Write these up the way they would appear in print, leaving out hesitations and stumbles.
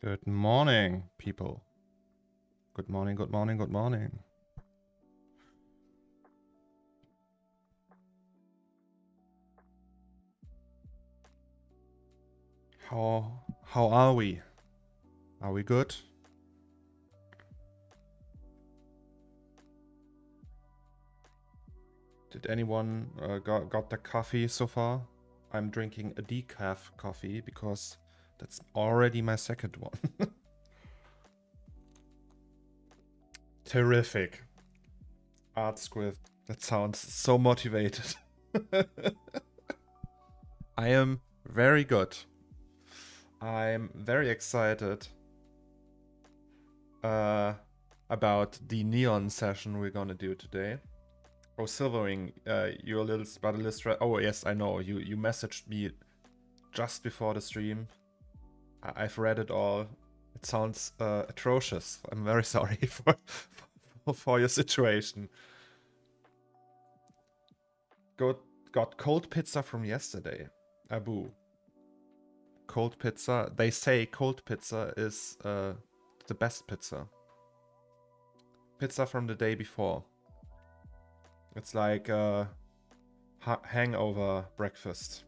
Good morning, people. Good morning, good morning, good morning. How are we? Are we good? Did anyone got the coffee so far? I'm drinking a decaf coffee because that's already my second one. Terrific. Art script. That sounds so motivated. I am very good. I'm very excited about the neon session we're gonna do today. Oh, Silvering, your little Spuddlist. Oh, yes, I know. You messaged me just before the stream. I've read it all. It sounds atrocious. I'm very sorry for your situation. Got cold pizza from yesterday. Abu. Cold pizza. They say cold pizza is the best pizza. Pizza from the day before. It's like hangover breakfast.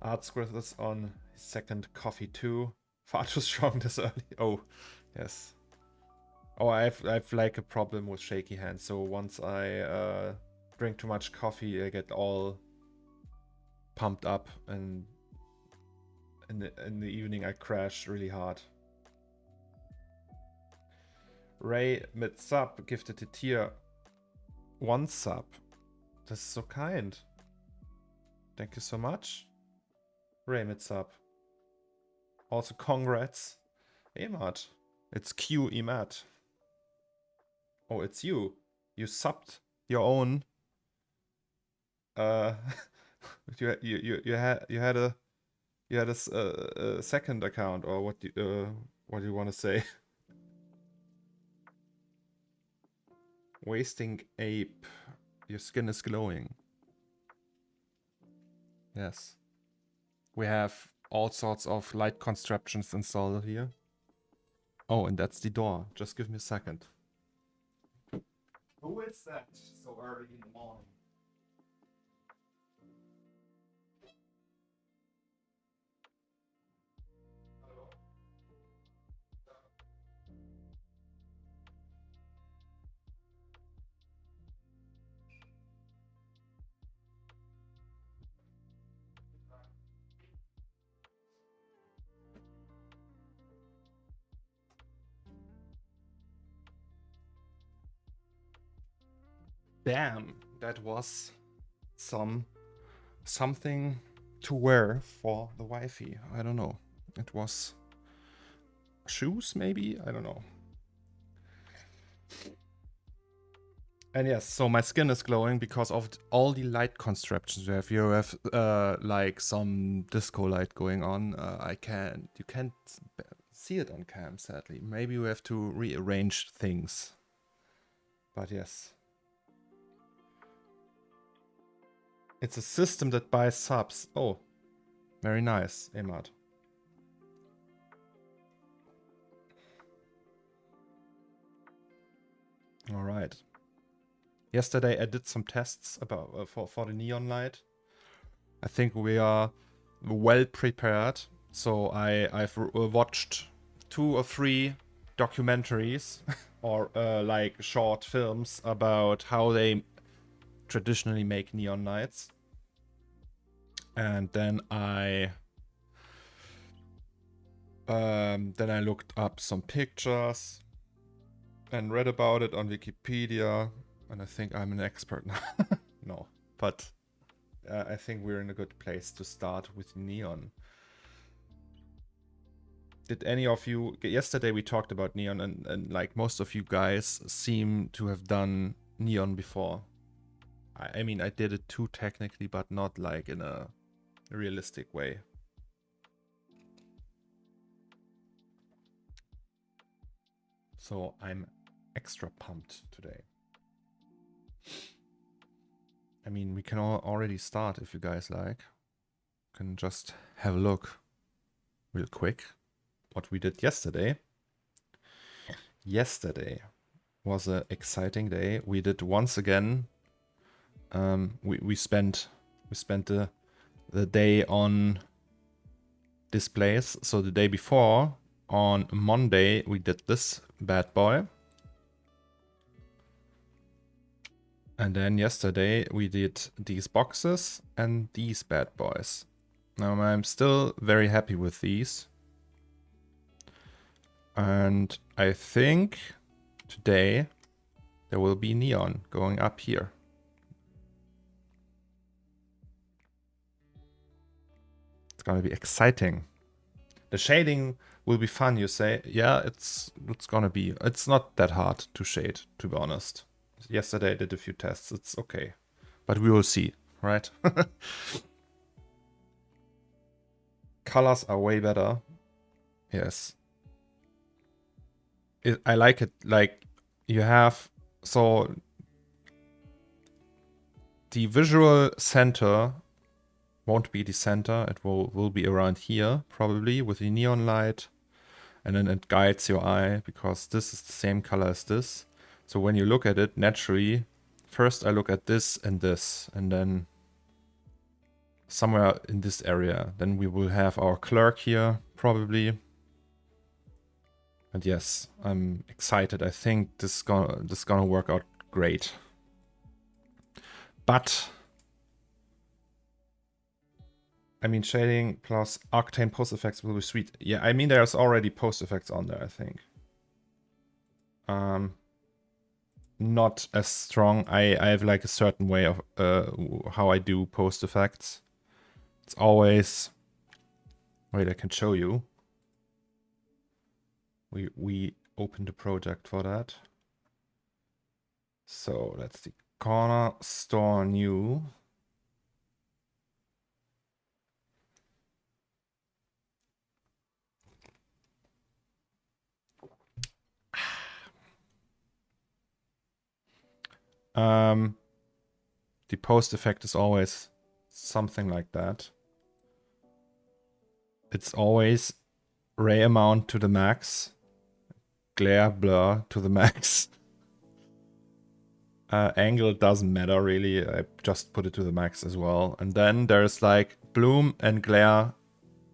Artscrith is on his second coffee too. Far too strong this early. Oh, yes. Oh, I have like a problem with shaky hands. So once I drink too much coffee, I get all pumped up, and in the evening I crash really hard. Ray mid sub gifted a tier 1 sub. That's so kind. Thank you so much. Ray mid sub. Also congrats. Emad. It's Q Emad. Oh, it's you. You subbed your own. You had a second account, or what do you want to say? Wasting ape. Your skin is glowing. Yes. We have all sorts of light constructions installed here. Oh, and that's the door. Just give me a second. Who is that so early in the morning? Hello? Damn, that was something to wear for the Wi-Fi. I don't know. It was shoes, maybe? I don't know. And yes, so my skin is glowing because of all the light constructions we have. You have like some disco light going on. You can't see it on cam, sadly. Maybe we have to rearrange things. But yes. It's a system that buys subs. Oh, very nice, Emad. All right. Yesterday I did some tests about for the neon light. I think we are well prepared. So I've watched 2 or 3 documentaries or like short films about how they traditionally make neon lights. And then I looked up some pictures and read about it on Wikipedia, and I think I'm an expert now. No, but I think we're in a good place to start with neon. Did any of you... Yesterday we talked about neon, and like most of you guys seem to have done neon before. I mean, I did it too technically, but not like in a realistic way. So I'm extra pumped today. I mean, we can already start if you guys like. Can just have a look real quick. what we did yesterday. Yesterday was an exciting day. We did once again. We spent the day on displays. So the day before, on Monday, we did this bad boy. And then yesterday we did these boxes and these bad boys. Now I'm still very happy with these. And I think today there will be neon going up here. It's gonna be exciting. The shading will be fun, you say. Yeah, it's gonna be. It's not that hard to shade, to be honest. Yesterday I did a few tests. It's okay. But we will see, right? Colors are way better. Yes. I like it. Like, you have... So, the visual center won't be the center. It will be around here, probably, with the neon light. And then it guides your eye, because this is the same color as this. So when you look at it, naturally, first I look at this, and then somewhere in this area. Then we will have our clerk here, probably. And yes, I'm excited. I think this is gonna work out great. But I mean, shading plus Octane post effects will be sweet. Yeah, I mean, there's already post effects on there, I think. Not as strong. I have like a certain way of how I do post effects. It's always... Wait, I can show you. We opened a project for that. So that's the CORNERSTORE new. The post effect is always something like that. It's always ray amount to the max, glare blur to the max. Angle doesn't matter really, I just put it to the max as well. And then there's like bloom and glare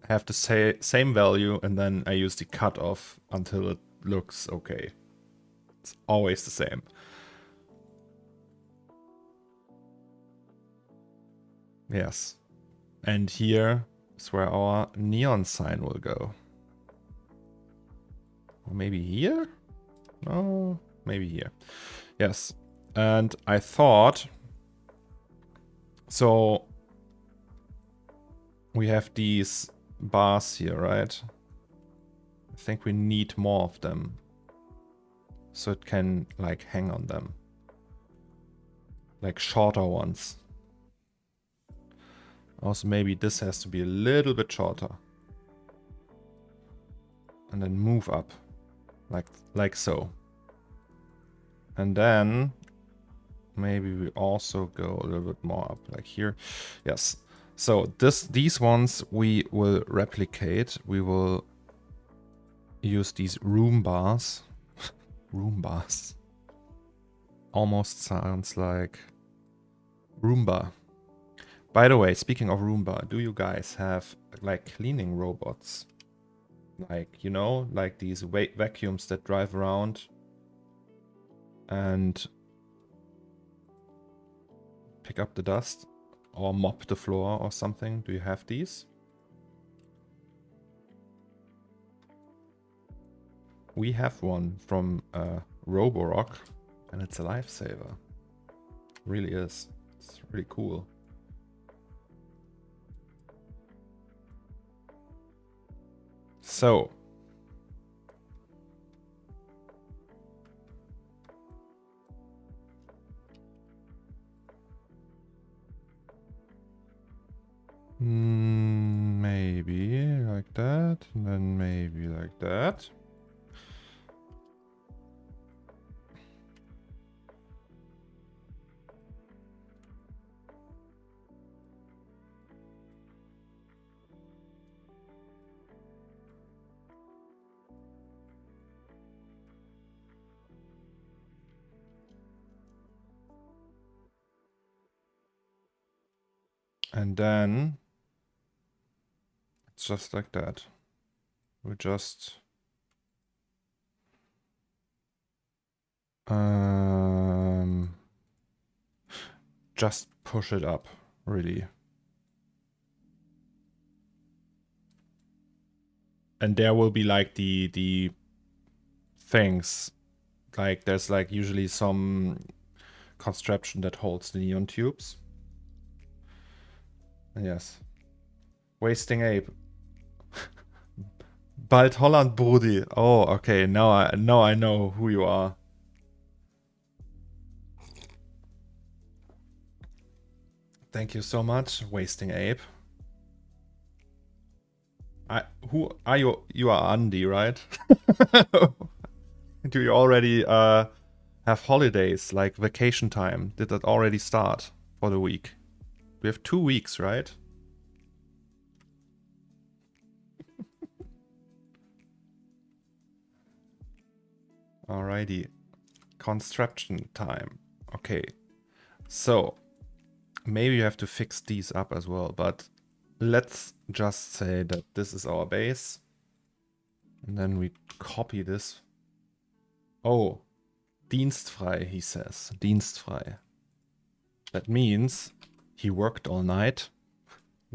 have the same value, and then I use the cutoff until it looks okay. It's always the same. Yes. And here is where our neon sign will go. Or maybe here? No, maybe here. Yes. And I thought... So... We have these bars here, right? I think we need more of them. So it can, like, hang on them. Like, shorter ones. Also, maybe this has to be a little bit shorter. And then move up. Like so. And then... Maybe we also go a little bit more up, like here. Yes. So these ones we will replicate. We will use these room bars. Room bars. Almost sounds like Roomba. By the way, speaking of Roomba, do you guys have like cleaning robots? Like, you know, like these vacuums that drive around and pick up the dust or mop the floor or something? Do you have these? We have one from Roborock, and it's a lifesaver. Really is. It's really cool. So maybe like that, and then maybe like that. And then it's just like that. We just push it up, really. And there will be like the things, like there's like usually some construction that holds the neon tubes. Yes. Wasting Ape. Bald Holland Brudi. Oh, okay. Now I know who you are. Thank you so much, Wasting Ape. Who are you? You are Andy, right? Do you already have holidays, like vacation time? Did that already start for the week? We have 2 weeks, right? Alrighty. Construction time. Okay. So, maybe you have to fix these up as well, but let's just say that this is our base. And then we copy this. Oh, dienstfrei, he says. Dienstfrei. That means he worked all night.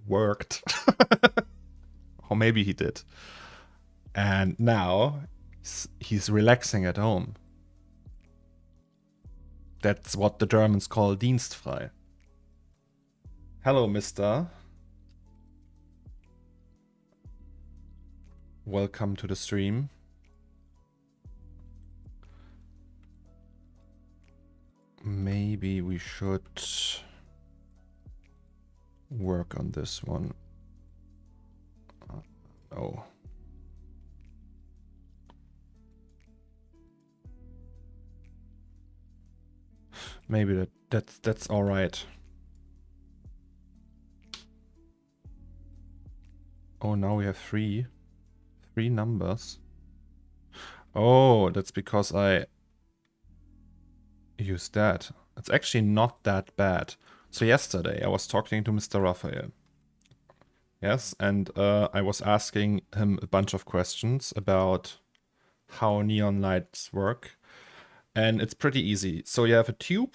Worked. Or maybe he did. And now he's relaxing at home. That's what the Germans call dienstfrei. Hello, mister. Welcome to the stream. Maybe we should work on this one. Oh. Maybe that's all right. Oh, now we have three numbers. Oh, that's because I used that. It's actually not that bad. So yesterday I was talking to Mr. Raphael. Yes, and I was asking him a bunch of questions about how neon lights work. And it's pretty easy. So you have a tube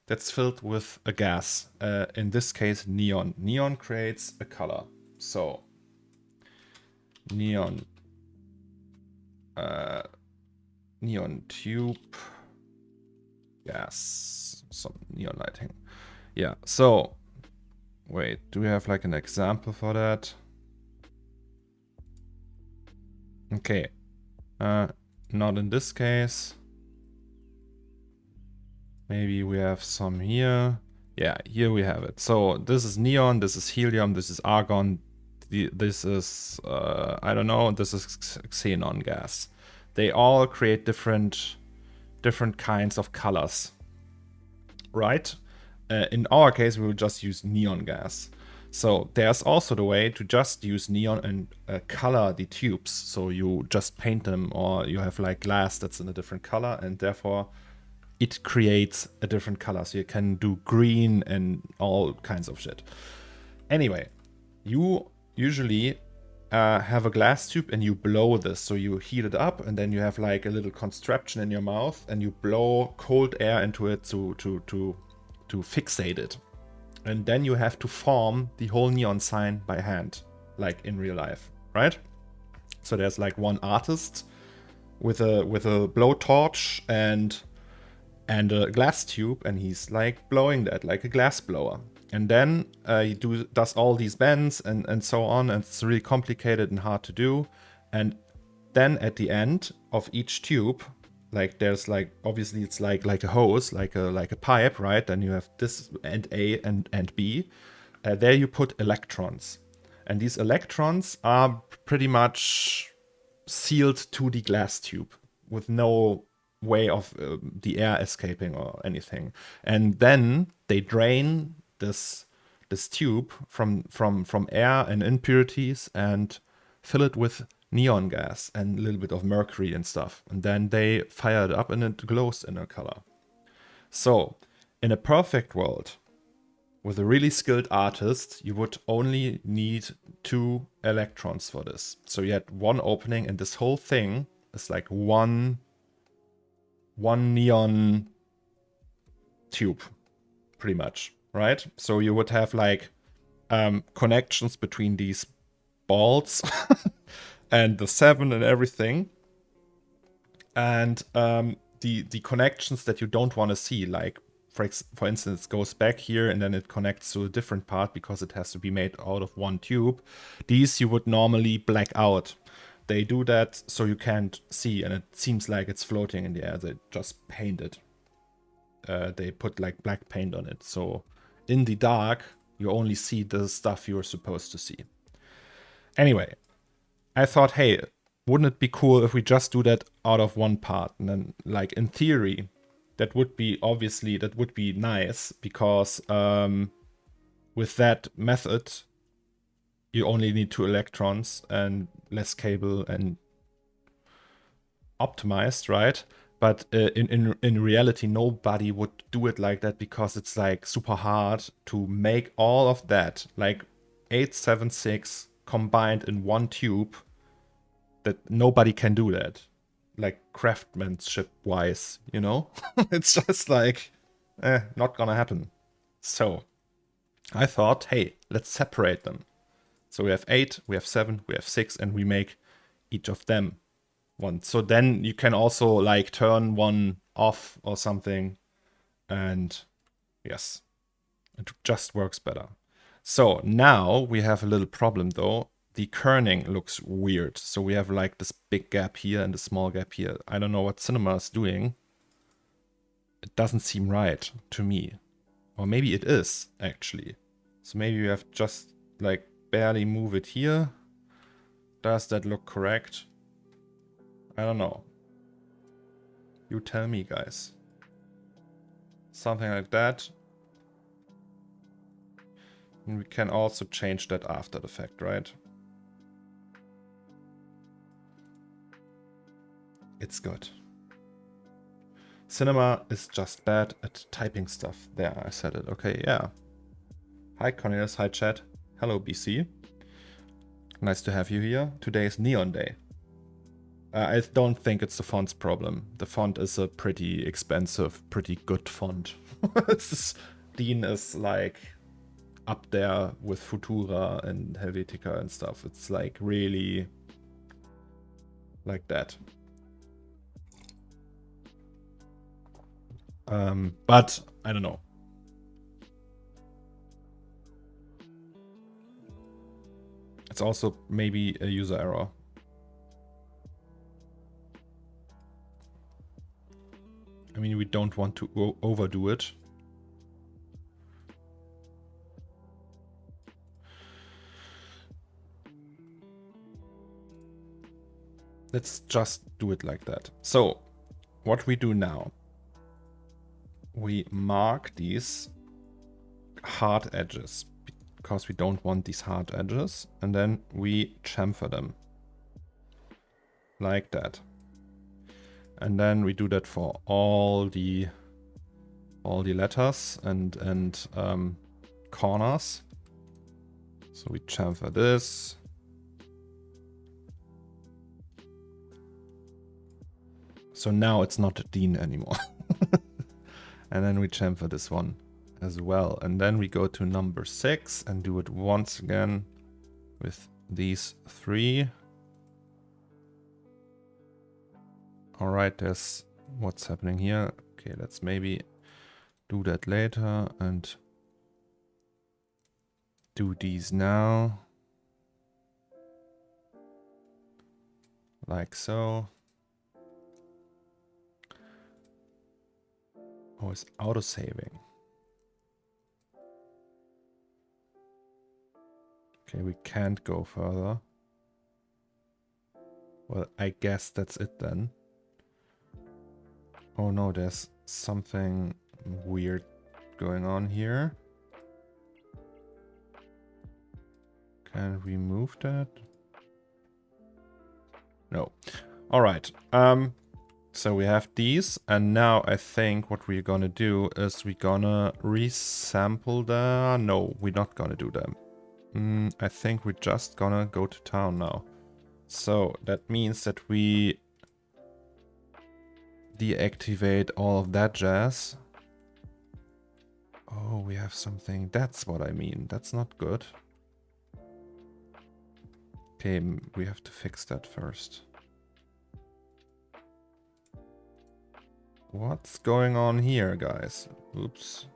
that's filled with a gas. In this case, neon. Neon creates a color. So neon neon tube gas, some neon lighting. Yeah, so wait, do we have like an example for that? Okay, not in this case. Maybe we have some here. Yeah, here we have it. So this is neon, this is helium, this is argon, this is, I don't know, this is xenon gas. They all create different kinds of colors, right? In our case, we will just use neon gas. So there's also the way to just use neon and color the tubes. So you just paint them, or you have like glass that's in a different color, and therefore it creates a different color. So you can do green and all kinds of shit. Anyway, you usually have a glass tube and you blow this. So you heat it up and then you have like a little contraption in your mouth and you blow cold air into it to fixate it. And then you have to form the whole neon sign by hand, like in real life, right? So there's like one artist with a blowtorch and a glass tube, and he's like blowing that like a glass blower. And then he does all these bends and so on, and it's really complicated and hard to do. And then at the end of each tube, like there's like, obviously it's like a hose, like a pipe, right? Then you have this and A and B. There you put electrons. And these electrons are pretty much sealed to the glass tube with no way of the air escaping or anything. And then they drain this tube from air and impurities and fill it with neon gas and a little bit of mercury and stuff. And then they fire it up and it glows in a color. So in a perfect world, with a really skilled artist, you would only need 2 electrons for this. So you had 1 opening, and this whole thing is like one neon tube, pretty much, right? So you would have like connections between these balls and the 7 and everything. And the connections that you don't want to see, like for instance, it goes back here and then it connects to a different part because it has to be made out of 1 tube. These you would normally black out. They do that so you can't see, and it seems like it's floating in the air. They just paint it. They put like black paint on it. So in the dark, you only see the stuff you're supposed to see. Anyway, I thought, hey, wouldn't it be cool if we just do that out of 1 part? And then, like, in theory, that would be nice, because with that method, you only need 2 electrons and less cable and optimized, right? But in reality, nobody would do it like that, because it's like super hard to make all of that, like 876 combined in 1 tube. That nobody can do that, like craftsmanship wise, you know. It's just like not gonna happen. So I thought, hey, let's separate them. So we have 8, we have 7, we have 6, and we make each of them 1. So then you can also like turn 1 off or something, and yes, it just works better. So now we have a little problem though. The kerning looks weird. So we have like this big gap here and a small gap here. I don't know what Cinema is doing. It doesn't seem right to me. Or maybe it is, actually. So maybe we have just like barely move it here. Does that look correct? I don't know. You tell me, guys. Something like that. And we can also change that after the fact, right? It's good. Cinema is just bad at typing stuff. There, I said it. Okay, yeah. Hi, Cornelius. Hi, chat. Hello, BC. Nice to have you here. Today is Neon Day. I don't think it's the font's problem. The font is a pretty expensive, pretty good font. Dean is like up there with Futura and Helvetica and stuff. It's like really like that. But I don't know. It's also maybe a user error. I mean, we don't want to overdo it. Let's just do it like that. So what we do now, we mark these hard edges because we don't want these hard edges, and then we chamfer them like that. And then we do that for all the letters and corners. So we chamfer this. So now it's not a Dean anymore. And then we chamfer this one as well. And then we go to number 6 and do it once again with these 3. All right, there's what's happening here. Okay, let's maybe do that later and do these now. Like so. Oh, it's auto-saving. Okay, we can't go further. Well, I guess that's it then. Oh no, there's something weird going on here. Can we move that? No. All right. So we have these, and now I think what we're gonna do is we're gonna resample the... No, we're not gonna do them. I think we're just gonna go to town now. So that means that we deactivate all of that jazz. Oh, we have something. That's what I mean. That's not good. Okay, we have to fix that first. What's going on here, guys? Oops.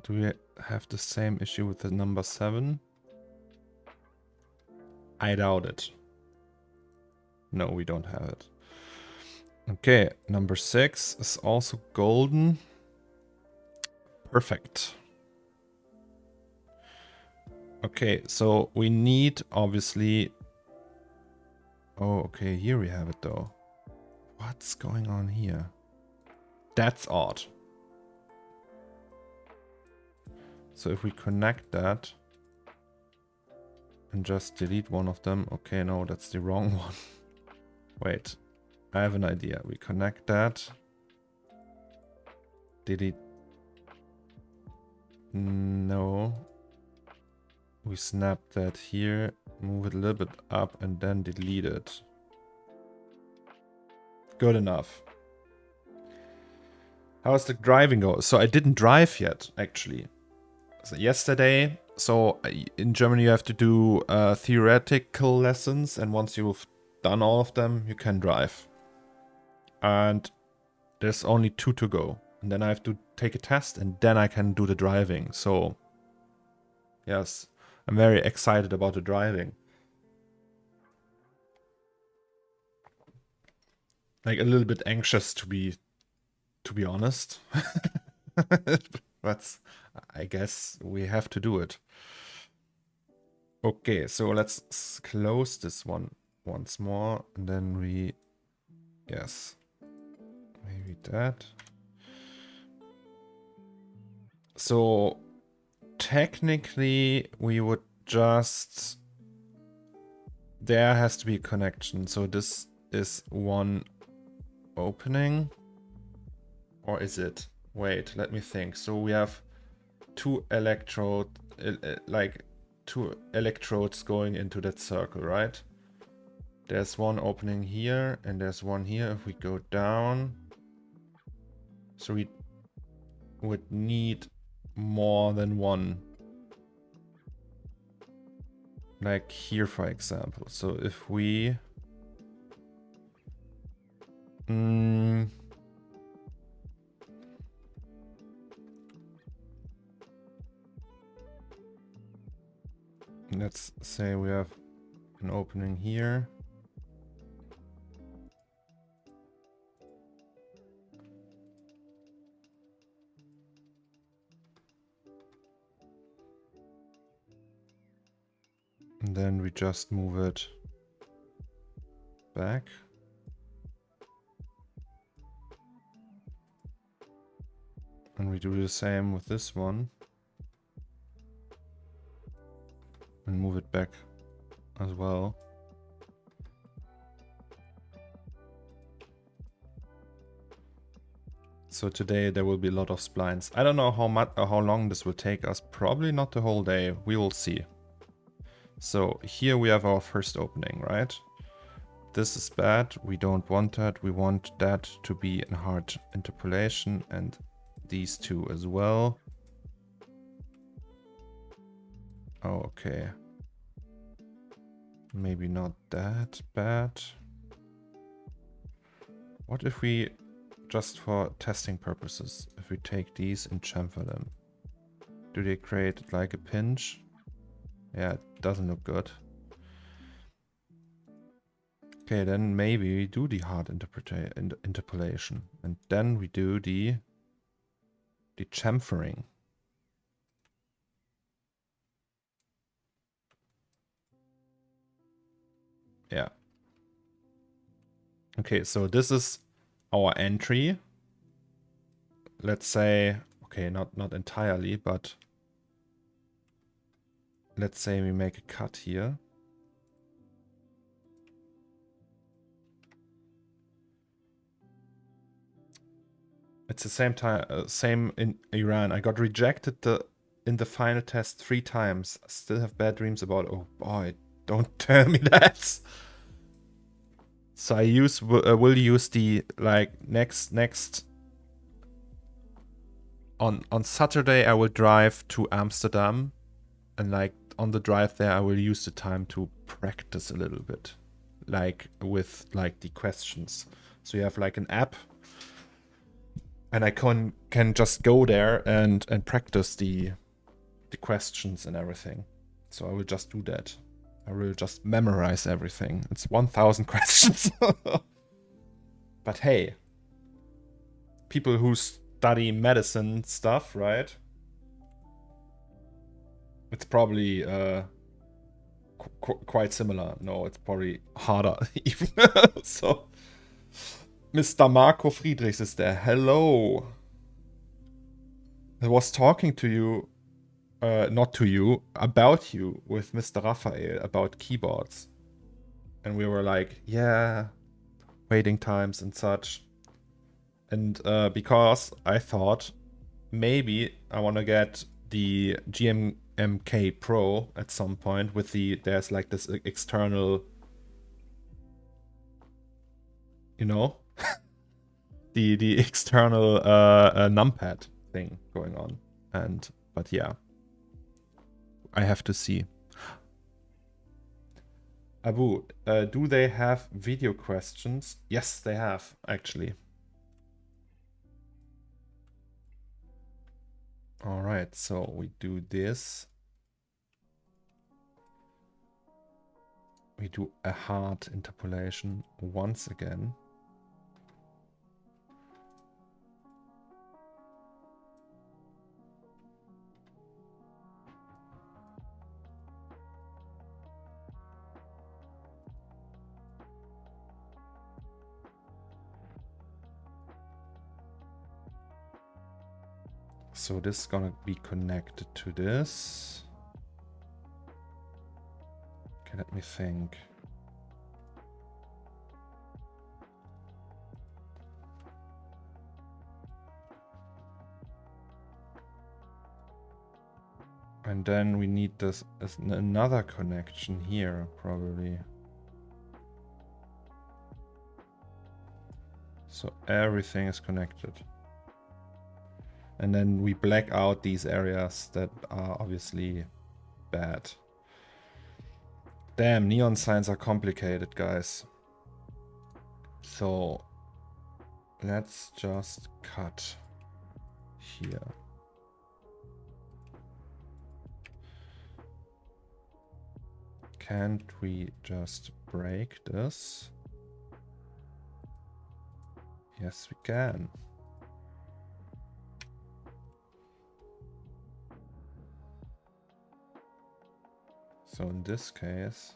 Do we have the same issue with the number 7? I doubt it. No, we don't have it. Okay, number 6 is also golden. Perfect. Okay, so we need obviously... Oh, okay, here we have it though. What's going on here? That's odd. So if we connect that and just delete one of them. Okay, no, that's the wrong one. Wait, I have an idea. We connect that. Delete. No. We snap that here, move it a little bit up and then delete it. Good enough. How's the driving go? So I didn't drive yet, actually. So yesterday, in Germany you have to do theoretical lessons, and once you've done all of them, you can drive. And there's only 2 to go. And then I have to take a test, and then I can do the driving. So, yes, I'm very excited about the driving. Like a little bit anxious to be honest. But I guess we have to do it. Okay, so let's close this one once more, and then we... Yes. Maybe that. So technically we would just... There has to be a connection. So this is one opening. Or is it? Wait, let me think. So we have 2 electrode, like 2 electrodes going into that circle, right? There's one opening here and there's one here. If we go down, so we would need more than one. Like here, for example. So if we... let's say we have an opening here. And then we just move it back. And we do the same with this one. And move it back as well. So today there will be a lot of splines. I don't know how long this will take us. Probably not the whole day. We will see. So here we have our first opening, right? This is bad. We don't want that. We want that to be in hard interpolation, and these 2 as well. Oh, okay. Maybe not that bad. What if we, just for testing purposes, if we take these and chamfer them? Do they create like a pinch? Yeah, it doesn't look good. Okay, then maybe we do the hard interpolation. And then we do the chamfering. Yeah. Okay, so this is our entry. Let's say, okay, not entirely, but let's say we make a cut here. It's the same time, same in Iran. I got rejected in the final test 3 times. I still have bad dreams about. Oh boy, don't tell me that. So I will use the like next on Saturday. I will drive to Amsterdam, and like on the drive there, I will use the time to practice a little bit, like with like the questions. So you have like an app. And I can just go there and practice the questions and everything. So I will just do that. I will just memorize everything. It's 1,000 questions. But hey, people who study medicine stuff, right? It's probably quite similar. No, it's probably harder even. So, Mr. Marco Friedrichs is there. Hello. I was talking to you, not to you, about you with Mr. Raphael about keyboards. And we were like, yeah, waiting times and such. And because I thought maybe I want to get the GMMK Pro at some point with there's like this external, you know, the external numpad thing going on. But yeah, I have to see. Abu, do they have video questions? Yes, they have, actually. All right, so we do this. We do a hard interpolation once again. So this is gonna be connected to this. Okay, let me think. And then we need this as another connection here, probably. So everything is connected. And then we black out these areas that are obviously bad. Damn, neon signs are complicated, guys. So let's just cut here. Can't we just break this? Yes, we can. So in this case,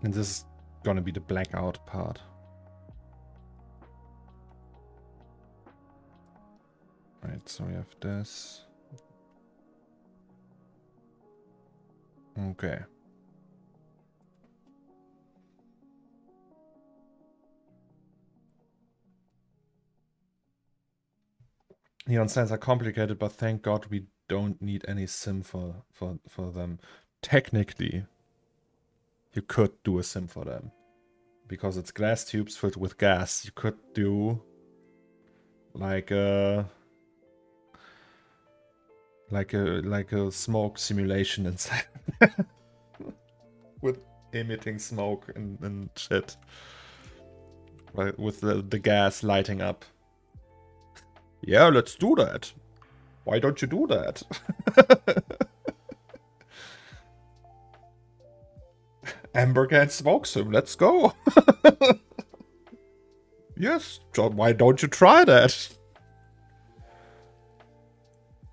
and this is gonna be the blackout part. Right, so we have this. Okay. Neon signs are complicated, but thank God we don't need any sim for them. technically, you could do a sim for them. Because it's glass tubes filled with gas. You could do like a smoke simulation inside. With emitting smoke and shit. Right, with the gas lighting up. Yeah, let's do that. Why don't you do that? Hamburger and smoke sim, let's go. Yes, John, why don't you try that?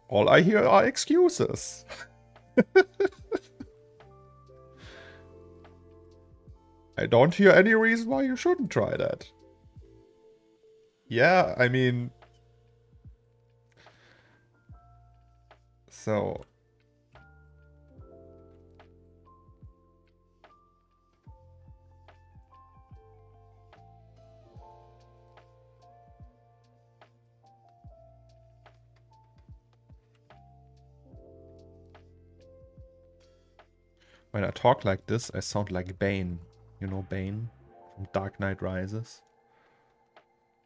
All I hear are excuses. I don't hear any reason why you shouldn't try that. Yeah, I mean... So... When I talk like this, I sound like Bane. You know Bane? From Dark Knight Rises?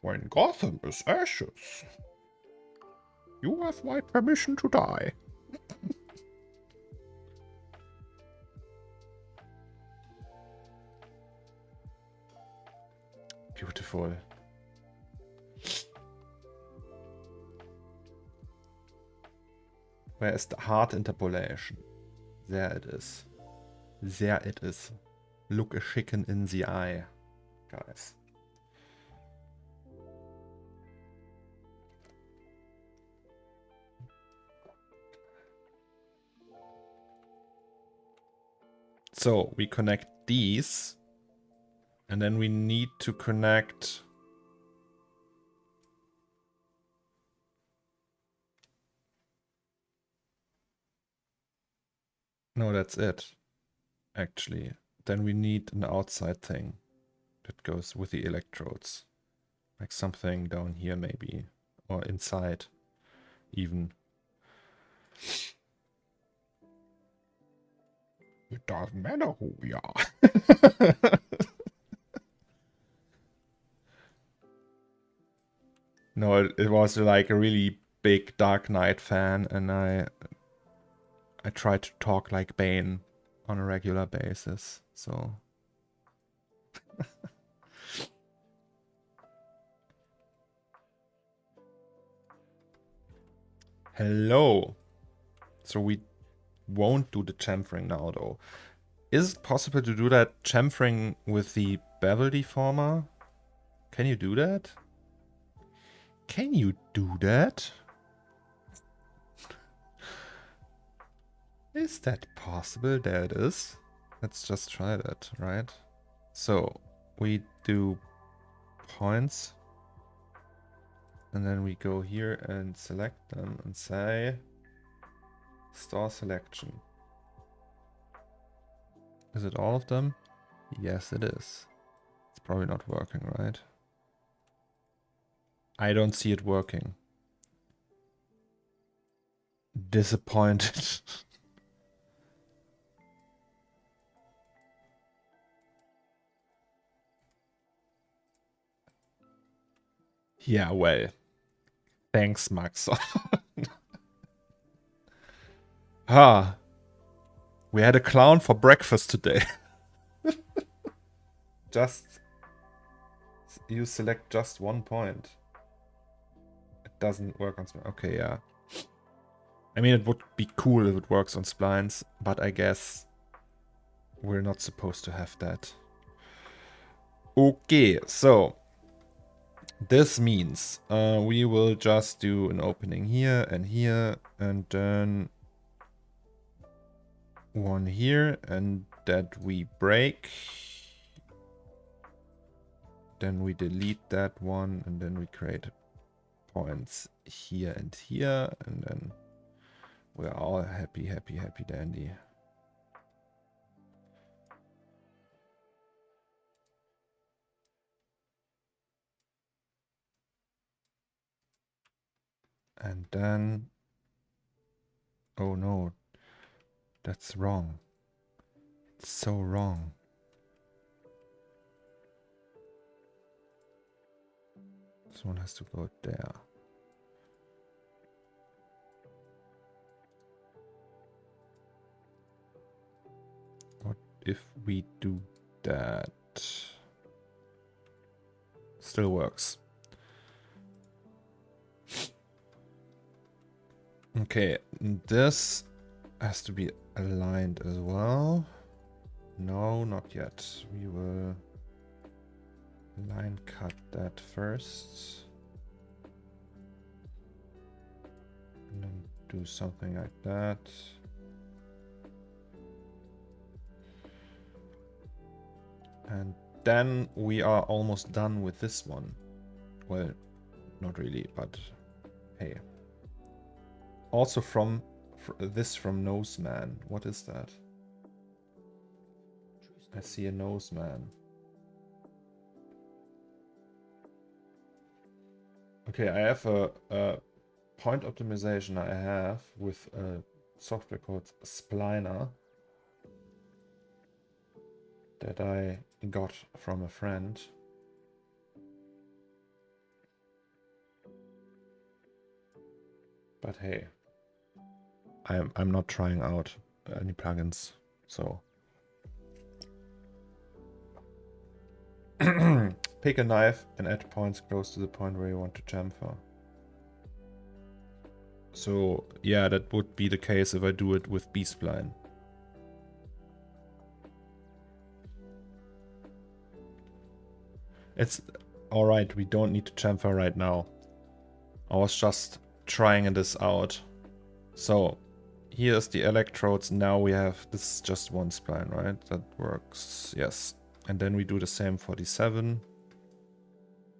When Gotham is ashes, you have my permission to die. Beautiful. Where is the heart interpolation? There it is. There it is. Look a chicken in the eye, guys. So we connect these, and then we need to connect... No, that's it, actually. Then we need an outside thing that goes with the electrodes. Like something down here maybe, or inside even. It doesn't matter who we are. No, it was like a really big Dark Knight fan, and I try to talk like Bane on a regular basis, so... Hello! So we won't do the chamfering now, though. Is it possible to do that chamfering with the bevel deformer? Can you do that? Can you do that? Is that possible? There it is. Let's just try that, right? So we do points, and then we go here and select them and say store selection. Is it all of them? Yes, it is. It's probably not working, right? I don't see it working. Disappointed. Yeah, well. Thanks, Max. Ah. We had a clown for breakfast today. You select just 1 point. It doesn't work on splines. Okay, yeah. I mean, it would be cool if it works on splines, but I guess we're not supposed to have that. Okay, so this means we will just do an opening here, and then one here, and that we break. Then we delete that one, and then we create points here and here, and then we're all happy, happy, happy dandy. And then... Oh no, that's wrong. It's so wrong. This one has to go there. What if we do that? Still works. Okay, this has to be aligned as well. No, not yet. We will line cut that first. And then do something like that. And then we are almost done with this one. Well, not really, but hey. Also from this from Noseman. What is that? I see a Noseman. Okay, I have a point optimization I have with a software called Spliner that I got from a friend. But hey, I'm not trying out any plugins, so pick a knife and add points close to the point where you want to chamfer. So yeah, that would be the case if I do it with B-spline. It's alright, we don't need to chamfer right now. I was just trying this out. So here's the electrodes. Now we have, this is just one spline, right? That works, yes. And then we do the same for the 7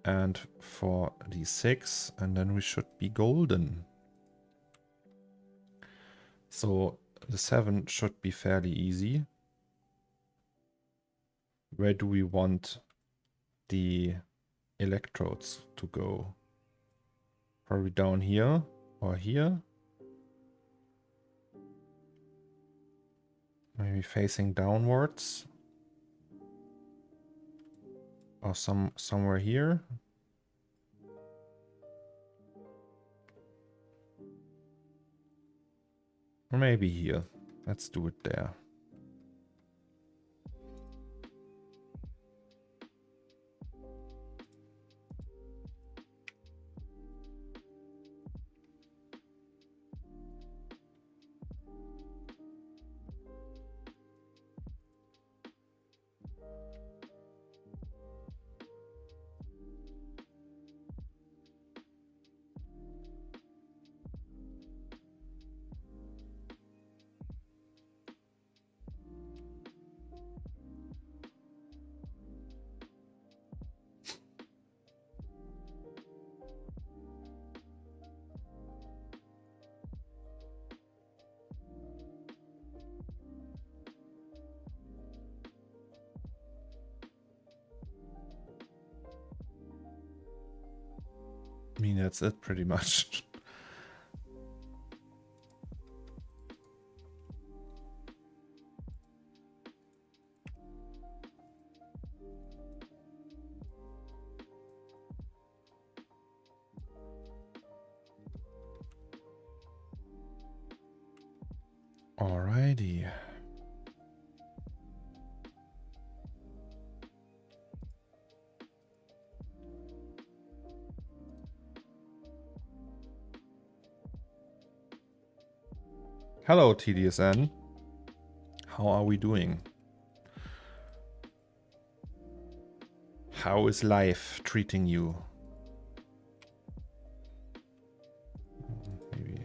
and for the 6, and then we should be golden. So the 7 should be fairly easy. Where do we want the electrodes to go? Probably down here or here. Maybe facing downwards. Or somewhere here. Or maybe here. Let's do it there. I mean, that's it pretty much. Alrighty. Hello, TDSN. How are we doing? How is life treating you? Maybe.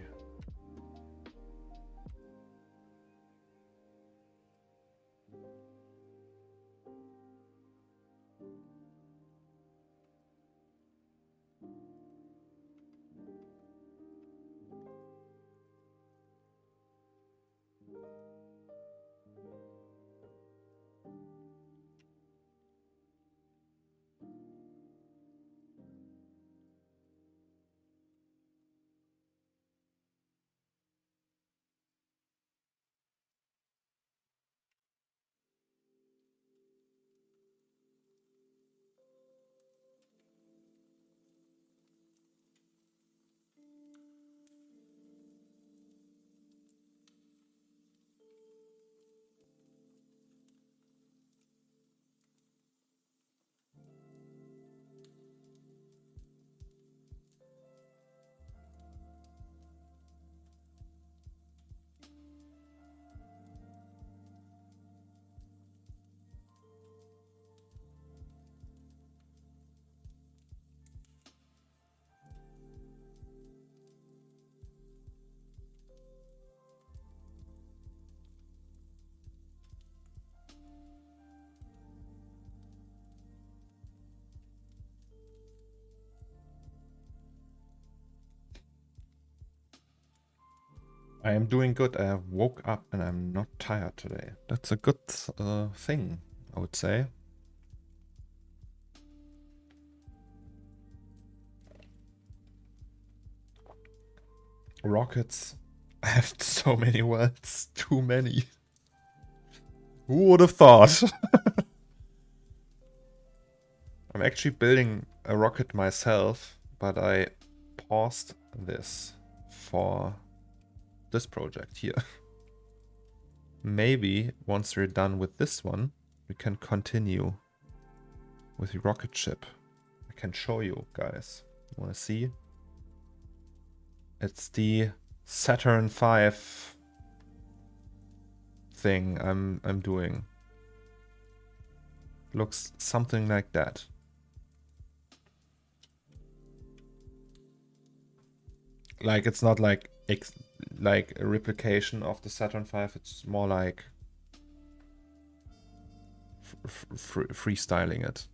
I am doing good. I woke up and I'm not tired today. That's a good thing, I would say. Rockets. I have so many words. Too many. Who would have thought? I'm actually building a rocket myself, but I paused this for this project here. Maybe once we're done with this one, we can continue with the rocket ship. I can show you guys. You want to see? It's the Saturn V thing I'm doing. Looks something like that. Like it's not like a replication of the Saturn V. It's more like freestyling it.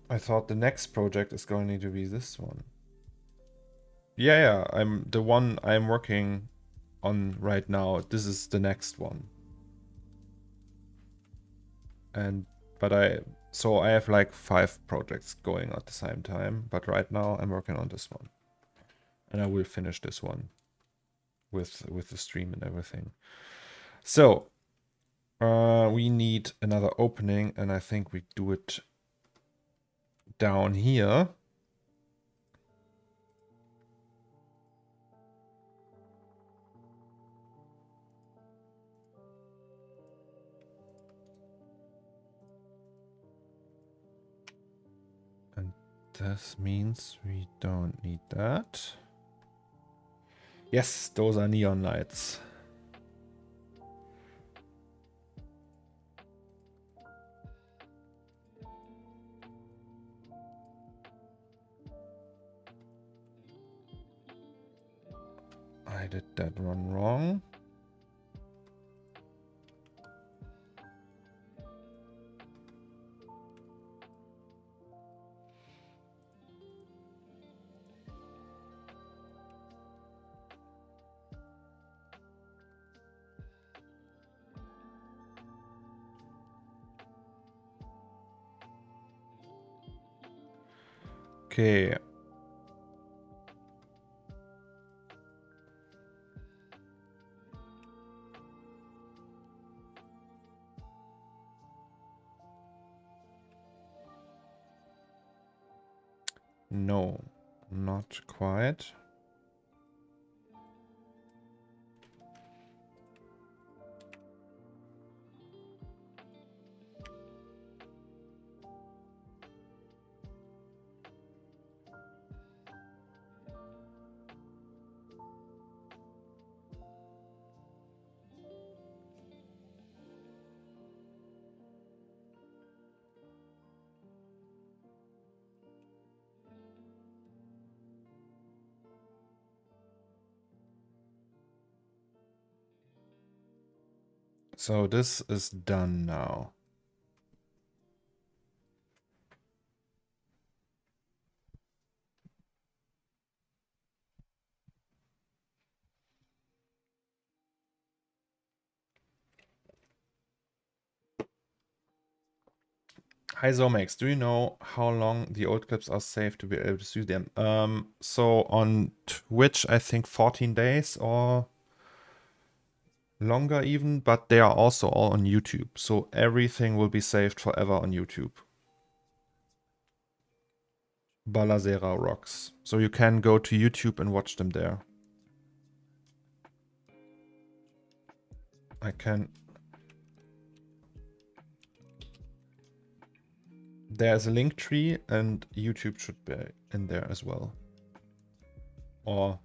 I thought the next project is going to be this one. Yeah, I'm the one I'm working on right now. This is the next one. But I have like 5 projects going at the same time, but right now I'm working on this one. And I will finish this one with the stream and everything. So we need another opening, and I think we do it down here. And this means we don't need that. Yes, those are neon lights. I did that one wrong. Okay. No, not quite. So this is done now. Hi Zomax, do you know how long the old clips are safe to be able to see them? So on Twitch, I think 14 days or longer even, but they are also all on YouTube. So everything will be saved forever on YouTube. Balazera rocks. So you can go to YouTube and watch them there. I can... There's a link tree and YouTube should be in there as well. Or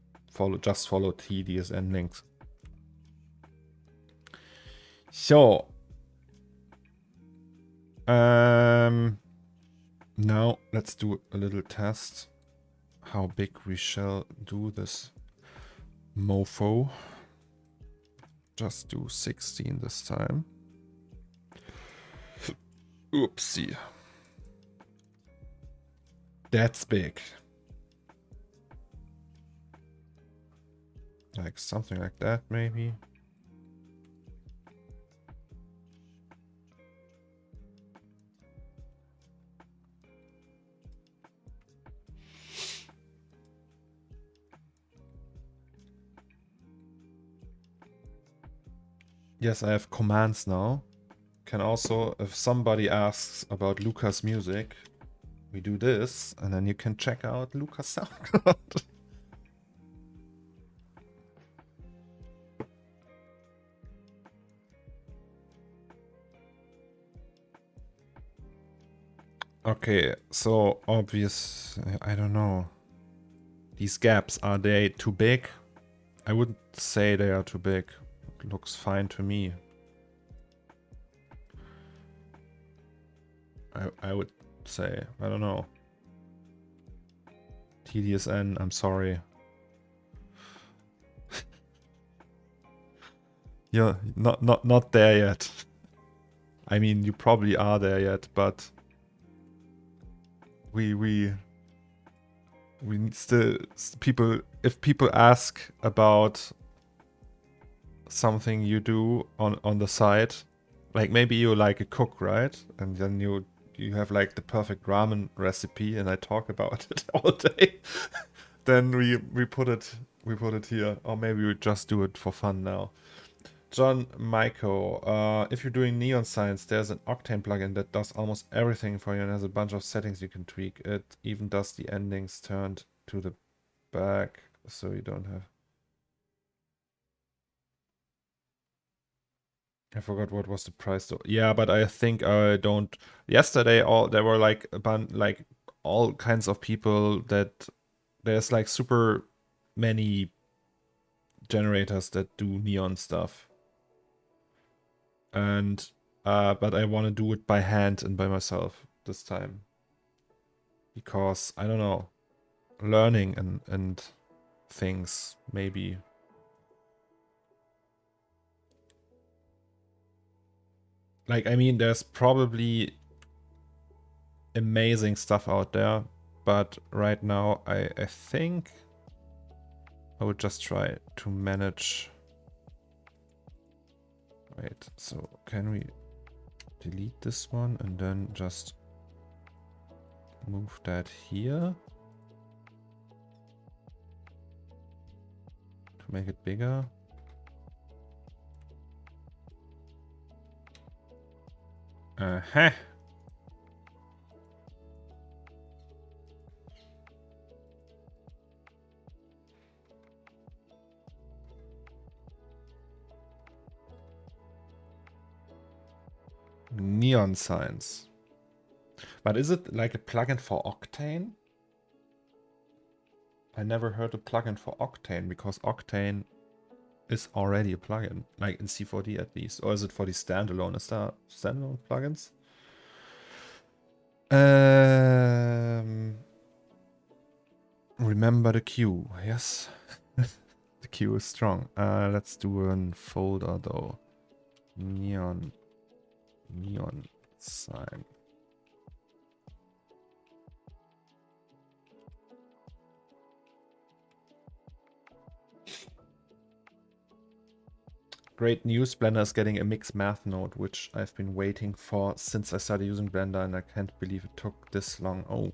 just follow TDSN links. So now let's do a little test how big we shall do this mofo. Just do 16 this time. Oopsie. That's big. Like something like that, maybe. Yes, I have commands now. Can also, if somebody asks about Luca's music, we do this, and then you can check out Luca's SoundCloud. Okay, so obvious, I don't know. These gaps, are they too big? I wouldn't say they are too big. It looks fine to me. I would say, I don't know. TDSN, I'm sorry. Yeah, not there yet. I mean, you probably are there yet, but we still, people, if people ask about something you do on the side, like maybe you're like a cook, right? And then you have like the perfect ramen recipe, and I talk about it all day. Then we put it here, or maybe we just do it for fun now. John Michael, if you're doing neon signs, there's an Octane plugin that does almost everything for you and has a bunch of settings you can tweak. It even does the endings turned to the back, so you don't have... I forgot what was the price though. Yeah, but I think I don't... Yesterday, there were like a bunch, like all kinds of people that... There's like super many generators that do neon stuff. And but I want to do it by hand and by myself this time, because I don't know, learning and things maybe. Like, I mean, there's probably amazing stuff out there, but right now I think I would just try to manage. Wait, so can we delete this one and then just move that here to make it bigger? Uh-huh. Neon signs. But is it like a plugin for Octane? I never heard a plugin for Octane, because Octane is already a plugin, like in C4D at least. Or is it for the standalone? Is there standalone plugins? Remember the queue. Yes. The queue is strong. Let's do a folder though. Neon sign. Great news, Blender is getting a mixed math node, which I've been waiting for since I started using Blender, and I can't believe it took this long. Oh,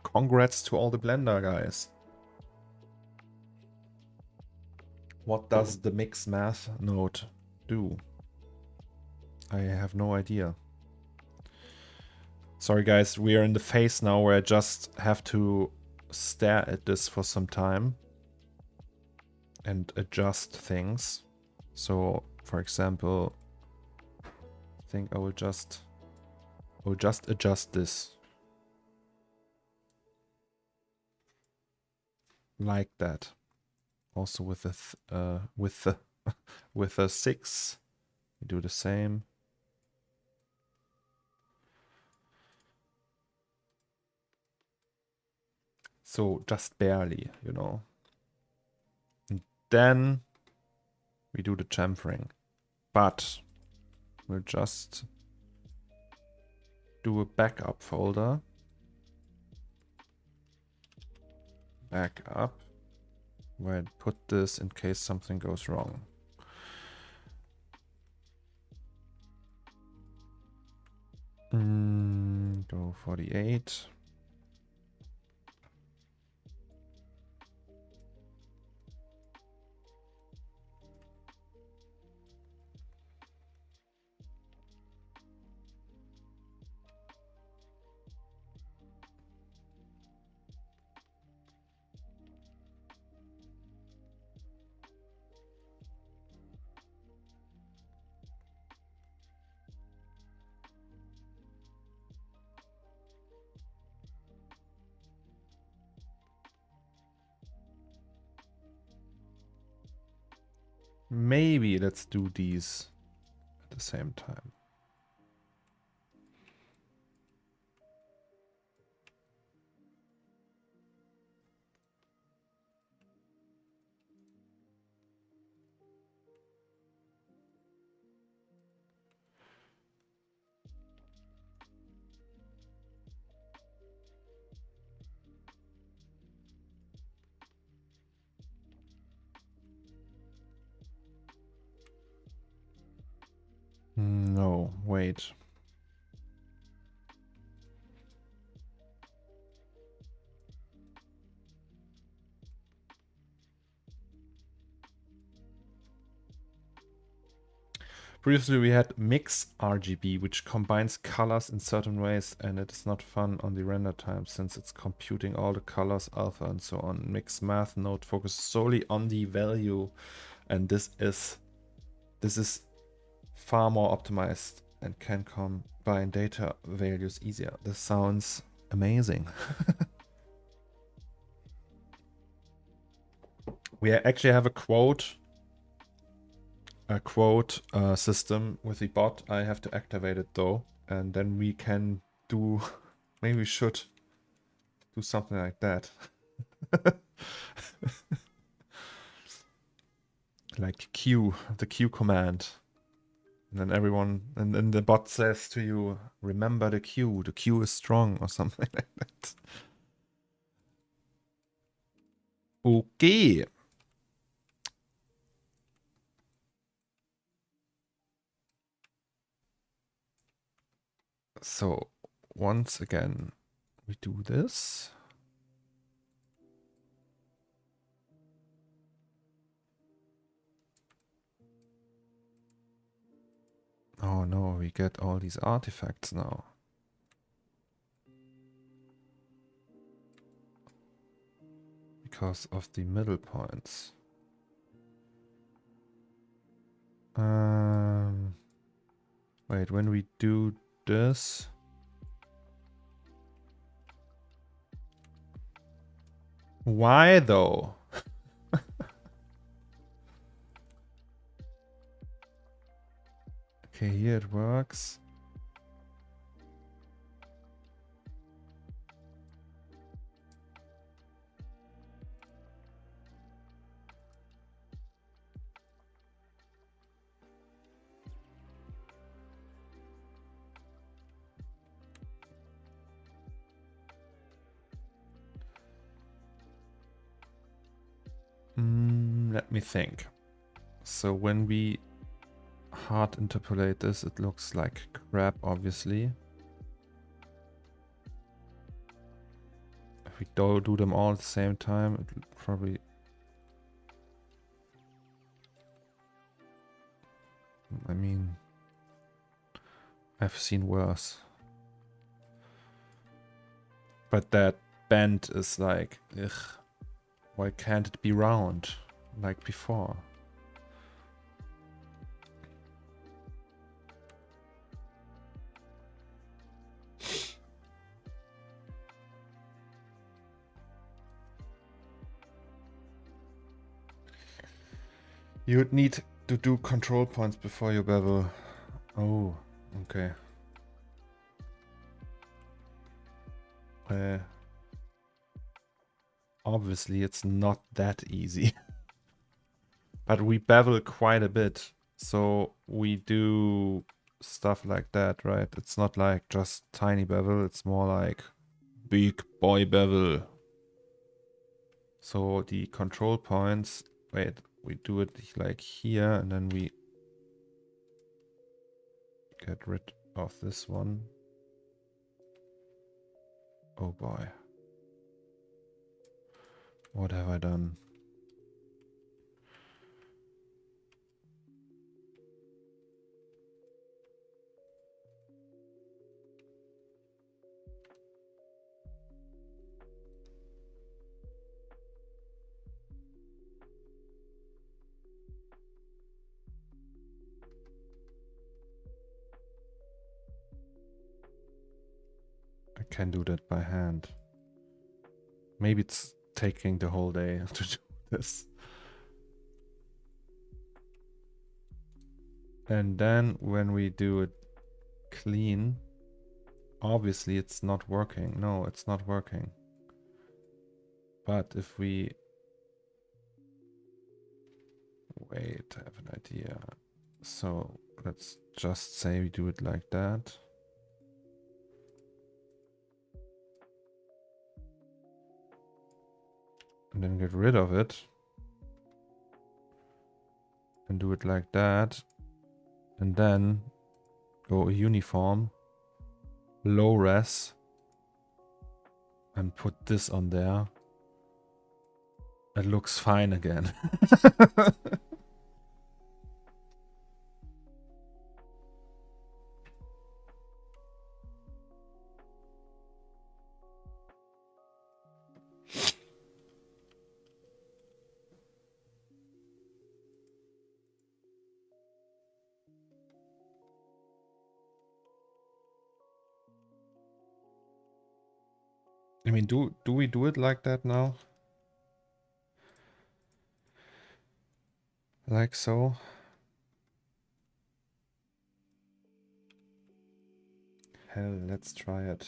congrats to all the Blender guys. What does the mixed math node do? I have no idea. Sorry guys, we are in the phase now where I just have to stare at this for some time and adjust things. So, for example, I think I will just adjust this like that. Also with the with the 6, we do the same. So just barely, you know. And then we do the chamfering, but we'll just do a backup folder back up where I put this in case something goes wrong. Go 48. Maybe let's do these at the same time. No, wait. Previously we had mix RGB, which combines colors in certain ways, and it is not fun on the render time since it's computing all the colors, alpha and so on. Mix math node focuses solely on the value, and this is far more optimized and can combine data values easier. This sounds amazing. We actually have a quote system with the bot. I have to activate it though, and then we can do, maybe we should do something like that. Like the Q command. And then everyone, and then the bot says to you, remember the Q is strong, or something like that. Okay. So once again, we do this. Oh no, we get all these artifacts now. Because of the middle points. Wait, when we do this... Why though? Okay, here it works. Let me think. So when we hard interpolate this, it looks like crap, obviously. If we do them all at the same time, it will probably... I mean, I've seen worse. But that bend is like, ugh, why can't it be round like before? You would need to do control points before you bevel. Oh, okay. Obviously, it's not that easy. But we bevel quite a bit. So we do stuff like that, right? It's not like just tiny bevel. It's more like big boy bevel. So the control points, wait, we do it like here, and then we get rid of this one. Oh boy. What have I done? I can do that by hand. Maybe it's taking the whole day to do this. And then when we do it clean, obviously it's not working. No, it's not working. But if we... Wait, I have an idea. So let's just say we do it like that. And then get rid of it. And do it like that. And then go uniform, low res, and put this on there. It looks fine again. I mean, do we do it like that now? Like so? Hell, let's try it.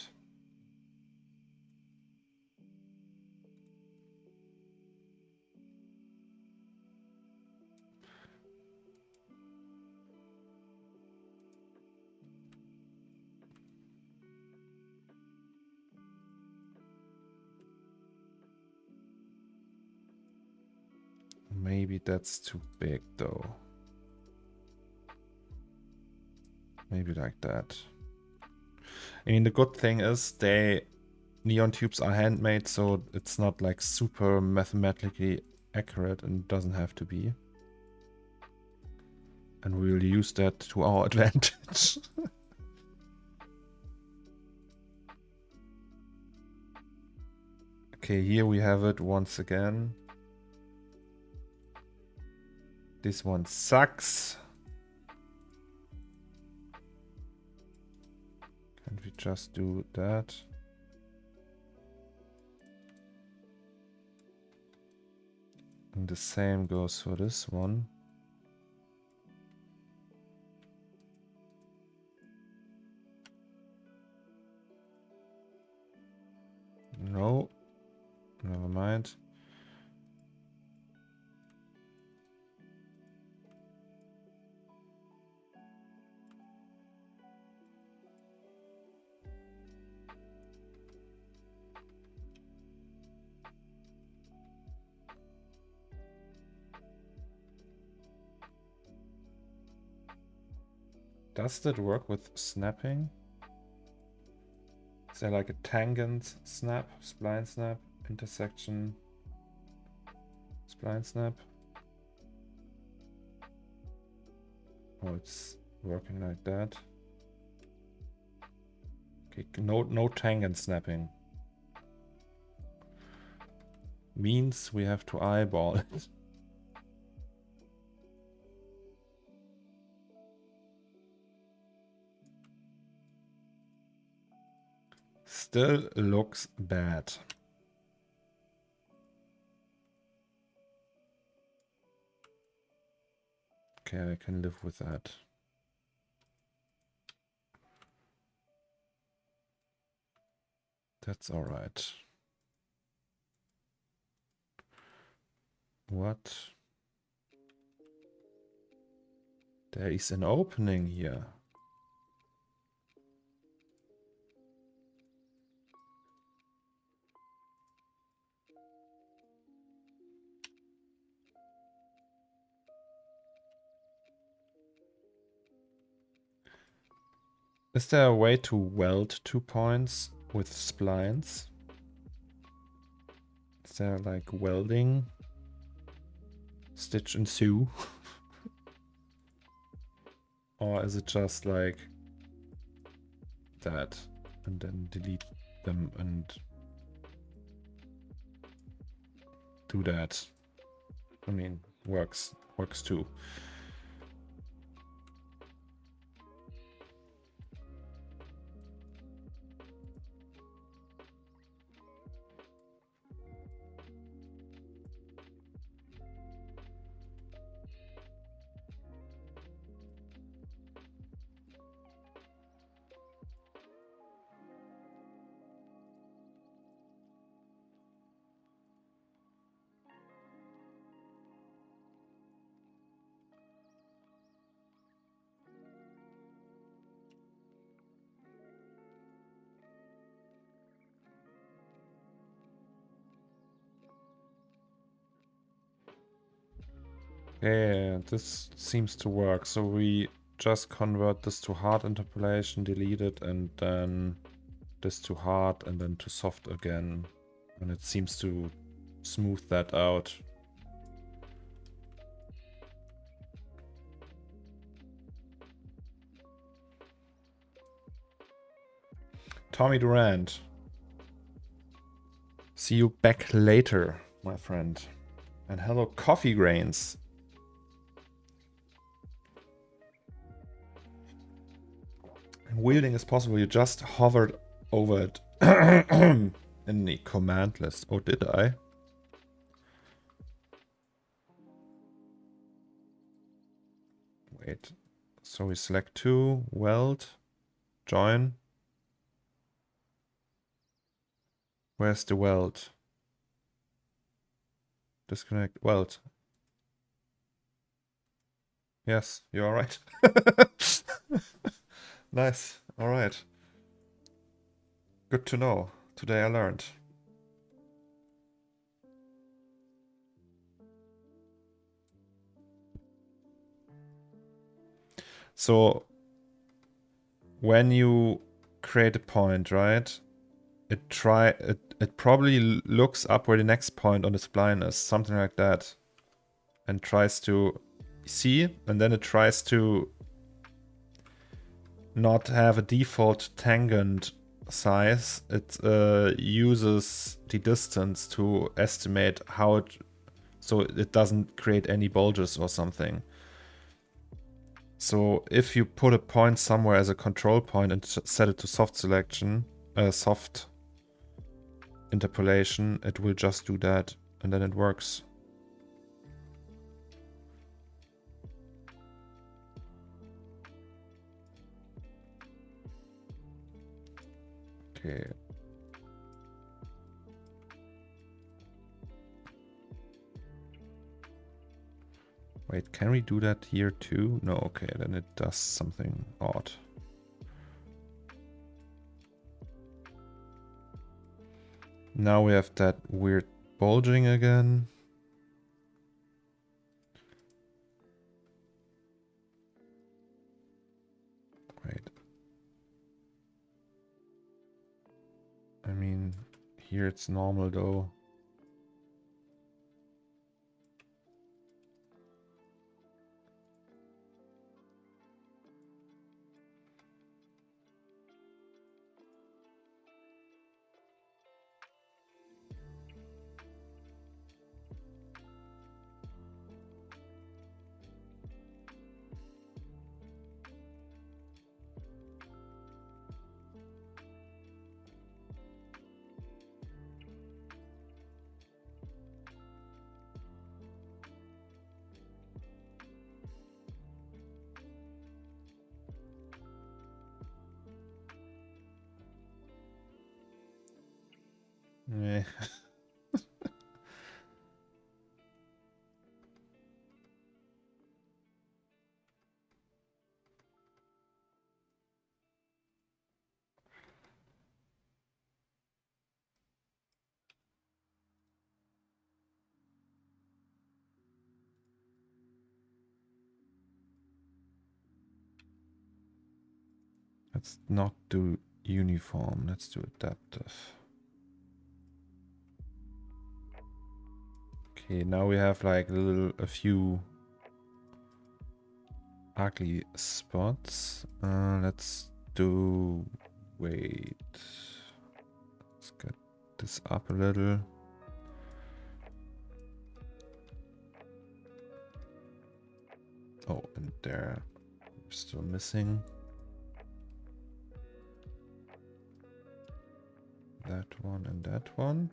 Maybe that's too big though. Maybe like that. I mean, the good thing is neon tubes are handmade, so it's not like super mathematically accurate, and it doesn't have to be. And we'll use that to our advantage. Okay, here we have it once again. This one sucks. Can't we just do that? And the same goes for this one. No, never mind. Does that work with snapping? Is there like a tangent snap, spline snap, intersection, spline snap? Oh, it's working like that. Okay, no tangent snapping. Means we have to eyeball it. Still looks bad. Okay, I can live with that. That's all right. What? There is an opening here. Is there a way to weld 2 points with splines? Is there like welding? Stitch and sew? Or is it just like that and then delete them and do that? I mean, works too. Yeah, this seems to work. So we just convert this to hard interpolation, delete it, and then this to hard, and then to soft again. And it seems to smooth that out. Tommy Durant. See you back later, my friend. And hello, Coffee Grains. Wielding is possible. You just hovered over it in the command list. Oh, did I? Wait. So we select 2, weld, join. Where's the weld? Disconnect, weld. Yes, you're right. Nice. All right. Good to know. Today I learned. So when you create a point, right? It probably looks up where the next point on the spline is, something like that, and tries to see, and then it tries to not have a default tangent size. It uses the distance to estimate how it, so it doesn't create any bulges or something. So if you put a point somewhere as a control point and set it to soft selection, soft interpolation, it will just do that, and then it works. Okay. Wait, can we do that here too? No, okay, then it does something odd. Now we have that weird bulging again. Wait. I mean, here it's normal though. Yeah. Let's not do uniform. Let's do adaptive. Okay, now we have like a few ugly spots. Let's do... Wait. Let's get this up a little. Oh, and there we're still missing that one and that one.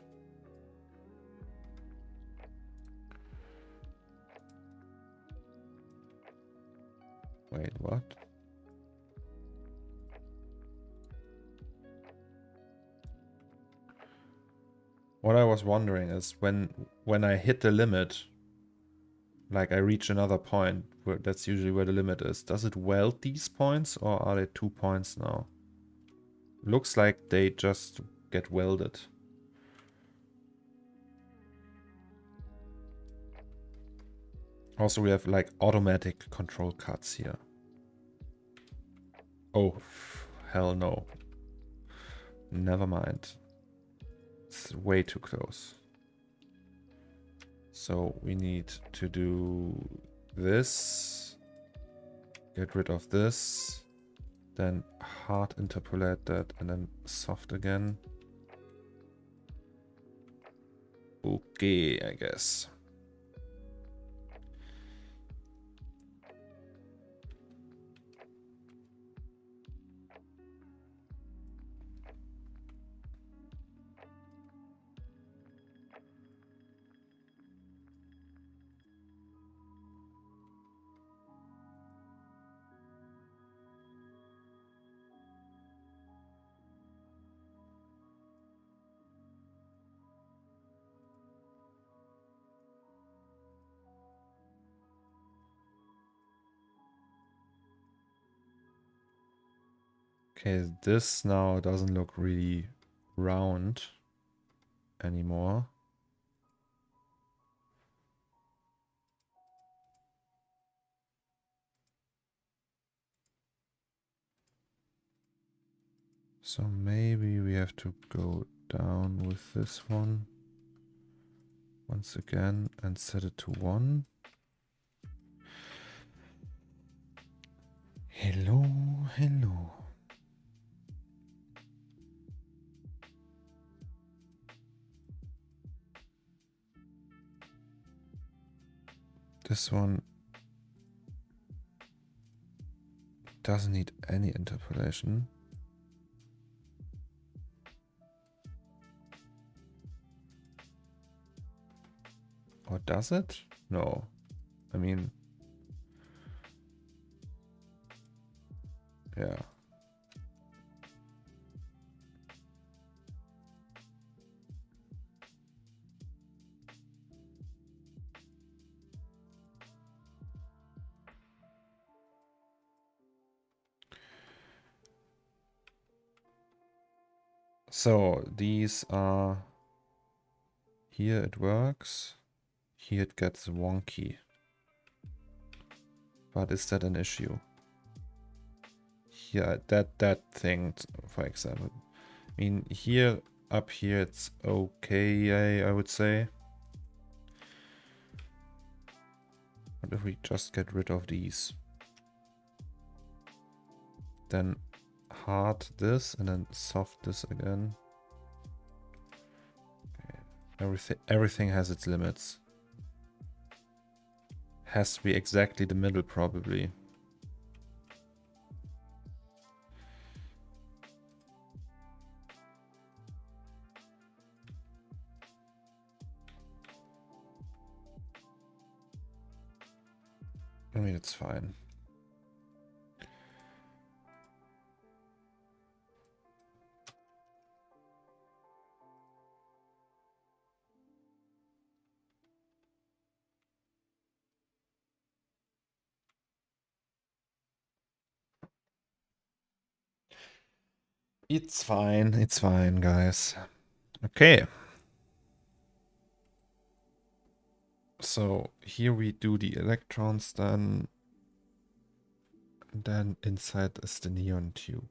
Wait, what? What I was wondering is when I hit the limit, like I reach another point, where that's usually where the limit is, does it weld these points or are they 2 points now? Looks like they just get welded. Also, we have like automatic control cuts here. Oh, hell no. Never mind. It's way too close. So we need to do this. Get rid of this. Then hard interpolate that and then soft again. Okay, I guess. Okay, this now doesn't look really round anymore. So maybe we have to go down with this one once again and set it to 1. Hello, hello. This one doesn't need any interpolation. Or does it? No. I mean, yeah. So these are, here it works, here it gets wonky. But is that an issue? Here, that thing, for example. I mean, here, up here, it's okay, I would say. What if we just get rid of these? Then hard this and then soft this again. Okay. Everything has its limits. Has to be exactly the middle, probably. I mean, it's fine. It's fine, guys. Okay. So here we do the electrons, then inside is the neon tube.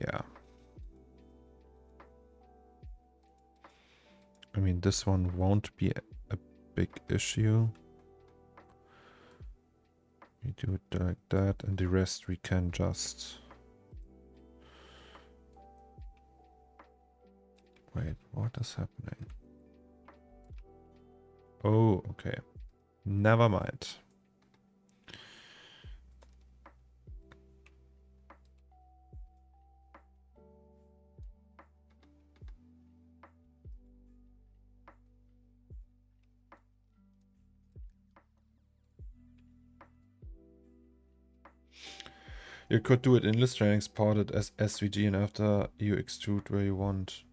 Yeah. I mean, this one won't be a big issue. We do it like that, and the rest we can just... Wait, what is happening? Oh, okay. Never mind. You could do it in Illustrator, export it as SVG, and after you extrude where you want.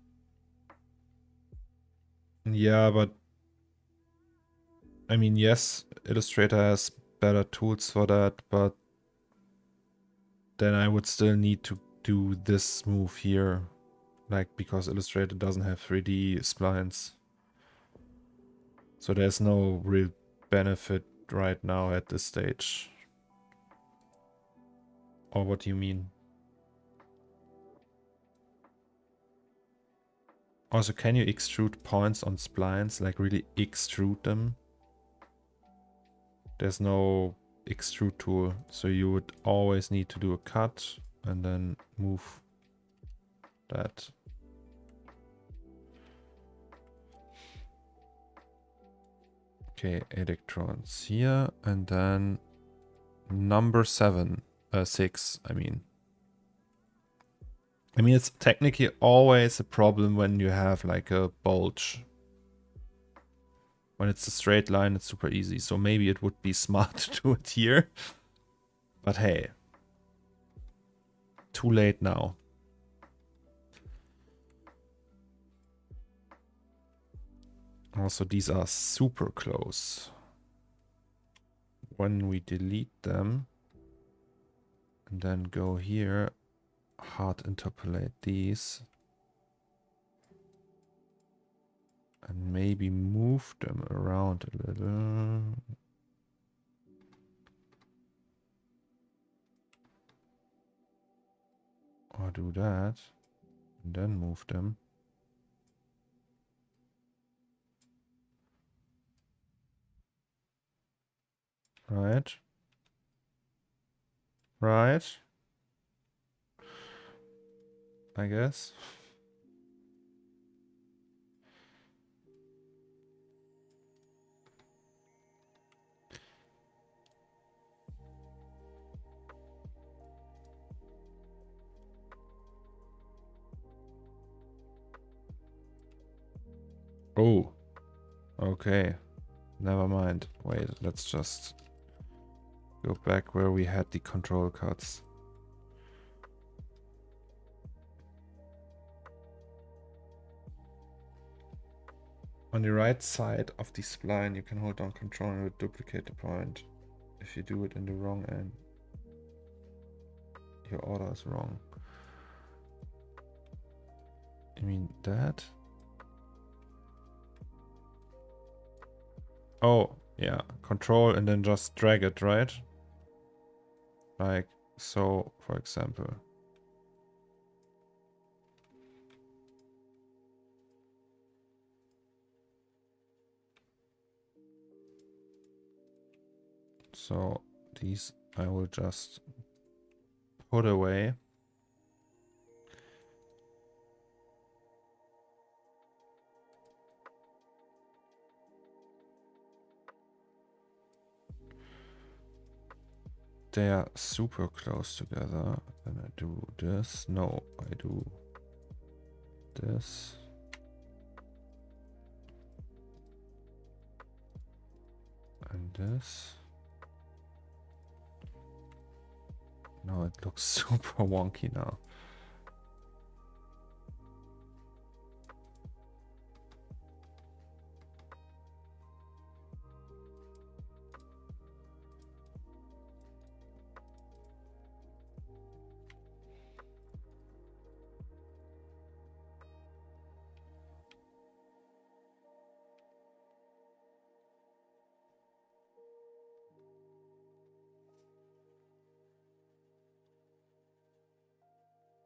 Yeah, but I mean, yes, Illustrator has better tools for that, but then I would still need to do this move here, like, because Illustrator doesn't have 3D splines. So there's no real benefit right now at this stage. Or what do you mean? Also, can you extrude points on splines, like really extrude them? There's no extrude tool, so you would always need to do a cut and then move that. Okay, electrons here, and then number 6, I mean. It's technically always a problem when you have like a bulge. When it's a straight line, it's super easy. So maybe it would be smart to do it here. But hey, too late now. Also, these are super close. When we delete them and then go here, hard interpolate these and maybe move them around a little. Or do that and then move them. Right. Right. I guess. Oh. Okay. Never mind. Wait, let's just go back where we had the control cuts. On the right side of the spline, you can hold down control and duplicate the point. If you do it in the wrong end, your order is wrong. You mean that? Oh, yeah. Control and then just drag it, right? Like so, for example. So these I will just put away. They are super close together. Then I do this. No, I do this. And this. No, it looks super wonky now.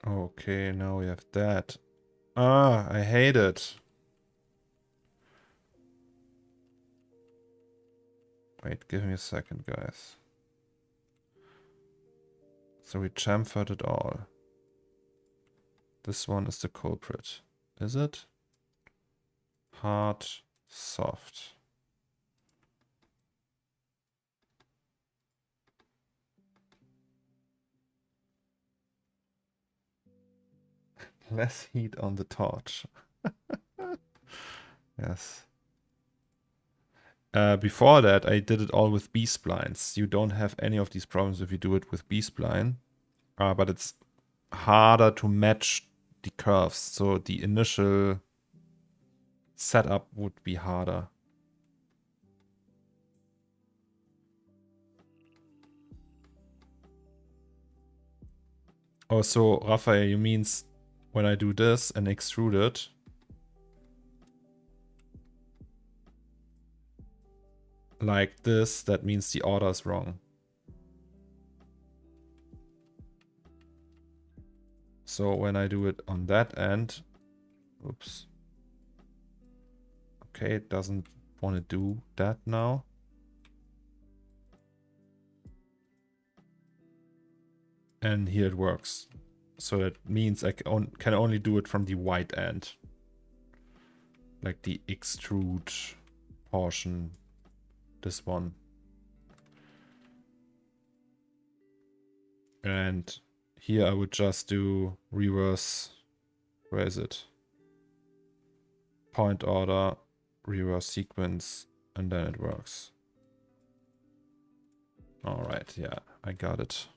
Okay, now we have that. Ah, I hate it. Wait, give me a second, guys. So we chamfered it all. This one is the culprit. Is it? Hard, soft. Less heat on the torch. Yes. Before that, I did it all with B-splines. You don't have any of these problems if you do it with B-spline. But it's harder to match the curves. So the initial setup would be harder. Oh, so Raphael, you means when I do this and extrude it, like this, that means the order is wrong. So when I do it on that end, oops. Okay, it doesn't want to do that now. And here it works. So that means I can only do it from the white end. Like the extrude portion. This one. And here I would just do reverse. Where is it? Point order, reverse sequence, and then it works. Alright, yeah, I got it.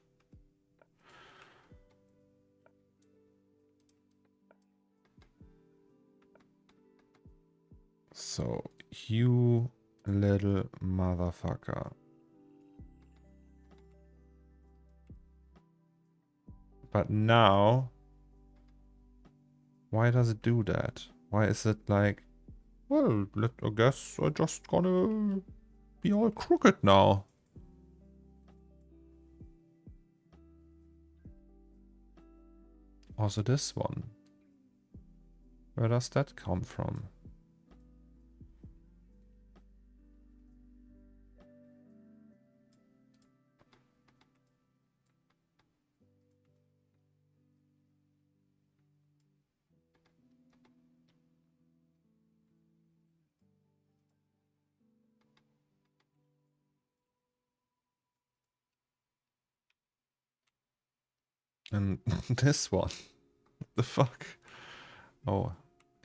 So, you little motherfucker. But now, why does it do that? Why is it like, well, I guess I'm just gonna be all crooked now. Also this one. Where does that come from? And this one. What the fuck? Oh,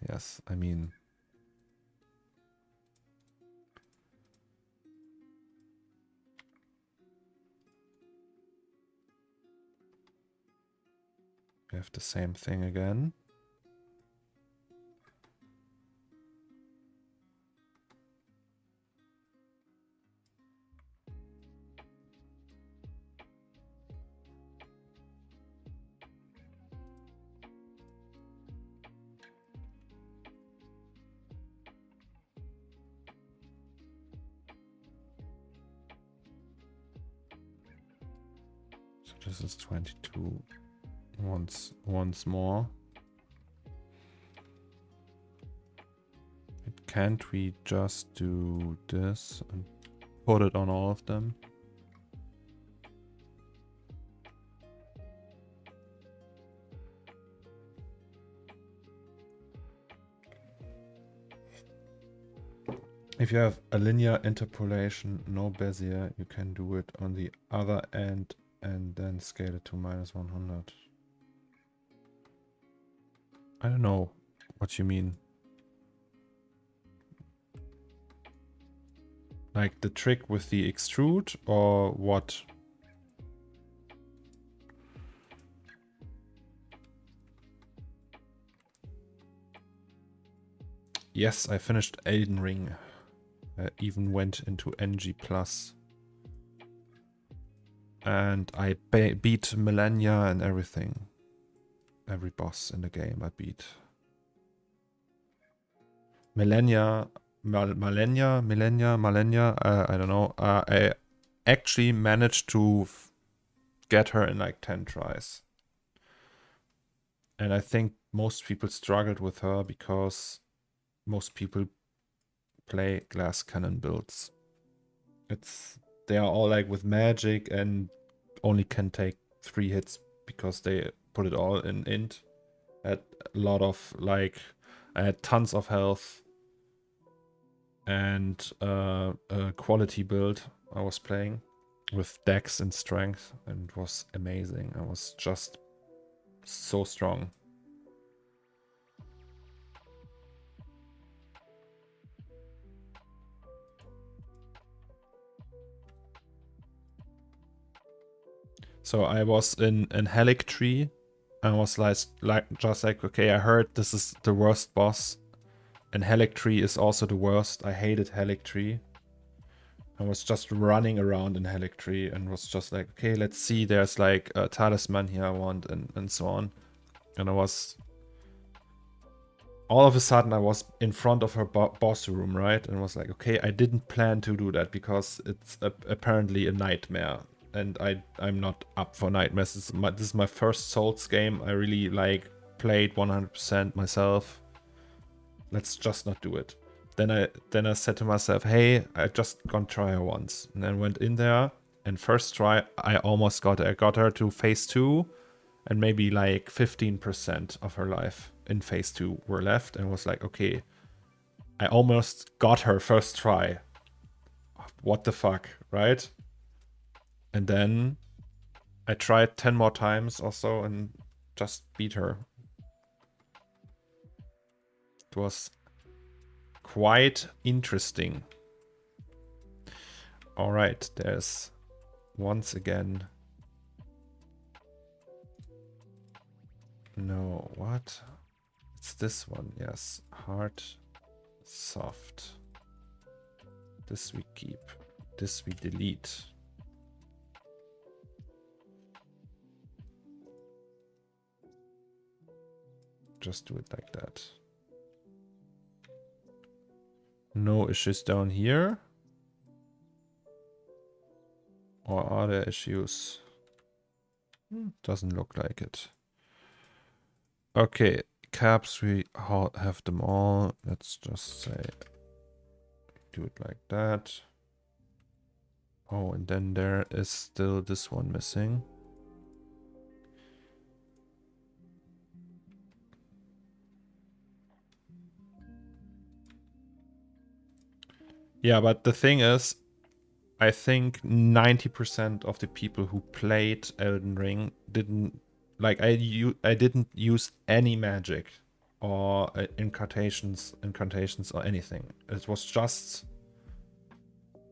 yes, I mean... We have the same thing again. So this is 22 once more. Can't we just do this and put it on all of them? If you have a linear interpolation, no Bezier, you can do it on the other end and then scale it to -100. I don't know what you mean. Like the trick with the extrude or what? Yes, I finished Elden Ring. I even went into NG+. And I beat Millennia and everything. Every boss in the game I beat. Millennia, I don't know. I actually managed to get her in like 10 tries. And I think most people struggled with her because most people play glass cannon builds. They are all like with magic and only can take 3 hits because they put it all in int. Had a lot of like, I had tons of health and a quality build I was playing with dex and strength, and it was amazing. I was just so strong. So I was in Helic Tree. I was just like, okay, I heard this is the worst boss. And Helic Tree is also the worst. I hated Helic Tree. I was just running around in Helic Tree and was just like, okay, let's see. There's like a talisman here I want and so on. And I was... All of a sudden I was in front of her boss room, right? And was like, okay, I didn't plan to do that because it's apparently a nightmare. And I'm not up for nightmares. This is my first Souls game. I really like played 100% myself. Let's just not do it. Then I said to myself, hey, I just gonna try her once. And then went in there, and first try I almost got her. I got her to phase 2, and maybe like 15% of her life in phase 2 were left, and was like, okay, I almost got her first try. What the fuck, right? And then I tried 10 more times or so and just beat her. It was quite interesting. All right, there's once again... No, what? It's this one, yes. Hard, soft. This we keep. This we delete. Just do it like that. No issues down here. Or are there issues? Doesn't look like it. Okay, caps, we have them all. Let's just say, do it like that. Oh, and then there is still this one missing. Yeah, but the thing is, I think 90% of the people who played Elden Ring didn't like. I didn't use any magic or incantations or anything. It was just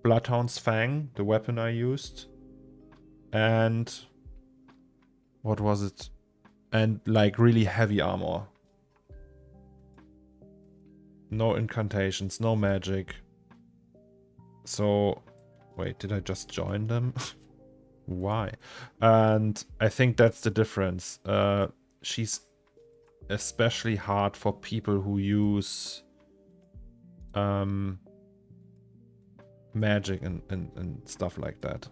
Bloodhound's Fang, the weapon I used, and what was it? And like really heavy armor. No incantations, no magic. So, wait, did I just join them? Why? And I think that's the difference. She's especially hard for people who use magic and stuff like that.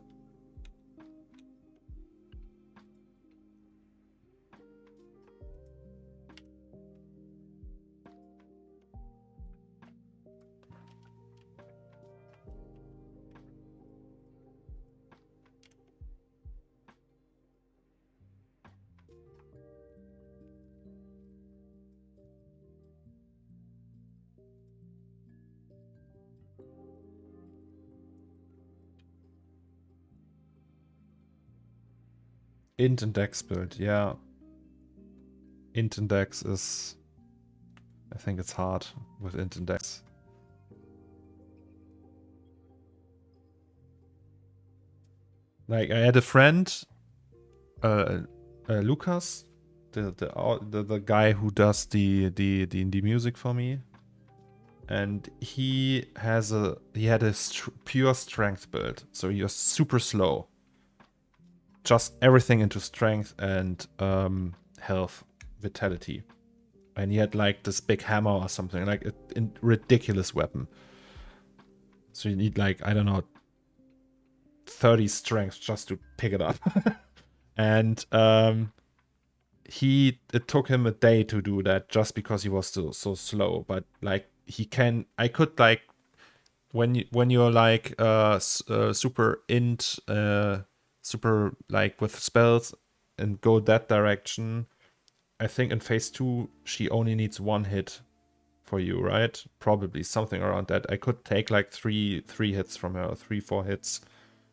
Int and Dex build, yeah. Int and Dex is... I think it's hard with Int and Dex. Like, I had a friend, Lucas, the guy who does the music for me, and he had a pure strength build, so he was super slow. Just everything into strength and health, vitality, and he had like this big hammer or something, like a ridiculous weapon. So you need like, I don't know, 30 strength just to pick it up. And it took him a day to do that just because he was so slow. But like I could like when you're like super int super like with spells and go that direction. I think in phase 2 she only needs 1 hit for you, right? Probably something around that. I could take like three hits from her, 3-4 hits.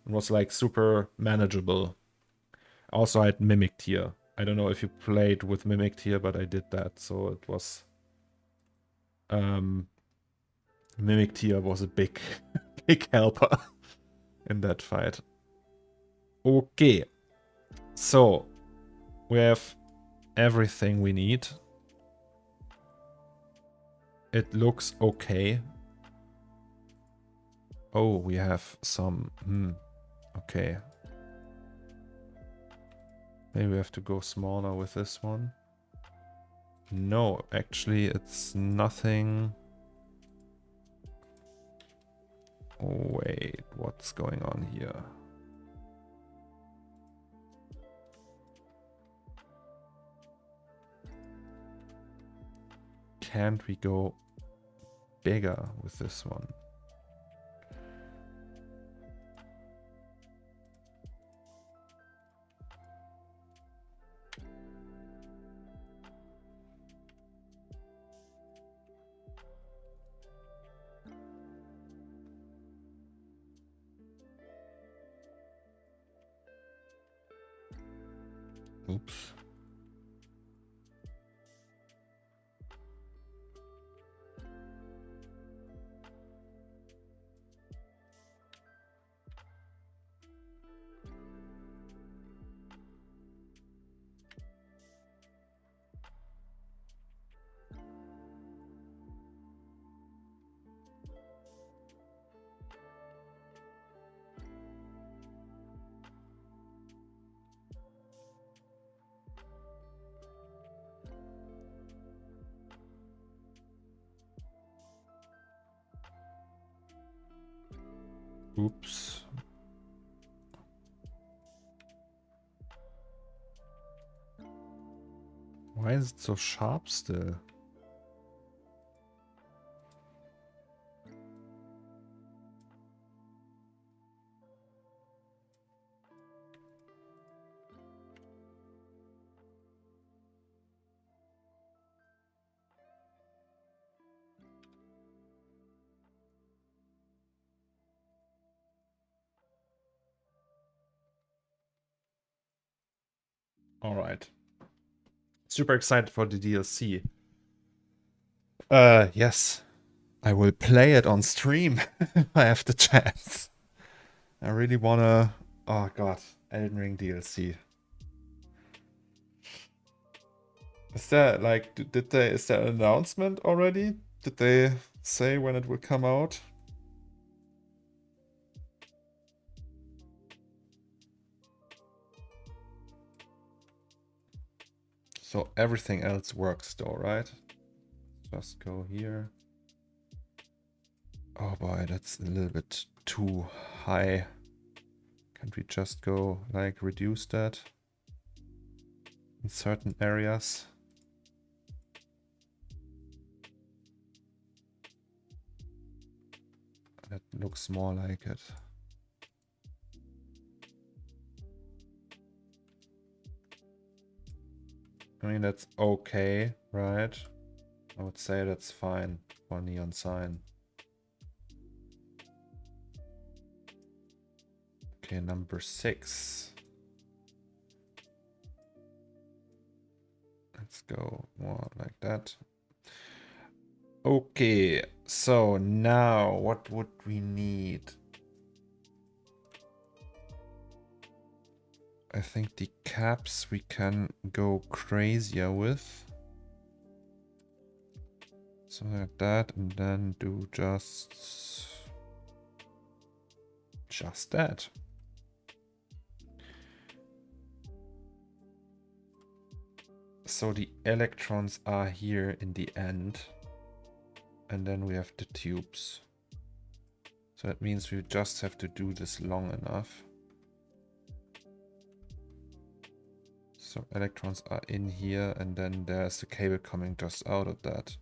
It was like super manageable. Also, I had Mimicked here. I don't know if you played with Mimicked here, but I did that, so it was Mimicked here was a big big helper in that fight. Okay, so we have everything we need. It looks okay. Oh, we have some okay. Maybe we have to go smaller with this one. No, actually it's nothing. Wait, what's going on here? Can't we go bigger with this one? Oops. Oops. Why is it so sharp still? All right. Super excited for the DLC. Yes. I will play it on stream if I have the chance. I really wanna... Oh god, Elden Ring DLC. Is there, like, is there an announcement already? Did they say when it will come out? So everything else works though, right? Just go here. Oh boy, that's a little bit too high. Can't we just go, like, reduce that in certain areas? That looks more like it. I mean, that's okay, right? I would say that's fine for neon sign. Okay, number 6. Let's go more like that. Okay, so now what would we need? I think the caps we can go crazier with. Something like that, and then do just that. So the electrons are here in the end. And then we have the tubes. So that means we just have to do this long enough. So electrons are in here, and then there's the cable coming just out of that.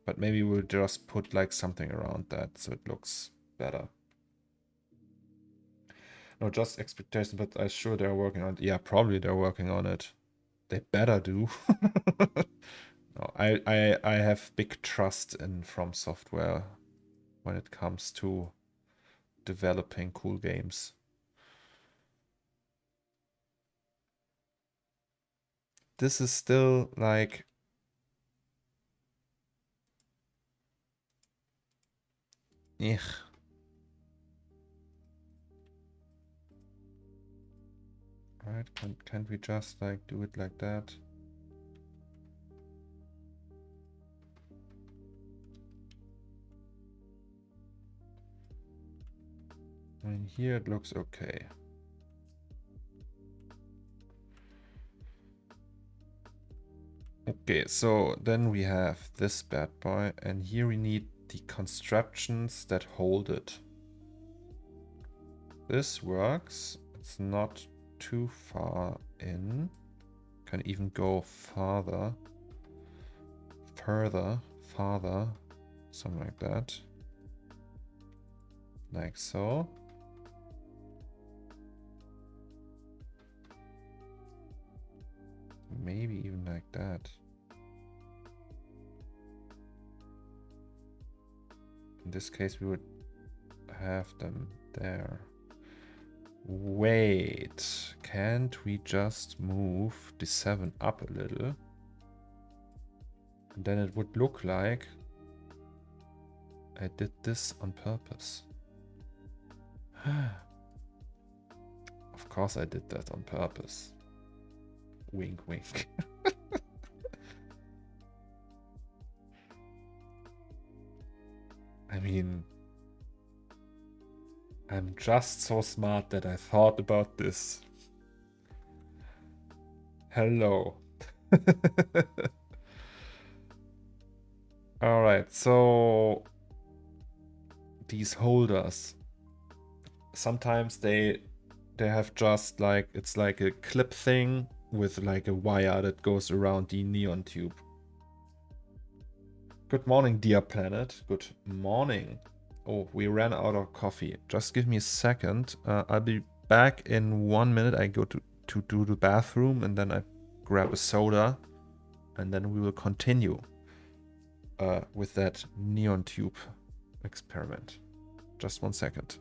But maybe we'll just put like something around that so it looks better. No, just expectation, but I'm sure they're working on it. Yeah, probably they're working on it. They better do. No, I have big trust in From Software when it comes to developing cool games. This is still like... Ugh. Right, can't we just like do it like that? I mean, here it looks okay. Okay, so then we have this bad boy, and here we need the constructions that hold it. This works. It's not too far in. Can even go farther. Farther. Something like that. Like so. Maybe even like that. In this case, we would have them there. Wait, can't we just move the 7 up a little? And then it would look like I did this on purpose. Of course I did that on purpose. Wink, wink. I mean, I'm just so smart that I thought about this. Hello. Alright, so these holders, sometimes they have just like, it's like a clip thing with like a wire that goes around the neon tube. Good morning, dear planet. Good morning. Oh, we ran out of coffee. Just give me a second. I'll be back in 1 minute. I go to do the bathroom, and then I grab a soda, and then we will continue with that neon tube experiment. Just 1 second.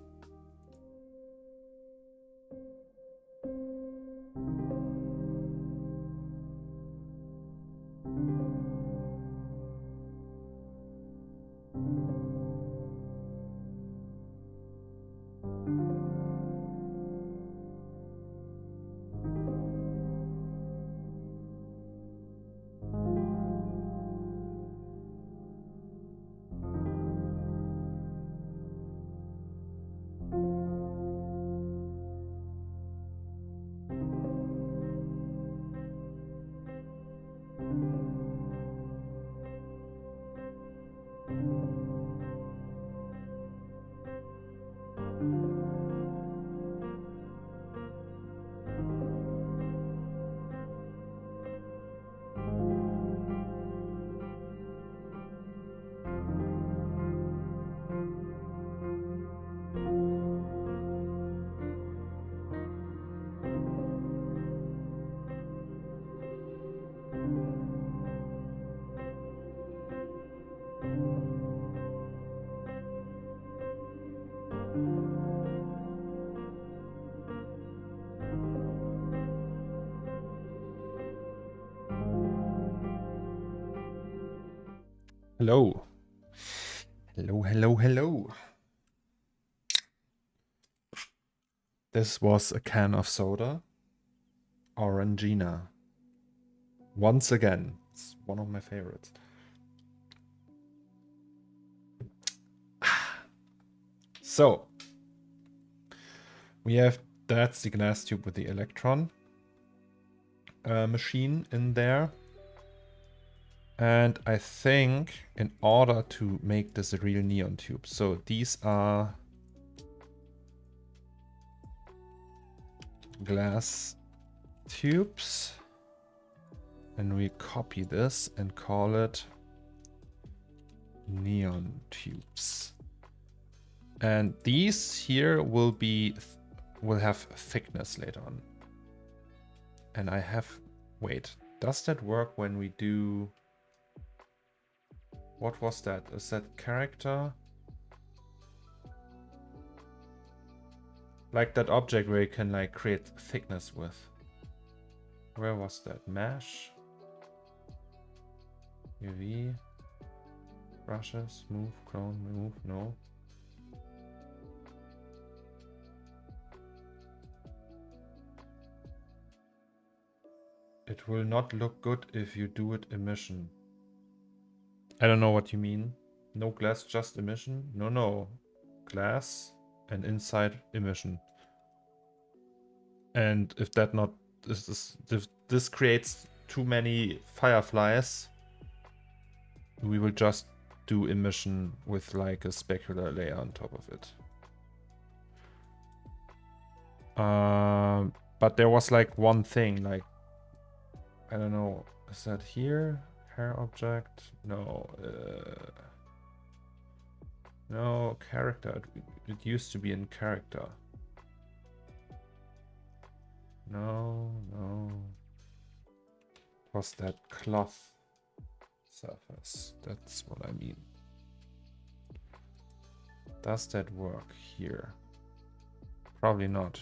Hello. Hello. This was a can of soda. Orangina. Once again. It's one of my favorites. So, we have, that's the glass tube with the electron machine in there. And I think in order to make this a real neon tube, so these are glass tubes. And we copy this and call it neon tubes. And these here will have thickness later on. And I have, wait, does that work when we do, what was that? Is that character? Like that object where you can like create thickness with. Where was that? Mesh? UV? Brushes? Move? Clone? Move? No. It will not look good if you do it emission. I don't know what you mean. No glass, just emission? No, no. Glass and inside emission. And if that not, if this creates too many fireflies, we will just do emission with like a specular layer on top of it. But there was like one thing, like, I don't know, is that here? Hair object? No. No, character. It used to be in character. No, no. Was that cloth surface? That's what I mean. Does that work here? Probably not.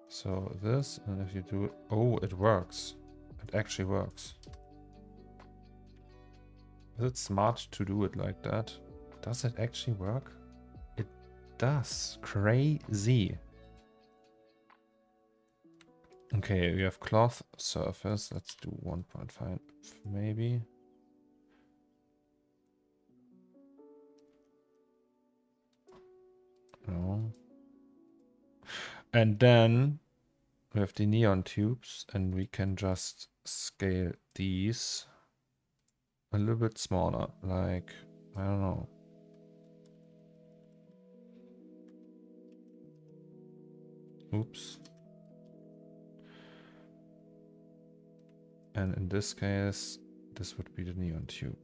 So this, and if you do it, oh, it works. It actually works. Is it smart to do it like that? Does it actually work? It does. Crazy. Okay, we have cloth surface. Let's do 1.5 maybe. No. And then we have the neon tubes, and we can just scale these a little bit smaller, like, I don't know. Oops. And in this case, this would be the neon tube.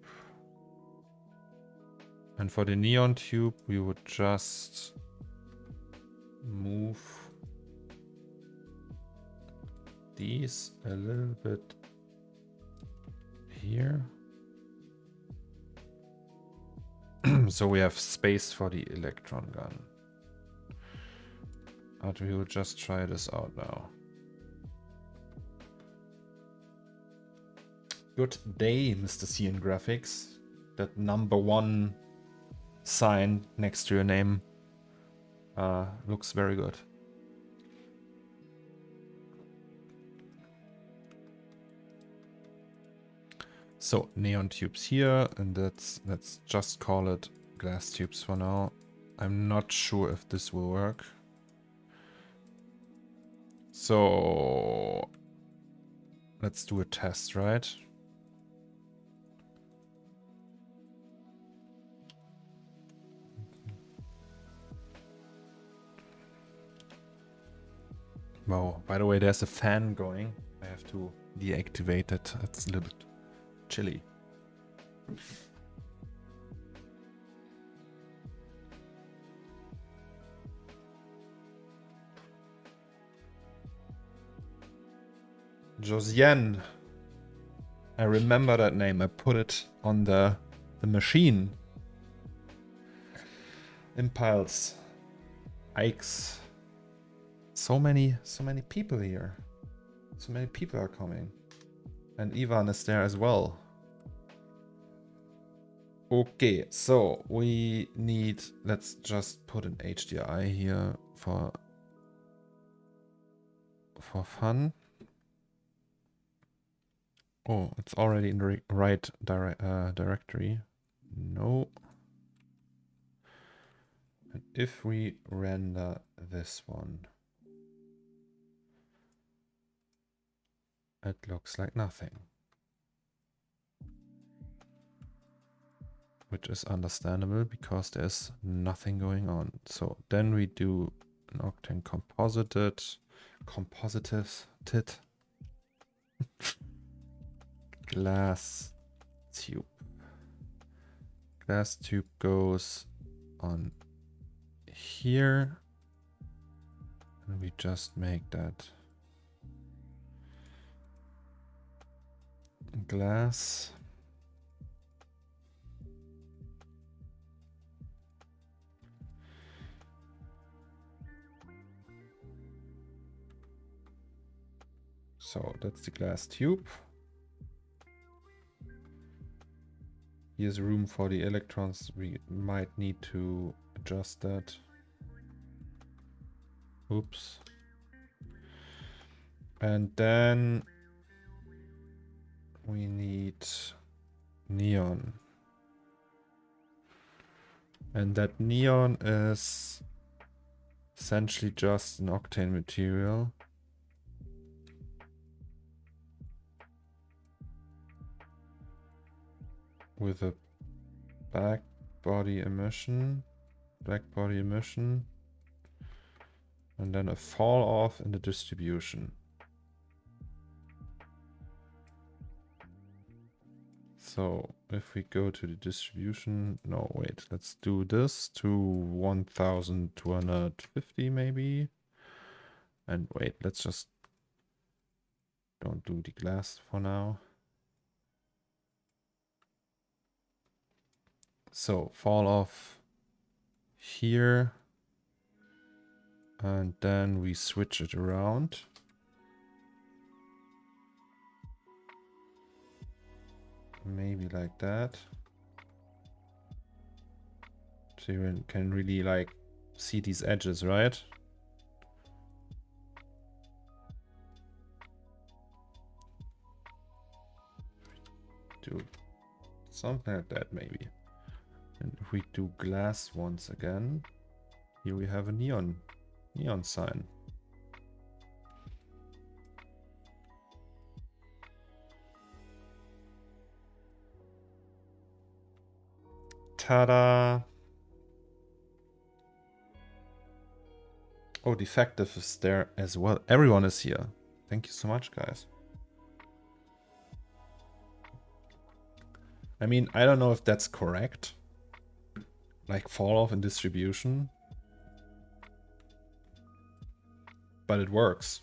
And for the neon tube, we would just move these a little bit here. So we have space for the electron gun. But we will just try this out now. Good day, Mr. CN Graphics. That #1 sign next to your name looks very good. So neon tubes here, and let's just call it glass tubes for now. I'm not sure if this will work. So let's do a test, right? Wow, by the way, there's a fan going. I have to deactivate it. It's a little bit chilly. Josiane. I remember that name. I put it on the machine. Impulse. Ikes. So many people here. So many people are coming. And Ivan is there as well. Okay, so we need, let's just put an HDI here for fun. Oh, it's already in the right directory. No. And if we render this one, it looks like nothing. Which is understandable because there's nothing going on. So then we do an octane composited, glass tube. Glass tube goes on here. And we just make that glass. So that's the glass tube. Here's room for the electrons. We might need to adjust that. Oops. And then we need neon. And that neon is essentially just an octane material. With a black body emission, and then a fall off in the distribution. So if we go to the distribution, no, wait, let's do this to 1250 maybe. And wait, let's just don't do the glass for now. So fall off here. And then we switch it around. Maybe like that. So you can really like see these edges, right? Do something like that maybe. And if we do glass once again, here we have a neon sign. Ta-da! Oh, defective is there as well. Everyone is here. Thank you so much, guys. I mean, I don't know if that's correct. Like fall off in distribution. But it works.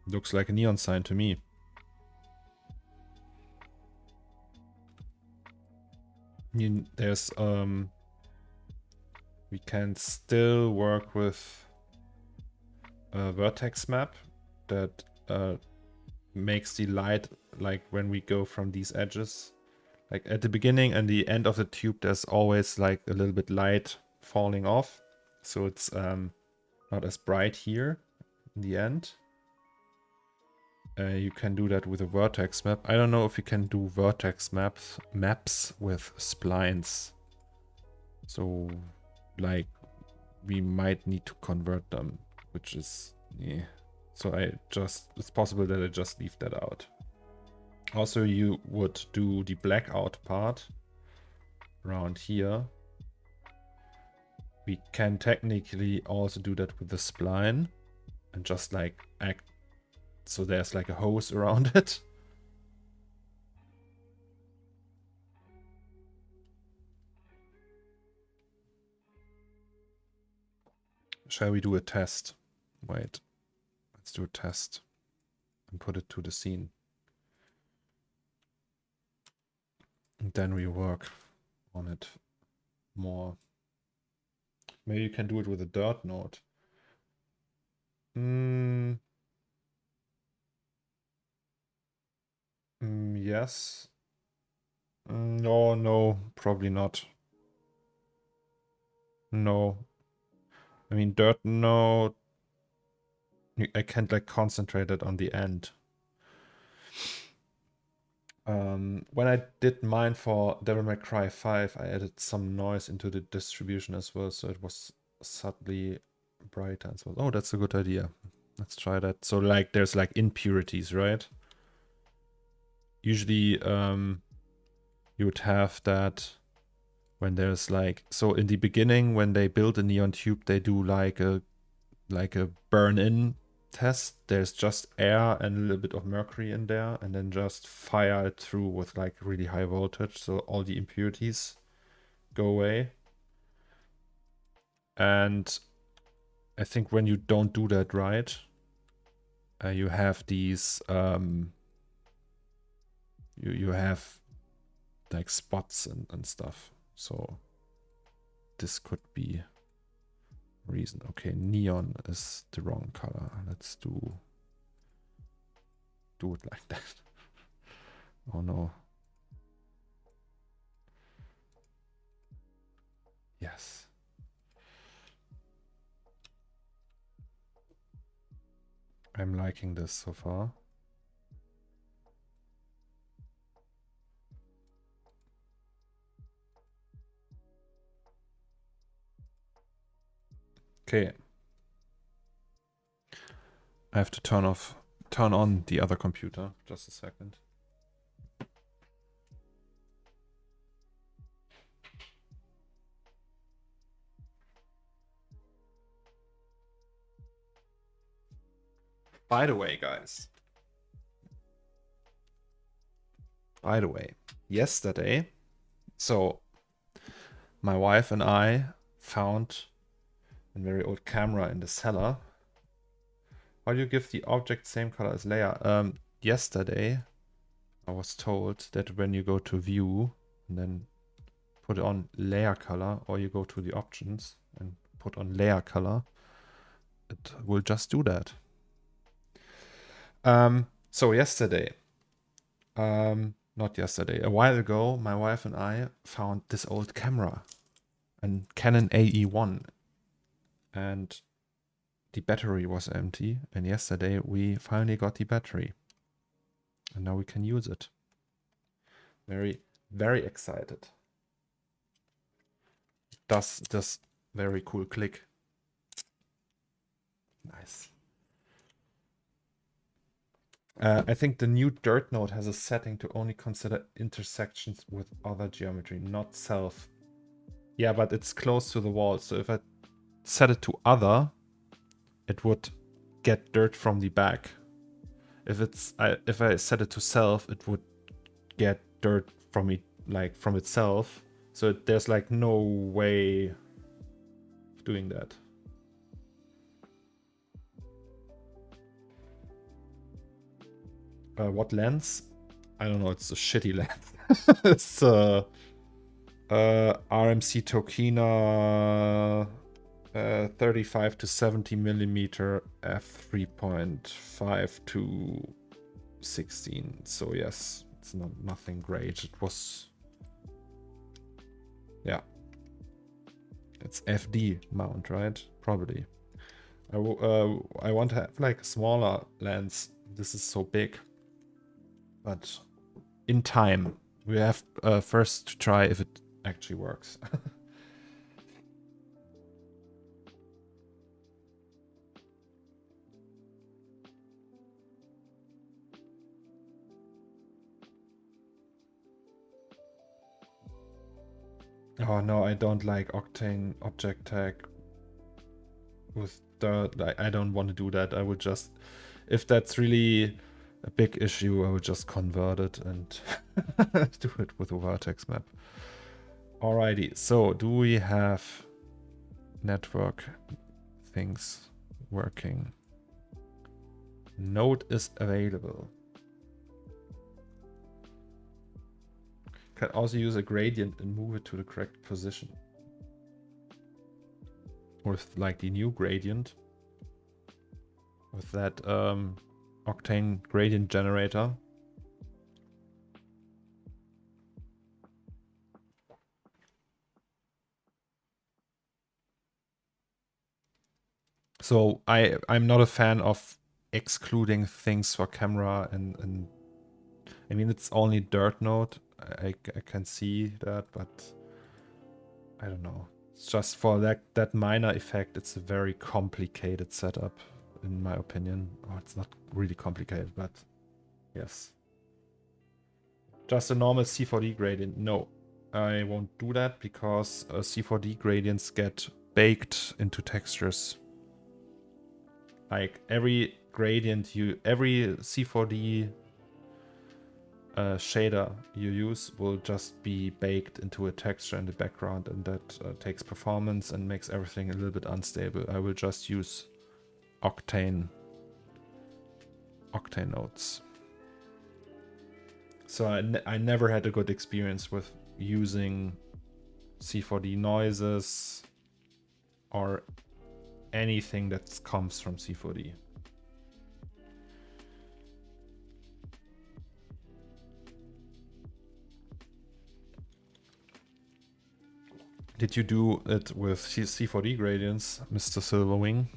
Looks like a neon sign to me. There's we can still work with a vertex map that makes the light, like when we go from these edges, like at the beginning and the end of the tube, there's always like a little bit light falling off, so it's not as bright here in the end. You can do that with a vertex map. I don't know if you can do vertex maps with splines. So like we might need to convert them, which is, yeah. So it's possible that I just leave that out. Also, you would do the blackout part around here. We can technically also do that with the spline and just like act so there's like a hose around it. Shall we do a test? Wait, let's do a test and put it to the scene. And then we work on it more. Maybe you can do it with a dirt node. Yes. No, probably not. No. I mean, dirt node, I can't like concentrate it on the end. When I did mine for Devil May Cry 5, I added some noise into the distribution as well, so it was subtly brighter as well. Oh, that's a good idea. Let's try that. So like there's like impurities, right? Usually you would have that when there's like, so in the beginning when they build a neon tube, they do like a burn-in test, there's just air and a little bit of mercury in there, and then just fire it through with like really high voltage, so all the impurities go away. And I think when you don't do that right, you have these you have like spots and stuff. So this could be reason. Okay, neon is the wrong color. Let's do it like that. Oh no. Yes. I'm liking this so far. Okay. I have to turn on the other computer. Just a second. By the way, guys. By the way, yesterday, so my wife and I found a very old camera in the cellar. How do you give the object same color as layer? Yesterday, I was told that when you go to view and then put on layer color, or you go to the options and put on layer color, it will just do that. So yesterday, not yesterday, a while ago, my wife and I found this old camera, a Canon AE1, and the battery was empty. And yesterday we finally got the battery, and now we can use it. Very, very excited. Does this very cool click. Nice. I think the new dirt node has a setting to only consider intersections with other geometry, not self. Yeah, but it's close to the wall. So if I set it to other, it would get dirt from the back. If I set it to self, it would get dirt from it, like from itself. So there's like no way of doing that. What lens? I don't know. It's a shitty lens. It's RMC Tokina 35 to 70 millimeter f3.5 to 16. So yes, it's nothing great. It was, yeah, it's FD mount, right? Probably. I want to have like a smaller lens. This is so big, but in time we have first to try if it actually works. Oh no, I don't like Octane object tag with dirt. I don't want to do that. I would just, if that's really a big issue, I would just convert it and do it with a vertex map. Alrighty, so do we have network things working? Node is available. Can also use a gradient and move it to the correct position. With like the new gradient. With that Octane gradient generator. So I'm not a fan of excluding things for camera and I mean it's only dirt node. I can see that, but I don't know. It's just for that minor effect. It's a very complicated setup, in my opinion. Oh, it's not really complicated, but yes. Just a normal C4D gradient. No, I won't do that because C4D gradients get baked into textures. Like every gradient every C4D shader you use will just be baked into a texture in the background, and that takes performance and makes everything a little bit unstable. I will just use Octane nodes. So I never had a good experience with using C4D noises or anything that comes from C4D. Did you do it with C4D gradients, Mr. Silverwing?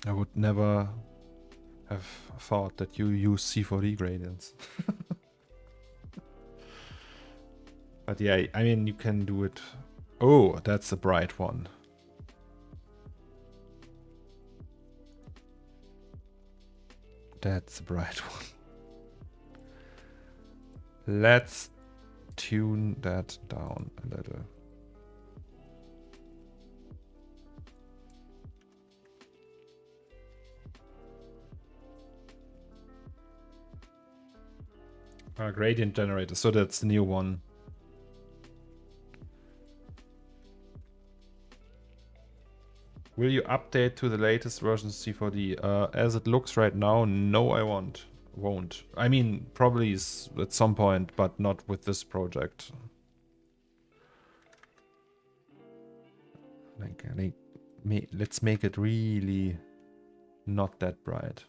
I would never have thought that you use C4D gradients. But yeah, I mean, you can do it. Oh, that's a bright one. That's a bright one. Let's tune that down a little. Gradient generator, so that's the new one. Will you update to the latest version of C4D? As it looks right now, no, I won't. I mean, probably at some point, but not with this project. Let's make it really not that bright.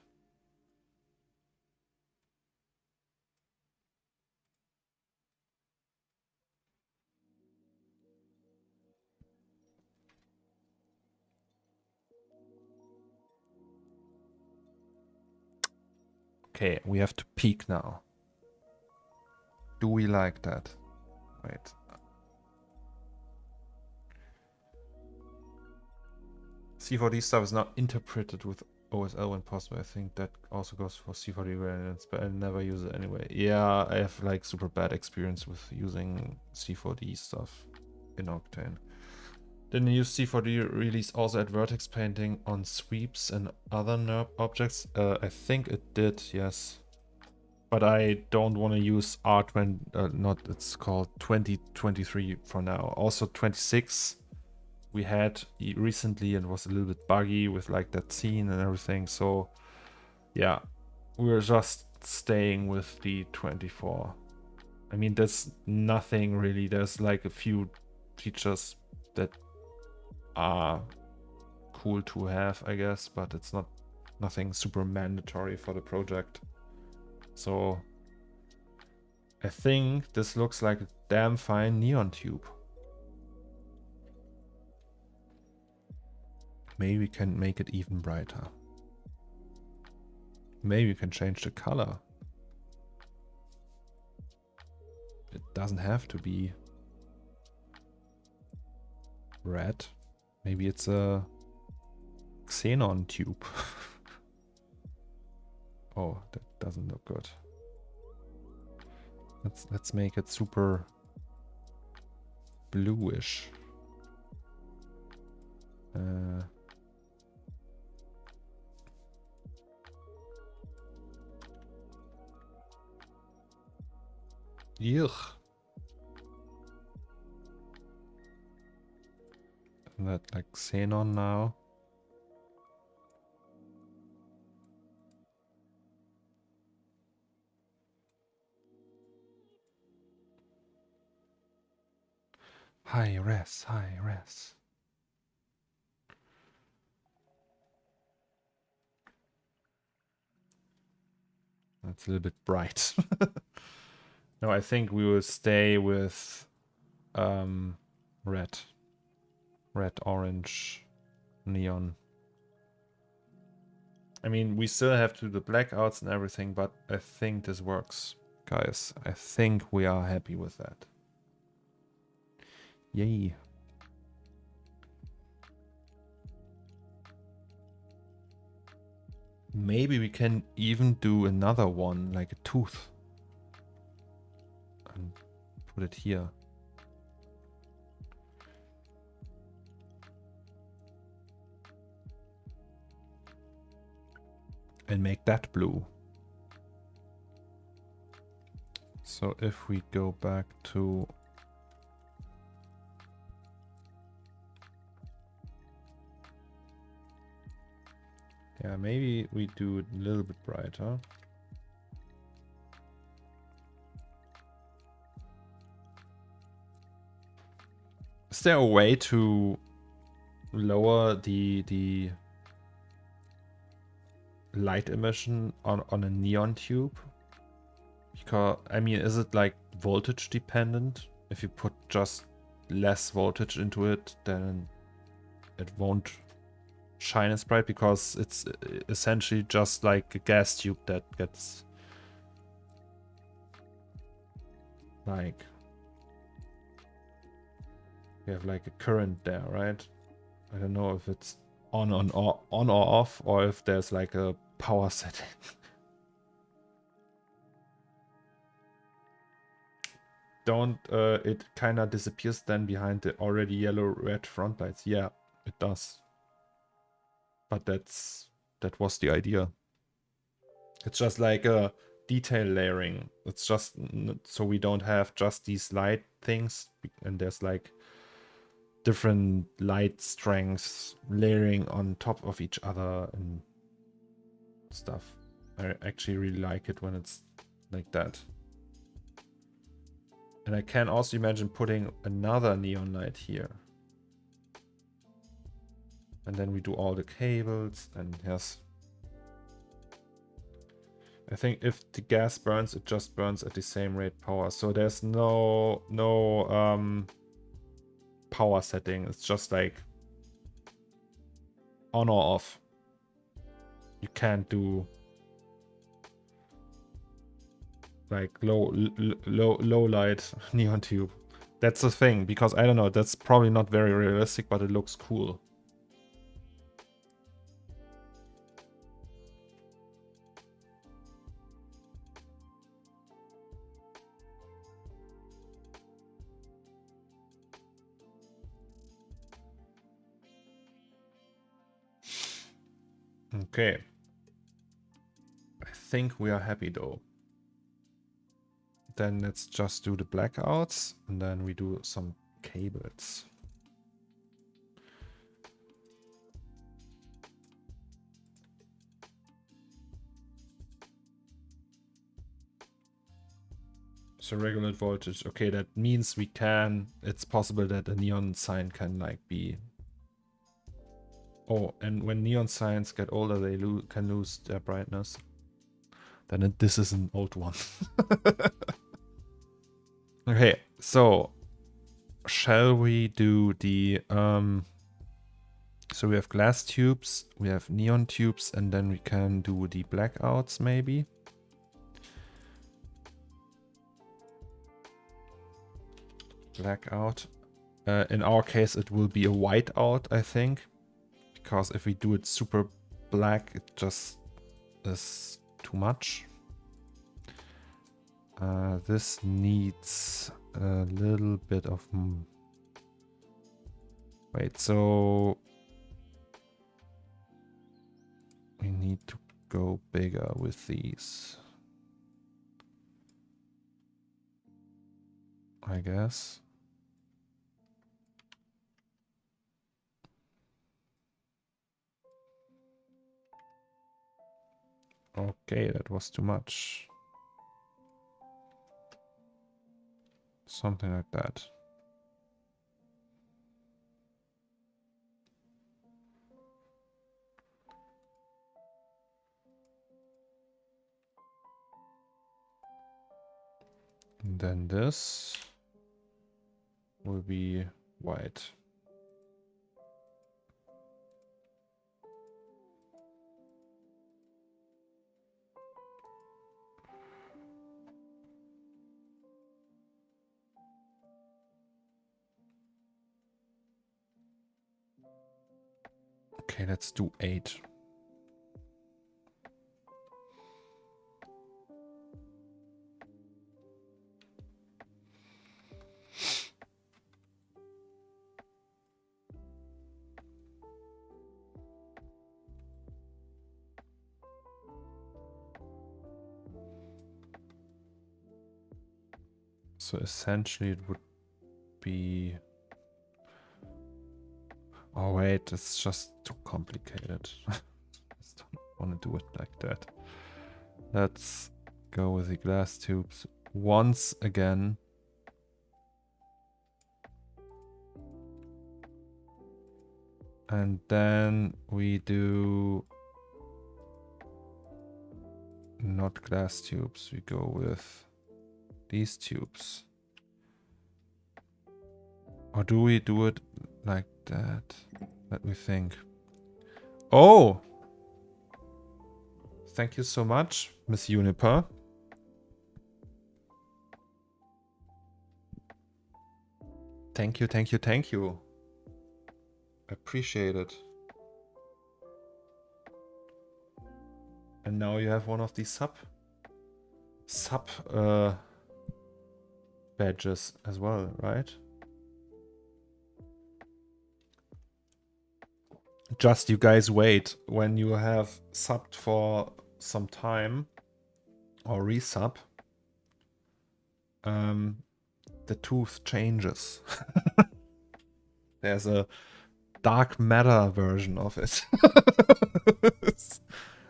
Okay, we have to peak now. Do we like that? Wait. C4D stuff is not interpreted with OSL when possible. I think that also goes for C4D variants, but I never use it anyway. Yeah, I have like super bad experience with using C4D stuff in Octane. Didn't you use C4D release also at vertex painting on sweeps and other NURB objects? I think it did, yes. But I don't want to use R20, it's called 2023 for now. Also 26 we had recently and was a little bit buggy with like that scene and everything. So yeah, we're just staying with the 24. I mean, there's nothing really. There's like a few features that are cool to have, I guess, but it's nothing super mandatory for the project. So I think this looks like a damn fine neon tube. Maybe we can make it even brighter. Maybe we can change the color. It doesn't have to be red. Maybe it's a xenon tube. Oh, that doesn't look good. Let's make it super bluish. Yuck. Isn't that like xenon now? High res, high res. That's a little bit bright. No, I think we will stay with red, orange, neon. I mean, we still have to do the blackouts and everything, but I think this works, guys. I think we are happy with that. Yay. Maybe we can even do another one, like a tooth. And put it here. and make that blue. So if we go back to yeah, maybe we do it a little bit brighter. Is there a way to lower the light emission on a neon tube? Because, I mean, is it like voltage dependent? If you put just less voltage into it, then it won't shine as bright, because it's essentially just like a gas tube that gets like, you have like a current there, right? I don't know if it's on or off, or if there's like a power setting. Don't it kind of disappears then behind the already yellow red front lights? Yeah, it does. But that was the idea. It's just like a detail layering. It's just so we don't have just these light things, and there's like different light strengths layering on top of each other and stuff. I actually really like it when it's like that. And I can also imagine putting another neon light here. And then we do all the cables, and yes. I think if the gas burns, it just burns at the same rate power. So there's no power setting. It's just like on or off. You can't do like low light neon tube. That's the thing, because I don't know, that's probably not very realistic, but it looks cool. Okay. I think we are happy though. Then let's just do the blackouts, and then we do some cables. So regulate voltage. Okay, that means we can, it's possible that a neon sign can like be... Oh, and when neon signs get older, they can lose their brightness. Then this is an old one. Okay, so shall we do the so we have glass tubes, we have neon tubes, and then we can do the blackouts maybe. Blackout. In our case, it will be a whiteout, I think, because if we do it super black, it just is too much. This needs a little bit of... Wait, so... we need to go bigger with these, I guess. Okay, that was too much. Something like that. And then this will be white. Okay, let's do 8. So essentially it would be... Oh wait, it's just too complicated. I just don't want to do it like that. Let's go with the glass tubes once again. And then we do not glass tubes, we go with these tubes. Or do we do it like that? Let me think. Oh! Thank you so much, Miss Juniper. Thank you, thank you, thank you. Appreciate it. And now you have one of these sub badges as well, right? Just you guys wait. When you have subbed for some time or resub, the tooth changes. There's a dark matter version of it.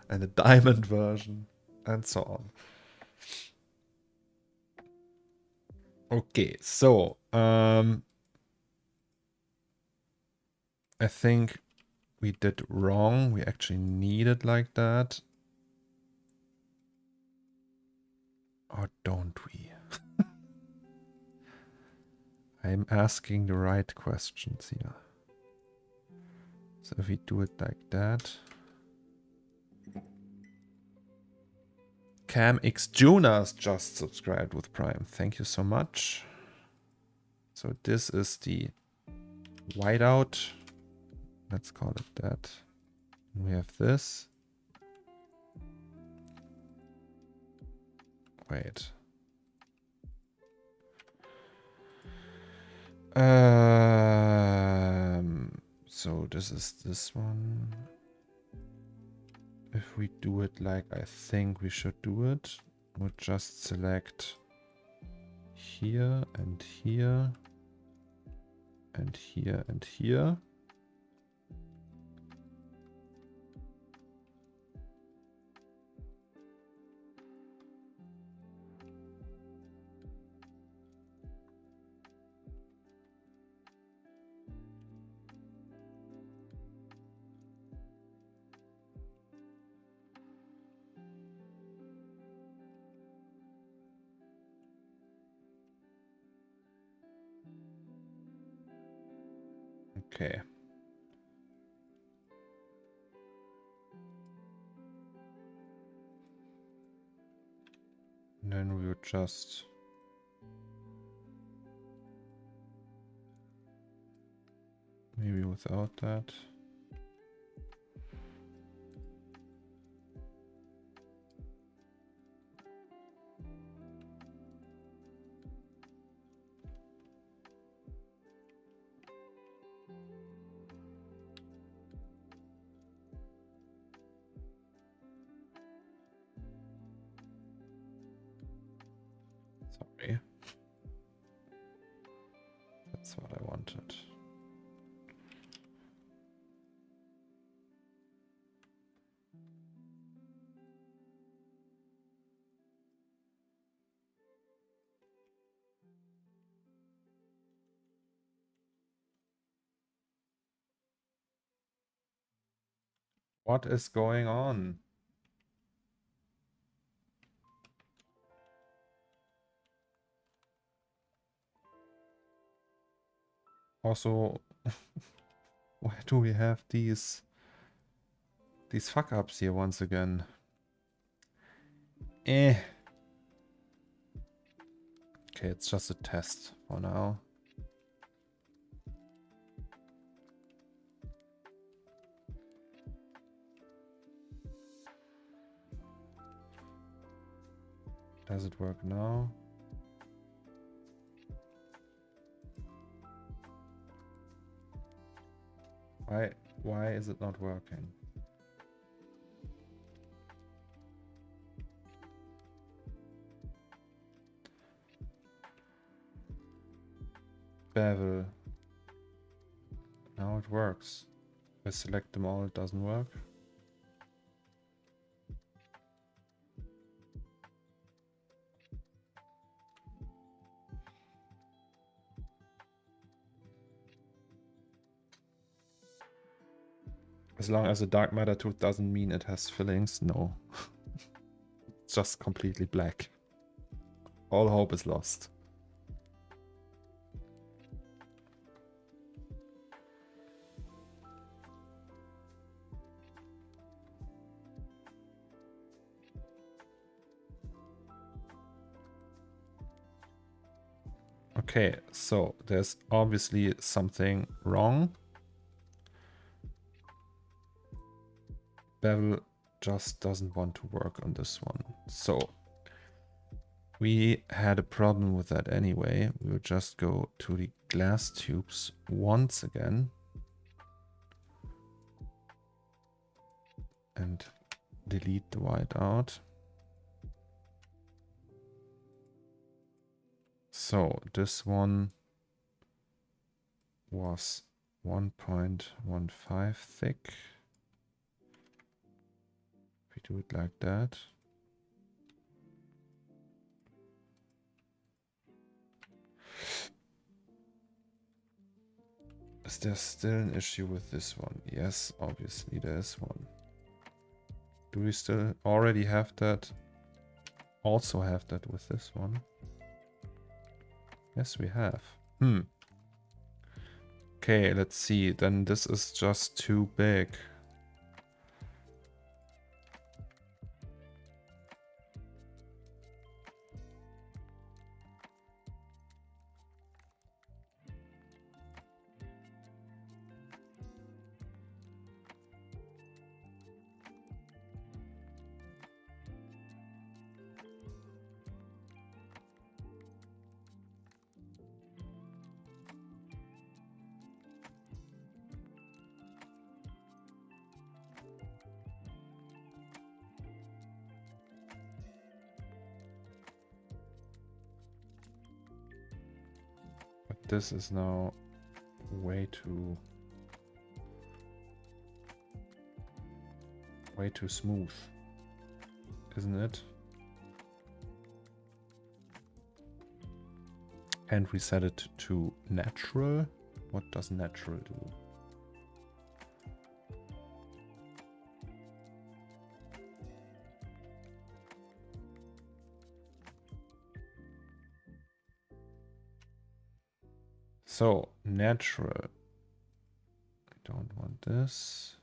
And a diamond version. And so on. Okay, so I think we did wrong. We actually need it like that. Or don't we? I'm asking the right questions here. So if we do it like that. Cam X Junas just subscribed with Prime. Thank you so much. So this is the whiteout. Let's call it that. We have this. Wait. So this is this one. If we do it like I think we should do it, we'll just select here and here and here and here. Okay. And then we would just maybe without that. Sorry. That's what I wanted. What is going on? Also, why do we have these fuck ups here once again? Okay, it's just a test for now. Does it work now? Why is it not working? Bevel. Now it works. If I select them all, it doesn't work. As long as a dark matter tooth doesn't mean it has fillings, no. It's just completely black. All hope is lost. Okay, so there's obviously something wrong. Bevel just doesn't want to work on this one. So we had a problem with that anyway. We will just go to the glass tubes once again and delete the white out. So this one was 1.15 thick. If we do it like that. Is there still an issue with this one? Yes, obviously there's one. Do we still already have that? Also have that with this one? Yes, we have. Okay, let's see. Then this is just too big. This is now way too smooth, isn't it? And we set it to natural. What does natural do? So, natural. I don't want this.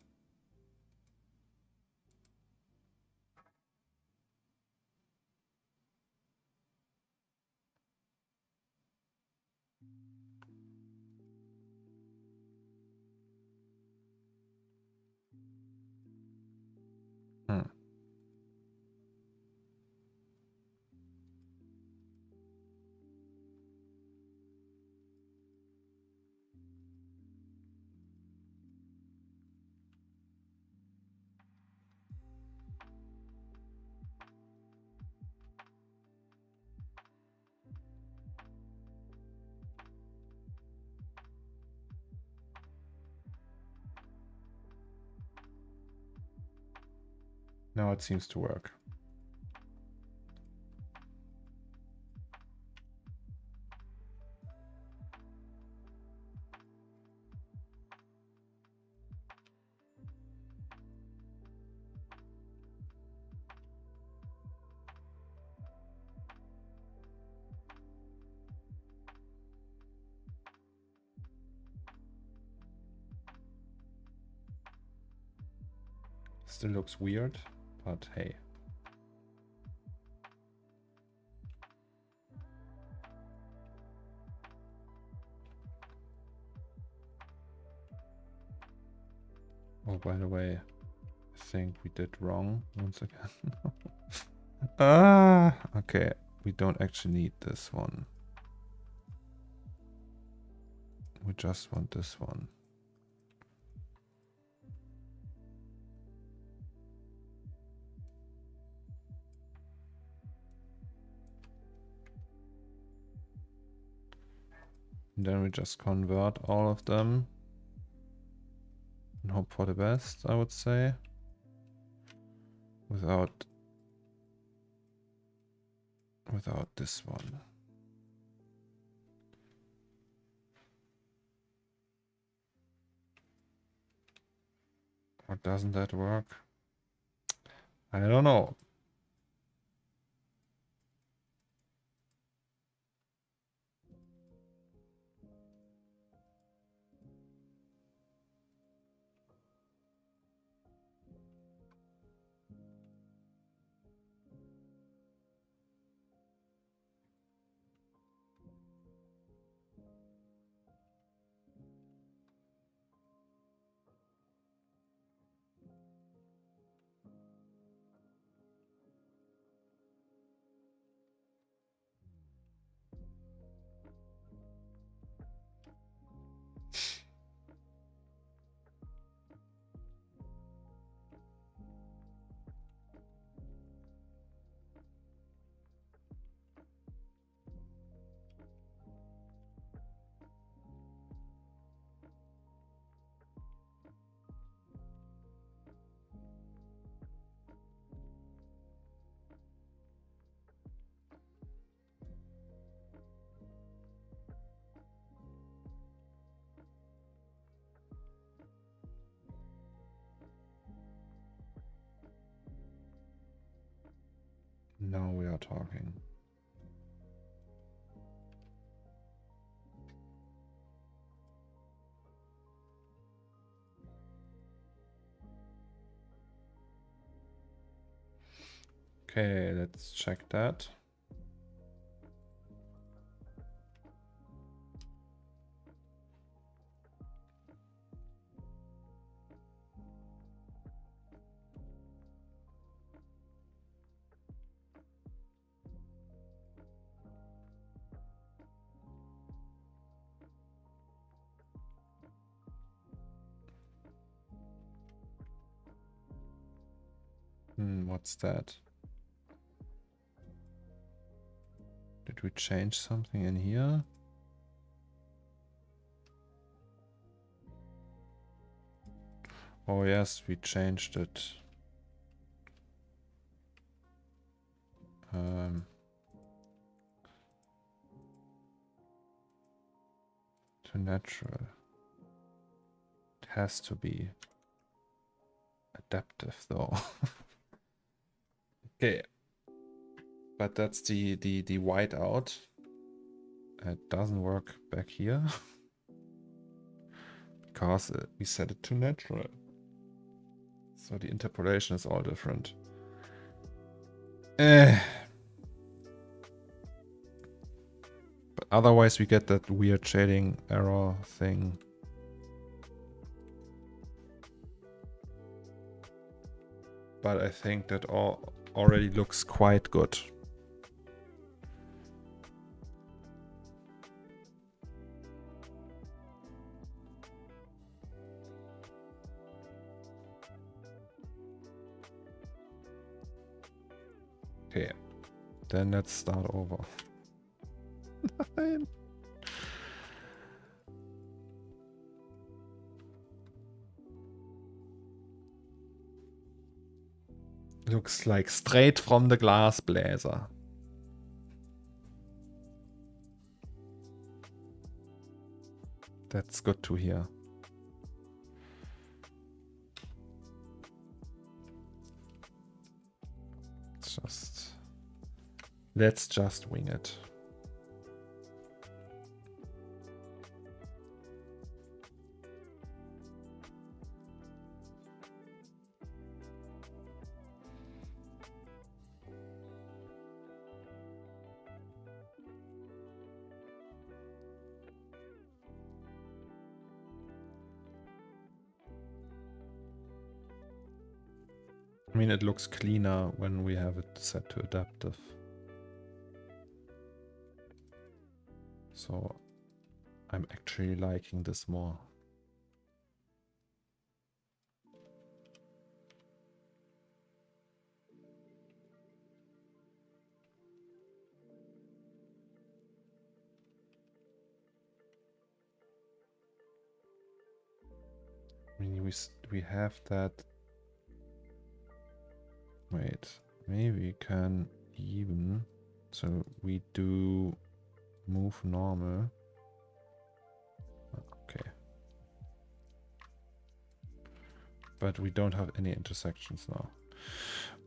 Now it seems to work. Still looks weird, but hey. Oh, by the way, I think we did wrong once again. Okay. We don't actually need this one. We just want this one. And then we just convert all of them and hope for the best, I would say. Without this one. Or doesn't that work? I don't know. Now we are talking. Okay, let's check that. What's that? Did we change something in here? Oh yes, we changed it. To natural. It has to be adaptive though. Okay. But that's the whiteout. It doesn't work back here. Because we set it to natural. So the interpolation is all different. But otherwise we get that weird shading error thing. But I think that all already looks quite good. Okay, then let's start over. Looks like straight from the glass blazer. That's good to hear. Let's just wing it. I mean, it looks cleaner when we have it set to adaptive. So I'm actually liking this more. I mean, we have that. Wait, maybe we can even. So we do move normal. Okay. But we don't have any intersections now.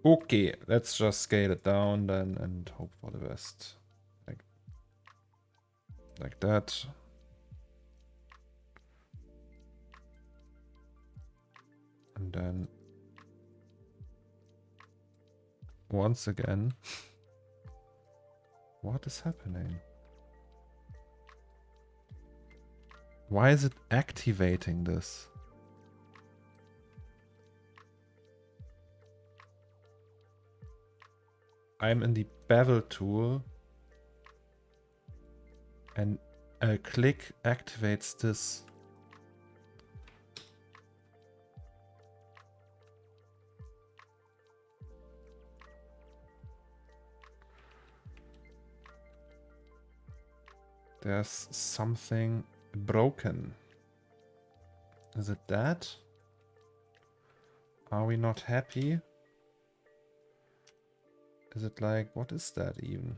Okay, let's just scale it down then and hope for the best. Like that. And then once again, what is happening? Why is it activating this? I'm in the bevel tool and a click activates this. There's something broken. Is it that? Are we not happy? Is it like, what is that even?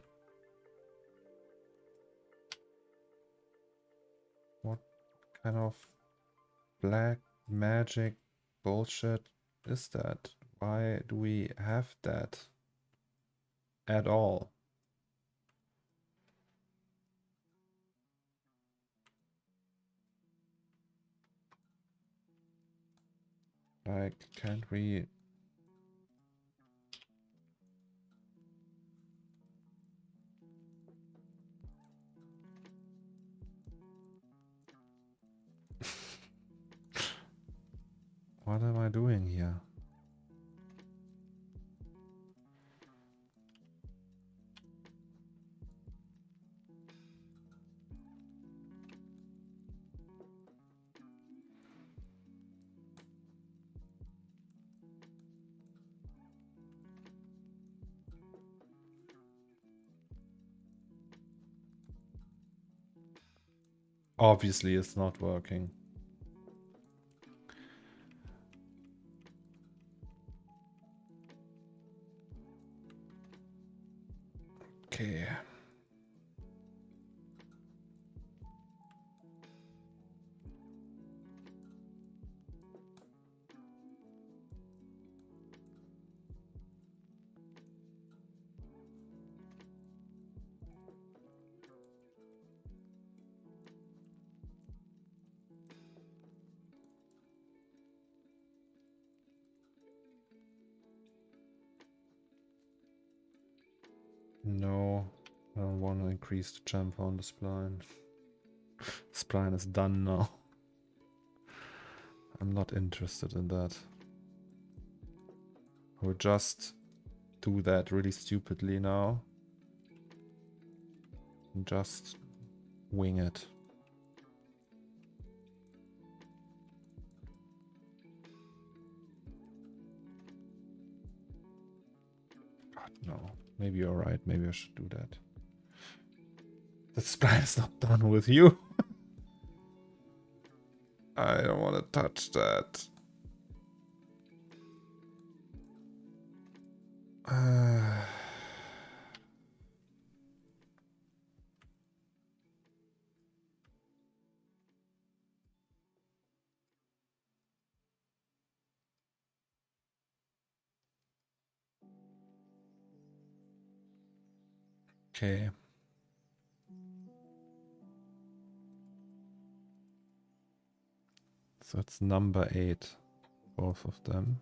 What kind of black magic bullshit is that? Why do we have that at all? Like, can't we... What am I doing here? Obviously, it's not working. Okay. No, I don't want to increase the jump on the spline. Spline is done now. I'm not interested in that. We'll just do that really stupidly now. And just wing it. God, no. Maybe you're right. Maybe I should do that. The spline is not done with you. I don't want to touch that. Okay. So it's number 8, both of them.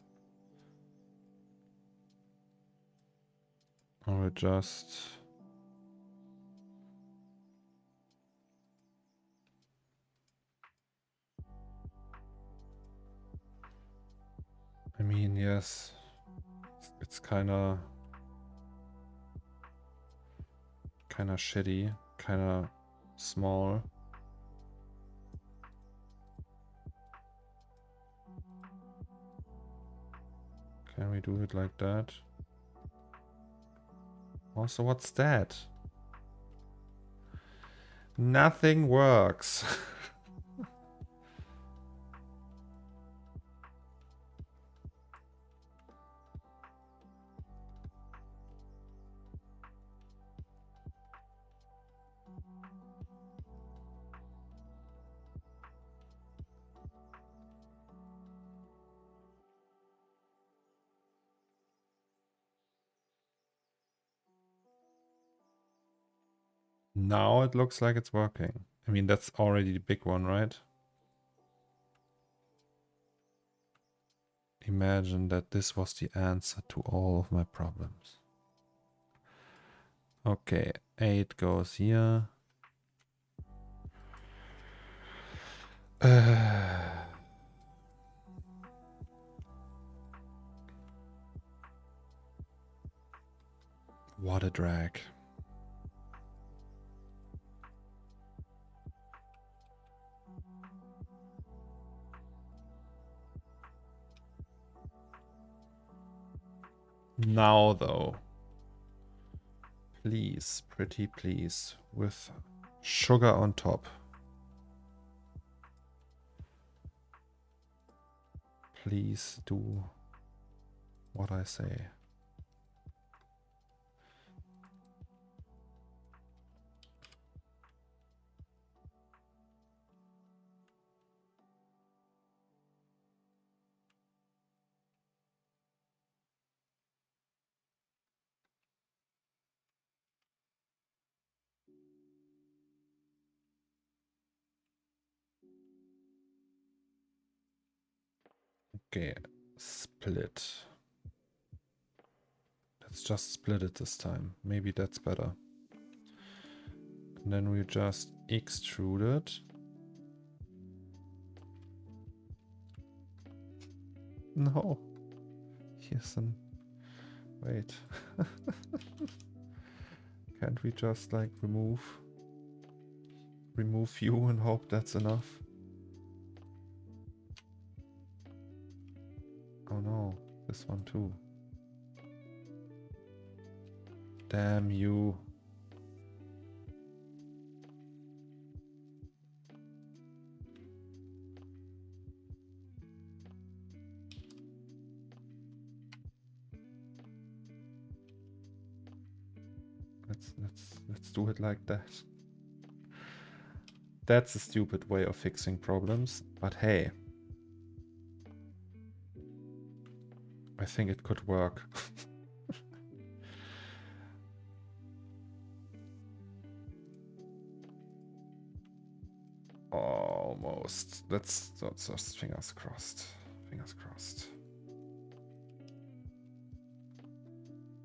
I will just... I mean, yes, it's kind of shitty, kind of small. Can we do it like that? Also, what's that? Nothing works. Now it looks like it's working. I mean, that's already the big one, right? Imagine that this was the answer to all of my problems. Okay, 8 goes here. What a drag. Now though, please, pretty please, with sugar on top. Please do what I say. Okay, split. Let's just split it this time. Maybe that's better. And then we just extrude it. No. Here's an... Wait. Can't we just like remove you and hope that's enough? Oh no, this one too. Damn you. Let's do it like that. That's a stupid way of fixing problems, but hey. I think it could work. Almost. Let's just fingers crossed. Fingers crossed.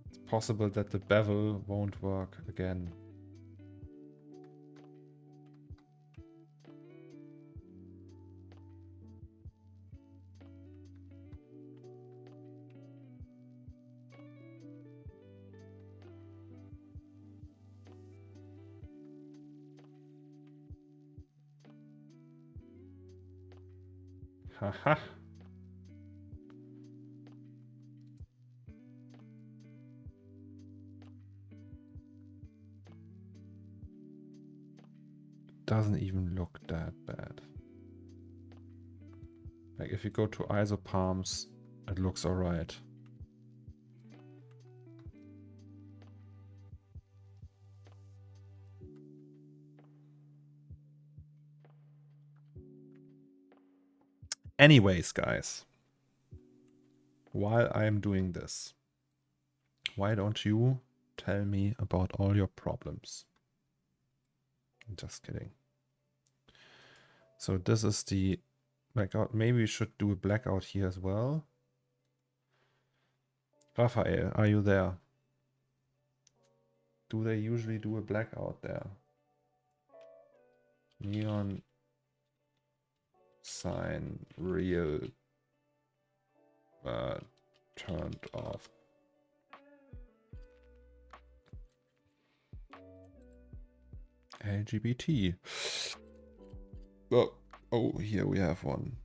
It's possible that the bevel won't work again. Haha. Doesn't even look that bad. Like if you go to ISO palms, it looks alright. Anyways, guys, while I'm doing this, why don't you tell me about all your problems? I'm just kidding. So this is the blackout. Maybe we should do a blackout here as well. Raphael, are you there? Do they usually do a blackout there? Neon sign real turned off. LGBT. Oh, here we have one.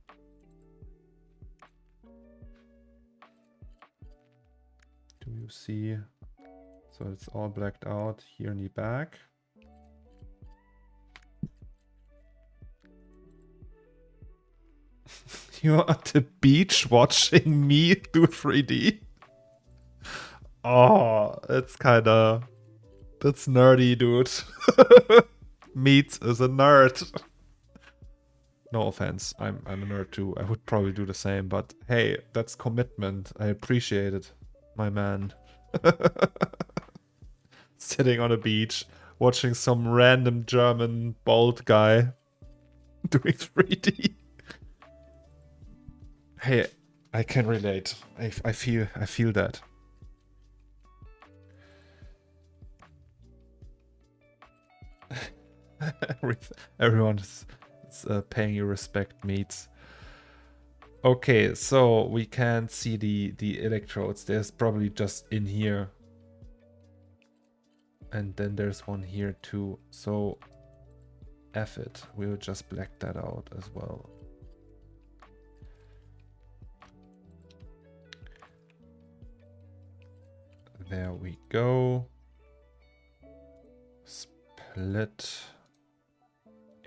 Do you see? So it's all blacked out here in the back. You're at the beach watching me do 3D? Oh, it's kinda... That's nerdy, dude. Meat is a nerd. No offense, I'm a nerd too. I would probably do the same, but hey, that's commitment. I appreciate it, my man. Sitting on a beach watching some random German bald guy doing 3D. Hey, I can relate. I feel that. Everyone is paying you respect, mates. Okay, so we can't see the electrodes. There's probably just in here. And then there's one here too. So F it. We'll just black that out as well. There we go. Split.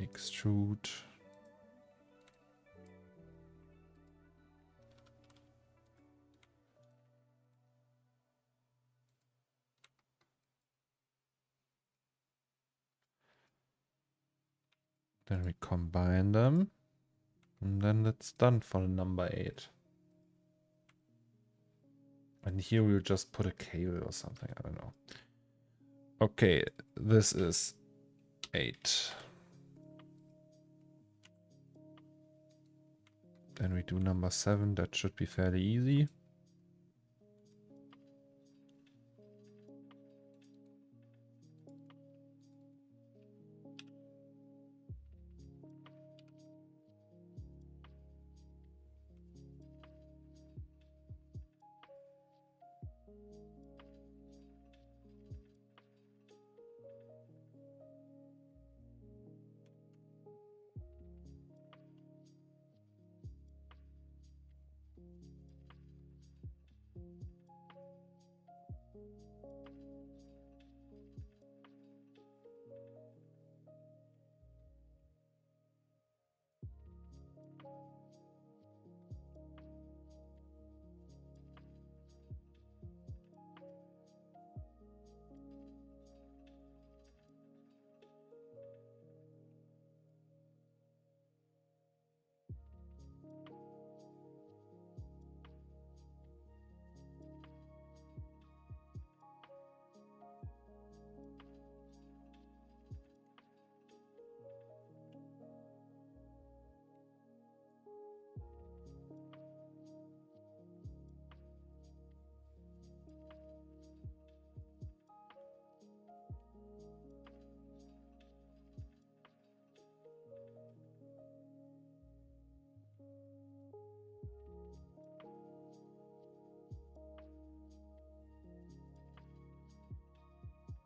Extrude. Then we combine them. And then it's done for the number 8. And here we'll just put a cable or something. I don't know. Okay, this is 8. Then we do number 7. That should be fairly easy.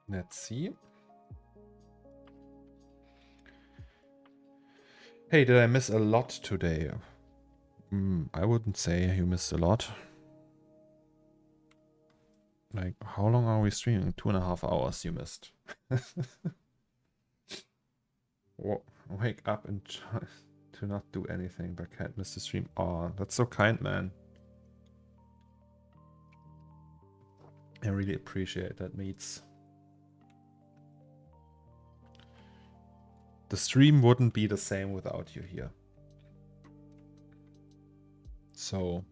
Let's see. Hey, did I miss a lot today? I wouldn't say you missed a lot. Like, how long are we streaming? 2.5 hours you missed. Wake up and try to not do anything, but can't miss the stream. Oh, that's so kind, man. I really appreciate that, mates. The stream wouldn't be the same without you here. So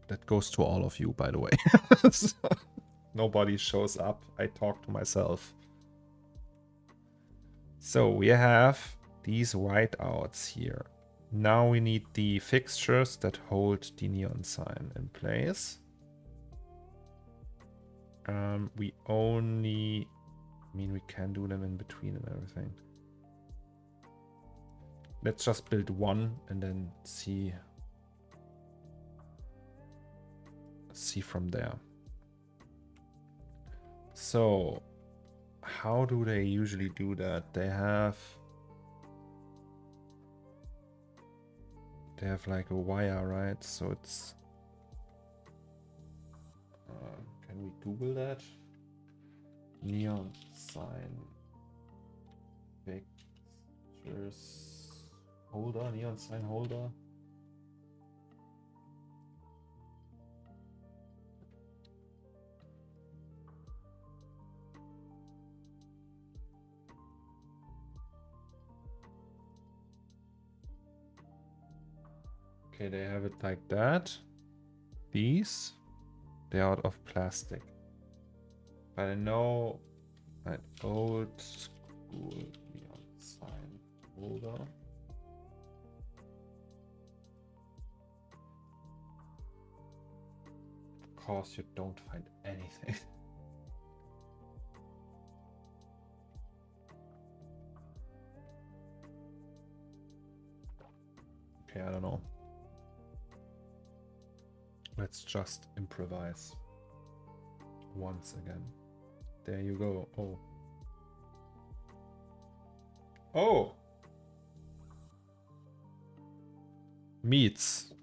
that goes to all of you, by the way. So, nobody shows up. I talk to myself. So we have these whiteouts here. Now we need the fixtures that hold the neon sign in place. We only, I mean, we can do them in between and everything. Let's just build one and then see from there. So how do they usually do that? They have like a wire, right? So it's can we Google that? Neon sign fixtures holder, neon sign holder. Okay, they have it like that. These, they're out of plastic. But I know Right, old school neon sign folder. Of course, you don't find anything. Okay, I don't know. Let's just improvise once again. There you go. Oh. Oh! Meats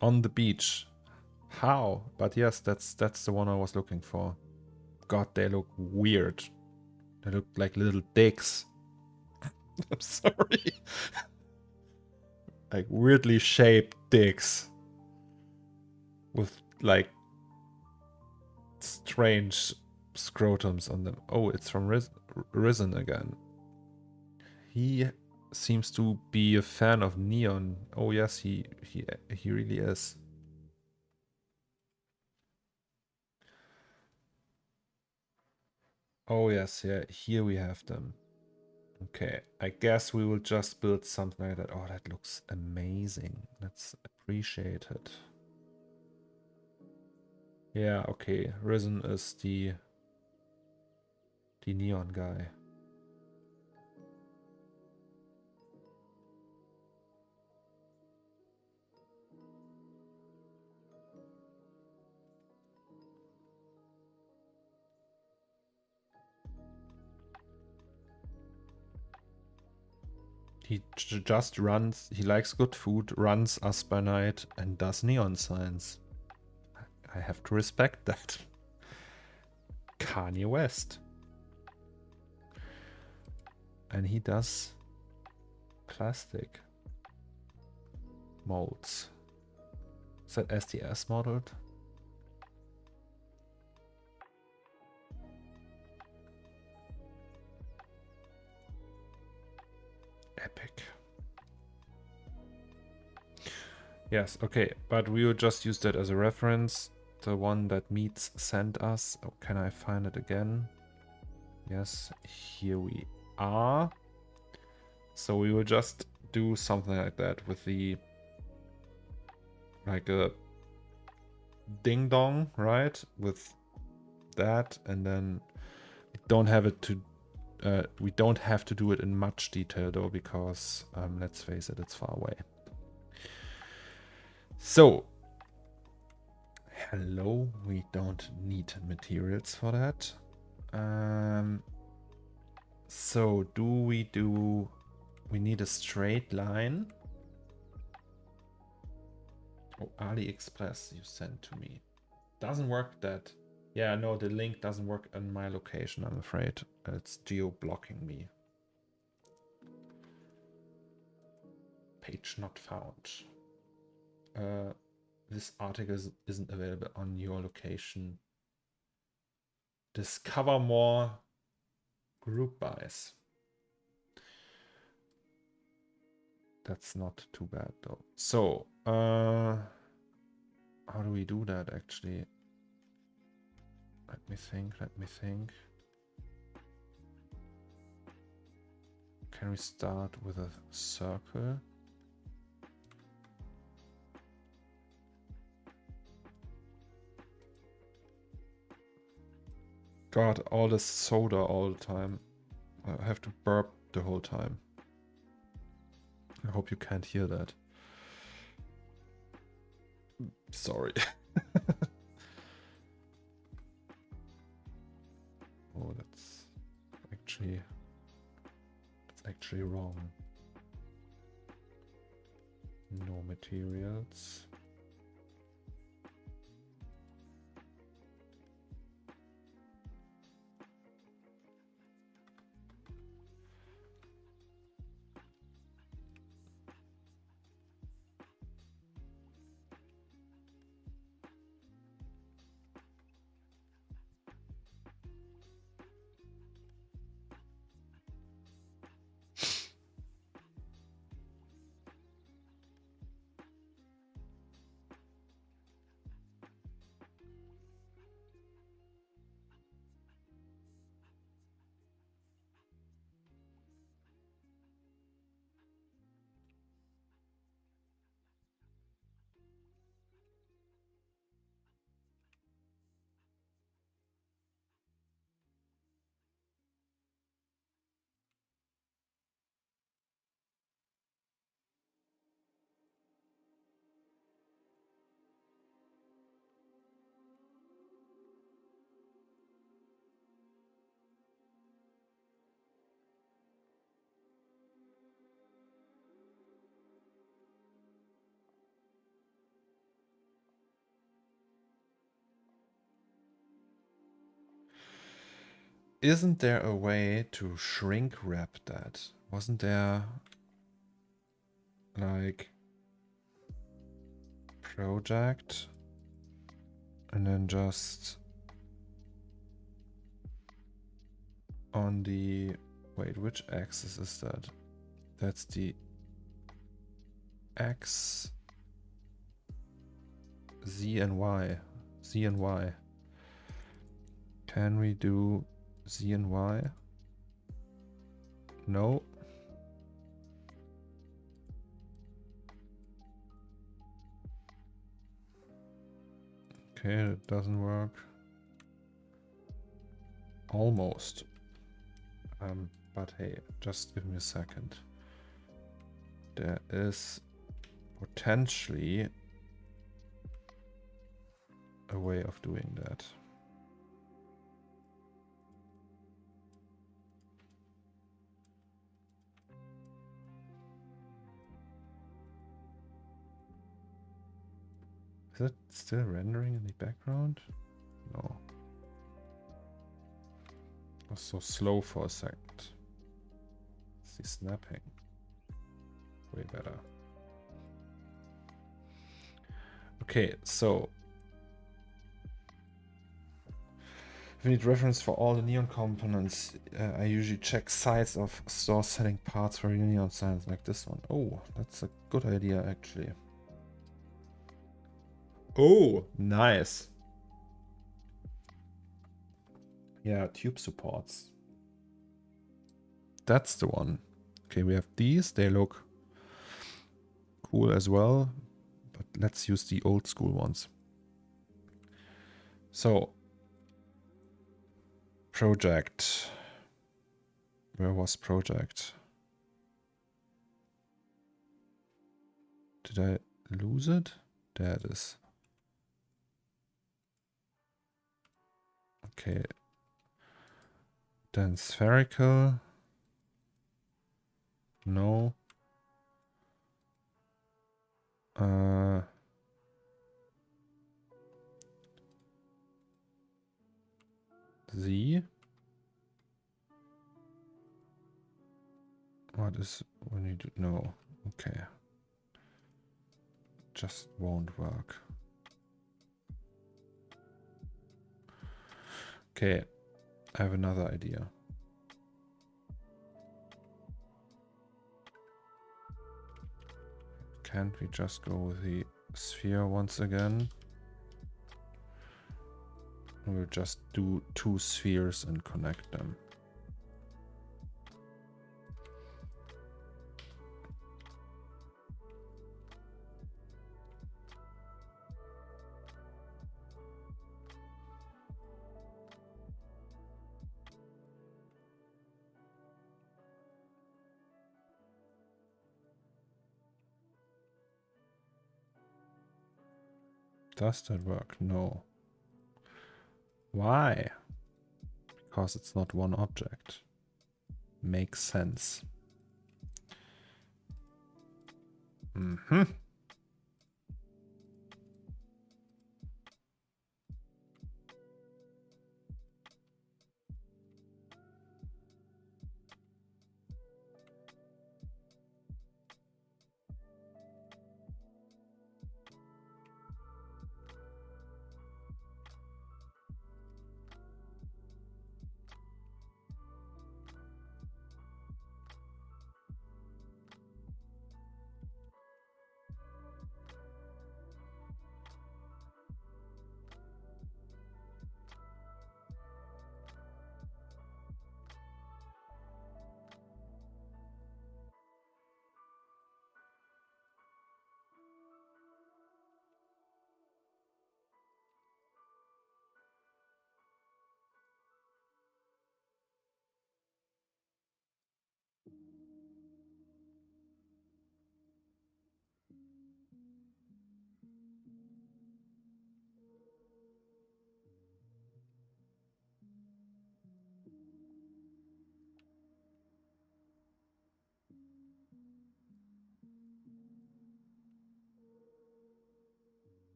on the beach. How? But yes, that's the one I was looking for. God, they look weird. They look like little dicks. I'm sorry. Like weirdly shaped dicks. With like strange scrotums on them. Oh, it's from Risen again. He seems to be a fan of neon. Oh yes, he really is. Oh yes, yeah, here we have them. Okay, I guess we will just build something like that. Oh, that looks amazing. Let's appreciate it. Yeah, okay. Risen is the neon guy. He just runs, he likes good food, runs us by night, and does neon signs. I have to respect that. Kanye West. And he does plastic molds. Is that SDS modeled? Epic. Yes, okay, but we will just use that as a reference. The one that Meets sent us. Oh, can I find it again? Yes, here we are. So we will just do something like that with the, like a ding dong, right? With that, and then we don't have it to, we don't have to do it in much detail though, because let's face it, it's far away. So, hello, we don't need materials for that. So we need a straight line. Oh, AliExpress you sent to me. Doesn't work that. Yeah, no, the link doesn't work on my location, I'm afraid. It's geo-blocking me. Page not found. This article isn't available on your location. Discover more group buys. That's not too bad though. So, how do we do that actually? Let me think. Can we start with a circle? God, all this soda all the time. I have to burp the whole time. I hope you can't hear that. Sorry. Oh, that's actually wrong. No materials. Isn't there a way to shrink wrap that? Wasn't there like project and then just on the, wait, which axis is that? That's the X, Z and Y. Z and Y. Can we do Z and Y? No. Okay, it doesn't work. Almost. But hey, just give me a second. There is potentially a way of doing that. Is it still rendering in the background? No. It was so slow for a second. It's the snapping. Way better. Okay, so if we need reference for all the neon components, I usually check sites of stores selling parts for neon signs like this one. Oh, that's a good idea actually. Oh, nice. Yeah, tube supports. That's the one. Okay, we have these. They look cool as well, but let's use the old school ones. So, project. Where was project? Did I lose it? There it is. Okay. Then spherical. No. Z. What is when you do? No. Okay. Just won't work. Okay. I have another idea. Can't we just go with the sphere once again? We'll just do 2 spheres and connect them. Does that work? No. Why? Because it's not one object. Makes sense. Mm-hmm.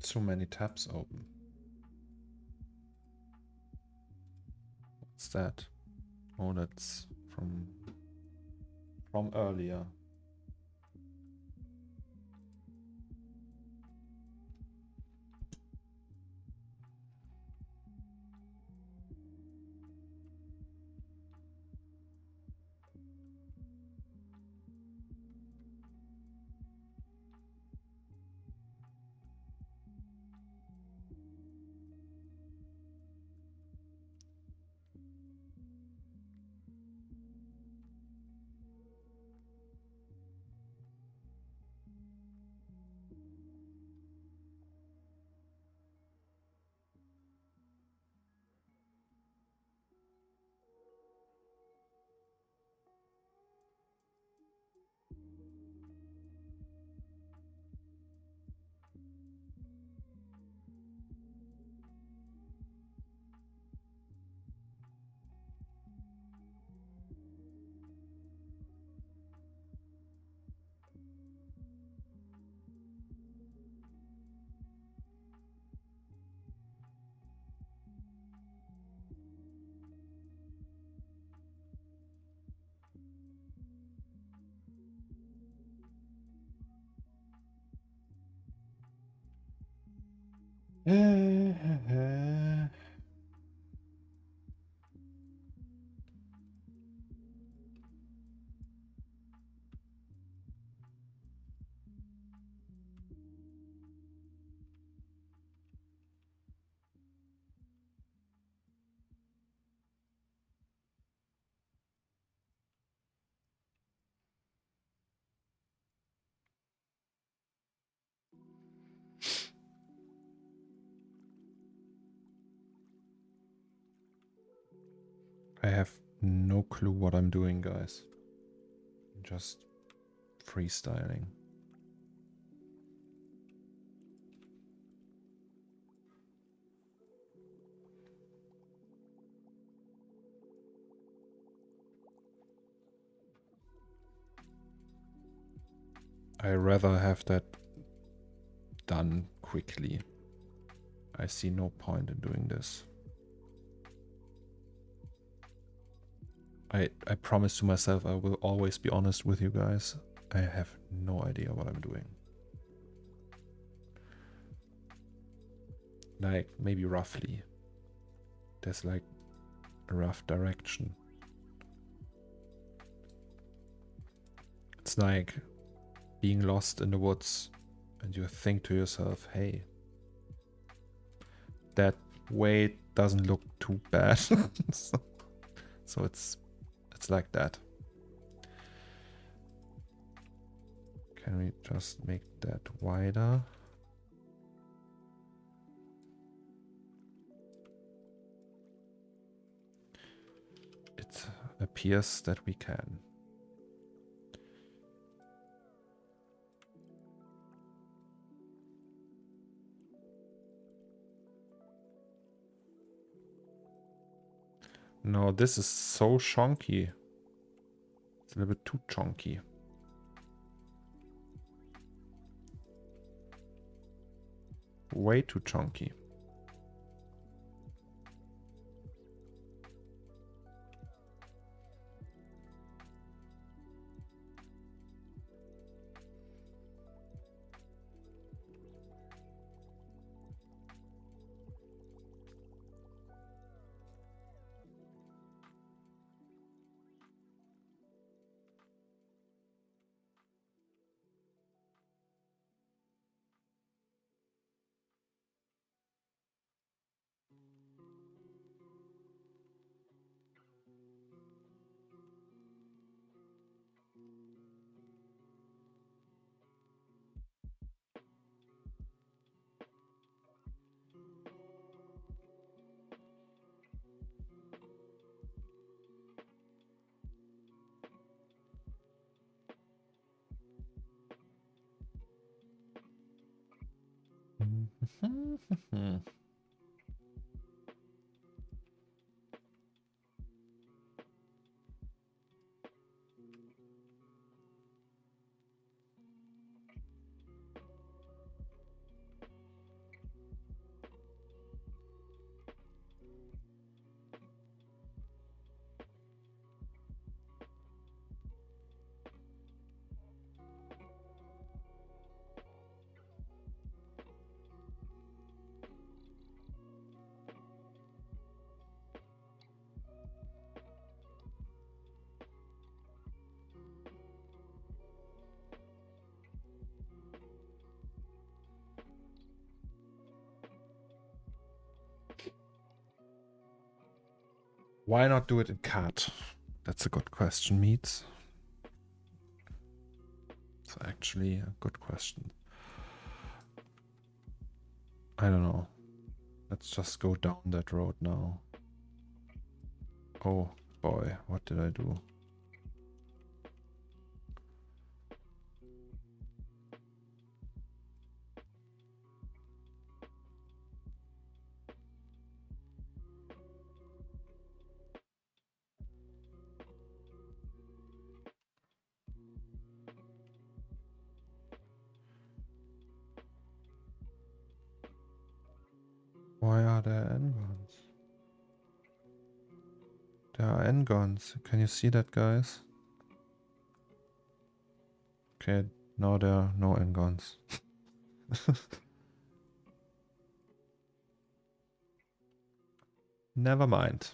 Too many tabs open. What's that? Oh, that's from earlier. I have no clue what I'm doing, guys. Just freestyling. I rather have that done quickly. I see no point in doing this. I promise to myself I will always be honest with you guys. I have no idea what I'm doing. Like, maybe roughly. There's like a rough direction. It's like being lost in the woods and you think to yourself, hey, that way doesn't look too bad. So it's like that. Can we just make that wider? It appears that we can. No, this is so chunky. It's a little bit too chunky. Way too chunky. Why not do it in CAD? That's a good question, Meets. It's actually a good question. I don't know. Let's just go down that road now. Oh boy, what did I do? Why are there N-guns? There are N-guns. Can you see that, guys? Okay, now there are no N-guns. Never mind.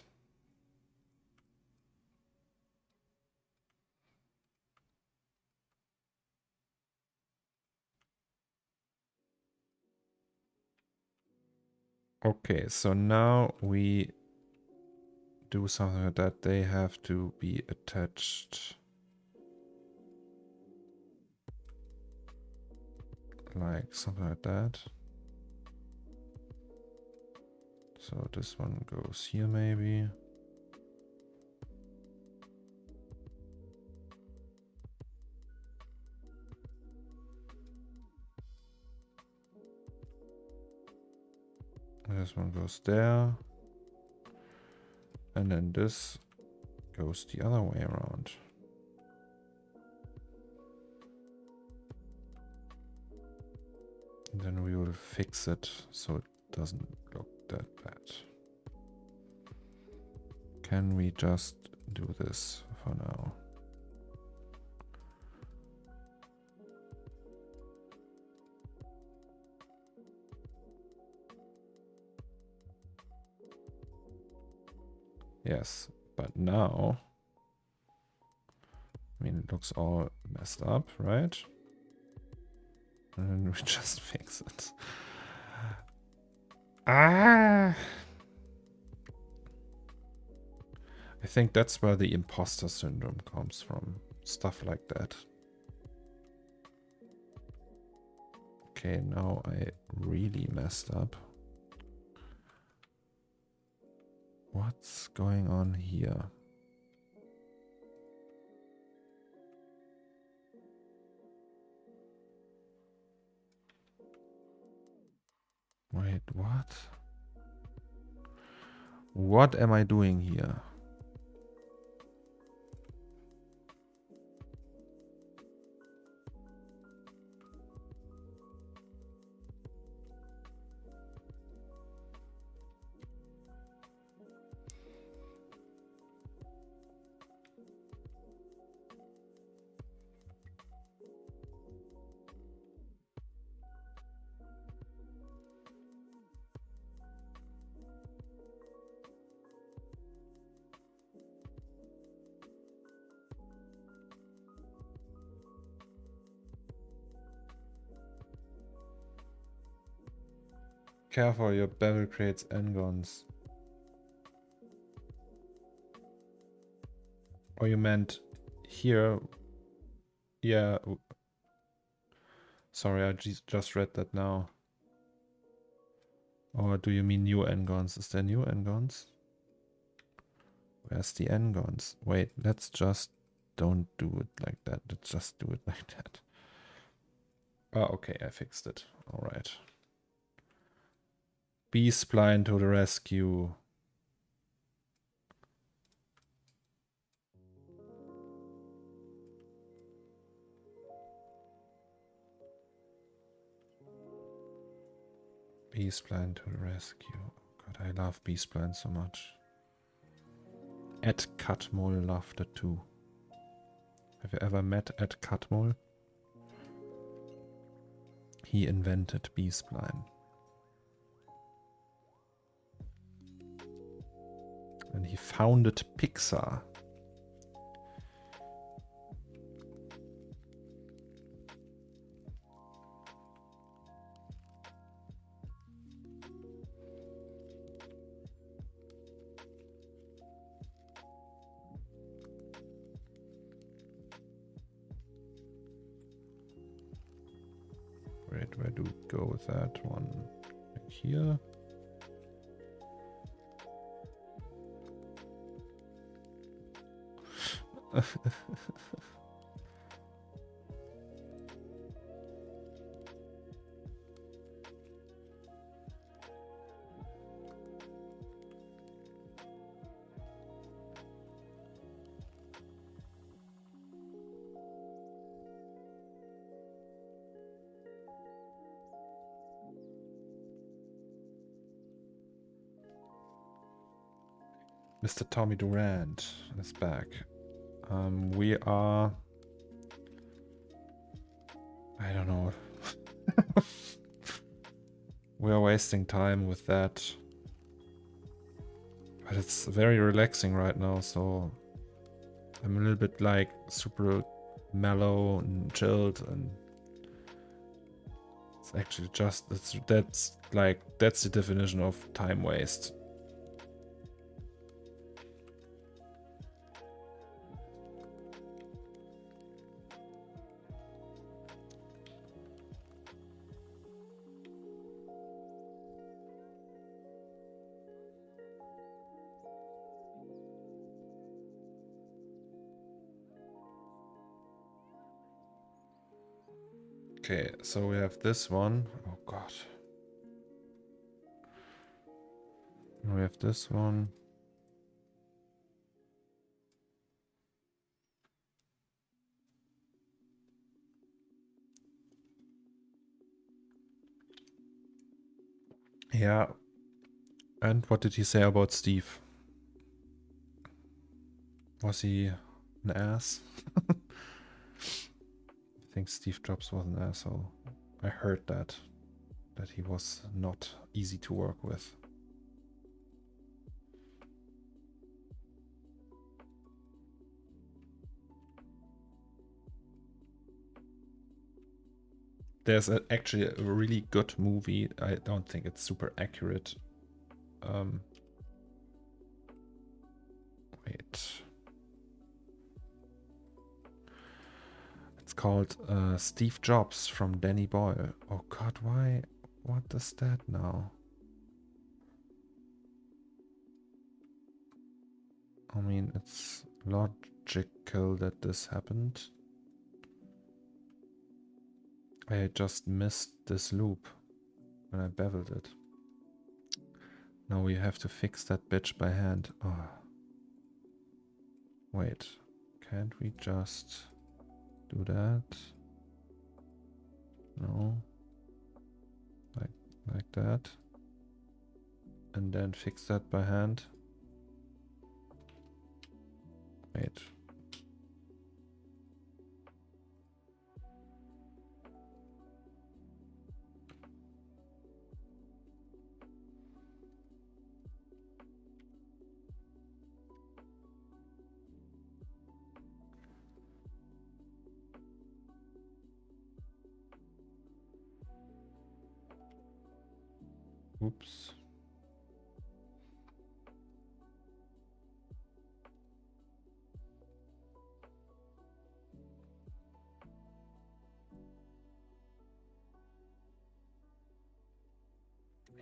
Okay, so now we do something like that. They have to be attached like something like that. So this one goes here maybe. This one goes there. And then this goes the other way around. And then we will fix it so it doesn't look that bad. Can we just do this for now? Yes, but now, I mean, it looks all messed up, right? And then we just fix it. Ah! I think that's where the imposter syndrome comes from. Stuff like that. Okay, now I really messed up. What's going on here? Wait, what? What am I doing here? Careful, your bevel creates N-guns. Oh, you meant here? Yeah. Sorry, I just read that now. Or do you mean new N-guns? Is there new N-guns? Where's the N-guns? Wait, let's just don't do it like that. Let's just do it like that. Oh, okay, I fixed it. All right. B-spline to the rescue. B-spline to the rescue. God, I love B-spline so much. Ed Catmull loved it too. Have you ever met Ed Catmull? He invented B-spline. And he founded Pixar. Great, where do we go with that one? Like here. Mr. Tommy Durant is back. We are... I don't know. We are wasting time with that. But it's very relaxing right now, so... I'm a little bit like super mellow and chilled, and... It's actually just... that's the definition of time waste. Okay, so we have this one. Oh god. We have this one. Yeah. And what did he say about Steve? Was he an ass? I think Steve Jobs was an asshole. I heard that he was not easy to work with. There's actually a really good movie. I don't think it's super accurate. Wait. It's called Steve Jobs from Danny Boyle. Oh god, why? What is that now? I mean, it's logical that this happened. I just missed this loop when I beveled it. Now we have to fix that bitch by hand. Oh. Wait, can't we just do that? No. Like that. And then fix that by hand. Wait. Oops.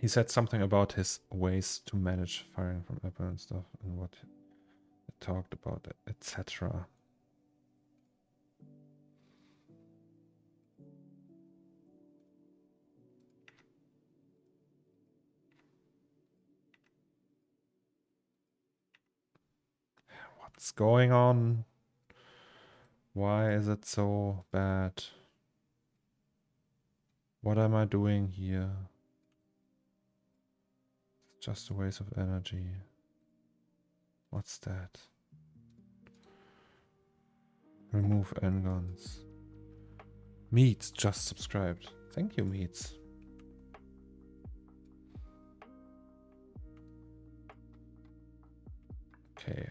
He said something about his ways to manage firing from Apple and stuff, and what he talked about, etc. What's going on? Why is it so bad? What am I doing here? It's just a waste of energy. What's that? Remove N-guns. Meats just subscribed. Thank you, Meats. Okay.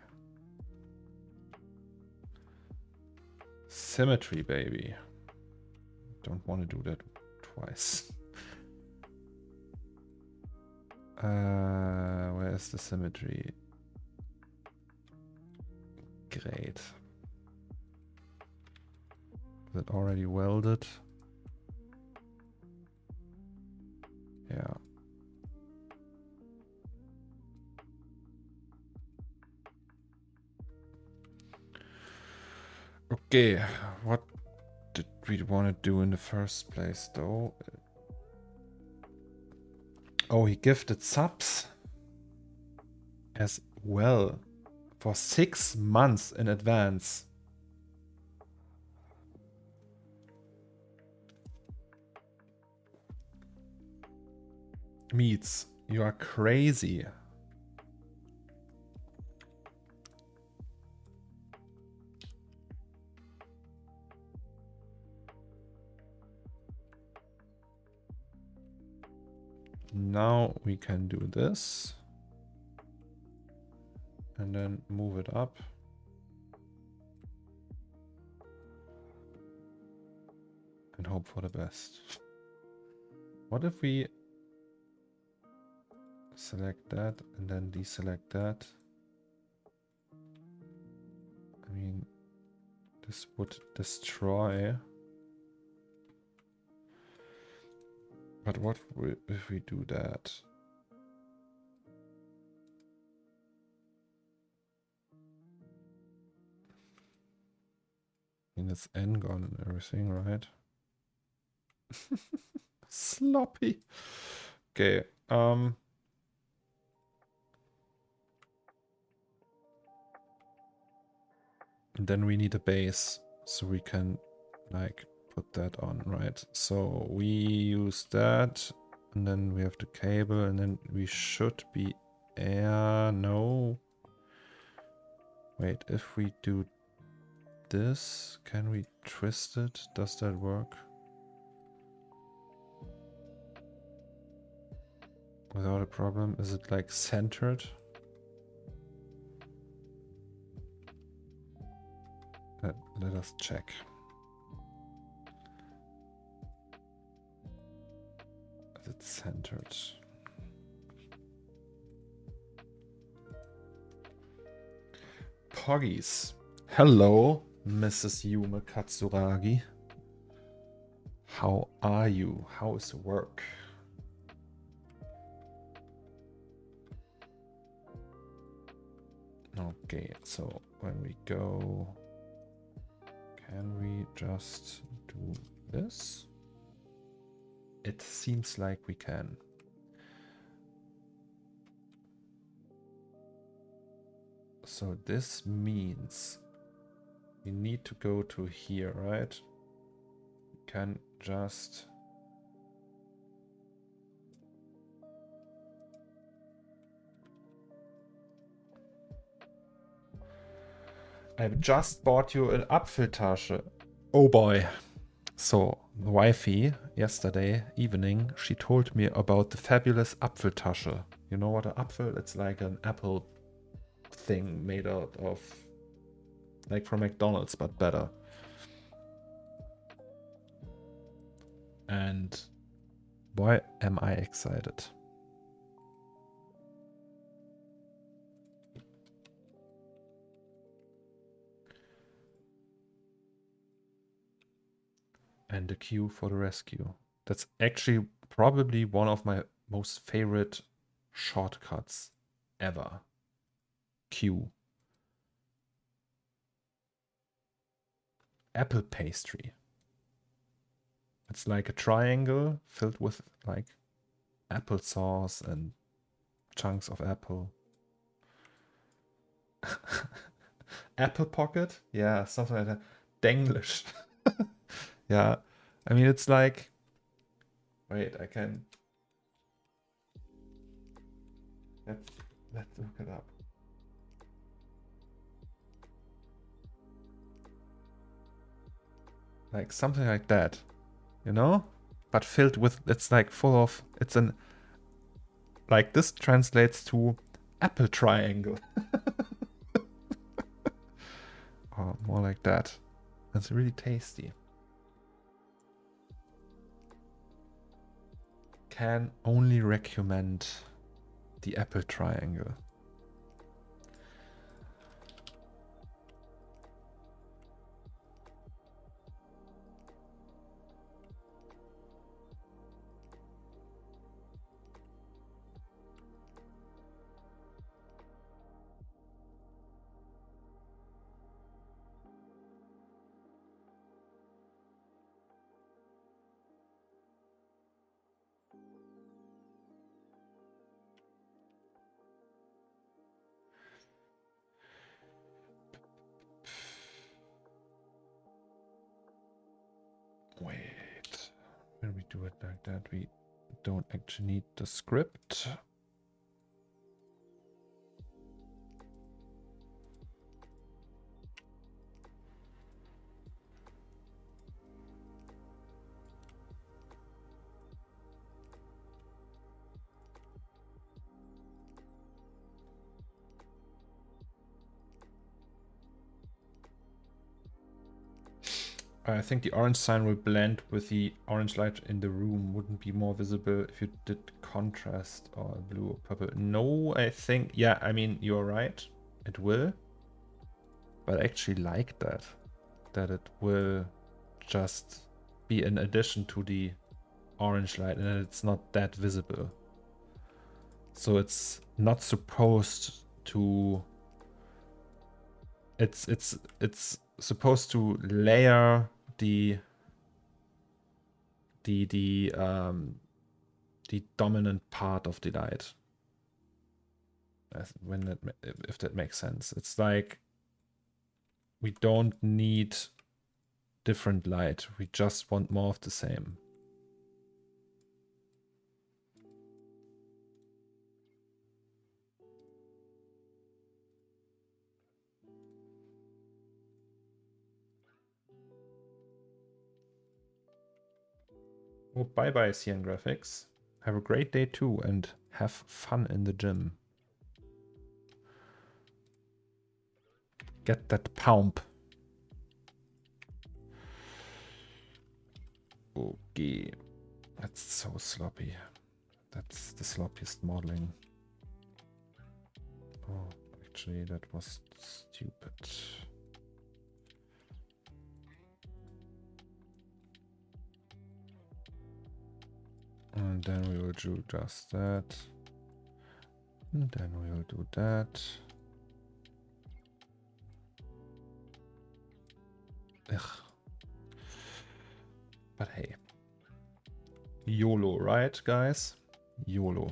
Symmetry, baby. Don't want to do that twice. Where is the symmetry? Great. Is it already welded? Okay, what did we want to do in the first place though? Oh, he gifted subs as well for 6 months in advance. Meets, you are crazy. Now we can do this and then move it up. And hope for the best. What if we select that and then deselect that? I mean, this would destroy. But what if we do that? I mean, it's N gone and everything, right? Sloppy. Okay. And then we need a base so we can like put that on, right? So we use that and then we have the cable and then we should be air. No. Wait, if we do this, can we twist it? Does that work? Without a problem? Is it like centered? Let us check. Is it centered? Poggies. Hello, Mrs. Yume Katsuragi. How are you? How is work? Okay, so when we go, can we just do this? It seems like we can. So this means we need to go to here, right? We can just... I've just bought you an Apfeltasche. Oh boy. So, Wifi, yesterday evening, she told me about the fabulous Apfeltasche. You know what an Apfel? It's like an apple thing made out of, like from McDonald's, but better. And boy, am I excited. And the queue for the rescue. That's actually probably one of my most favorite shortcuts ever. Q. Apple pastry. It's like a triangle filled with like applesauce and chunks of apple. Apple pocket? Yeah, something like that. Denglish. Yeah. I mean, it's like... Wait, I can... Let's look it up. Like something like that, you know? But filled with, it's like full of, it's an, like this translates to apple triangle. Or more like that. It's really tasty. Can only recommend the apple triangle. Wait, when we do it like that, we don't actually need the script. I think the orange sign will blend with the orange light in the room. Wouldn't be more visible if you did contrast or blue or purple. No, I think, yeah, I mean, you're right. It will. But I actually like that. That it will just be an addition to the orange light and it's not that visible. So it's not supposed to... It's supposed to layer the dominant part of the light. If that makes sense. It's like we don't need different light. We just want more of the same. Oh, bye-bye, CN Graphics. Have a great day too and have fun in the gym. Get that pump. Okay. That's so sloppy. That's the sloppiest modeling. Oh, actually, that was stupid. And then we will do just that. And then we will do that. Ugh. But hey. YOLO, right, guys? YOLO.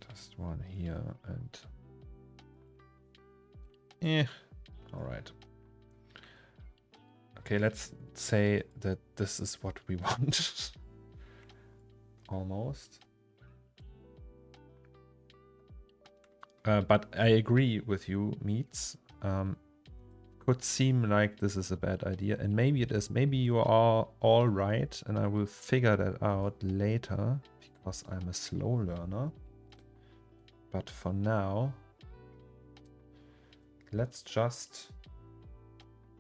Just one here and... all right. Okay, let's say that this is what we want. Almost. But I agree with you, Meats. Could seem like this is a bad idea, and maybe it is. Maybe you are all right, and I will figure that out later, because I'm a slow learner. But for now, let's just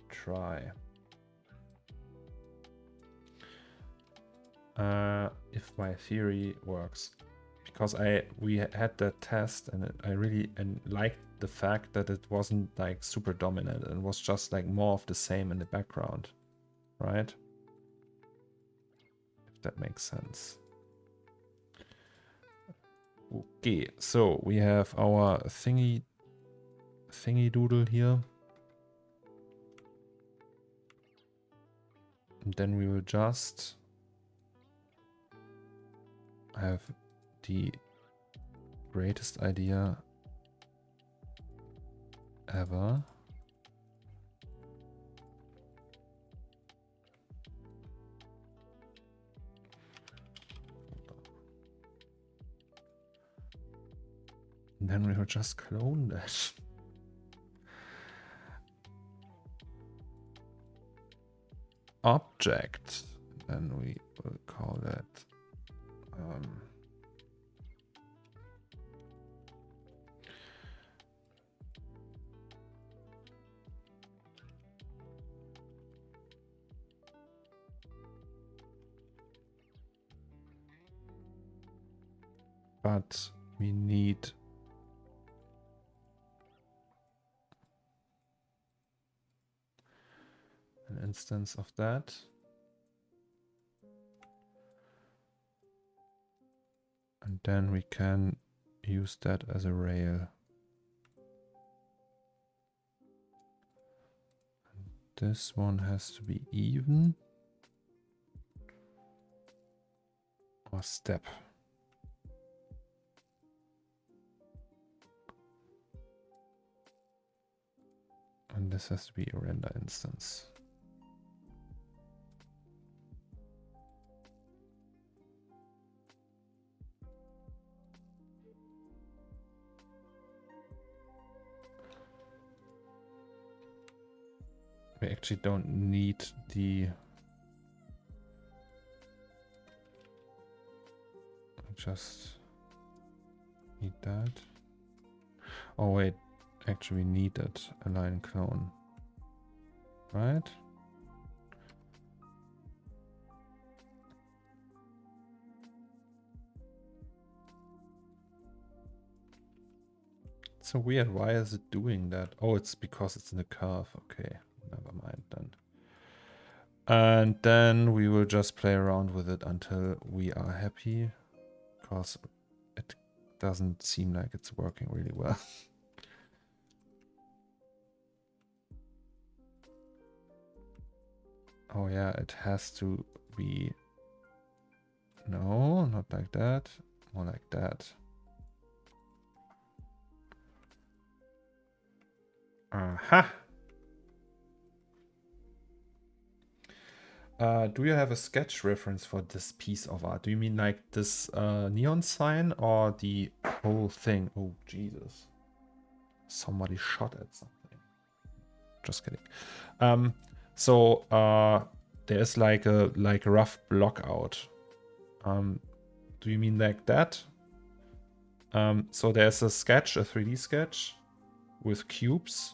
try. If my theory works, because we had that test and I really liked the fact that it wasn't like super dominant and was just like more of the same in the background, right? If that makes sense. Okay, so we have our thingy doodle here. And then we will just have the greatest idea ever. And then we will just clone that. Object. Then we will call that but we need an instance of that. And then we can use that as a rail. And this one has to be even or step. And this has to be a render instance. We actually don't need the... Just need that. Oh wait, actually we need that align clone, right? It's so weird. Why is it doing that? Oh, it's because it's in the curve. Okay, never mind then. And then we will just play around with it until we are happy, because it doesn't seem like it's working really well. Oh yeah, it has to be... No, not like that. More like that. Aha! Do you have a sketch reference for this piece of art? Do you mean like this neon sign or the whole thing? Oh, Jesus. Somebody shot at something. Just kidding. There's like a rough block out. Do you mean like that? So there's a sketch, a 3D sketch with cubes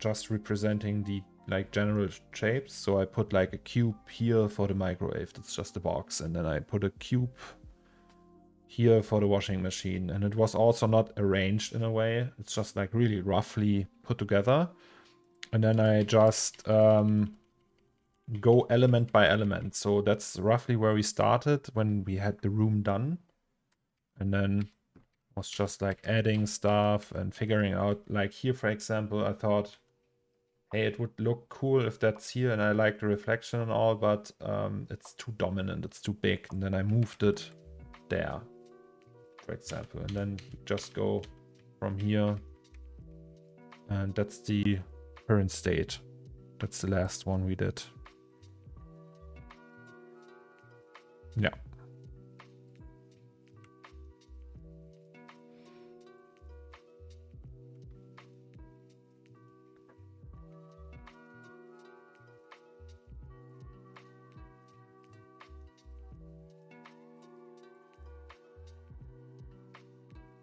just representing the like general shapes. So I put like a cube here for the microwave. That's just a box. And then I put a cube here for the washing machine. And it was also not arranged in a way. It's just like really roughly put together. And then I just go element by element. So that's roughly where we started when we had the room done. And then was just like adding stuff and figuring out, like here, for example, I thought, hey, it would look cool if that's here, and I like the reflection and all, but it's too dominant, it's too big. And then I moved it there, for example, and then just go from here. And that's the current state. That's the last one we did. Yeah.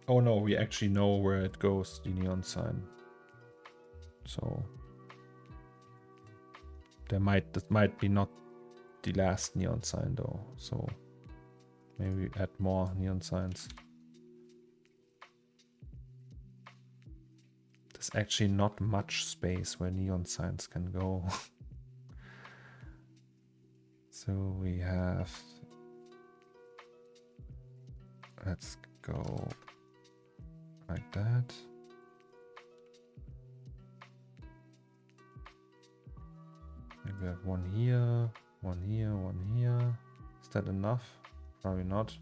Oh no, we actually know where it goes, the neon sign. So that might be not the last neon sign though. So maybe add more neon signs. There's actually not much space where neon signs can go. So we have, let's go like that. Maybe we have one here, one here, one here. Is that enough? Probably not.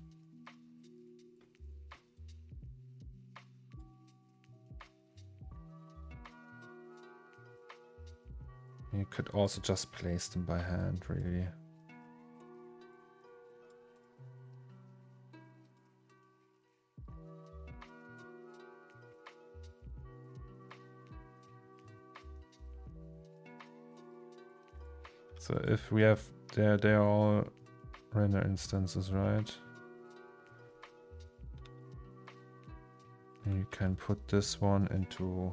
You could also just place them by hand, really. So if we have, they're all render instances, right? And you can put this one into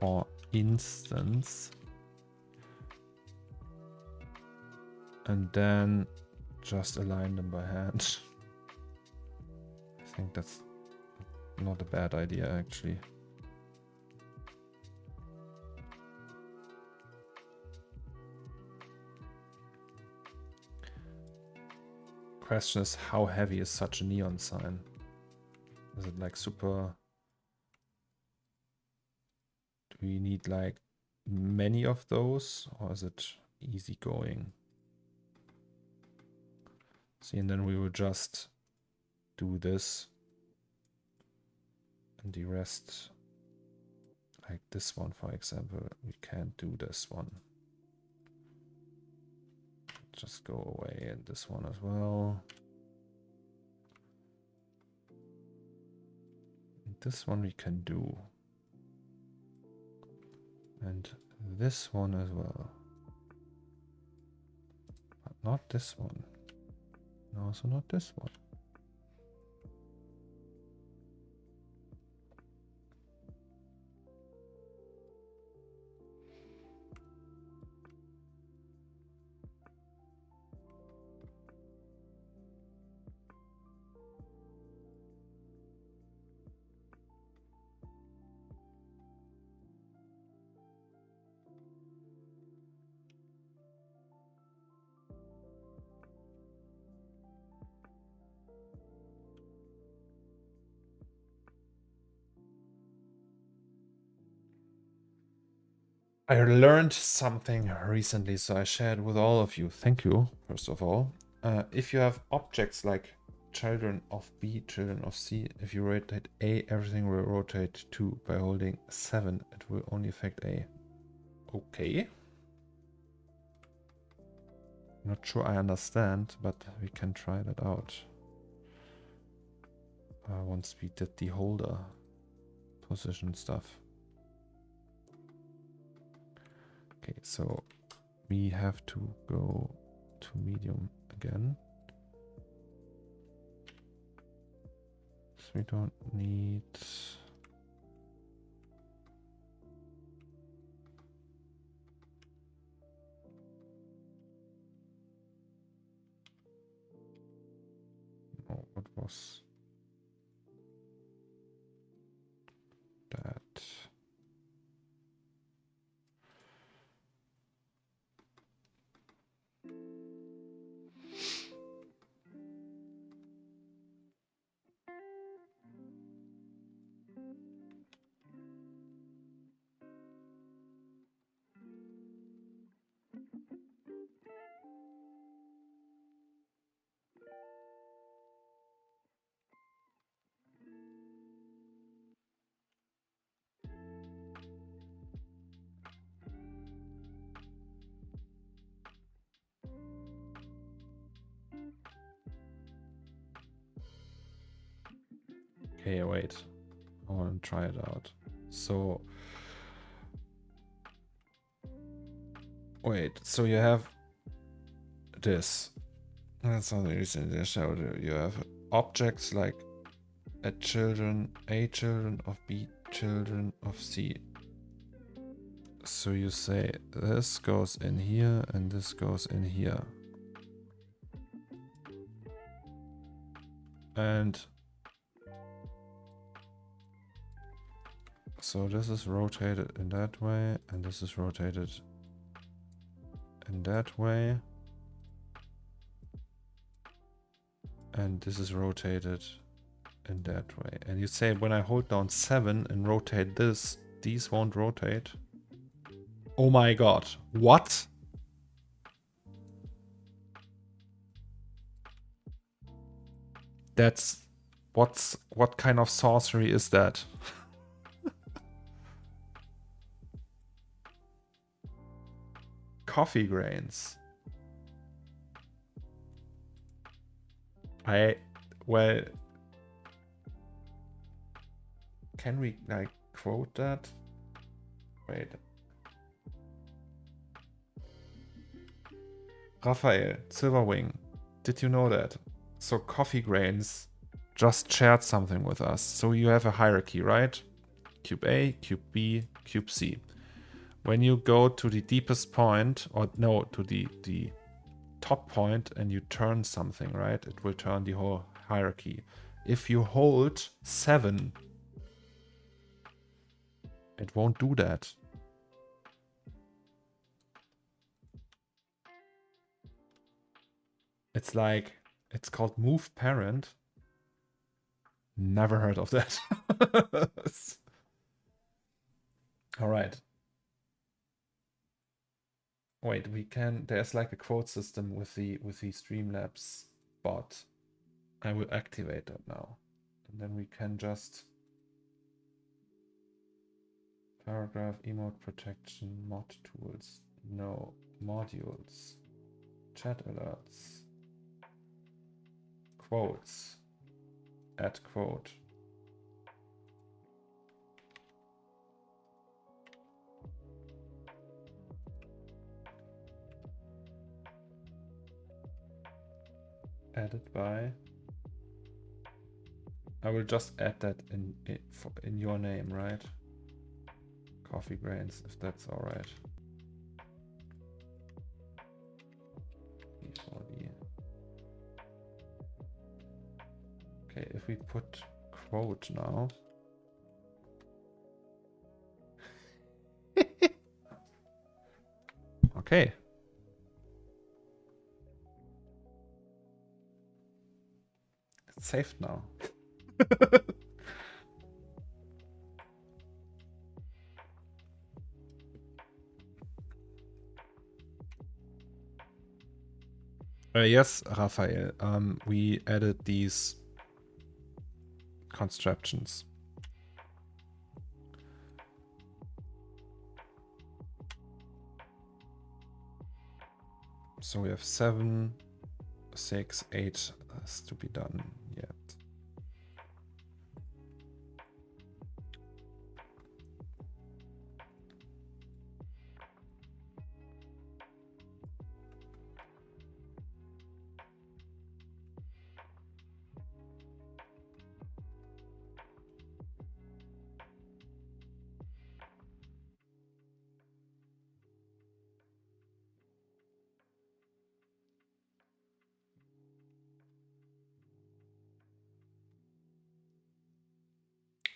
our instance. And then just align them by hand. I think that's not a bad idea, actually. Question is, how heavy is such a neon sign? Is it like super... Do we need like many of those, or is it easy going? See, and then we will just do this, and the rest Like this one, for example, we can't do this one. Just go away, and this one as well. And this one we can do. And this one as well. But not this one. And also not this one. I learned something recently, so I shared with all of you. Thank you, first of all. If you have objects like children of B, children of C, if you rotate A, everything will rotate 2. By holding 7, it will only affect A. Okay. Not sure I understand, but we can try that out. Once we did the holder position stuff. Okay, so we have to go to medium again. So we don't need... Oh, what was that? Okay, wait. I want to try it out. So, wait. So you have this. That's not the reason I showed you. You have objects like A children of B, children of C. So you say this goes in here and this goes in here. And so this is rotated in that way, and this is rotated in that way. And this is rotated in that way. And you say when I hold down 7 and rotate this, these won't rotate. Oh my god. What? That's... what kind of sorcery is that? Coffee grains. Well, can we like quote that? Wait. Raphael, Silverwing, did you know that? So coffee grains just shared something with us. So you have a hierarchy, right? Cube A, cube B, cube C. When you go to the deepest point, or no, to the top point, and you turn something, right? It will turn the whole hierarchy. If you hold 7, it won't do that. It's like, it's called move parent. Never heard of that. All right. Wait, we can, there's like a quote system with the Streamlabs bot. I will activate that now. And then we can just Paragraph, emote protection, mod tools, no modules, chat alerts, quotes, add quote. Added by. I will just add that in your name, right? Coffee grains, if that's all right. Okay, if we put quote now. Okay. It's saved now. Yes, Raphael. We added these constructions. So we have 7, 6, 8 has to be done yet.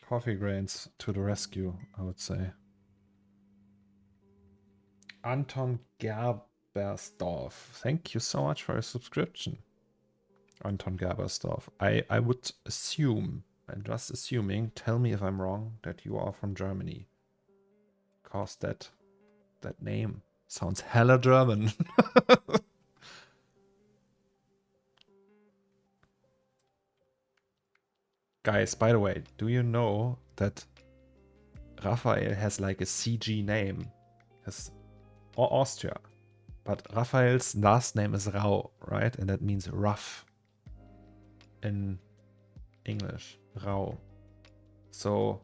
Coffee grains to the rescue, I would say. Anton Gerbersdorf. Thank you so much for your subscription. Anton Gerbersdorf. I would assume, I'm just assuming, tell me if I'm wrong, that you are from Germany. Cause that name sounds hella German. Guys, by the way, do you know that Raphael has like a CG name? Has Austria. But Raphael's last name is Rau, right? And that means rough in English. Rau. So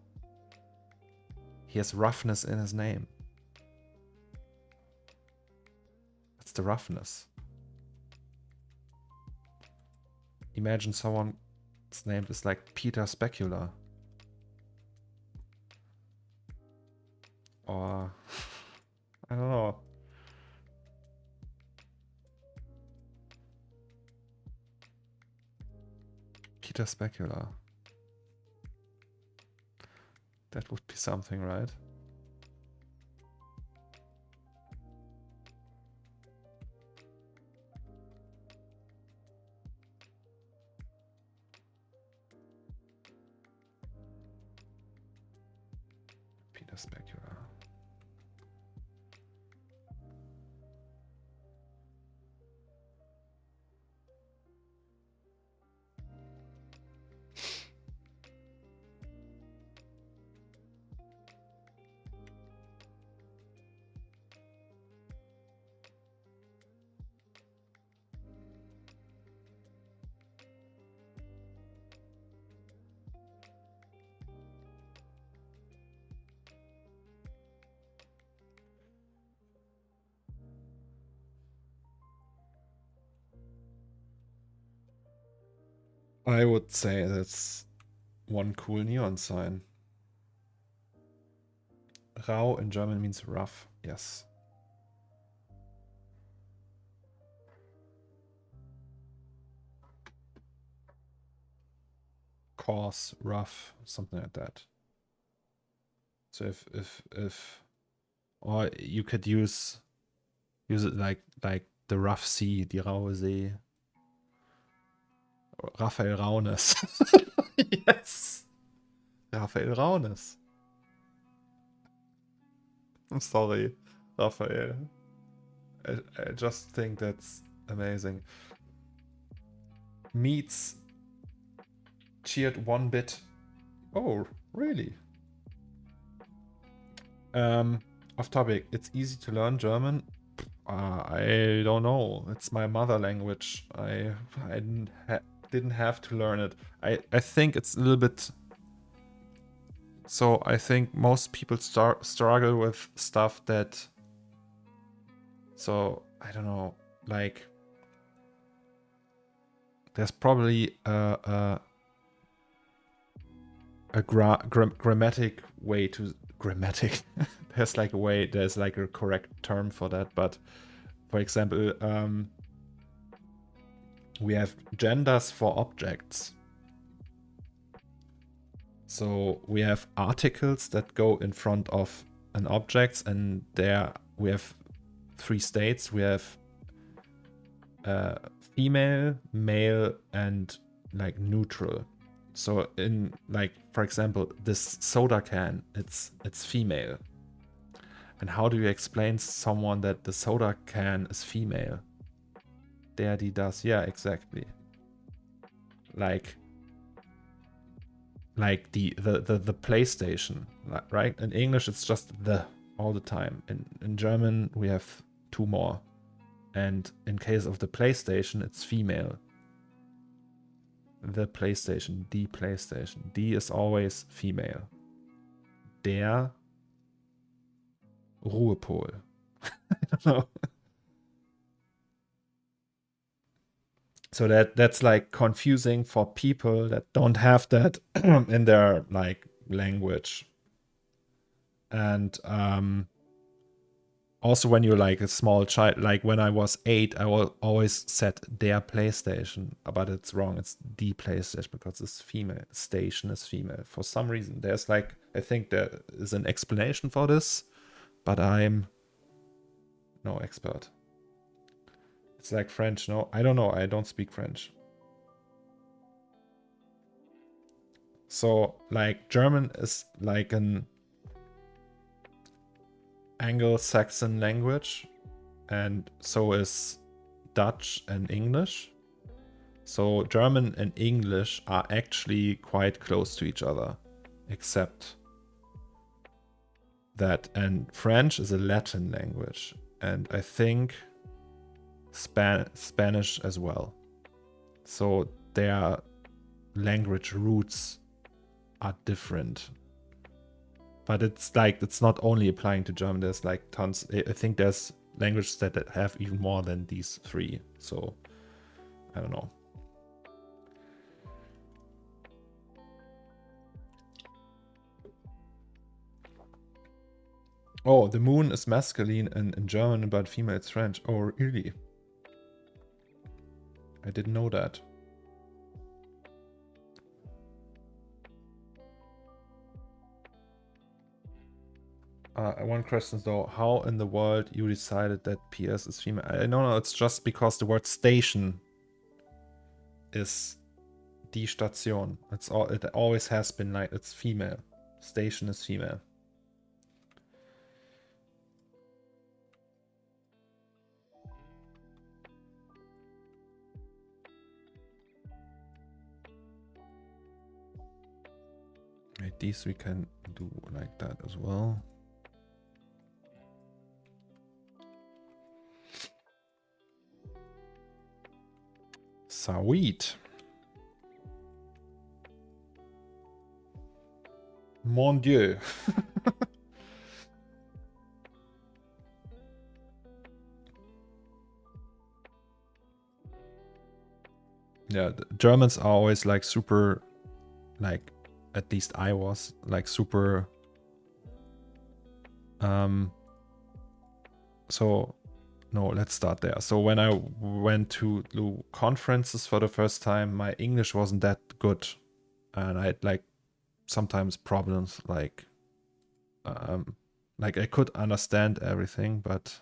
he has roughness in his name. That's the roughness. Imagine someone's name is like Peter Specula. Or I don't know. Peter Specula. That would be something, right? Peter Specula. I would say that's one cool neon sign. Rau in German means rough, yes. Coarse, rough, something like that. So if or you could use it like the rough sea, die raue See. Raphael Raunes. Yes. Raphael Raunes. I'm sorry, Raphael. I just think that's amazing. Meets cheered 1 bit. Oh, really? Off topic. It's easy to learn German. I don't know. It's my mother language. I didn't have to learn it. I think it's a little bit. So I think most people struggle with stuff that. So I don't know. Like there's probably a grammatic way to grammatic. There's like a way. There's like a correct term for that, but. For example, we have genders for objects. So we have articles that go in front of an object, and there we have 3 states. We have female, male, and like neutral. So in like, for example, this soda can, it's female. And how do you explain someone that the soda can is female? Der, die, das. Yeah, exactly. Like the PlayStation, right? In English, it's just the all the time. In German, we have 2 more. And in case of the PlayStation, it's female. The PlayStation, die PlayStation. Die is always female. Der Ruhepol. I don't know. So that's like confusing for people that don't have that in their like language. And also when you're like a small child, like when I was 8, I will always said their PlayStation, but it's wrong. It's the PlayStation because it's female. Station is female. For some reason, there's like, I think there is an explanation for this, but I'm no expert. It's like French, no? I don't know. I don't speak French. So, like, German is like an Anglo-Saxon language, and so is Dutch and English. So, German and English are actually quite close to each other, except that, and French is a Latin language, and I think Spanish as well. So their language roots are different. But it's like, it's not only applying to German. There's like tons. I think there's languages that have even more than these 3. So I don't know. Oh, the moon is masculine in German, but female it's French. Oh, really? I didn't know that. One question though, how in the world you decided that PS is female? I don't know, it's just because the word station is die Station. It's all, it always has been like, it's female. Station is female. Right, these we can do like that as well. Sweet. Mon Dieu. Yeah, the Germans are always like super, like, at least I was like super. So no, let's start there. So when I went to conferences for the first time, my English wasn't that good, and I had like sometimes problems like I could understand everything, but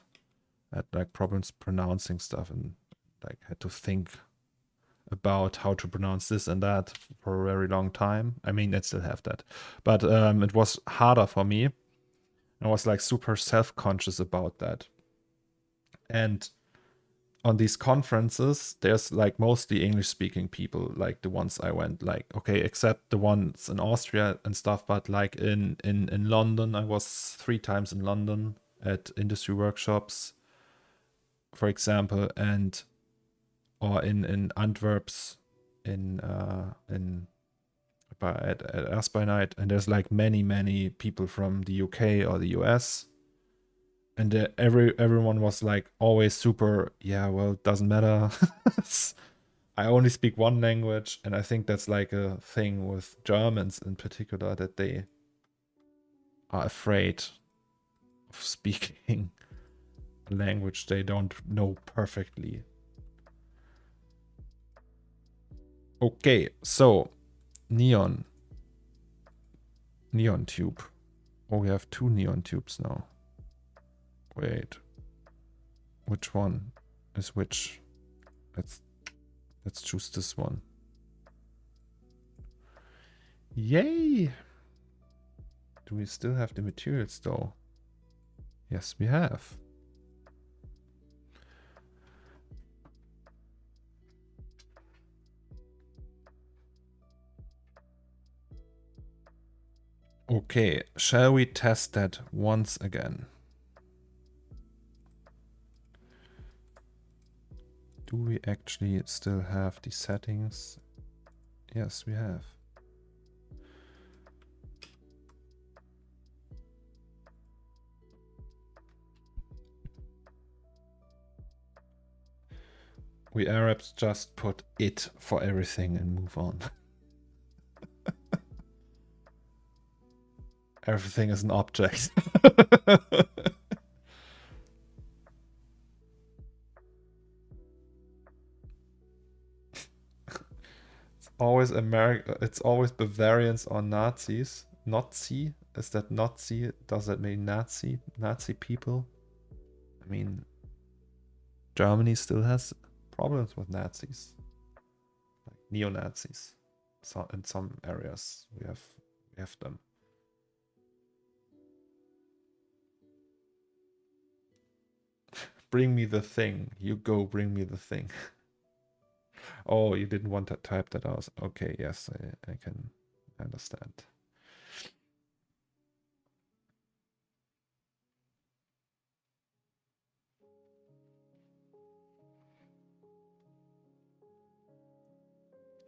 I had like problems pronouncing stuff, and like had to think about how to pronounce this and that for a very long time. I mean, I still have that, but it was harder for me. I was like super self-conscious about that. And on these conferences, there's like mostly English speaking people, like the ones I went, like, okay, except the ones in Austria and stuff, but like in London, I was 3 times in London at industry workshops, for example, and or in Antwerps at As by Night, and there's like many people from the UK or the US, and everyone was like always super, yeah, well, it doesn't matter. I only speak one language, and I think that's like a thing with Germans in particular, that they are afraid of speaking a language they don't know perfectly. Okay, so neon tube. Oh, we have 2 neon tubes now. Wait, which one is which? Let's choose this one. Yay! Do we still have the materials though? Yes, we have. Okay, shall we test that once again? Do we actually still have the settings? Yes, we have. We Arabs just put it for everything and move on. Everything is an object. Always America. It's always Bavarians or Nazis. Nazi? Is that Nazi? Does that mean Nazi? Nazi people? I mean, Germany still has problems with Nazis, like neo-Nazis. So in some areas we have them. Bring me the thing. You go. Bring me the thing. Oh, you didn't want to type that out. Okay, yes, I can understand.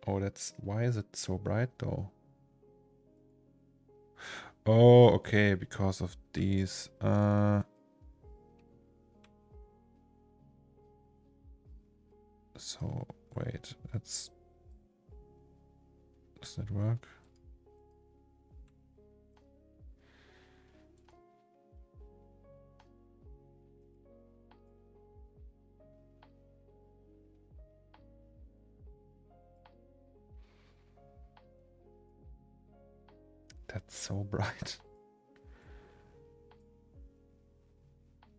Oh, that's... Why is it so bright though? Oh, okay, because of these. So, wait, that's... Does that work? That's so bright.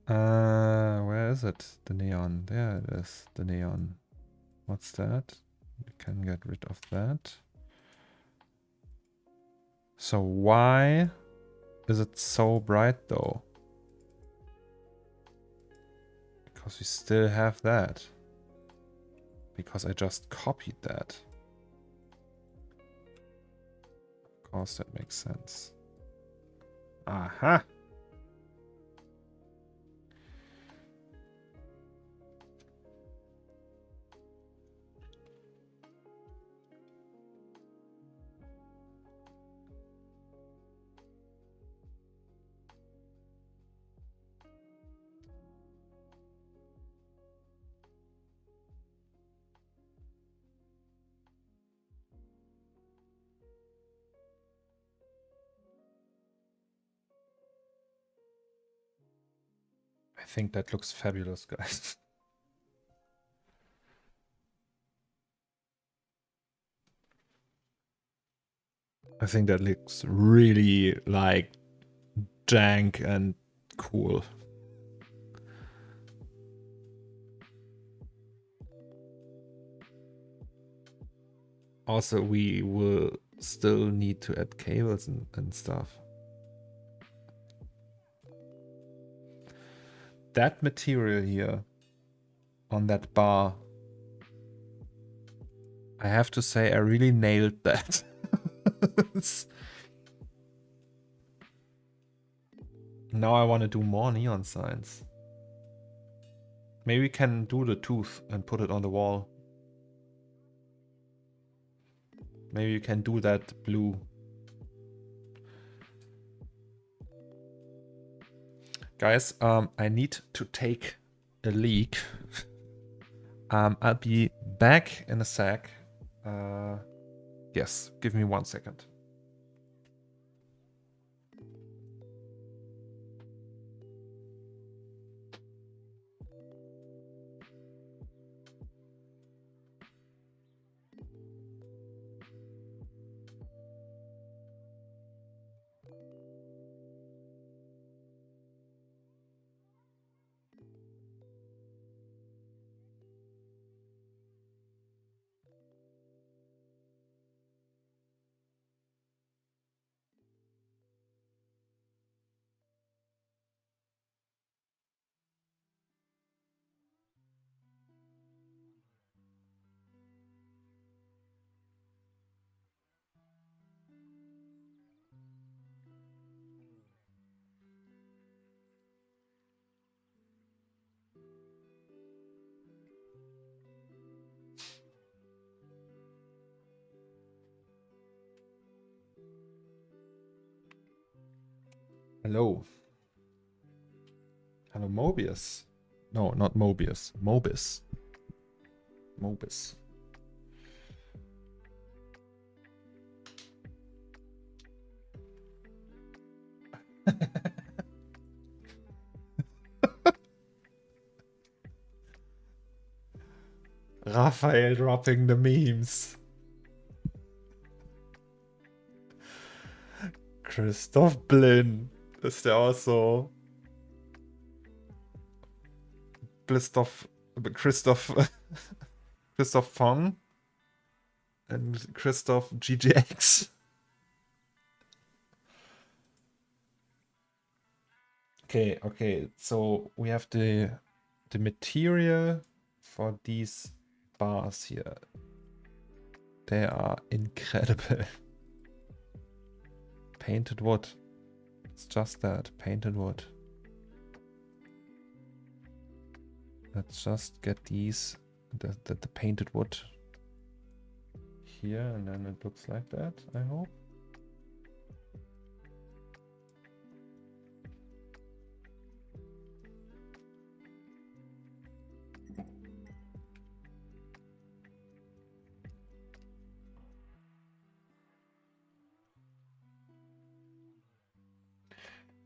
Where is it? The neon. There it is, the neon. What's that? We can get rid of that. So why is it so bright though? Because we still have that. Because I just copied that. Of course, that makes sense. Aha! I think that looks fabulous, guys. I think that looks really like jank and cool. Also, we will still need to add cables and stuff. That material here on that bar. I have to say I really nailed that. Now I want to do more neon signs. Maybe we can do the tooth and put it on the wall. Maybe you can do that blue. Guys, I need to take a leak. I'll be back in a sec. Yes, give me 1 second. Hello. Hello, Mobius. No, not Mobius. Mobis. Mobis. Raphael dropping the memes. Christoph Blin. Ist der auch so? Christoph Fong and Christoph GGX. Okay. So we have the material for these bars here. They are incredible. Painted wood. It's just that, painted wood. Let's just get these, the painted wood here, and then it looks like that, I hope.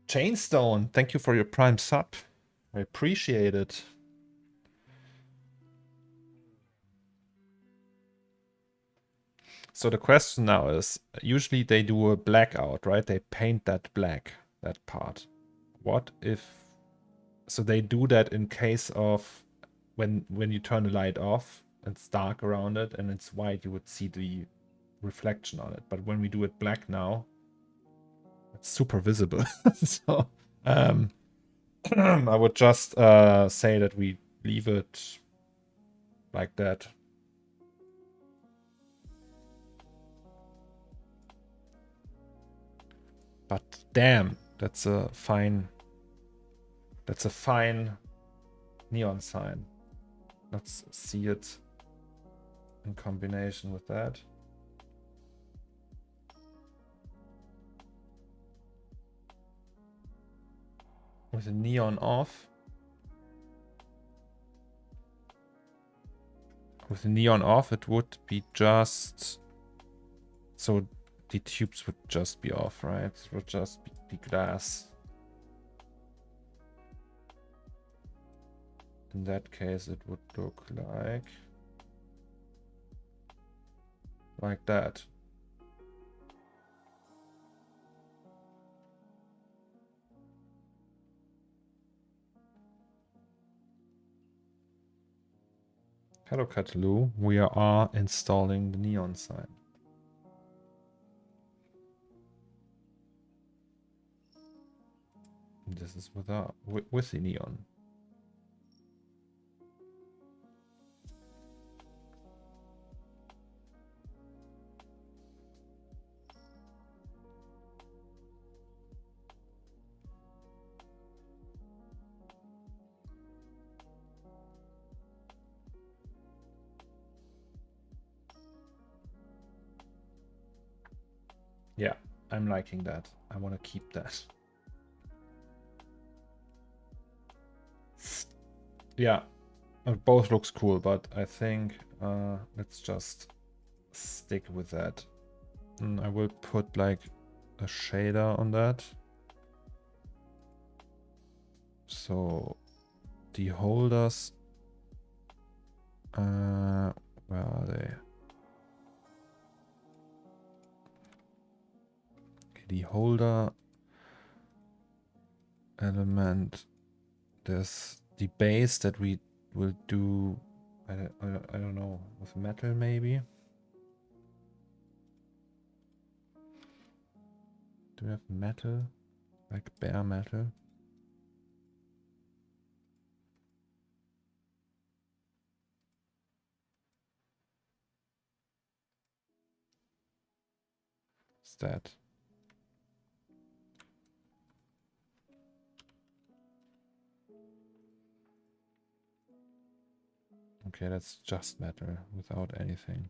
Chainstone, thank you for your Prime sub. I appreciate it. So the question now is, usually they do a blackout, right? They paint that black, that part. What if... So they do that in case of when you turn the light off, it's dark around it and it's white, you would see the reflection on it. But when we do it black now, it's super visible. So I would just say that we leave it like that. But damn, that's a fine neon sign. Let's see it in combination with that. With the neon off. With the neon off, it would be just... So the tubes would just be off, right? It would just be the glass. In that case, it would look like that. Hello, Catalu. We are installing the neon sign. This is with the neon. Yeah, I'm liking that. I want to keep that. Yeah, it both looks cool, but I think let's just stick with that. And I will put like a shader on that. So the holders, where are they? Okay, the holder element, there's the base that we will do, I don't know, with metal maybe. Do we have metal? Like bare metal? What's that? Okay, that's just metal without anything.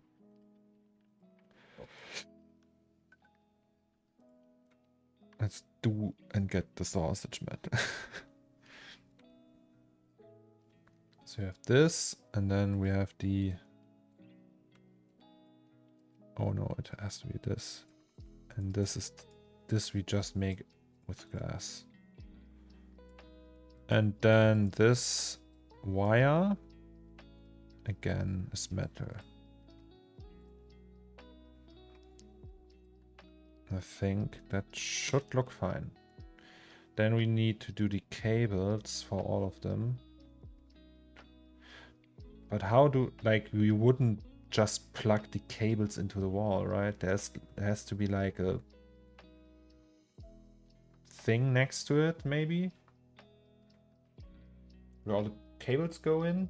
Let's do and get the sausage metal. So you have this, and then we have the... Oh no, it has to be this. And this is... This we just make with glass. And then this wire, again, is metal. I think that should look fine. Then we need to do the cables for all of them. But how do, like, we wouldn't just plug the cables into the wall, right? There has to be like a thing next to it, maybe? Where all the cables go in?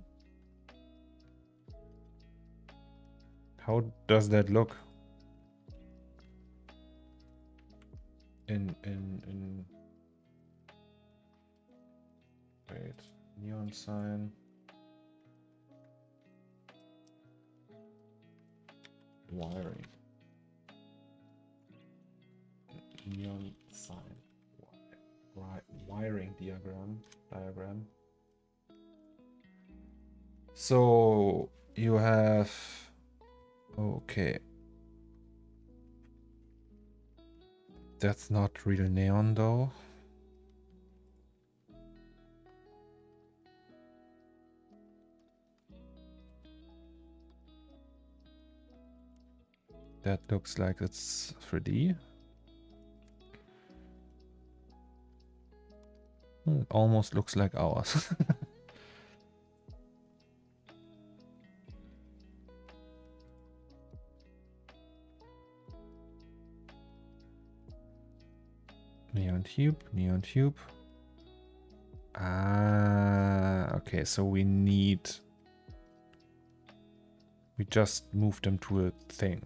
How does that look? In wait, neon sign. Wiring. Neon sign. Wiring diagram. So you have, okay. That's not real neon though. That looks like it's 3D. It almost looks like ours. Neon tube. Ah, okay, so we just moved them to a thing.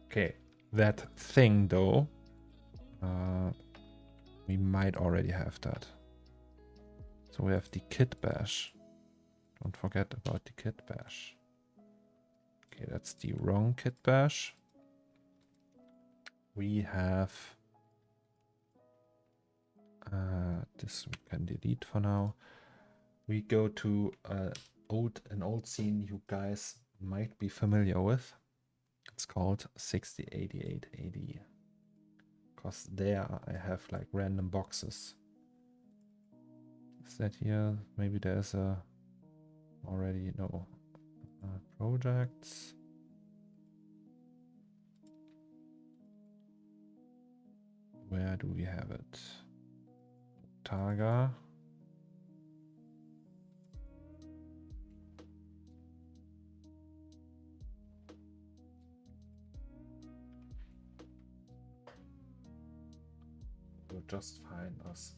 Okay, that thing though, we might already have that. So we have the kit bash. Don't forget about the kit bash. Okay, that's the wrong kit bash. We have this we can delete for now. We go to an old scene you guys might be familiar with. It's called 6088AD. Because there I have like random boxes. Is that here? Maybe there's a already, no. Projects. Where do we have it? Targa. We'll just find us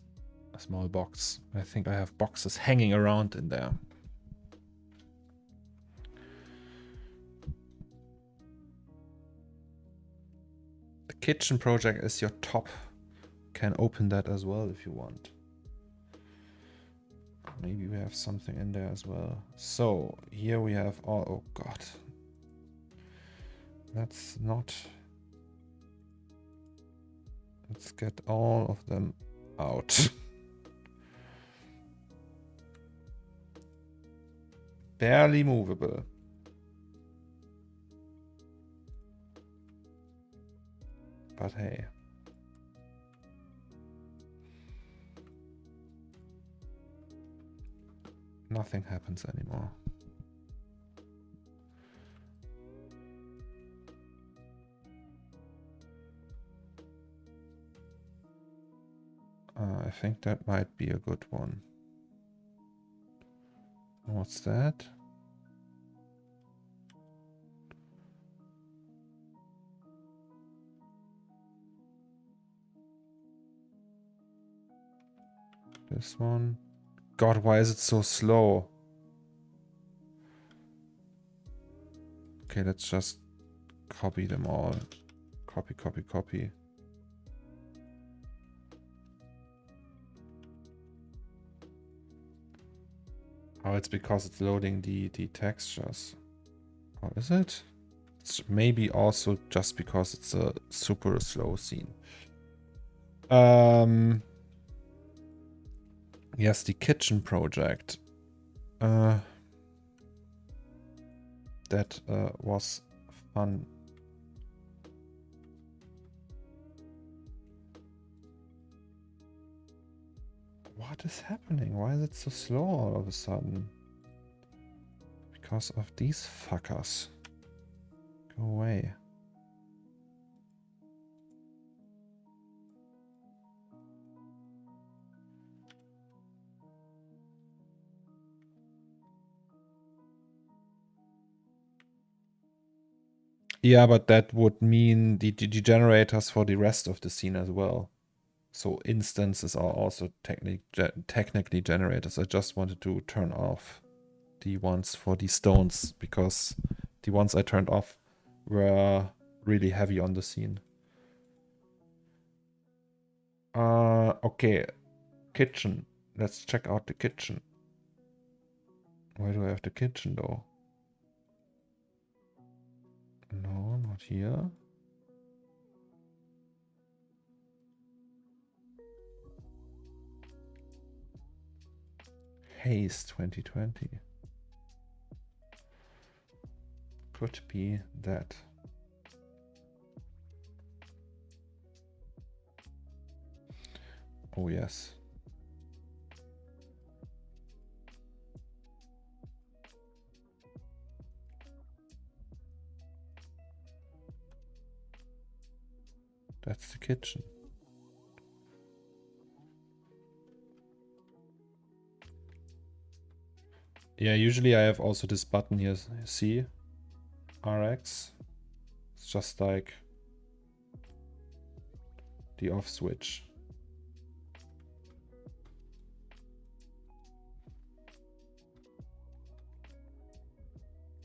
a small box. I think I have boxes hanging around in there. The kitchen project is your top. Can open that as well if you want. Maybe we have something in there as well. So here we have all, oh god. That's not Let's get all of them out. Barely movable. But hey. Nothing happens anymore. I think that might be a good one. What's that? This one. God, why is it so slow? Okay, let's just copy them all. Copy, copy, copy. Oh, it's because it's loading the textures. Oh, is it? It's maybe also just because it's a super slow scene. Yes, the kitchen project. That was fun. What is happening? Why is it so slow all of a sudden? Because of these fuckers. Go away. Yeah, but that would mean the generators for the rest of the scene as well. So instances are also technically generators. I just wanted to turn off the ones for the stones because the ones I turned off were really heavy on the scene. Okay. Kitchen. Let's check out the kitchen. Where do I have the kitchen though? No, not here. Haze 2020. Could be that. Oh yes. That's the kitchen. Yeah, usually I have also this button here, see? RX. It's just like the off switch.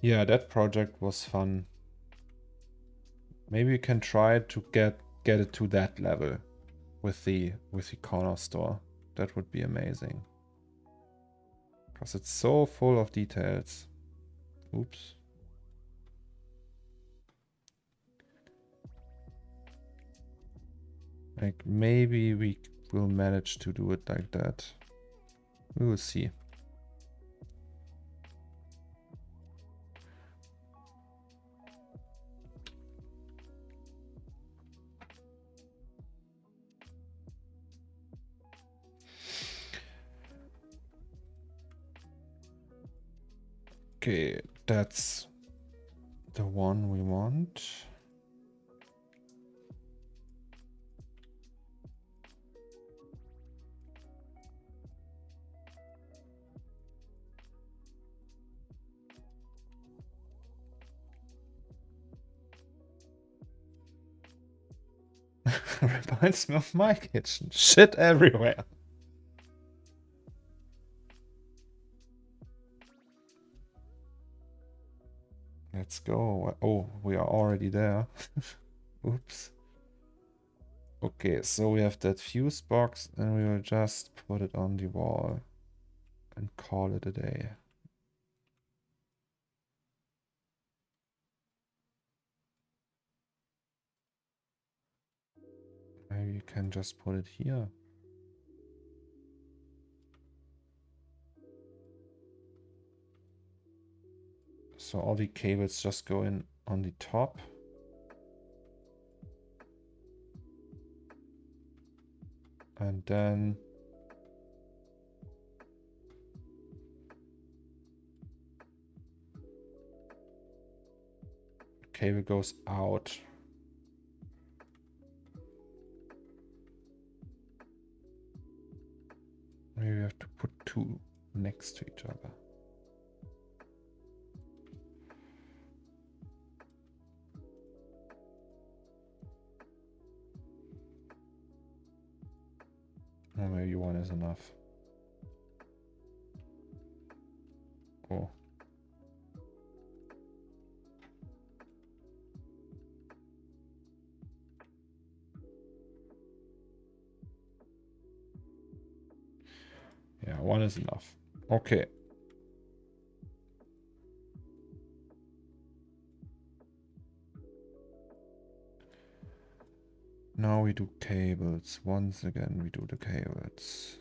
Yeah, that project was fun. Maybe we can try to get it to that level with the CORNERSTORE. That would be amazing. Because it's so full of details. Oops. Like maybe we will manage to do it like that. We will see. Okay, that's the one we want. Reminds me of my kitchen. Shit everywhere. Let's go. Oh, we are already there. Oops. Okay, so we have that fuse box and we will just put it on the wall and call it a day. Maybe you can just put it here. So all the cables just go in on the top. And then the cable goes out. Maybe we have to put two next to each other. Or maybe one is enough. Oh. Yeah, one is enough. Okay. Now we do cables. Once again, we do the cables.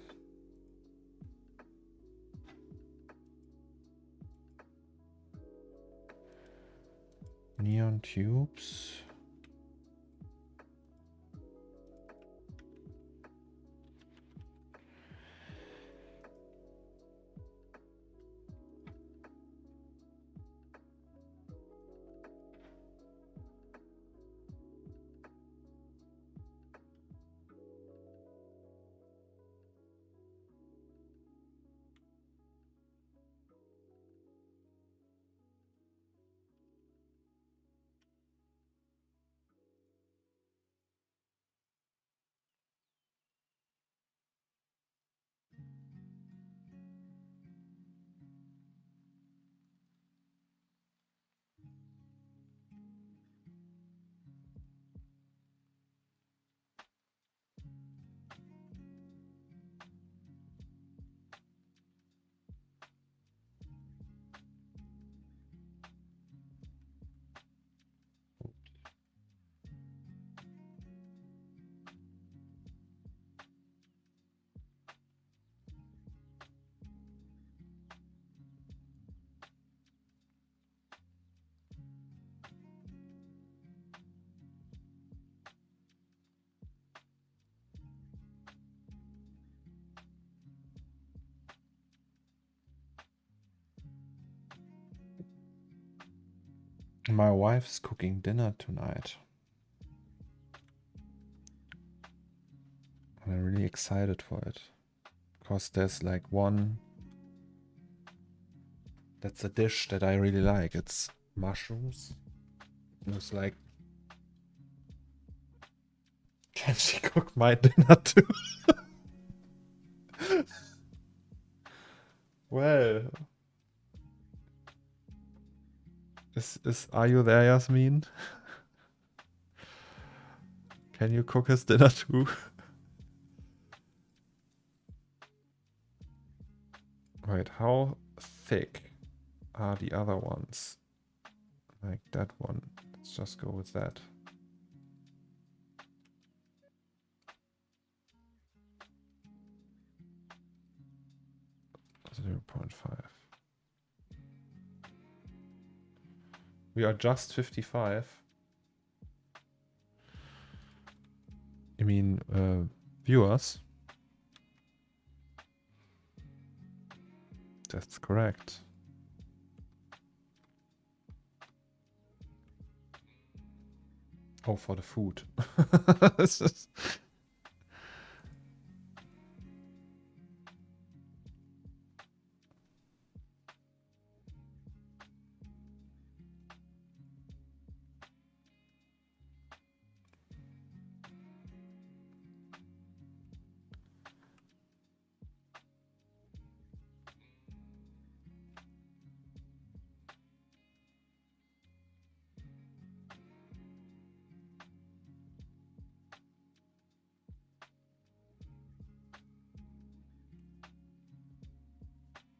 Neon tubes. My wife's cooking dinner tonight. I'm really excited for it. Because there's like one... That's a dish that I really like. It's mushrooms. It's like... Can she cook my dinner too? Well... Are you there, Yasmin? Can you cook his dinner too? Wait, how thick are the other ones? Like that one. Let's just go with that. 0.5. We are just 55. You mean viewers? That's correct. Oh, for the food. This is...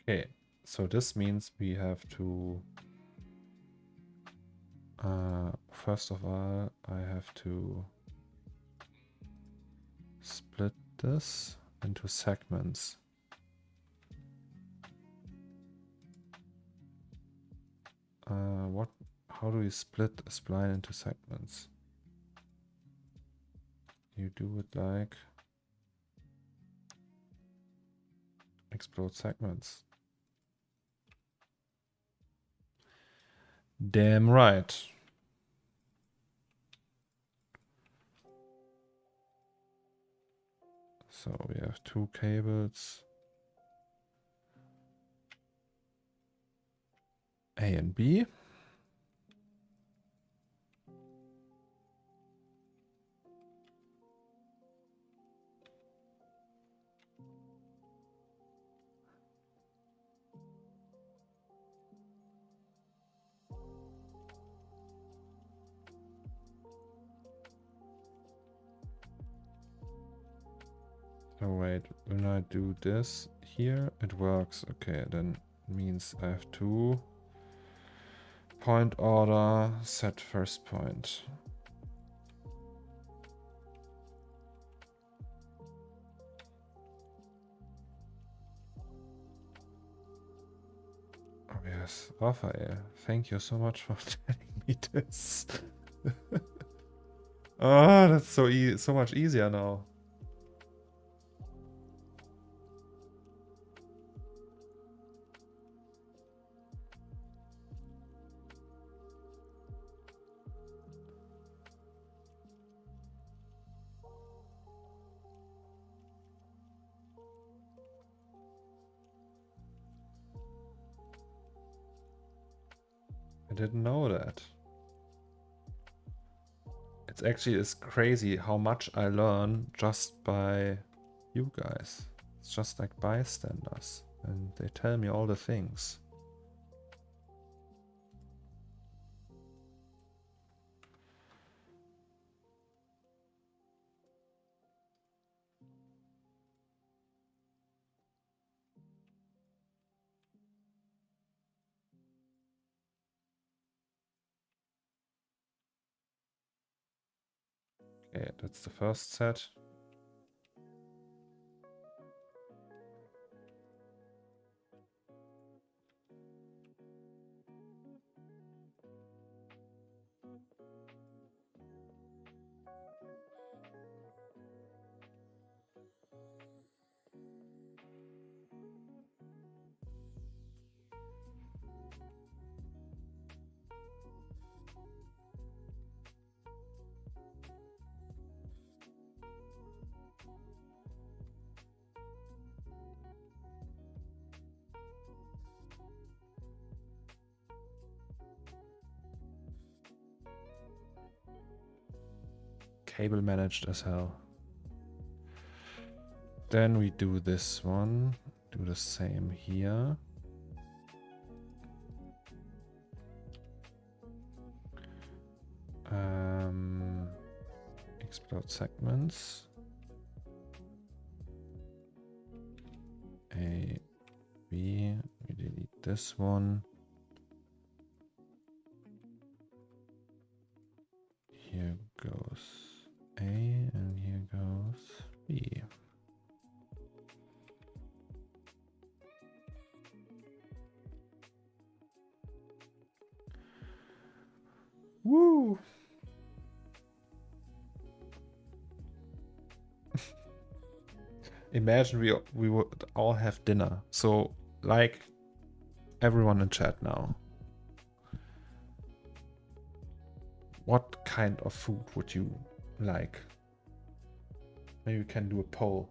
Okay, so this means we have to... first of all, I have to this into segments. How do you split a spline into segments? You do it like explode segments. Damn right. So we have 2 cables, A and B. Oh wait, when I do this here, it works. Okay, then means I have 2 point order, set first point. Oh yes, Raphael, thank you so much for telling me this. Oh, that's so much easier now. I didn't know that. It's crazy how much I learn just by you guys. It's just like bystanders, and they tell me all the things. Okay, that's the first set. Cable managed as hell. Then we do this one. Do the same here. Explode segments. A, B. We delete this one. Here goes A and here goes B. Woo! Imagine we would all have dinner. So, like everyone in chat now. What kind of food would you like? Maybe we can do a poll.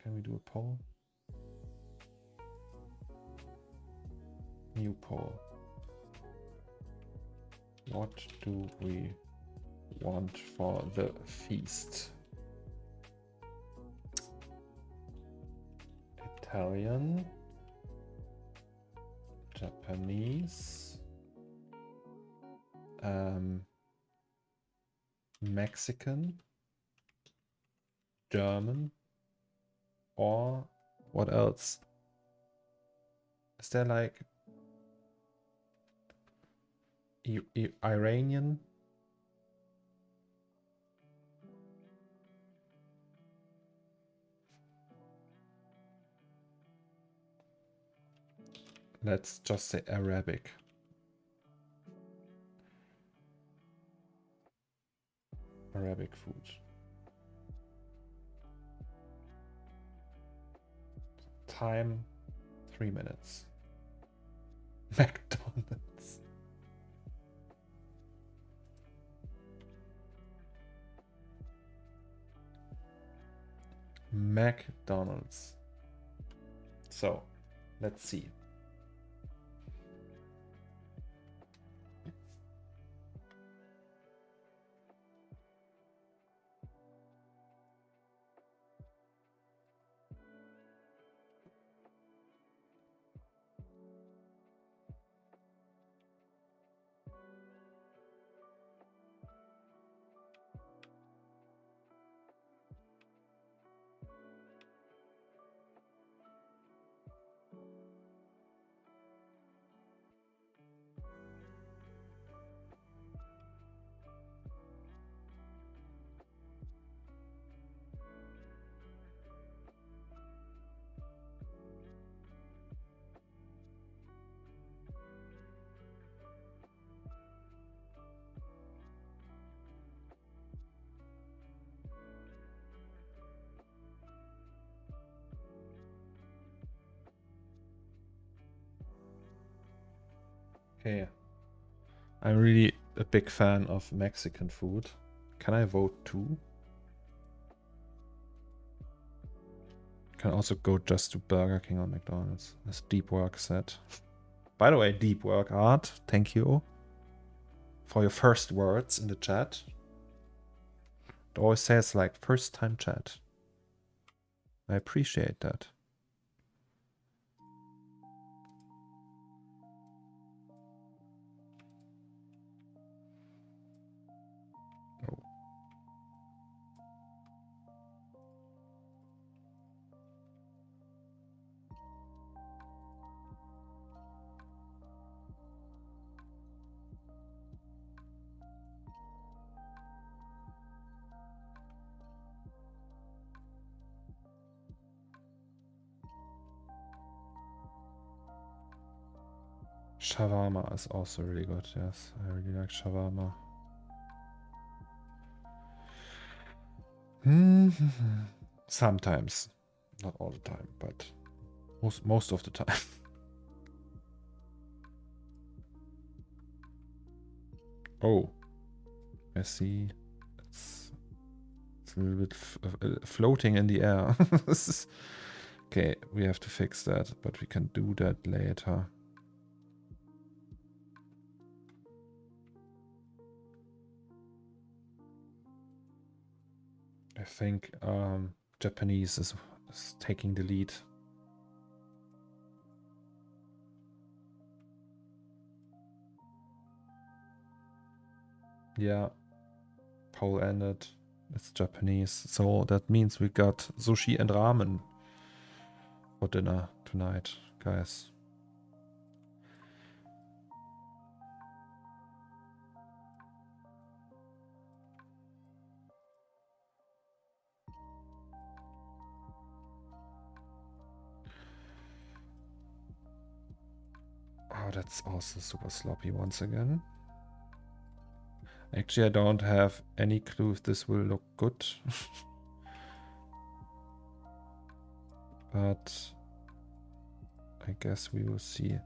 Can we do a poll? New poll. What do we want for the feast? Italian, Japanese, Mexican, German, or what else? Is there like Iranian? Let's just say Arabic. Arabic food. Time 3 minutes. McDonald's. McDonald's. So, let's see. Okay. I'm really a big fan of Mexican food. Can I vote too? Can also go just to Burger King or McDonald's, as Deep Work said. By the way, Deep Work Art, thank you for your first words in the chat. It always says like first time chat. I appreciate that. Shawarma is also really good, yes. I really like shawarma. Sometimes. Not all the time, but most of the time. Oh. I see. It's a little bit floating in the air. Okay, we have to fix that, but we can do that later. I think Japanese is taking the lead. Yeah, poll ended. It's Japanese, so that means we got sushi and ramen for dinner tonight, guys. Oh, that's also super sloppy once again. Actually, I don't have any clue if this will look good. But I guess we will see.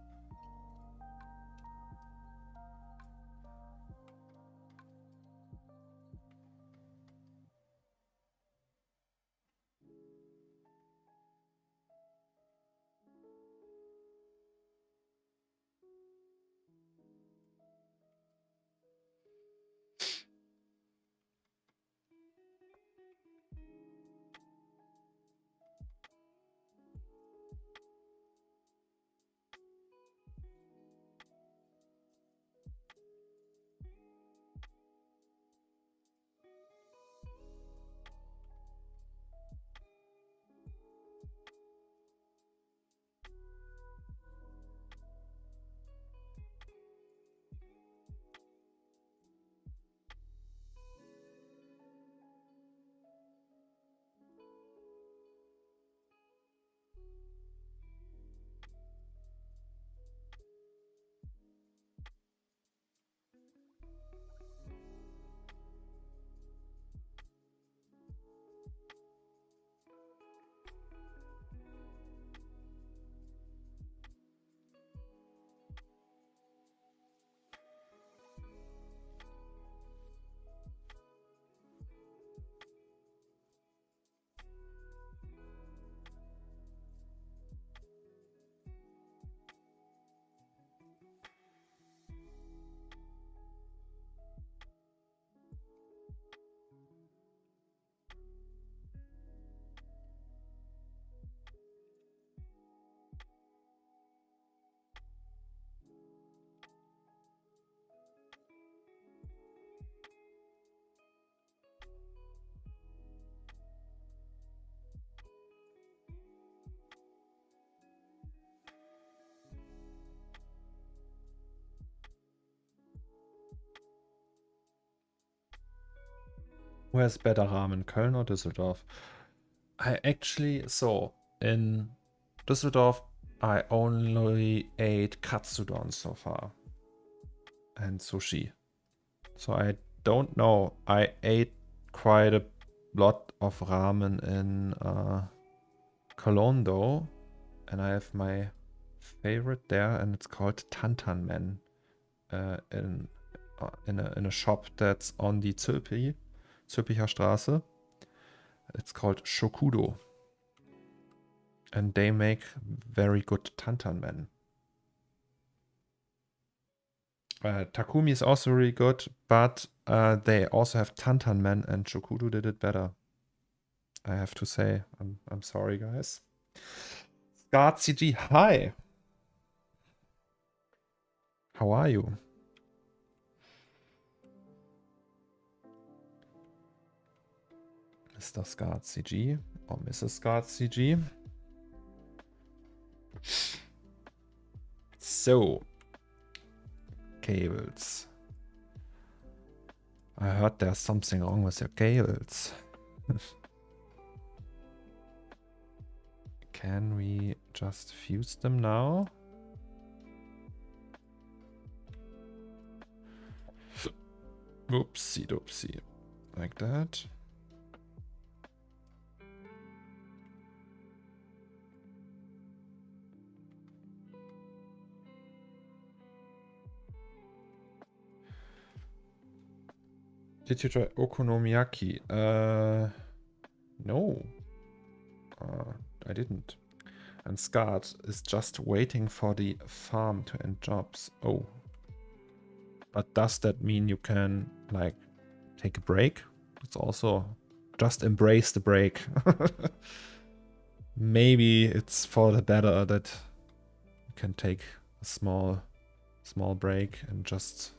Where's better ramen, Köln or Düsseldorf? I actually, so in Düsseldorf, I only ate katsudon so far and sushi. So I don't know. I ate quite a lot of ramen in Cologne though, and I have my favorite there, and it's called Tantanmen in a shop that's on the Zülpicher Straße. It's called Shokudo. And they make very good Tantanmen. Takumi is also really good, but they also have Tantanmen, and Shokudo did it better. I have to say. I'm sorry, guys. Scott CG, hi! How are you? Mr. Scott CG or Mrs. Scott CG? So, cables. I heard there's something wrong with your cables. Can we just fuse them now? Oopsie doopsie. Like that. Did you try okonomiyaki? No. I didn't. And Scott is just waiting for the farm to end jobs. Oh. But does that mean you can, like, take a break? It's also just embrace the break. Maybe it's for the better that you can take a small break and just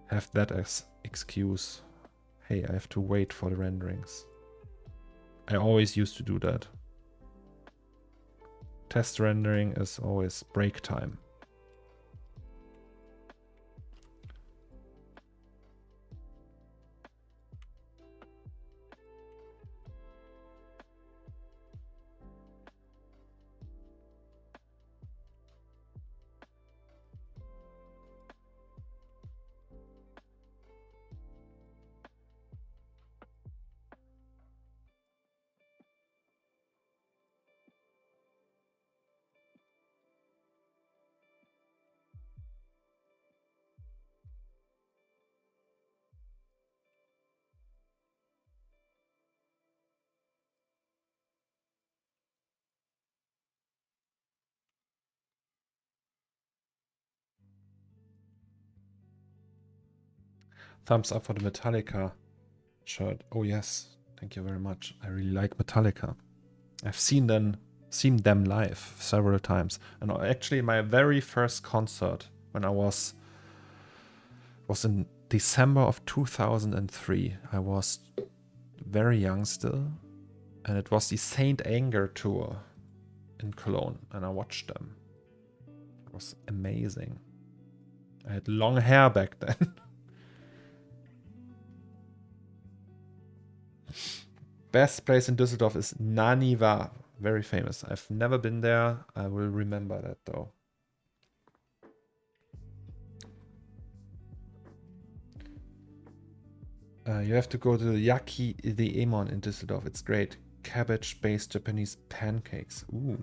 have that as excuse. Hey, I have to wait for the renderings. I always used to do that. Test rendering is always break time. Thumbs up for the Metallica shirt. Oh yes, thank you very much. I really like Metallica. I've seen them live several times. And actually my very first concert when I was in December of 2003. I was very young still. And it was the Saint Anger tour in Cologne. And I watched them. It was amazing. I had long hair back then. Best place in Düsseldorf is Naniwa. Very famous. I've never been there. I will remember that though. You have to go to the Yaki the Emon in Düsseldorf. It's great. Cabbage-based Japanese pancakes. Ooh.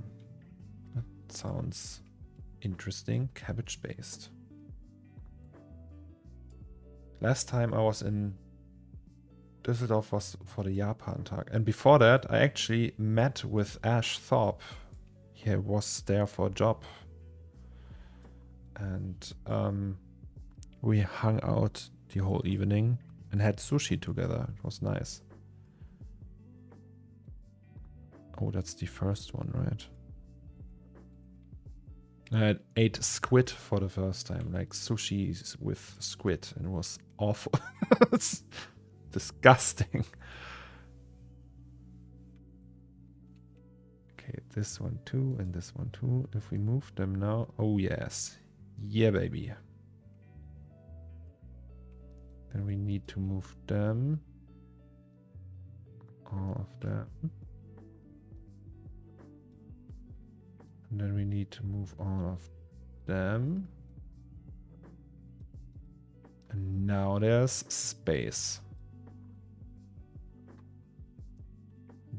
That sounds interesting. Cabbage-based. Last time I was in Düsseldorf was for the Japan Tag. And before that, I actually met with Ash Thorpe. He was there for a job. And we hung out the whole evening and had sushi together. It was nice. Oh, that's the first one, right? I ate squid for the first time, like sushi with squid, and it was awful. It's disgusting. Okay, this one too, and this one too. If we move them now, oh yes. Yeah, baby. Then we need to move them. All of them. And then we need to move all of them. And now there's space.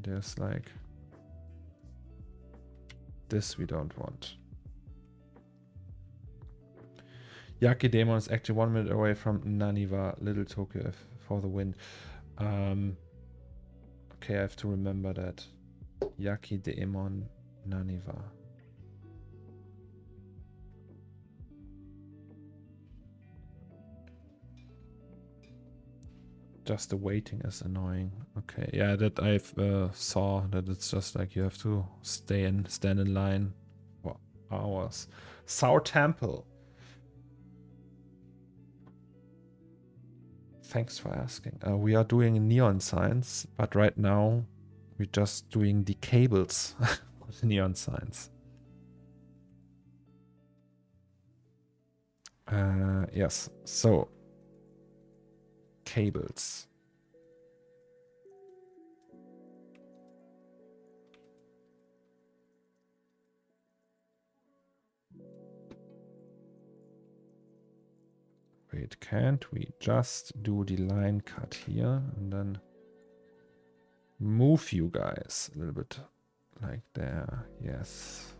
There's like this we don't want. Yaki Demon is actually 1 minute away from Naniwa, Little Tokyo for the win. Okay, I have to remember that. Yaki Demon, Naniwa. Just the waiting is annoying. Okay, yeah, that I've saw that it's just like you have to stand in line for hours. Sour Temple. Thanks for asking. We are doing neon signs, but right now we're just doing the cables with neon signs. Yes, so cables. Wait, can't we just do the line cut here and then move you guys a little bit like there? Yes.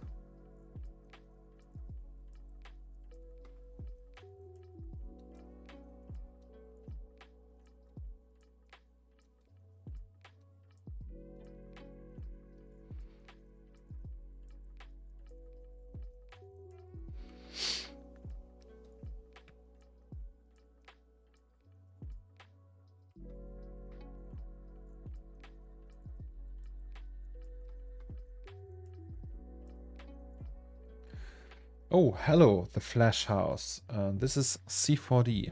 Oh, hello, the Flash House. This is C4D.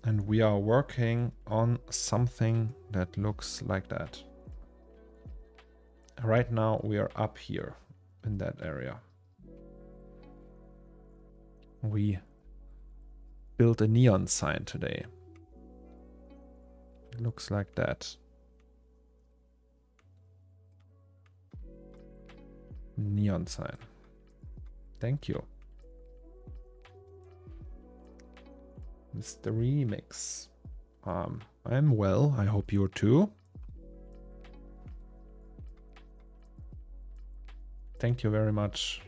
And we are working on something that looks like that. Right now we are up here in that area. We built a neon sign today. It looks like that. Neon sign. Thank you. Mr. Remix. I'm well. I hope you're too. Thank you very much.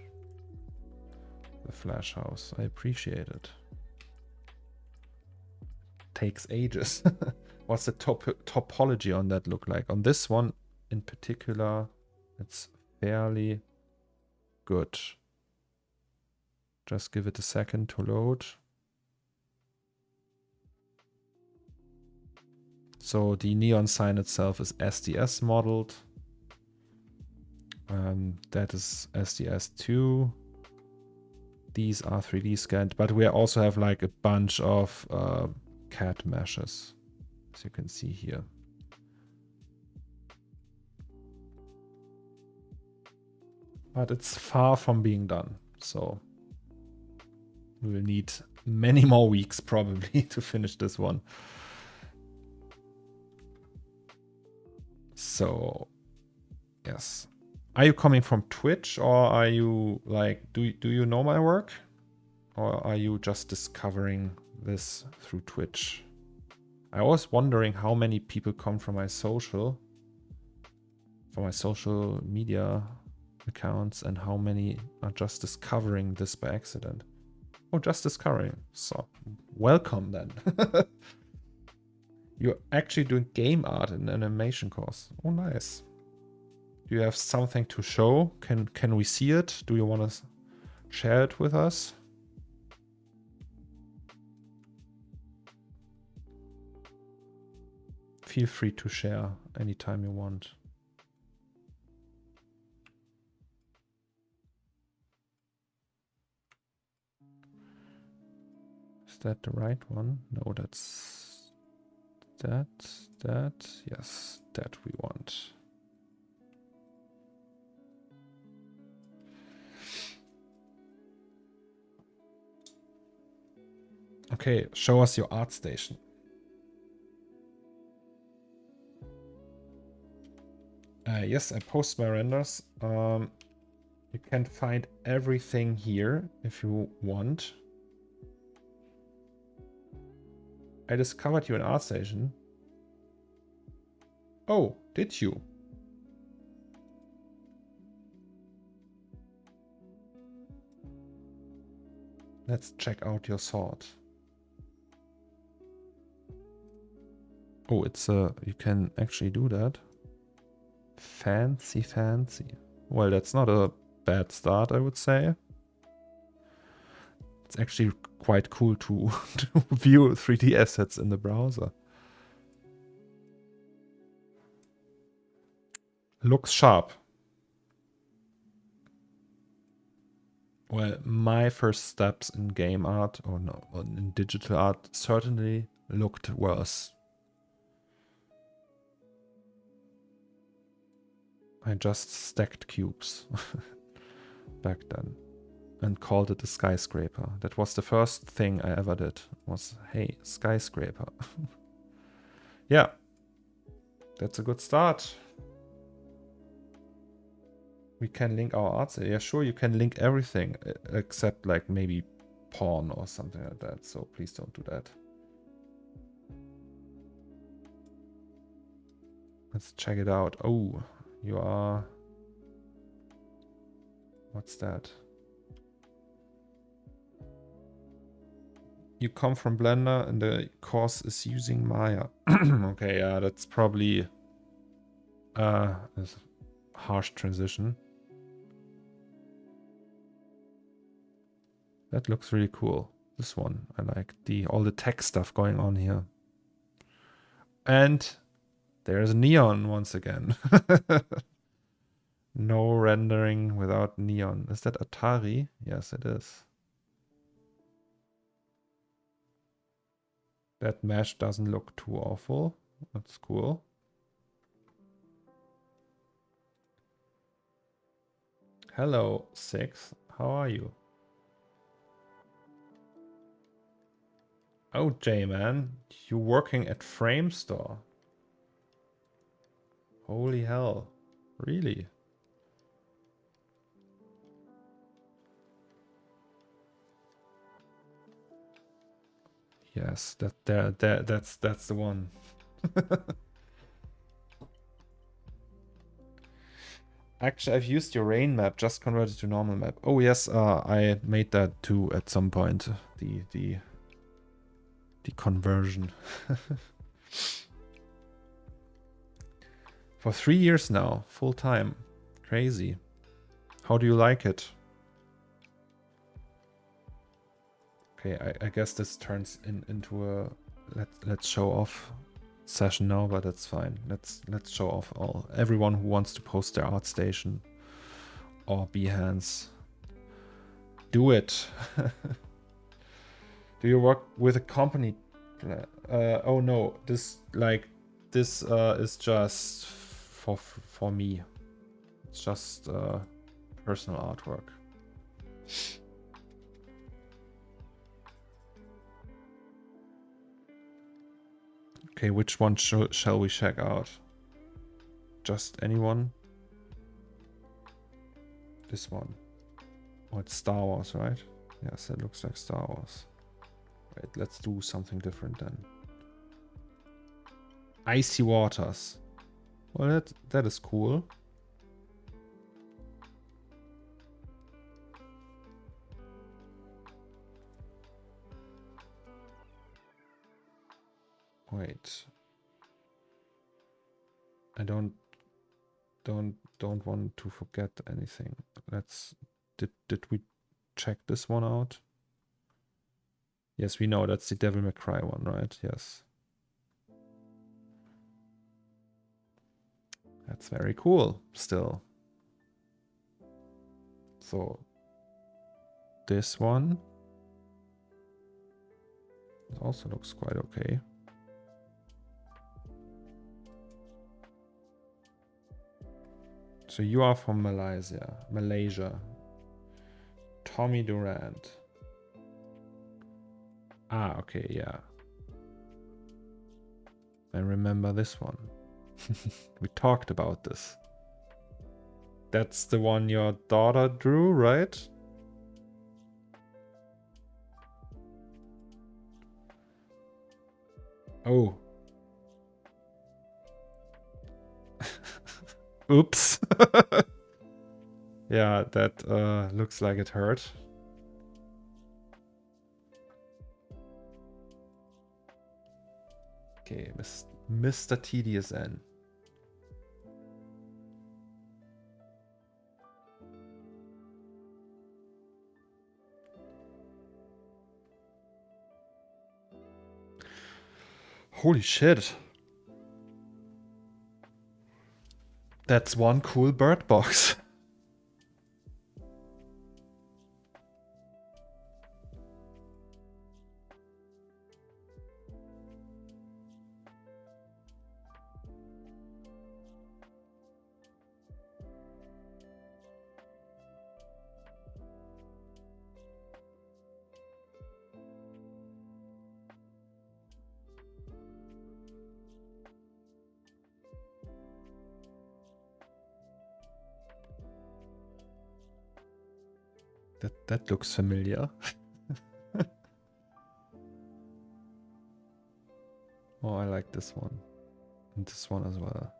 The Flash House. I appreciate it. Takes ages. What's the topology on that look like? On this one in particular, it's fairly good. Just give it a second to load. So the neon sign itself is SDS modeled. That is SDS2. These are 3D scanned, but we also have like a bunch of CAD meshes, as you can see here. But it's far from being done, so we will need many more weeks probably to finish this one. So, yes. Are you coming from Twitch, or are you like, do you know my work? Or are you just discovering this through Twitch? I was wondering how many people come from my social media accounts and how many are just discovering this by accident. Oh, just discovering. So, welcome then. You're actually doing game art in an animation course. Oh, nice. Do you have something to show? Can we see it? Do you want to share it with us? Feel free to share anytime you want. Is that the right one? No, that's that. Yes, that we want. Okay, show us your art station. Yes, I post my renders. You can find everything here if you want. I discovered you an art station. Oh, did you? Let's check out your sword. Oh, it's you can actually do that. Fancy, fancy. Well, that's not a bad start, I would say. It's actually quite cool to, to view 3D assets in the browser. Looks sharp. Well, my first steps in game art, or no, in digital art, certainly looked worse. I just stacked cubes back then and called it a skyscraper. That was the first thing I ever did, was, hey, skyscraper. Yeah, that's a good start. We can link our art. Yeah, sure, you can link everything except like maybe porn or something like that. So please don't do that. Let's check it out. Oh, you are... What's that? You come from Blender and the course is using Maya. Okay, yeah, that's probably a harsh transition. That looks really cool. This one, I like all the tech stuff going on here. And there's neon once again. No rendering without neon. Is that Atari? Yes, it is. That mesh doesn't look too awful. That's cool. Hello, Six. How are you? Oh, J-Man. You working at Framestore? Holy hell. Really? Yes, that's the one. Actually, I've used your rain map, just converted to normal map. Oh yes, I made that too at some point. The conversion. For 3 years now, full time. Crazy. How do you like it? Okay, I guess this turns into a let's show off session now, but that's fine. Let's show off everyone who wants to post their art station or Behance. Do it. Do you work with a company? Oh no, this is just for me. It's just personal artwork. Okay, which one shall we check out? Just anyone? This one. Oh, it's Star Wars, right? Yes, it looks like Star Wars. Right, let's do something different then. Icy waters. Well, that is cool. Wait. I don't want to forget anything. Did we check this one out? Yes, we know that's the Devil May Cry one, right? Yes. That's very cool still. So this one also looks quite okay. So you are from Malaysia. Tommy Durant. Ah, okay, yeah. I remember this one. We talked about this. That's the one your daughter drew, right? Oh. Oops. Yeah, that looks like it hurt. Okay, Mr. TDSN. Holy shit. That's one cool bird box. That looks familiar. Oh, I like this one. And this one as well.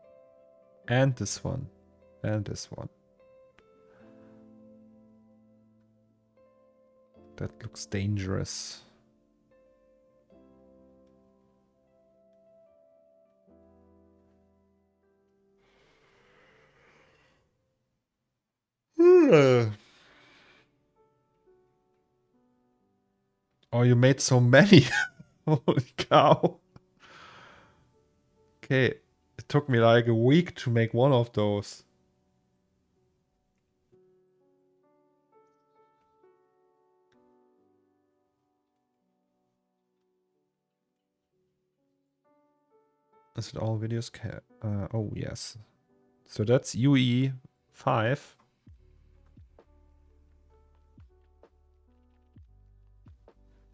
And this one. And this one. That looks dangerous. Oh, you made so many. Holy cow. Okay. It took me like a week to make one of those. Is it all videos? Oh, yes. So that's UE5.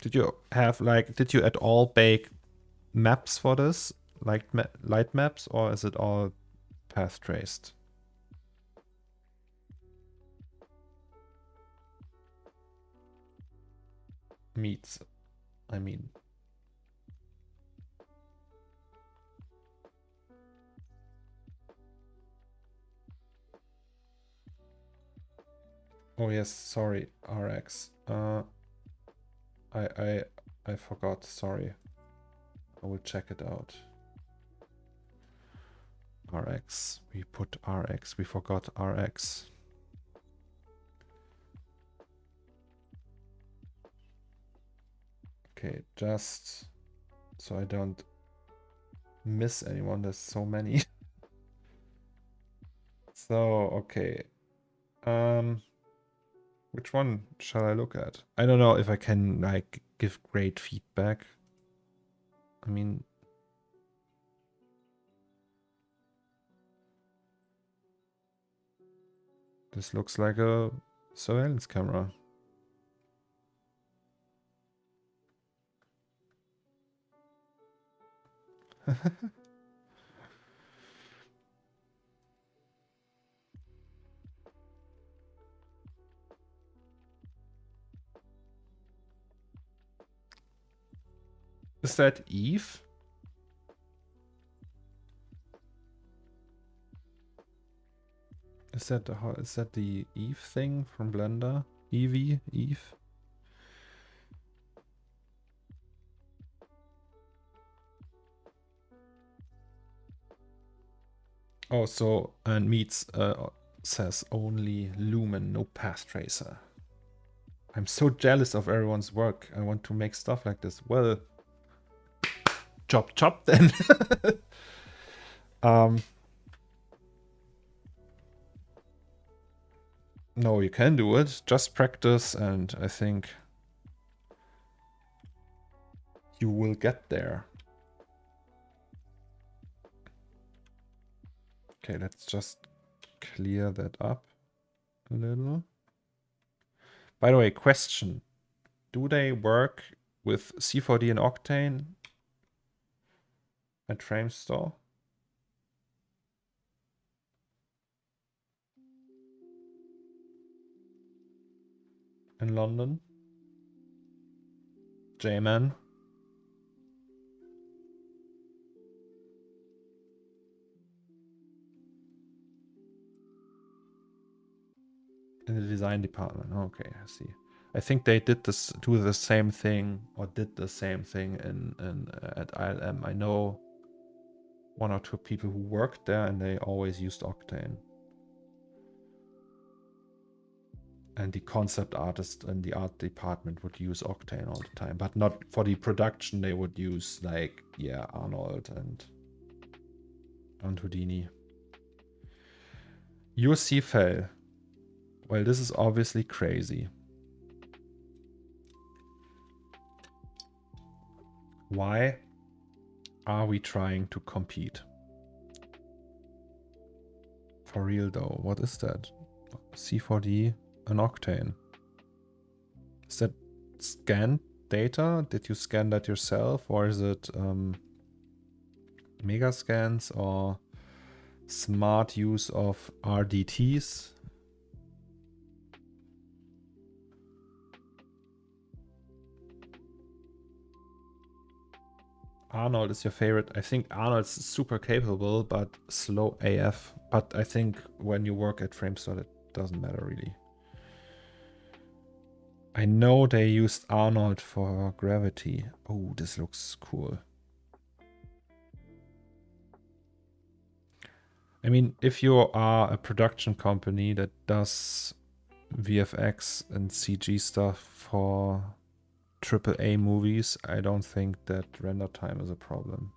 Did you have like, did you at all bake maps for this? Like light maps, or is it all path traced? Meets, I mean. Oh yes, sorry, RX. I forgot, sorry. I will check it out. RX, we put RX, we forgot RX. Okay, just so I don't miss anyone, there's so many. So, okay. Which one shall I look at? I don't know if I can like give great feedback. I mean, this looks like a surveillance camera. Is that Eve? Is that the Eve thing from Blender? Eve? Oh, so and meets says only Lumen, no path tracer. I'm so jealous of everyone's work. I want to make stuff like this. Well, chop then. No, you can do it. Just practice, and I think you will get there. Okay, let's just clear that up a little. By the way, question. Do they work with C4D and Octane at FrameStore. In London. J-Man. In the design department. Okay, I see. I think they did do the same thing, or did the same thing in at ILM. I know one or two people who worked there, and they always used Octane. And the concept artist in the art department would use Octane all the time, but not for the production. They would use, like, yeah, Arnold and Houdini. UC fell. Well, this is obviously crazy. Why are we trying to compete? For real though, what is that? C4D and Octane. Is that scanned data? Did you scan that yourself, or is it mega scans or smart use of RDTs? Arnold is your favorite. I think Arnold's super capable, but slow AF. But I think when you work at FrameStore, it doesn't matter really. I know they used Arnold for gravity. Oh, this looks cool. I mean, if you are a production company that does VFX and CG stuff for AAA movies, I don't think that render time is a problem.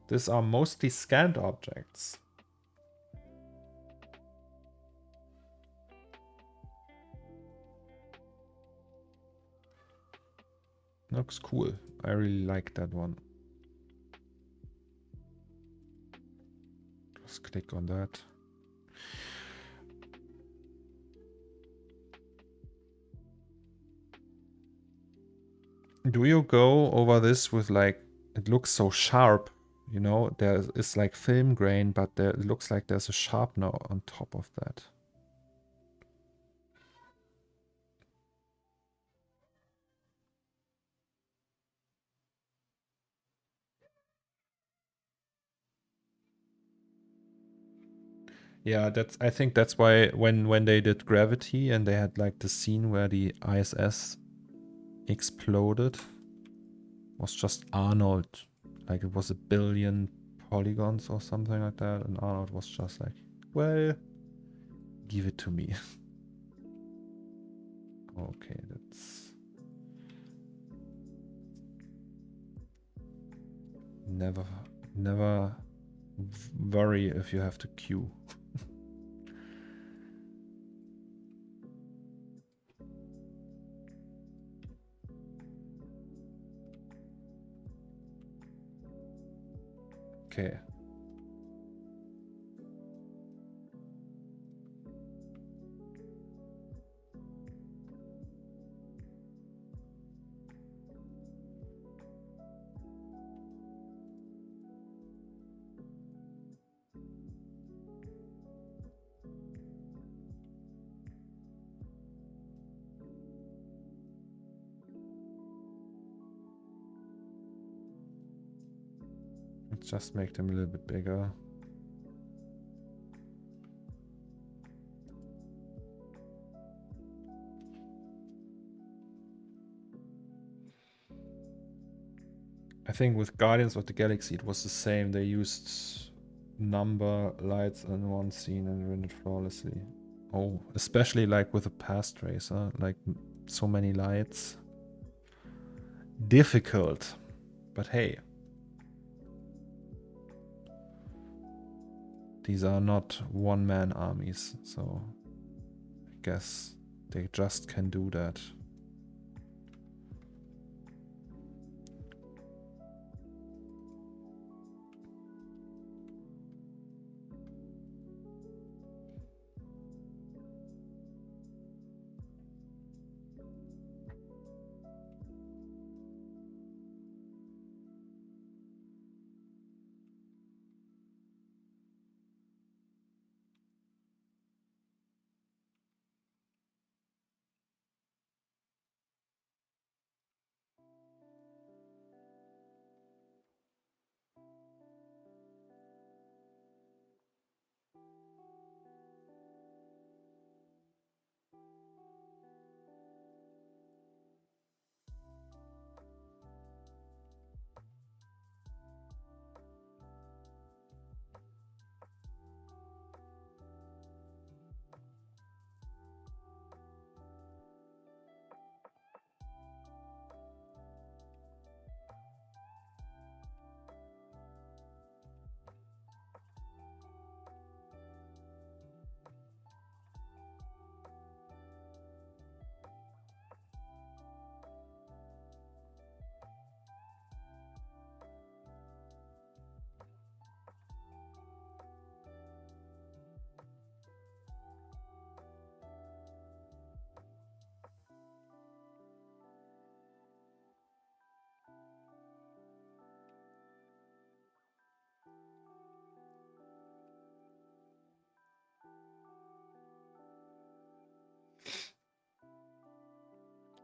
These are mostly scanned objects. Looks cool. I really like that one. Just click on that. Do you go over this with, like, it looks so sharp, you know, there is like film grain, but there it looks like there's a sharpener on top of that. Yeah, I think that's why when they did Gravity and they had like the scene where the ISS exploded, was just Arnold. Like it was 1 billion polygons or something like that, and Arnold was just like, well, give it to me. Okay, that's never worry if you have to queue. Okay. Let's just make them a little bit bigger. I think with Guardians of the Galaxy it was the same. They used number lights in one scene and rendered flawlessly. Oh, especially like with a path tracer, like so many lights. Difficult, but hey. These are not one-man armies, so I guess they just can do that.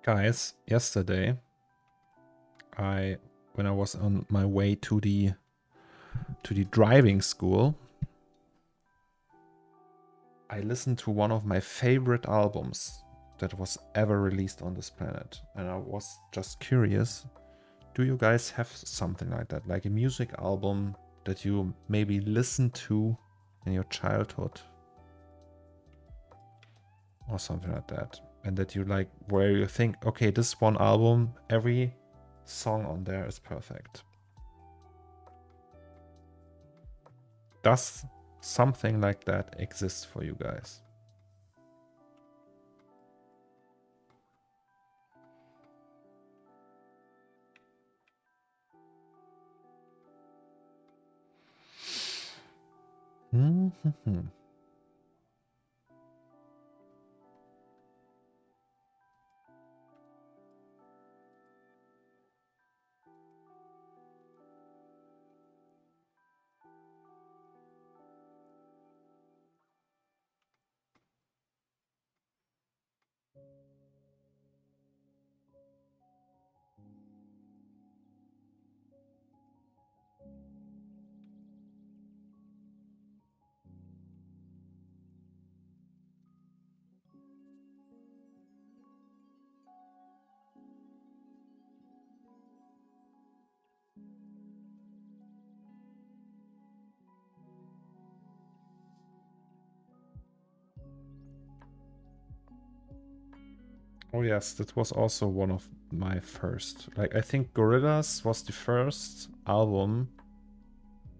Guys, yesterday, when I was on my way to the driving school, I listened to one of my favorite albums that was ever released on this planet. And I was just curious, do you guys have something like that? Like a music album that you maybe listened to in your childhood? Or something like that. And that you like, where you think, okay, this one album, every song on there is perfect. Does something like that exist for you guys? Mm-hmm. Oh yes, that was also one of my first. Like, I think Gorillaz was the first album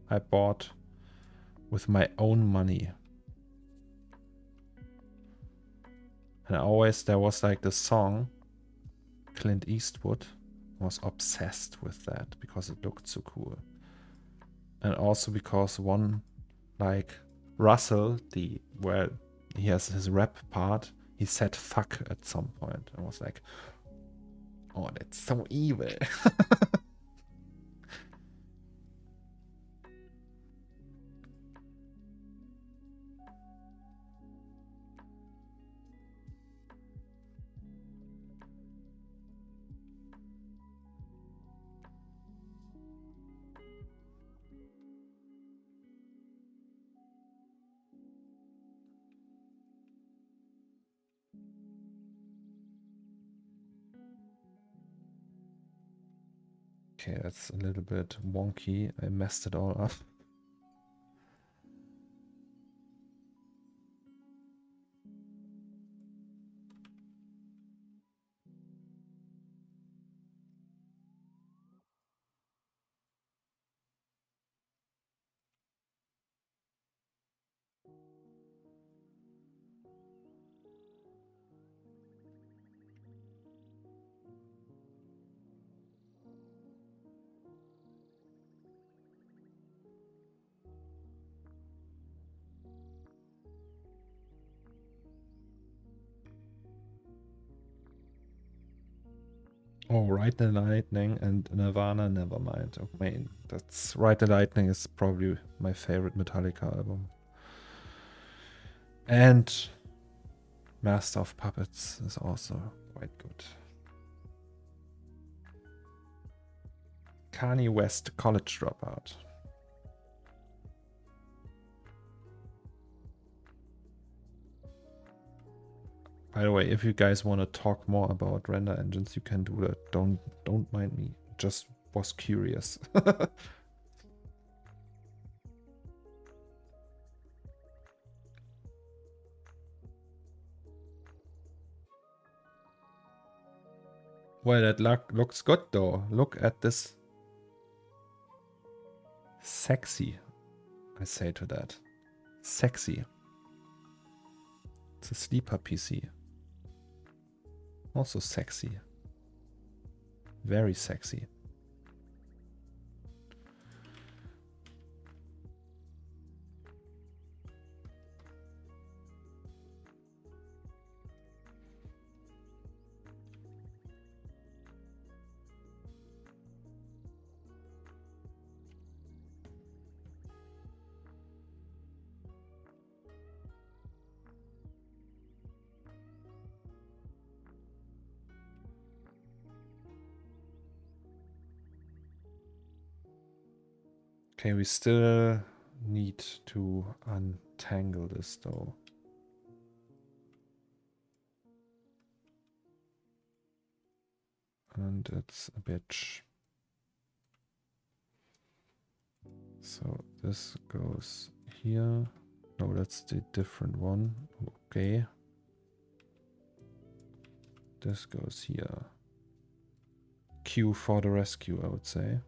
I bought with my own money. And always there was like the song, Clint Eastwood was obsessed with that because it looked so cool. And also because one, like Russell, where he has his rap part, he said fuck at some point. I was like, oh, that's so evil. Okay, that's a little bit wonky. I messed it all up. Oh, Ride the Lightning and Nirvana, Nevermind. Oh, man, that's Ride the Lightning is probably my favorite Metallica album. And Master of Puppets is also quite good. Kanye West, College Dropout. By the way, if you guys want to talk more about render engines, you can do that. Don't mind me. Just was curious. Well, that looks good though. Look at this. Sexy, I say to that. Sexy. It's a sleeper PC. Also sexy. Very sexy. Okay, we still need to untangle this though. And it's a bitch. So this goes here. No, that's the different one. Okay. This goes here. Q for the rescue, I would say.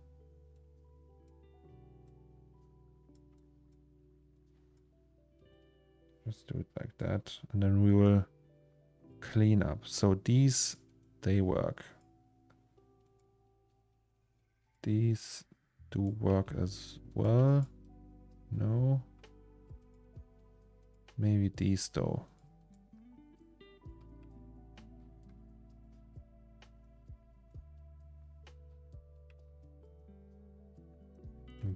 Let's do it like that. And then we will clean up. So these, they work. These do work as well. No. Maybe these though.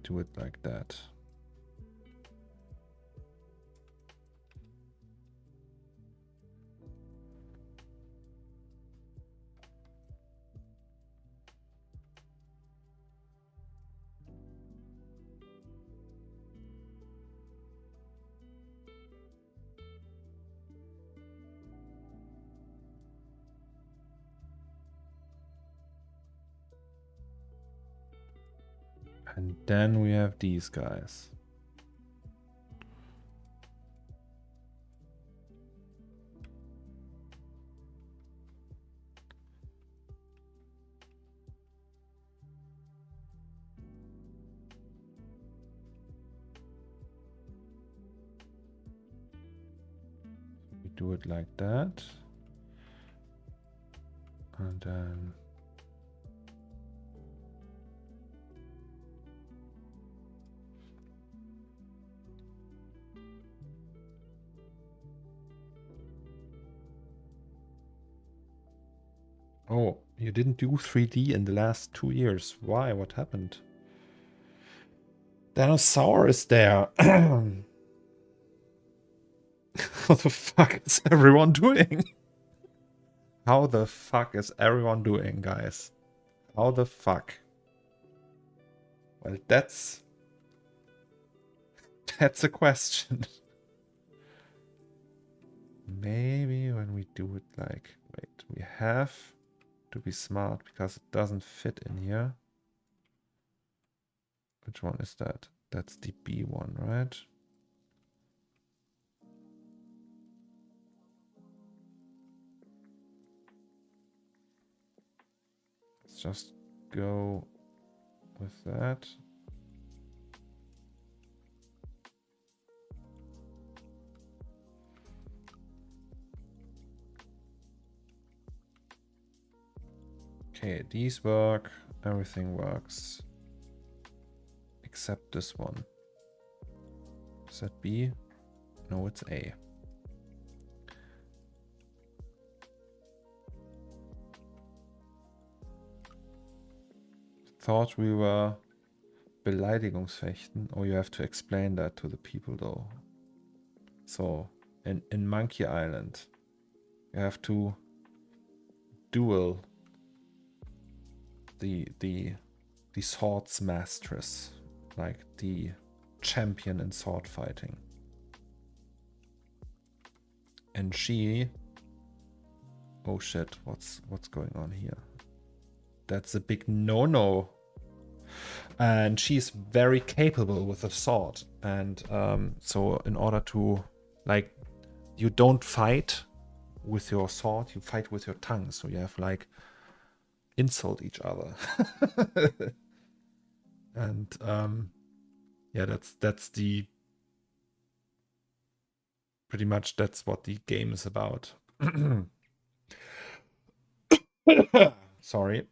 Do it like that. And then we have these guys. We do it like that. And then oh, you didn't do 3D in the last 2 years. Why? What happened? Dinosaur is there. What the fuck is everyone doing? How the fuck is everyone doing, guys? How the fuck? Well, that's a question. Maybe when we do it like, wait, we have to be smart because it doesn't fit in here. Which one is that? That's the B one, right? Let's just go with that. Okay, these work. Everything works. Except this one. Is that B? No, it's A. Thought we were Beleidigungsfechten. Oh, you have to explain that to the people though. So, in Monkey Island, you have to duel the swords mistress, like the champion in sword fighting. And she, oh shit, what's going on here? That's a big no-no. And she's very capable with a sword. And so in order to, like, you don't fight with your sword, you fight with your tongue. So you have like insult each other. And yeah, that's the pretty much that's what the game is about. Sorry.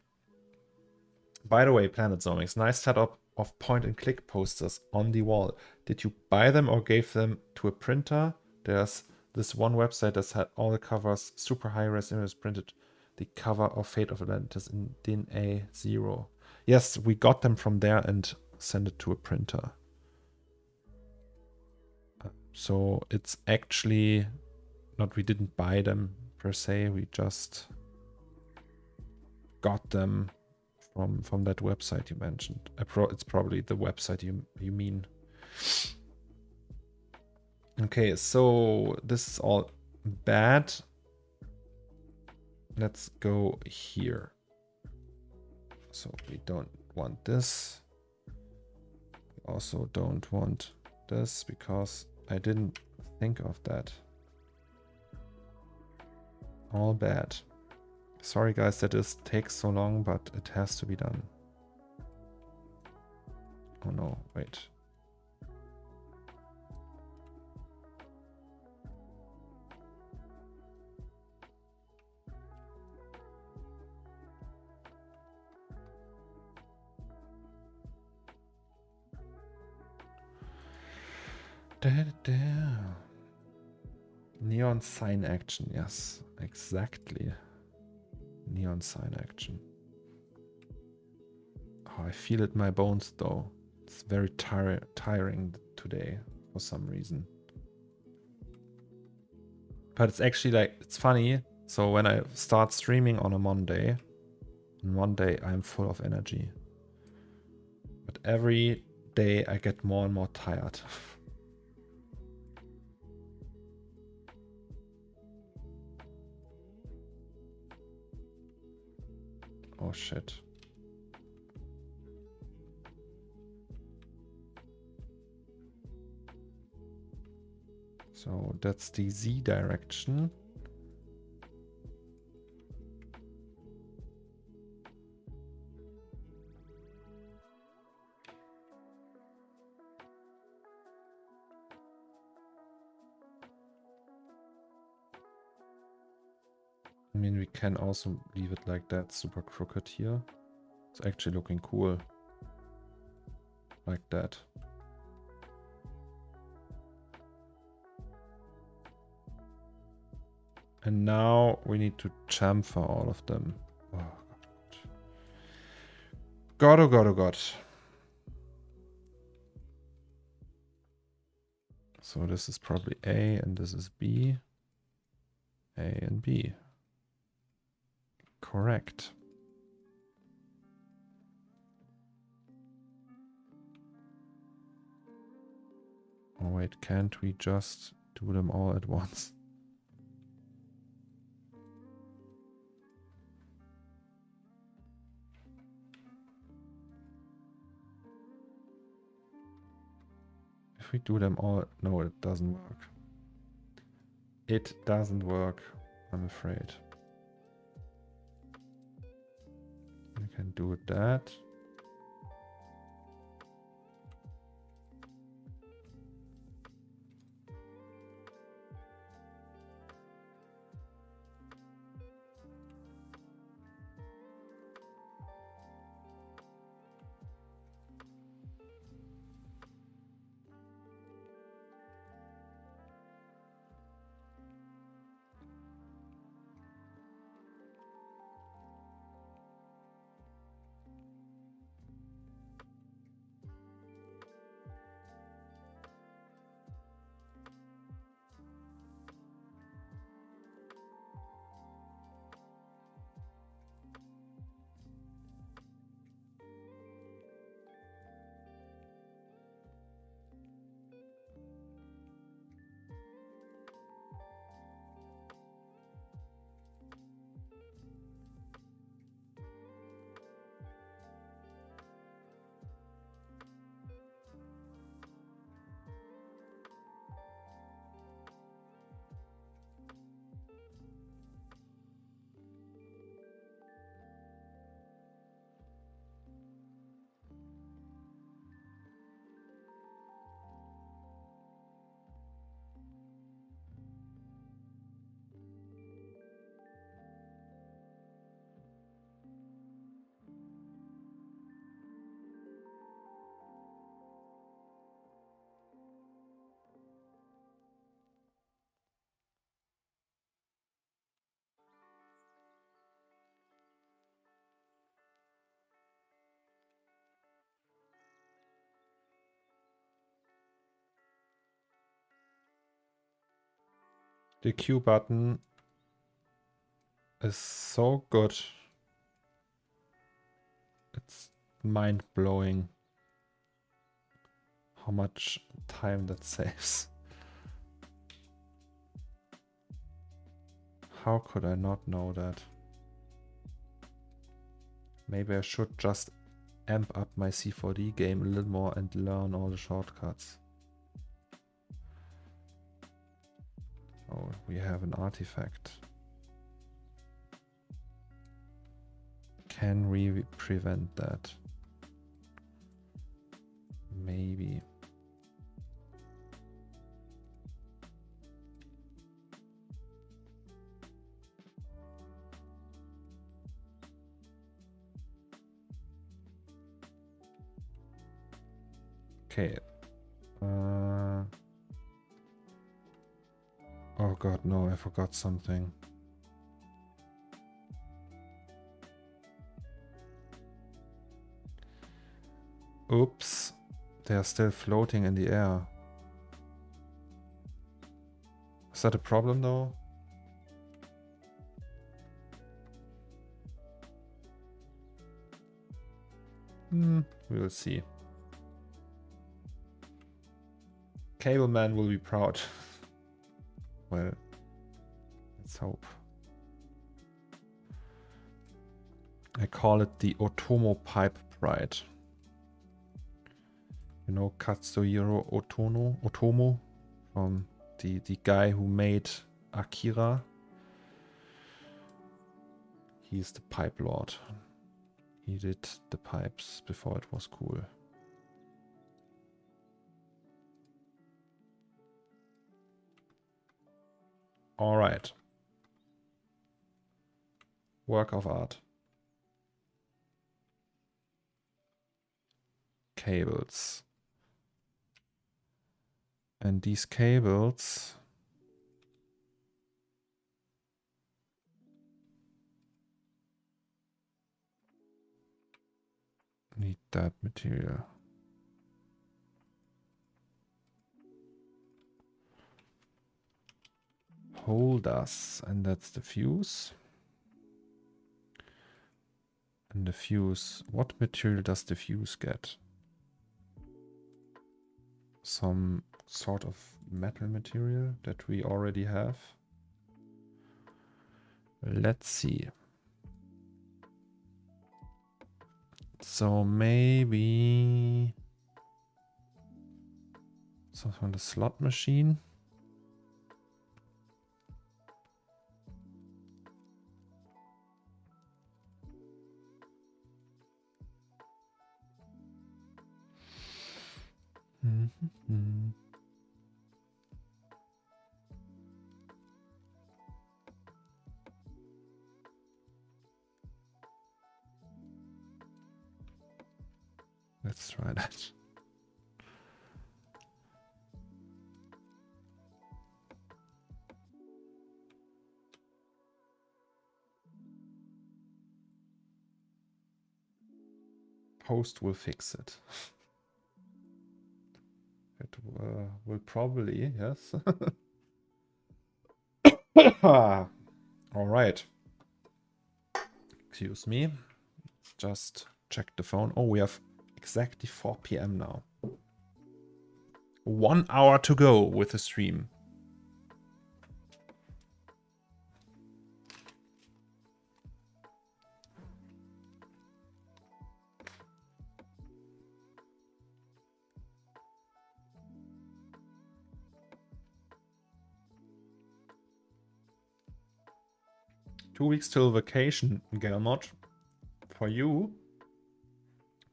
By the way, Planet Zomics, nice setup of point-and-click posters on the wall. Did you buy them or gave them to a printer? There's this one website that's had all the covers, super high-res images printed. The cover of Fate of Atlantis in DIN A0. Yes, we got them from there and sent it to a printer. So it's actually not, we didn't buy them per se, we just got them from that website you mentioned. It's probably the website you mean. Okay, so this is all bad. Let's go here. So we don't want this. We also don't want this because I didn't think of that. All bad. Sorry guys that this takes so long, but it has to be done. Oh no, wait. Neon sign action, yes, exactly. Neon sign action. Oh, I feel it in my bones though. It's very tiring today for some reason. But it's actually like, it's funny. So when I start streaming on a Monday, on Monday I'm full of energy. But every day I get more and more tired. Oh shit. So that's the Z direction. I mean, we can also leave it like that, super crooked here. It's actually looking cool. Like that. And now we need to chamfer all of them. Oh, God, oh God, oh God. So this is probably A and this is B. A and B. Correct. Oh wait, can't we just do them all at once? If we do them all, no, it doesn't work. It doesn't work, I'm afraid. We can do that. The Q button is so good. It's mind-blowing how much time that saves. How could I not know that? Maybe I should just amp up my C4D game a little more and learn all the shortcuts. Oh, we have an artifact. Can we prevent that? Maybe. Okay. Oh god, no, I forgot something. Oops. They are still floating in the air. Is that a problem though? We will see. Cable Man will be proud. Well, let's hope. I call it the Otomo Pipe Pride. You know Katsuhiro Otomo from the guy who made Akira. He's the Pipe Lord. He did the pipes before it was cool. All right. Work of art. Cables. And these cables need that material. Holders, and that's the fuse. And the fuse, what material does the fuse get? Some sort of metal material that we already have. Let's see. So maybe something on the slot machine. Let's try that. Post will fix it. It will probably, yes. All right. Excuse me. Let's just check the phone. Oh, we have exactly 4 p.m. now. 1 hour to go with the stream. Two weeks till vacation, Gelmot. For you,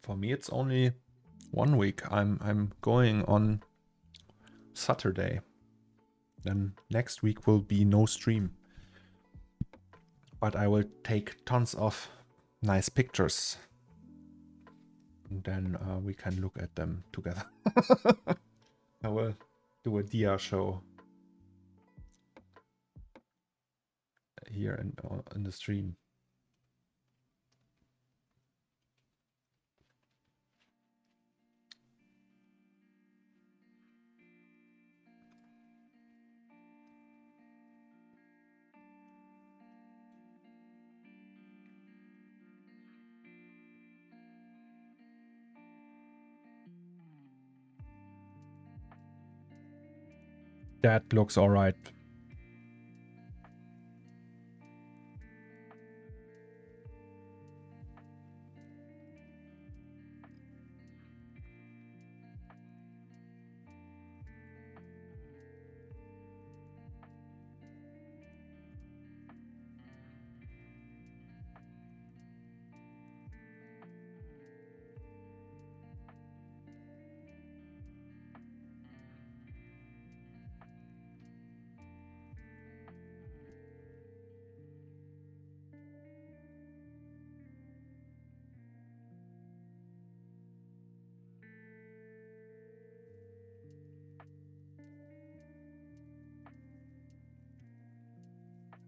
for me, it's only 1 week. I'm going on Saturday. Then next week will be no stream. But I will take tons of nice pictures. And then we can look at them together. I will do a dia show here in the stream. That looks alright.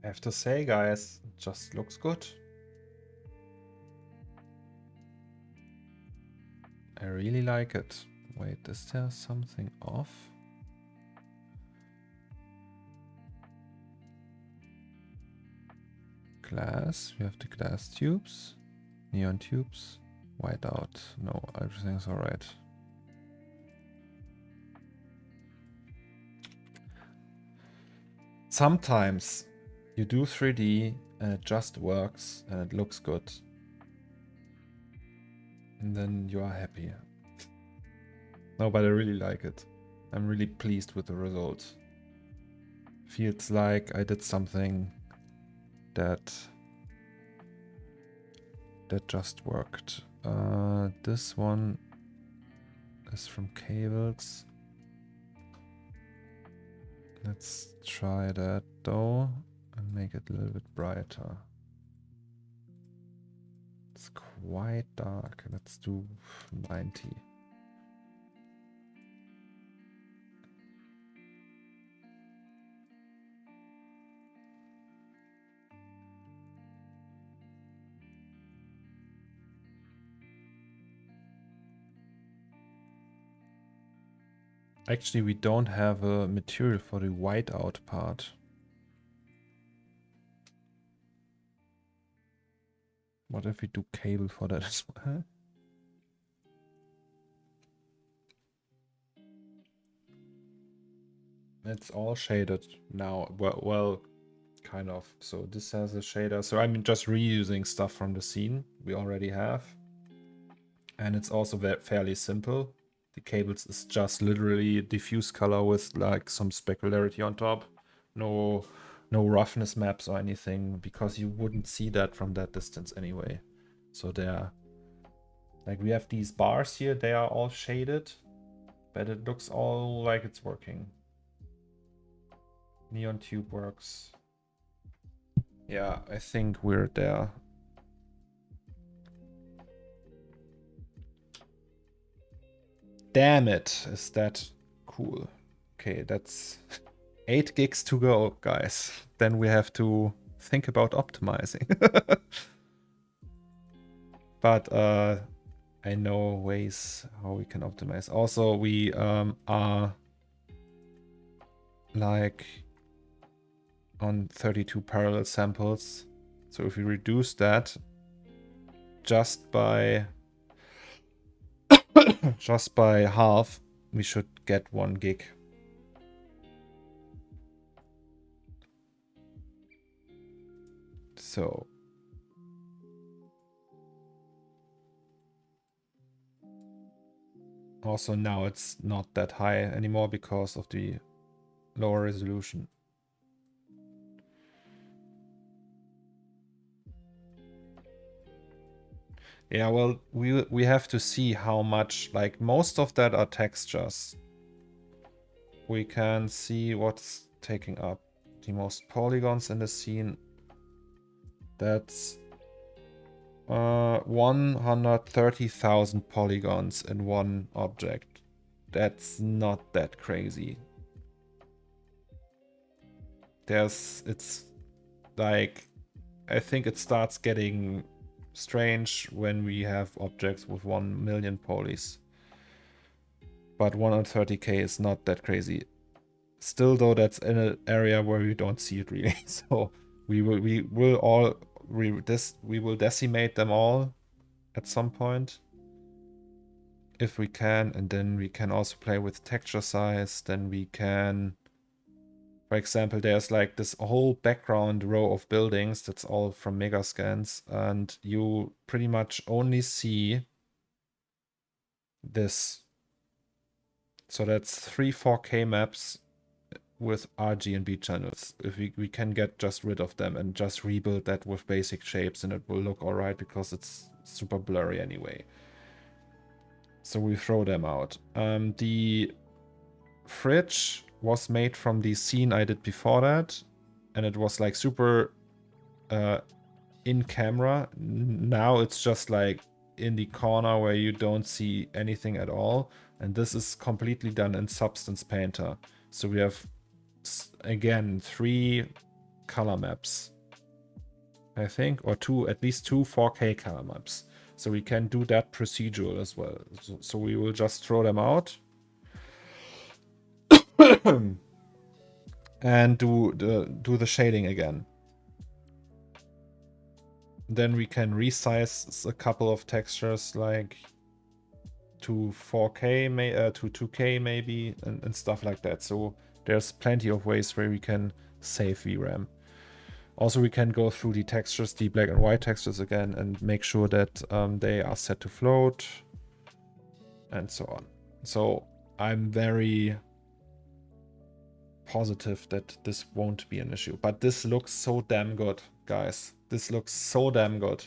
I have to say, guys, it just looks good. I really like it. Wait, is there something off? Glass, we have the glass tubes, neon tubes, whiteout. No, everything's alright. Sometimes you do 3D and it just works and it looks good. And then you are happy. No, but I really like it. I'm really pleased with the result. Feels like I did something that just worked. This one is from cables. Let's try that though and make it a little bit brighter. It's quite dark. Let's do 90. Actually, we don't have a material for the whiteout part. What if we do cable for that as well? It's all shaded now. Well, kind of. So this has a shader. So I'm just reusing stuff from the scene we already have. And it's also fairly simple. The cables is just literally diffuse color with like some specularity on top. No roughness maps or anything, because you wouldn't see that from that distance anyway. So they're like, we have these bars here, they are all shaded, but it looks all like it's working. Neon tube works. Yeah, I think we're there. Damn it, is that cool. Okay, that's 8 gigs to go, guys. Then we have to think about optimizing. But I know ways how we can optimize. Also, we are like on 32 parallel samples. So if we reduce that just by half, we should get 1 gig. So also now it's not that high anymore because of the lower resolution. Yeah, well, we have to see how much, like most of that are textures. We can see what's taking up the most polygons in the scene. That's 130,000 polygons in one object. That's not that crazy. It's like, I think it starts getting strange when we have objects with 1 million polys. But 130k is not that crazy. Still though, that's in an area where we don't see it really. So we will decimate them all at some point if we can, and then we can also play with texture size. Then we can For example, there's like this whole background row of buildings that's all from Megascans, and you pretty much only see this. So that's 3 4K maps with RGB channels. If we can get just rid of them and just rebuild that with basic shapes, and it will look alright because it's super blurry anyway. So we throw them out. The fridge was made from the scene I did before that, and it was like super in camera. Now it's just like in the corner where you don't see anything at all, and this is completely done in Substance Painter. So we have again 3 color maps, I think, or at least 2 4K color maps. So we can do that procedural as well. So we will just throw them out and do the shading again. Then we can resize a couple of textures, like to 4K, to 2K maybe, and stuff like that. So there's plenty of ways where we can save VRAM. Also, we can go through the textures, the black and white textures again, and make sure that they are set to float, and so on. So I'm very positive that this won't be an issue. But this looks so damn good, guys. This looks so damn good.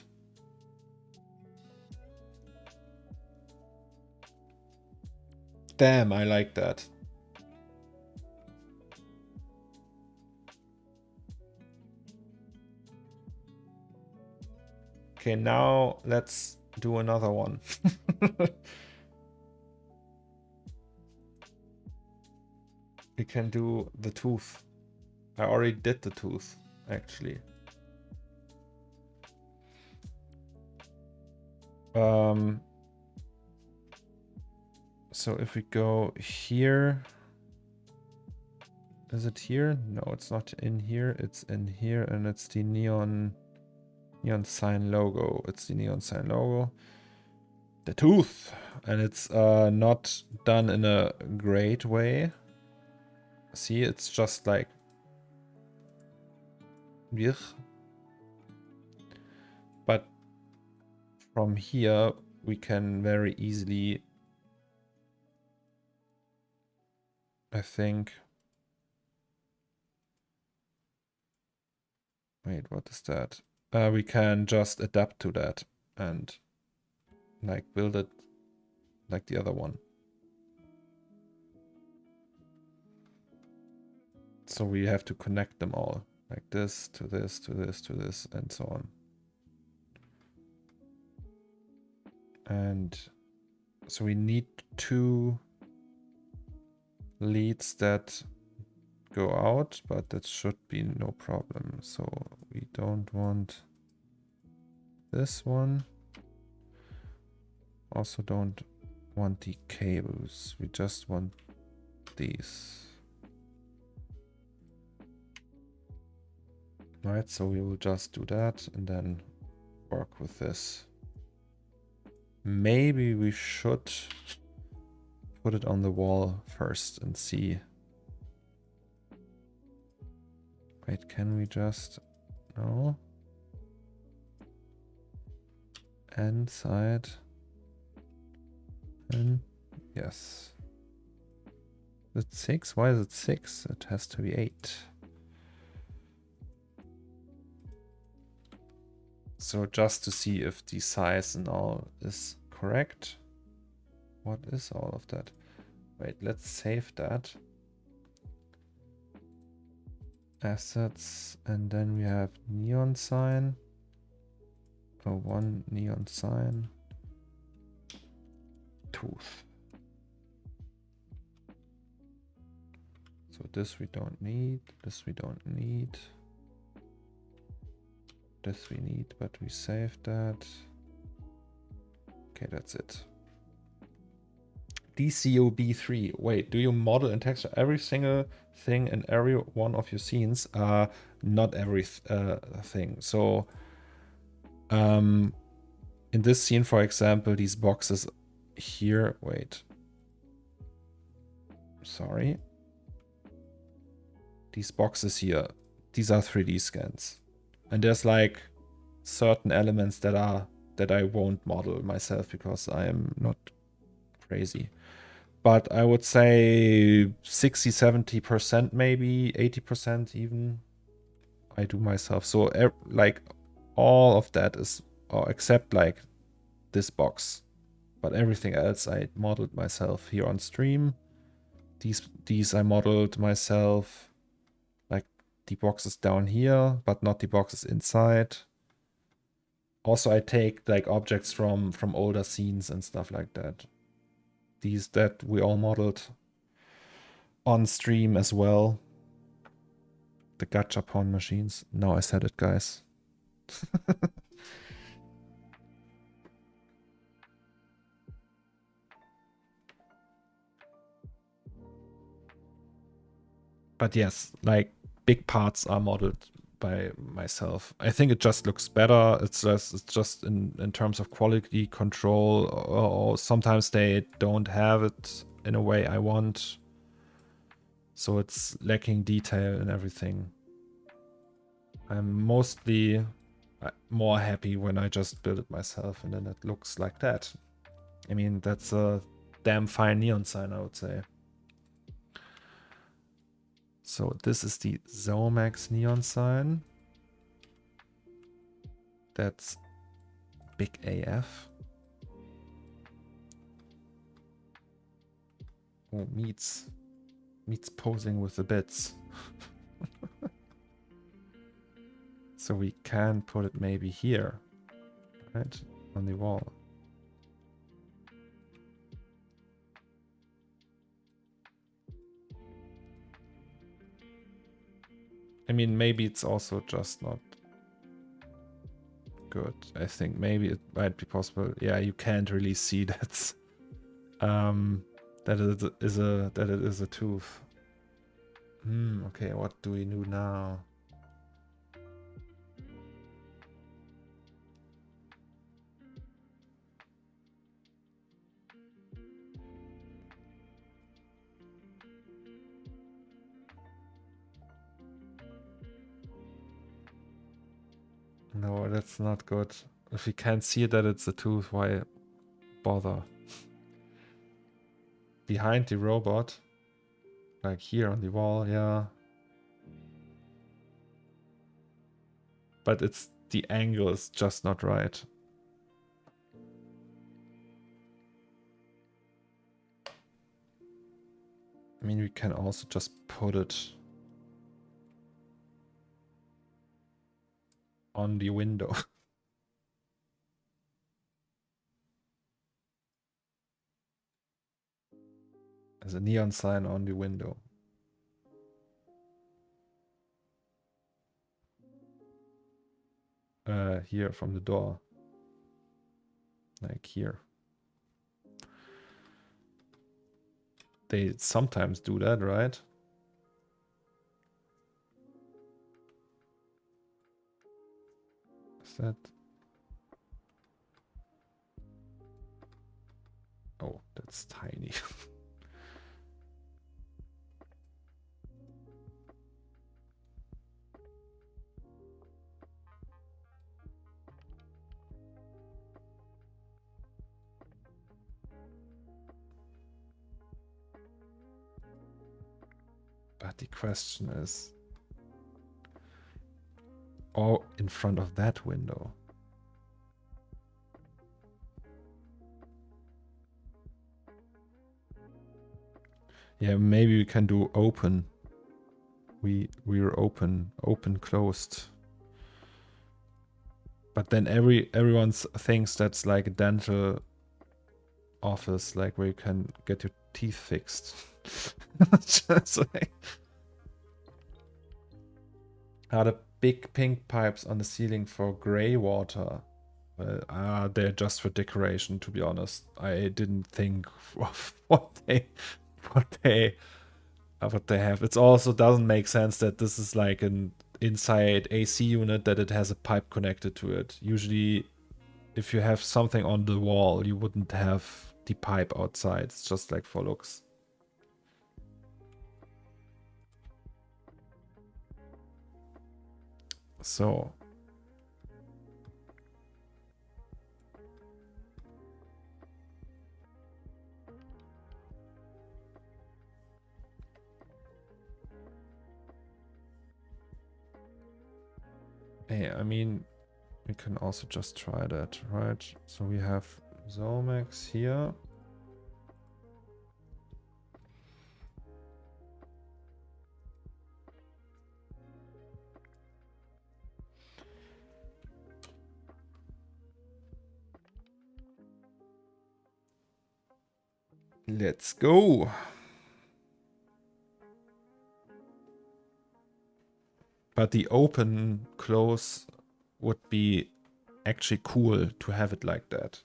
Damn, I like that. Okay, now let's do another one. We can do the tooth. I already did the tooth, actually. So if we go here, is it here? No, it's not in here. It's in here, and it's the neon sign logo. It's the neon sign logo. The tooth, and it's not done in a great way. See, it's just like but from here we can very easily, I think. Wait, what is that? We can just adapt to that and like build it like the other one. So we have to connect them all like this to this to this to this and so on. And so we need 2 leads that go out, but that should be no problem. So we don't want this one. Also don't want the cables. We just want these. Right, so we will just do that and then work with this. Maybe we should put it on the wall first and see. Wait, can we just... No. End side. And yes. Is it 6? Why is it 6? It has to be 8. So just to see if the size and all is correct. What is all of that? Wait, let's save that. Assets, and then we have neon sign. Oh, 1 neon sign. Tooth. So this we don't need, this we don't need. This we need, but we saved that. Okay, that's it. DCOB3. Wait, do you model and texture every single thing in every one of your scenes? Not every thing. So in this scene, for example, these boxes here. Wait. Sorry. these boxes here, these are 3D scans. And there's like certain elements that I won't model myself because I am not crazy. But I would say 60, 70% maybe, 80% even, I do myself. So like all of that is, or except like this box. But everything else I modeled myself here on stream. These I modeled myself. Like the boxes down here, but not the boxes inside. Also, I take like objects from older scenes and stuff like that. These that we all modeled on stream as well. The gachapon machines. Now I said it, guys. But yes, like big parts are modeled by myself. I think it just looks better. It's just in terms of quality control, or sometimes they don't have it in a way I want. So it's lacking detail and everything. I'm mostly more happy when I just build it myself and then it looks like that. I mean, that's a damn fine neon sign, I would say. So this is the Zomax neon sign. That's big AF. Oh, meets posing with the bits. So we can put it maybe here, right, on the wall. I mean, maybe it's also just not good. I think maybe it might be possible. Yeah, you can't really see that. That it is a tooth. Okay, what do we do now? No, that's not good. If you can't see that it's a tooth, why bother? Behind the robot, like here on the wall, yeah. But it's the angle is just not right. I mean, we can also just put it on the window. As a neon sign on the window. Here from the door. Like here. They sometimes do that, right? Is that... Oh, that's tiny. But the question is... Oh, in front of that window. Yeah, maybe we can do open. We're open, closed. But then everyone thinks that's like a dental office, like where you can get your teeth fixed. Just like... the big pink pipes on the ceiling for gray water. Well, they're just for decoration, to be honest. I didn't think of what they have. It also doesn't make sense that this is like an inside AC unit that it has a pipe connected to it. Usually, if you have something on the wall, you wouldn't have the pipe outside. It's just like for looks. So hey, I mean, we can also just try that, right? So we have Zomax here. Let's go. But the open close would be actually cool to have it like that.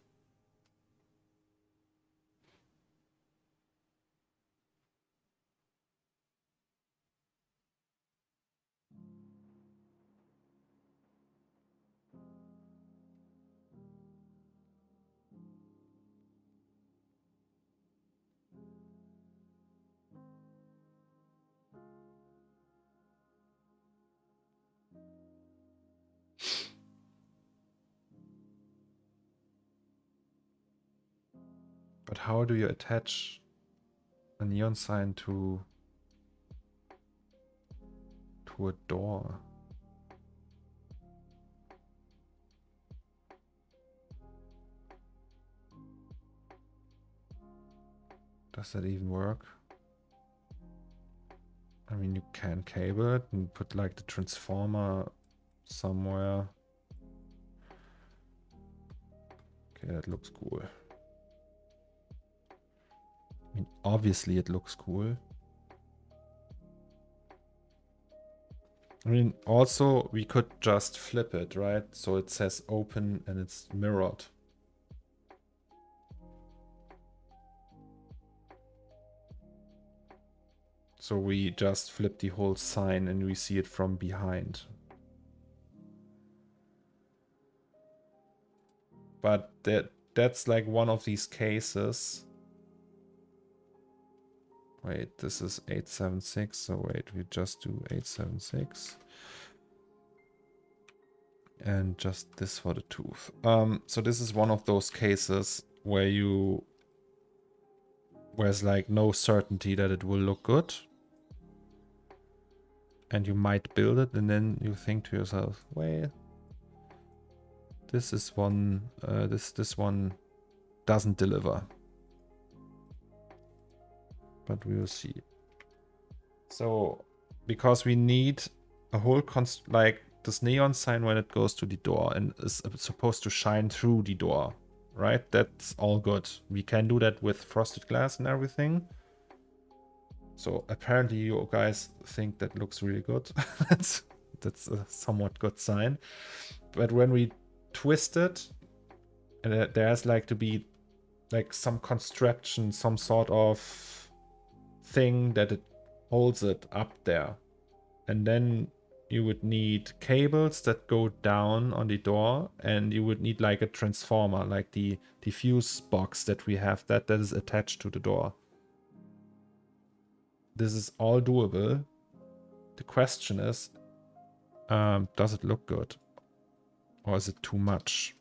But how do you attach a neon sign to a door? Does that even work? I mean, you can cable it and put like the transformer somewhere. Okay, that looks cool. I mean, obviously it looks cool. I mean, also we could just flip it, right? So it says open and it's mirrored. So we just flip the whole sign and we see it from behind. But that's like one of these cases. Wait, this is 876. So wait, we just do 876. And just this for the tooth. So this is one of those cases where there's like no certainty that it will look good. And you might build it and then you think to yourself, wait, this is one, this one doesn't deliver. But we will see. So, because we need a whole like this neon sign when it goes to the door and is supposed to shine through the door, right? That's all good. We can do that with frosted glass and everything. So apparently you guys think that looks really good. that's a somewhat good sign. But when we twist it, and there has like to be like some construction, some sort of thing that it holds it up there. And then you would need cables that go down on the door, and you would need like a transformer, like the fuse box that we have that is attached to the door. This is all doable. The question is, does it look good? Or is it too much?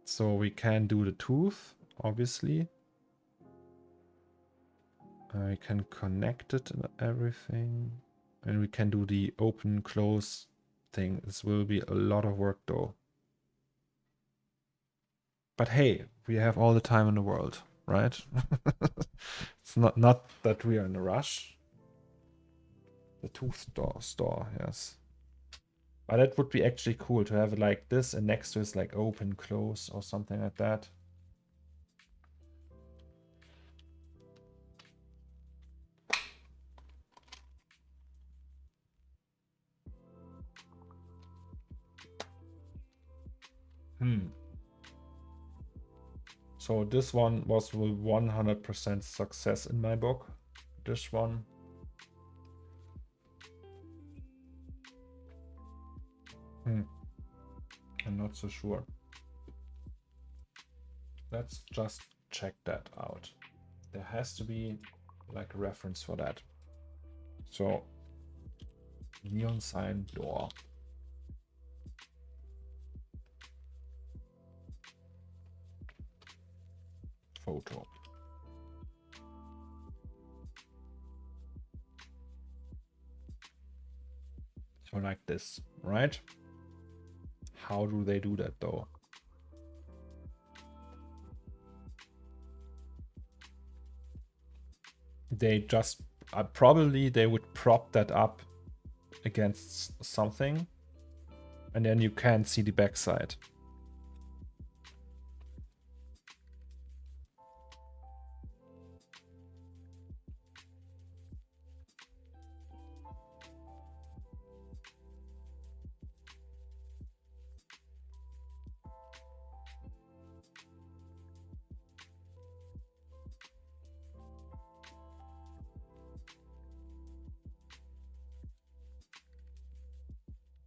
So we can do the tooth, obviously. We can connect it and everything. And we can do the open close thing. This will be a lot of work though. But hey, we have all the time in the world, right? It's not that we are in a rush. The tooth store, yes. But that would be actually cool to have it like this and next to it like open, close or something like that. So this one was 100% success in my book. This one. I'm not so sure. Let's just check that out. There has to be like a reference for that. So Neon sign door. Photo. So like this, right? How do they do that though? They just probably they would prop that up against something, and then you can't see the backside.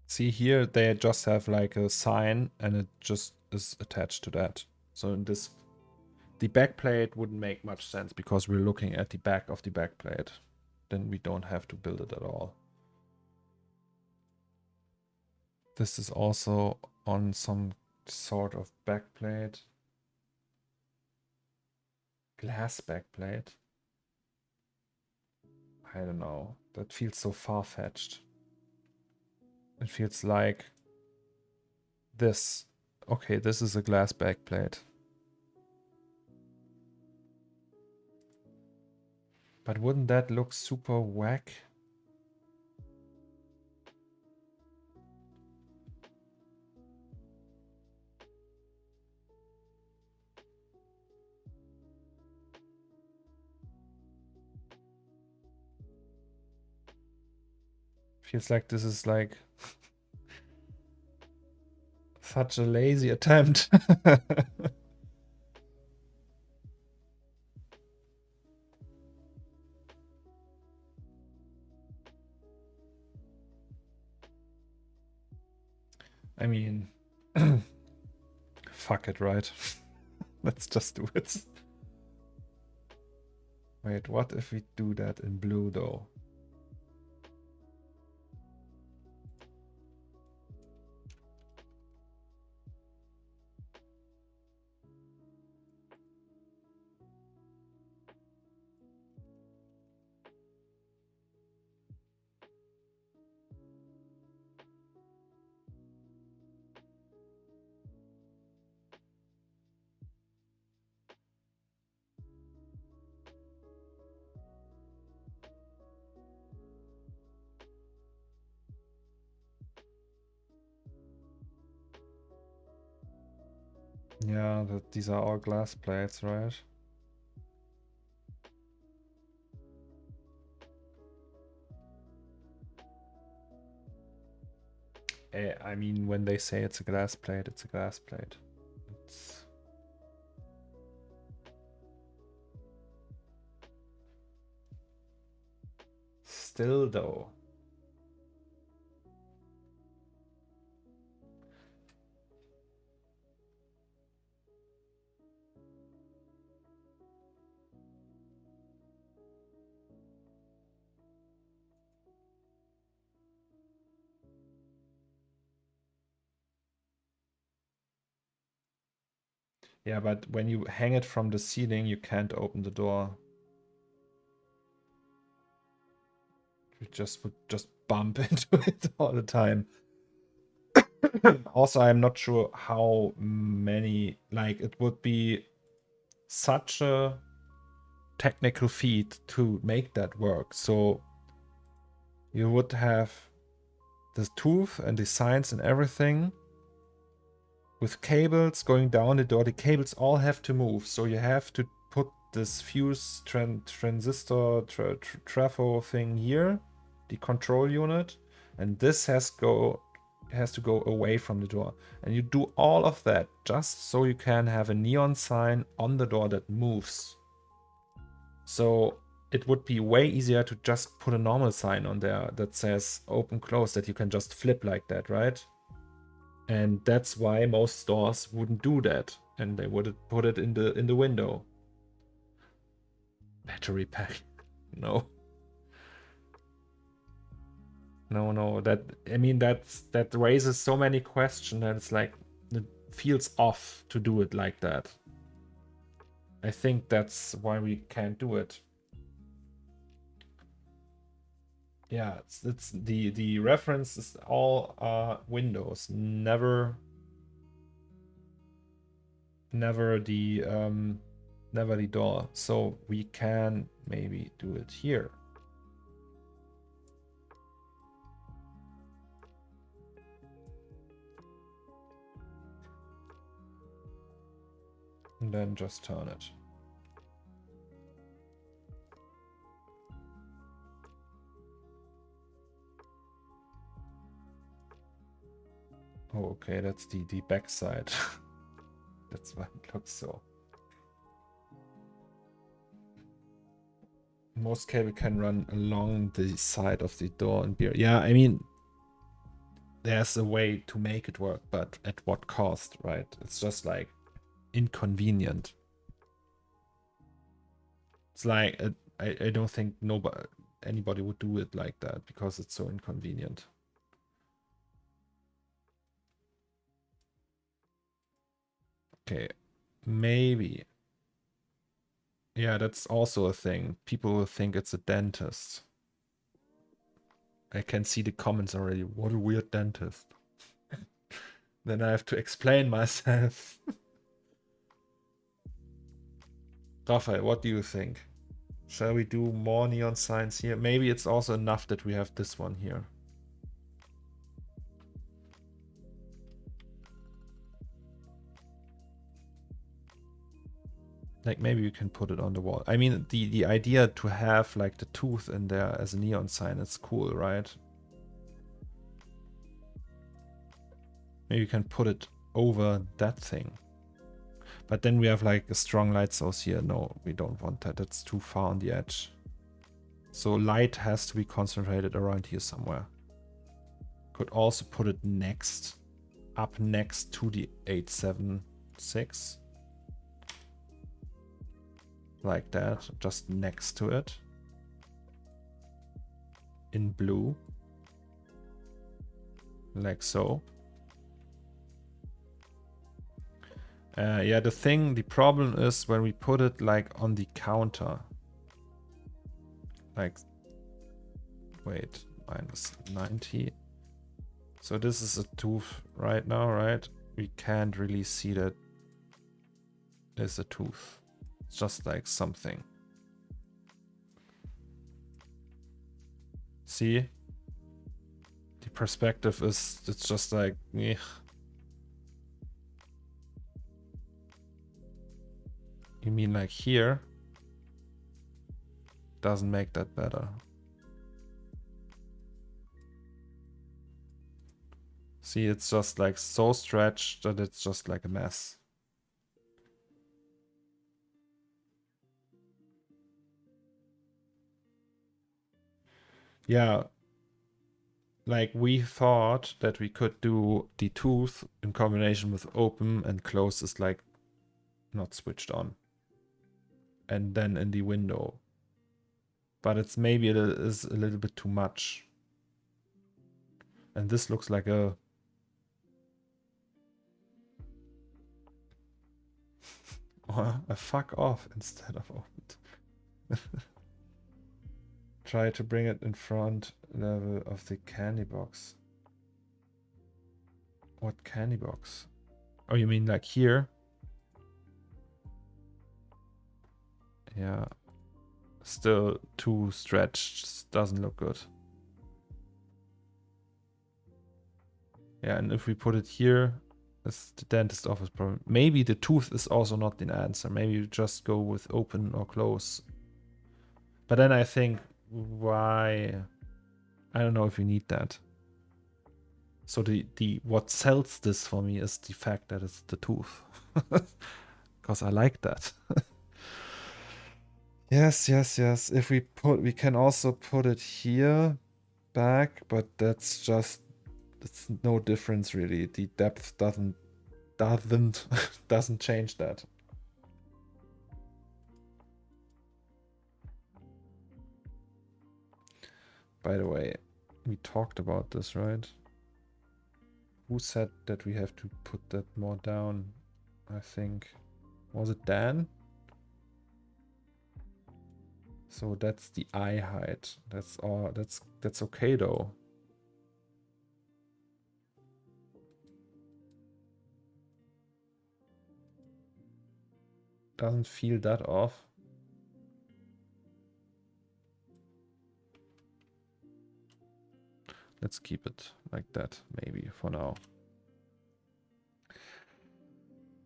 See here, they just have like a sign and it just is attached to that. So in this, the backplate wouldn't make much sense because we're looking at the back of the backplate. Then we don't have to build it at all. This is also on some sort of backplate. Glass backplate. I don't know. That feels so far-fetched. It feels like this. Okay, this is a glass backplate. But wouldn't that look super whack? Feels like this is like such a lazy attempt. I mean, fuck it, right? Let's just do it. Wait, what if we do that in blue though? Yeah, these are all glass plates, right? I mean, when they say it's a glass plate, it's a glass plate. It's... Still though. Yeah, but when you hang it from the ceiling, you can't open the door. You just would just bump into it all the time. Also, I'm not sure how many, like, it would be such a technical feat to make that work. So you would have the tooth and the signs and everything with cables going down the door. The cables all have to move. So you have to put this fuse transistor trafo thing here, the control unit, and this has to go away from the door. And you do all of that just so you can have a neon sign on the door that moves. So it would be way easier to just put a normal sign on there that says open close, that you can just flip like that, right? And that's why most stores wouldn't do that, and they would put it in the window. Battery pack. No. No, that, I mean, that raises so many questions, and it's like, it feels off to do it like that. I think that's why we can't do it. Yeah, it's the reference is all Windows, never the door. So we can maybe do it here. And then just turn it. Oh, okay, that's the back side. That's why it looks so. Most cable can run along the side of the door and be. Yeah, I mean, there's a way to make it work, but at what cost, right? It's just like inconvenient. It's like I don't think anybody would do it like that because it's so inconvenient. Okay, maybe. Yeah, that's also a thing. People will think it's a dentist. I can see the comments already. What a weird dentist. Then I have to explain myself. Raphael, what do you think? Shall we do more neon signs here? Maybe it's also enough that we have this one here. Like maybe you can put it on the wall. I mean, the idea to have like the tooth in there as a neon sign, it's cool, right? Maybe you can put it over that thing. But then we have like a strong light source here. No, we don't want that. That's too far on the edge. So light has to be concentrated around here somewhere. Could also put it up next to the 876. Like that, just next to it. In blue. Like so. Yeah, the problem is when we put it like on the counter. Like, wait, -90. So this is a tooth right now, right? We can't really see that it's a tooth. It's just like something. See? The perspective is, it's just like, ugh. You mean like here? Doesn't make that better. See, it's just like so stretched that it's just like a mess. Yeah. Like we thought that we could do the tooth in combination with open and close is like not switched on. And then in the window. But it's maybe it is a little bit too much. And this looks like a fuck off instead of opened. Try to bring it in front level of the candy box. What candy box? Oh, you mean like here? Yeah. Still too stretched. Doesn't look good. Yeah, and if we put it here, it's the dentist office problem. Maybe the tooth is also not the answer. Maybe you just go with open or close. But then I think, why? I don't know if you need that. So the what sells this for me is the fact that it's the tooth. Because I like that. Yes. If we can also put it here back, but that's just, it's no difference really. The depth doesn't change that. By the way, we talked about this, right? Who said that we have to put that more down? I think, was it Dan? So that's the eye height. That's all. That's okay though. Doesn't feel that off. Let's keep it like that, maybe, for now.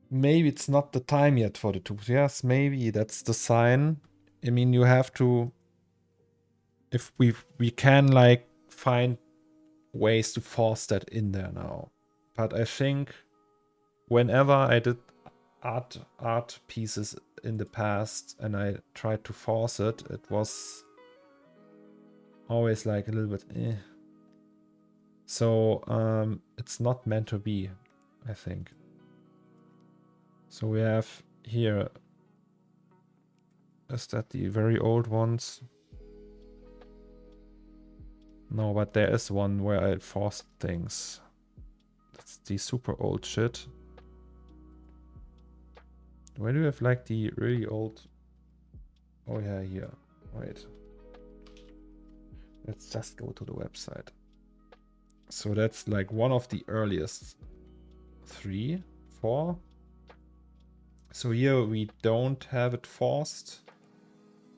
Maybe it's not the time yet for the tooth. Yes, maybe that's the sign. I mean, you have to... If we can, like, find ways to force that in there now. But I think whenever I did art pieces in the past and I tried to force it, it was always like a little bit eh. So it's not meant to be, I think. So we have here, is that the very old ones? No, but there is one where I forced things. That's the super old shit. Where do you have like the really old? Oh yeah, here. Wait. Let's just go to the website. So that's like one of the earliest 3, 4. So here we don't have it forced.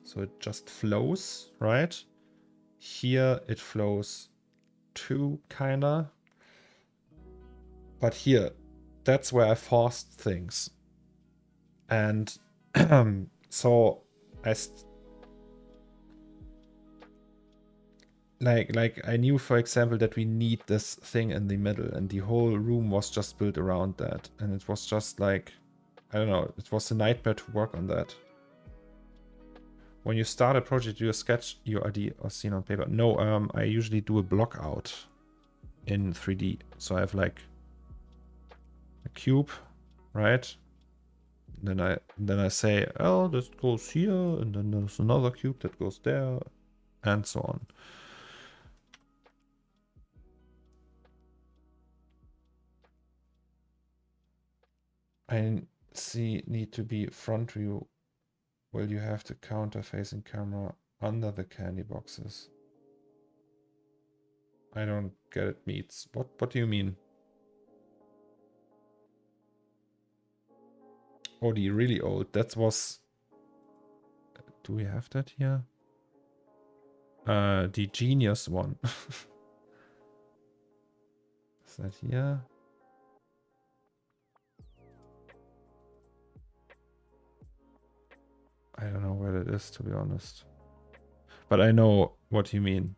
So it just flows, right? Here it flows 2, kinda. But here, that's where I forced things. And so I like I knew, for example, that we need this thing in the middle, and the whole room was just built around that. And it was just like, I don't know, it was a nightmare to work on that. When you start a project, do you sketch your idea or scene on paper? No, I usually do a block out in 3D. So I have like a cube, right? Then I say, oh, this goes here, and then there's another cube that goes there, and so on. I need to be front view. Will you have the counter-facing camera under the candy boxes? I don't get it, Meets. What do you mean? Oh, the really old. That was... Do we have that here? The Genius one. Is that here? I don't know where it is, to be honest. But I know what you mean.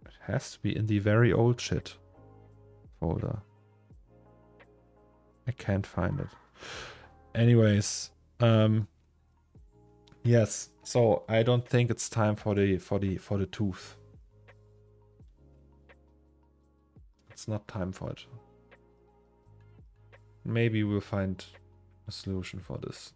It has to be in the very old shit folder. I can't find it. Anyways, yes. So I don't think it's time for the tooth. It's not time for it. Maybe we'll find a solution for this.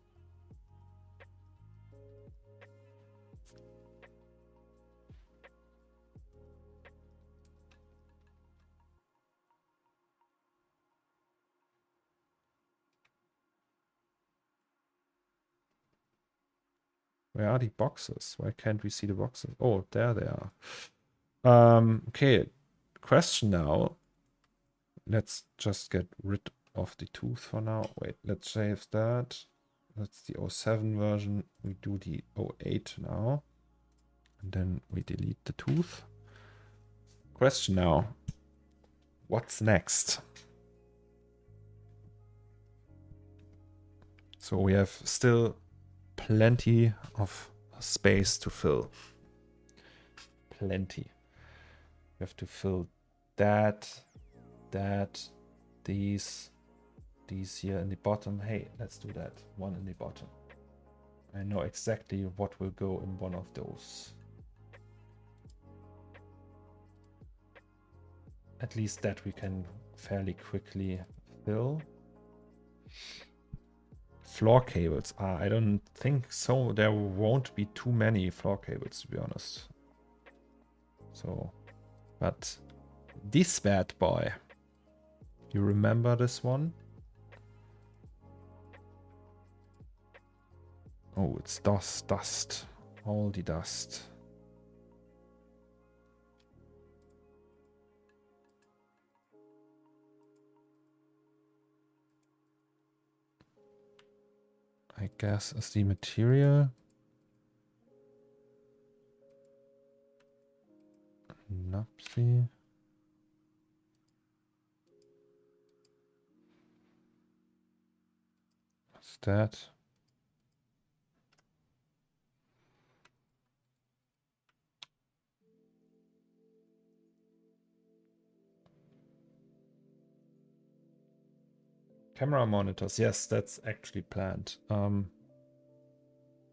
Where are the boxes? Why can't we see the boxes? Oh, there they are. Okay, question now. Let's just get rid of the tooth for now. Wait, let's save that. That's the 07 version. We do the 08 now. And then we delete the tooth. Question now. What's next? So we have still plenty of space to fill. Plenty. We have to fill that, these here in the bottom. Hey, let's do that. One in the bottom. I know exactly what will go in one of those. At least that we can fairly quickly fill. floor cables. I don't think so. There won't be too many floor cables, to be honest. So, but this bad boy. You remember this one? Oh, it's dust. All the dust. I guess is the material. Nupsi. What's that? Camera monitors. Yes, that's actually planned.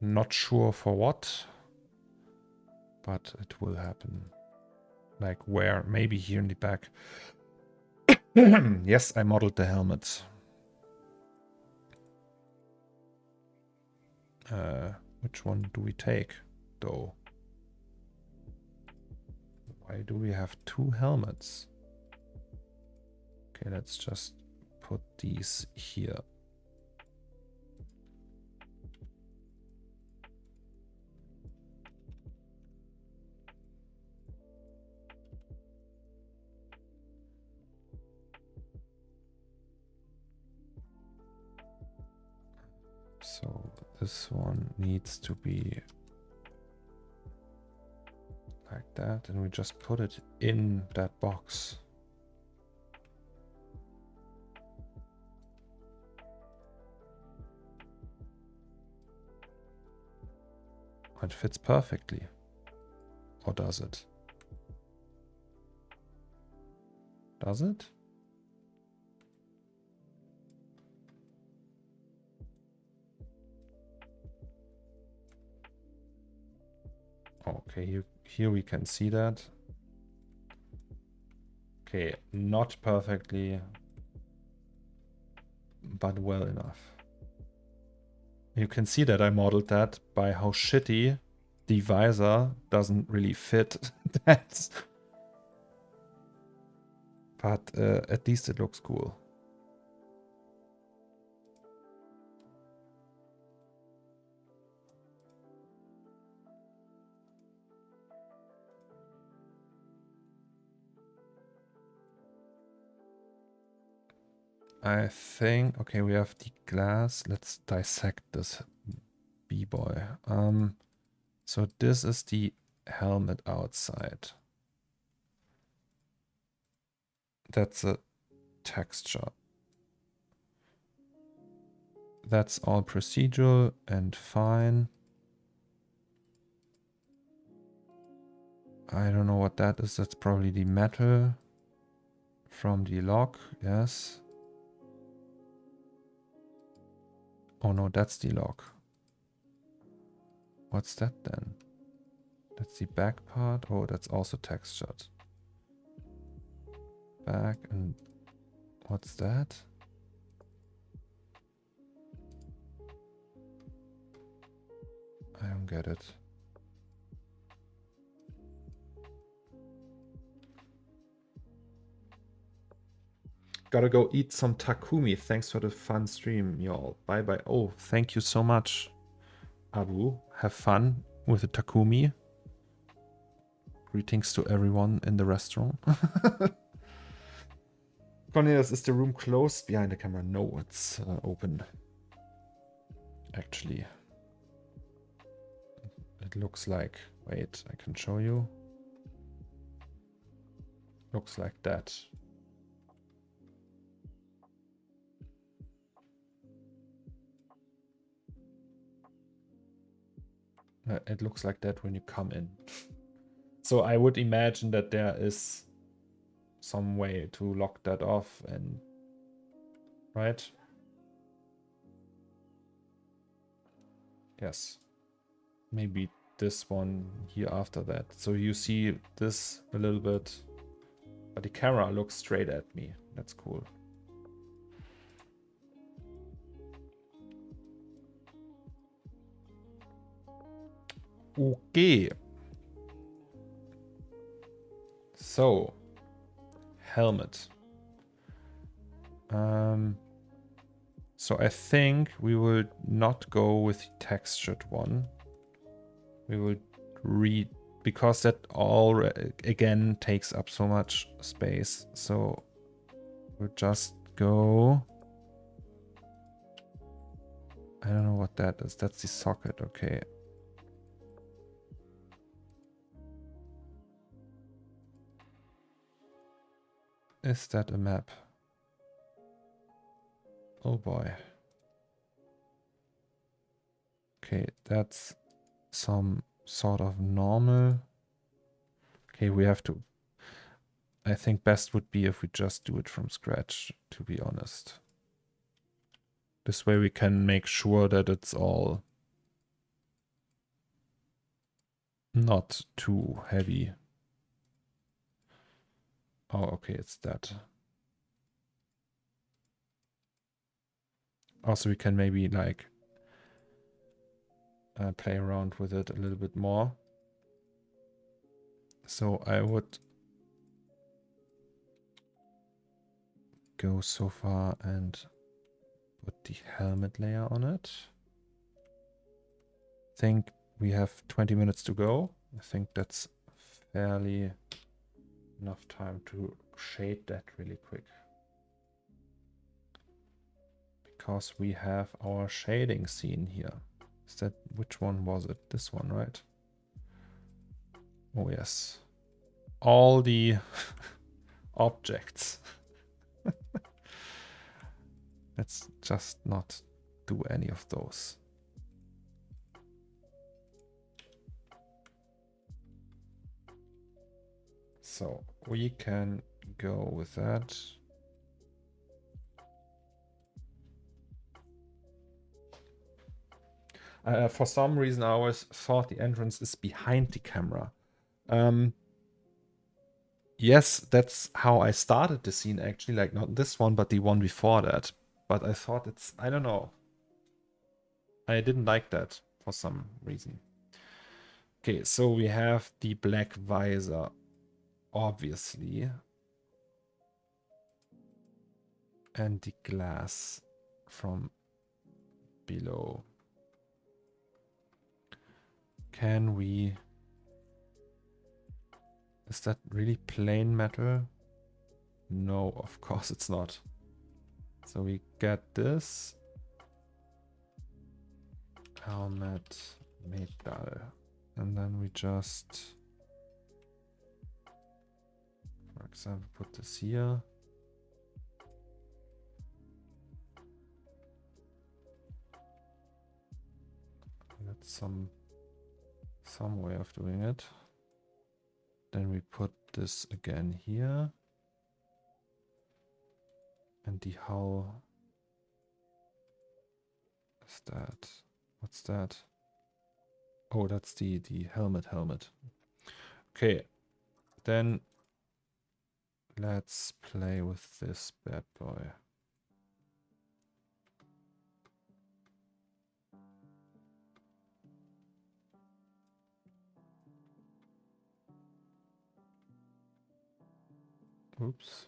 Not sure for what, but it will happen. Like where? Maybe here in the back. Yes, I modeled the helmet. Which one do we take, though? Why do we have two helmets? Okay, let's just put these here. So this one needs to be like that, and we just put it in that box. It fits perfectly. Or does it? Does it? Okay, here we can see that. Okay, not perfectly, but well enough. You can see that I modeled that by how shitty the visor doesn't really fit that. But at least it looks cool. I think, okay, we have the glass. Let's dissect this b-boy. So this is the helmet outside. That's a texture. That's all procedural and fine. I don't know what that is. That's probably the metal from the lock. Yes. Oh no, that's the lock. What's that then? That's the back part. Oh, that's also textured. Back, and what's that? I don't get it. Gotta go eat some Takumi. Thanks for the fun stream, y'all. Bye bye. Oh, thank you so much, Abu. Have fun with the Takumi. Greetings to everyone in the restaurant. Cornelius, is the room closed behind the camera? No, it's open. Actually. It looks like... Wait, I can show you. Looks like that. It looks like that when you come in. So I would imagine that there is some way to lock that off and... Right? Yes. Maybe this one here after that. So you see this a little bit, but the camera looks straight at me. That's cool. Okay. So, helmet. So I think we will not go with the textured one. We will read, because that all again takes up so much space. So we'll just go. I don't know what that is. That's the socket. Okay. Is that a map? Oh boy. Okay, that's some sort of normal. Okay, we have to. I think best would be if we just do it from scratch, to be honest. This way we can make sure that it's all not too heavy. Oh, okay, it's that. Also, we can maybe like play around with it a little bit more. So I would go so far and put the helmet layer on it. I think we have 20 minutes to go. I think that's fairly enough time to shade that really quick. Because we have our shading scene here. Is that, which one was it? This one, right? Oh yes. All the objects. Let's just not do any of those. So we can go with that. For some reason, I always thought the entrance is behind the camera. Yes, that's how I started the scene actually, like not this one, but the one before that. But I thought it's, I don't know. I didn't like that for some reason. Okay, so we have the black visor, obviously. And the glass from below. Can we... Is that really plain metal? No, of course it's not. So we get this. Helmet metal. And then we just, for example, put this here. That's some way of doing it. Then we put this again here. And the hull is that. What's that? Oh, that's the helmet. Okay. Then let's play with this bad boy. Oops.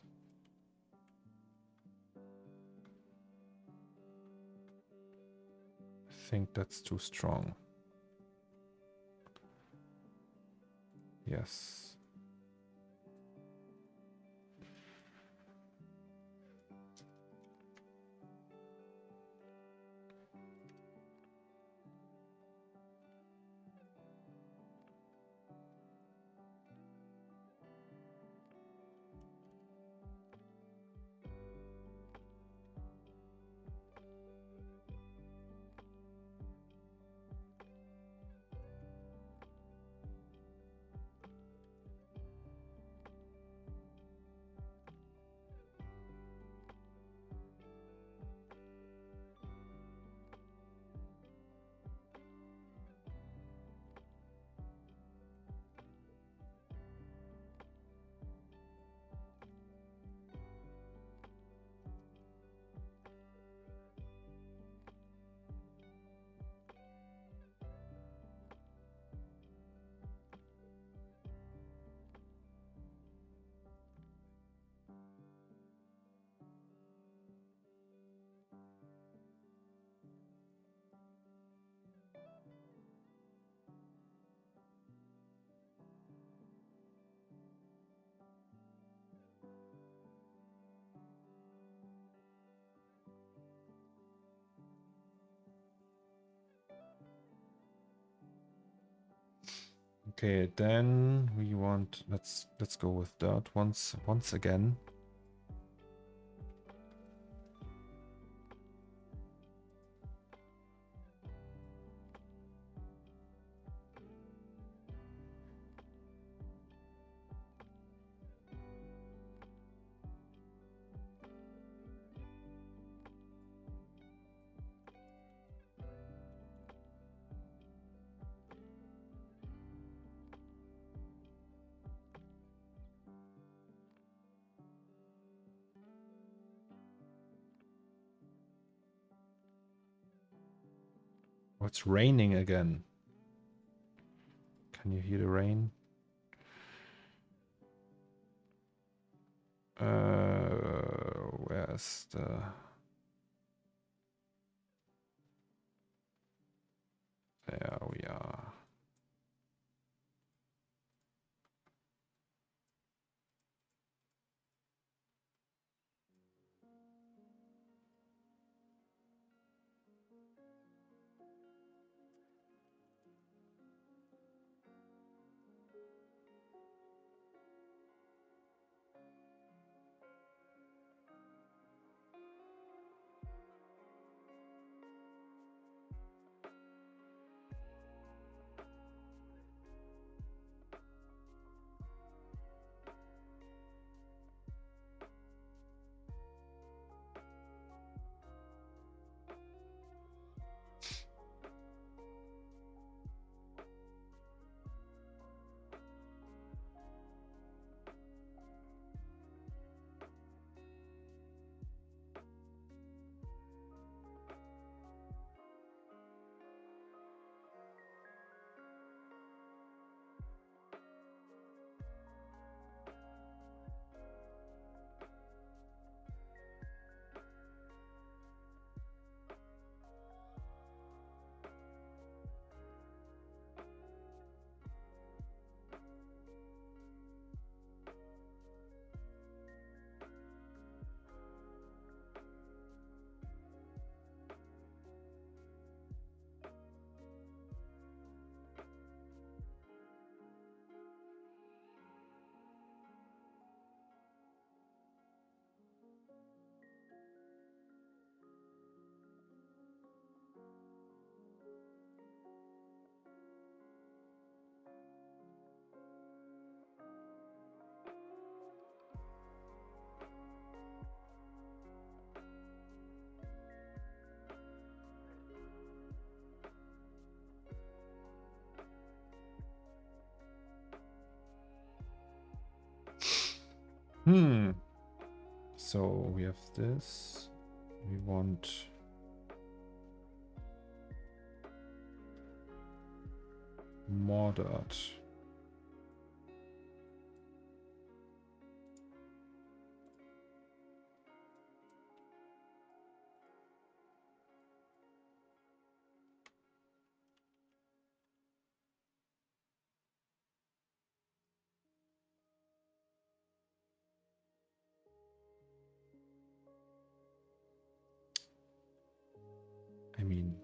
I think that's too strong. Yes. Okay, then we want, let's go with dirt once again. Oh, it's raining again. Can you hear the rain? Where's the... There we are. So we have this. We want more dirt. I mean,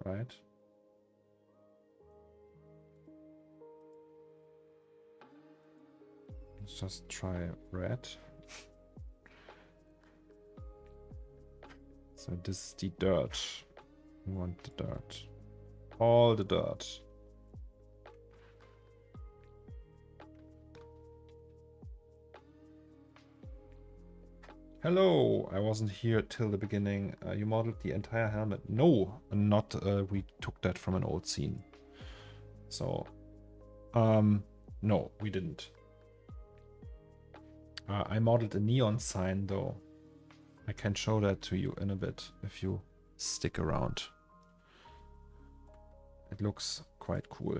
right? Let's just try red. So this is the dirt. We want the dirt. All the dirt. Hello, I wasn't here till the beginning. You modeled the entire helmet. No, not. We took that from an old scene. So, no, we didn't. I modeled a neon sign though. I can show that to you in a bit if you stick around. It looks quite cool.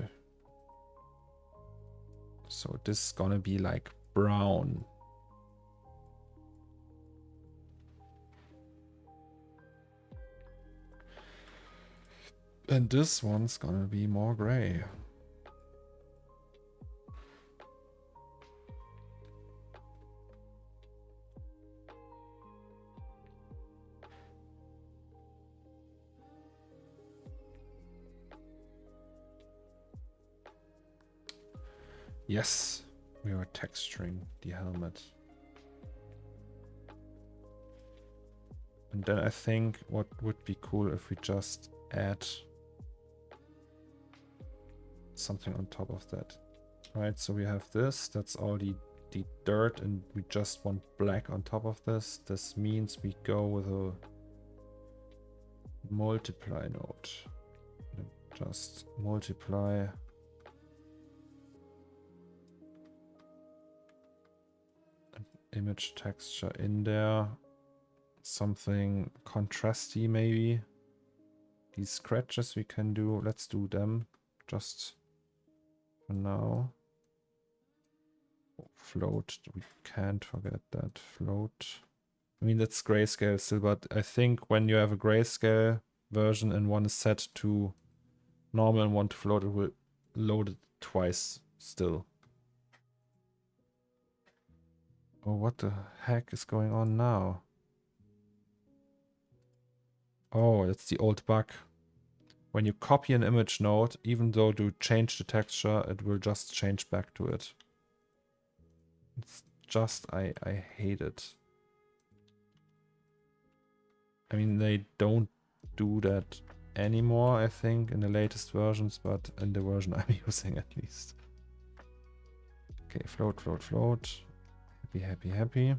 So this is gonna be like brown. And this one's gonna be more gray. Yes, we are texturing the helmet. And then I think what would be cool if we just add something on top of that. Right, so we have this, that's all the dirt, and we just want black on top of this. This means we go with a multiply node. Just multiply. An image texture in there. Something contrasty maybe. These scratches we can do, let's do them just for now. Float, we can't forget that. Float. I mean, that's grayscale still, but I think when you have a grayscale version and one is set to normal and one to float, it will load it twice still. Oh, what the heck is going on now? Oh, that's the old bug. When you copy an image node, even though you change the texture, it will just change back to it. It's just, I hate it. I mean, they don't do that anymore, I think, in the latest versions, but in the version I'm using at least. Okay, float, float, float. Happy, happy, happy.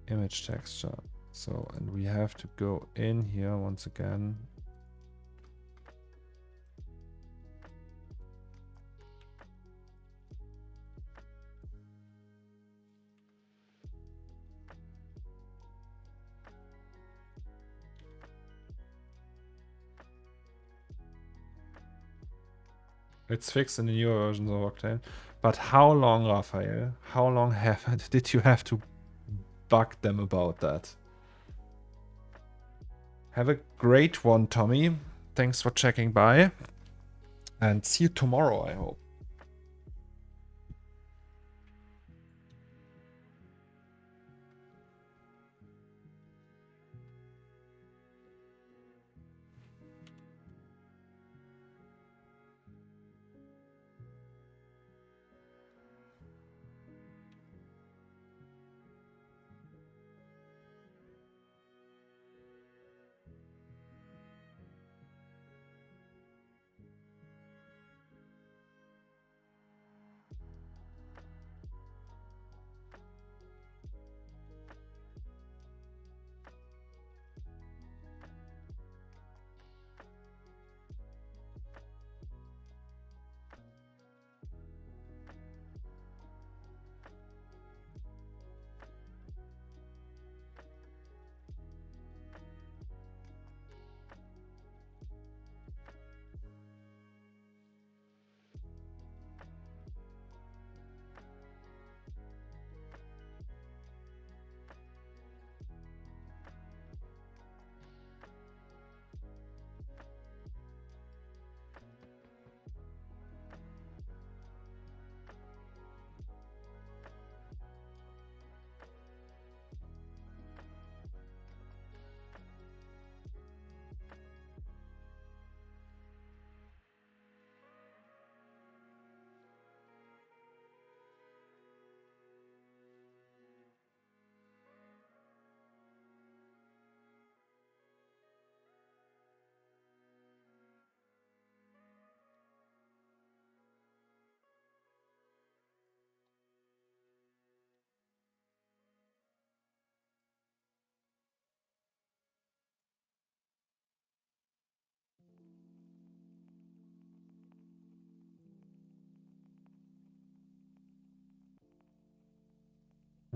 Image texture. So, and we have to go in here once again. It's fixed in the newer versions of Octane. But how long, Raphael? How long did you have to bug them about that? Have a great one, Tommy. Thanks for checking by. And see you tomorrow, I hope.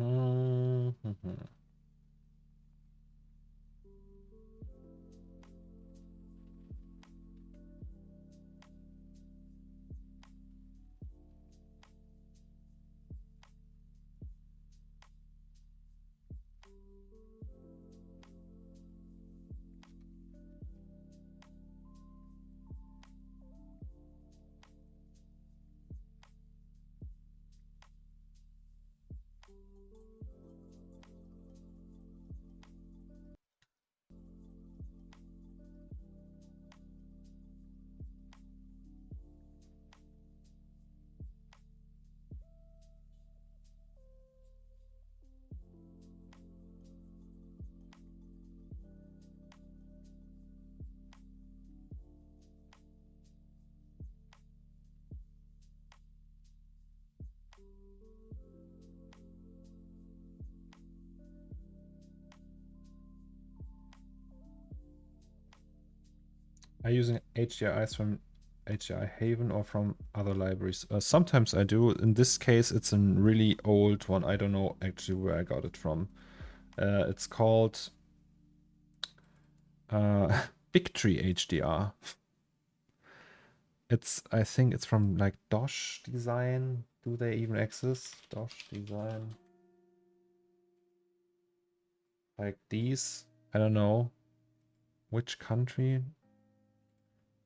Mm-hmm. Are you using HDRIs from HDRI Haven or from other libraries? Sometimes I do. In this case, it's a really old one. I don't know actually where I got it from. It's called Big Tree HDR. I think it's from like Dosh Design. Do they even exist? Dosh Design. Like these. I don't know. Which country?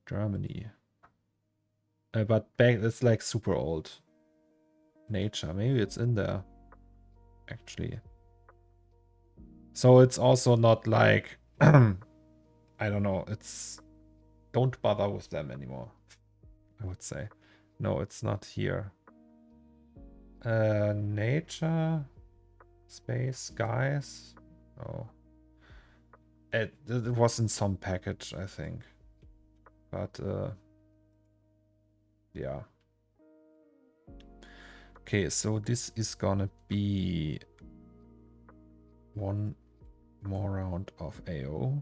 Germany. But back, it's like super old. Nature. Maybe it's in there. Actually. So it's also not like... I don't know. It's... Don't bother with them anymore. I would say. No, it's not here. Nature... Space, skies. Oh. It was in some package, I think. But, yeah. Okay, so this is gonna be one more round of AO.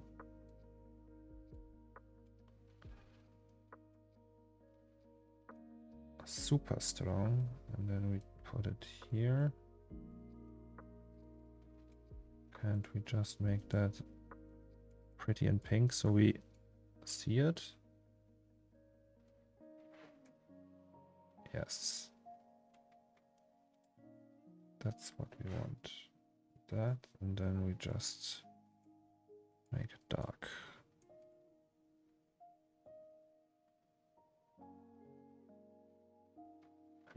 Super strong. And then we put it here. Can't we just make that pretty in pink so we see it? Yes. That's what we want. That, and then we just make it dark.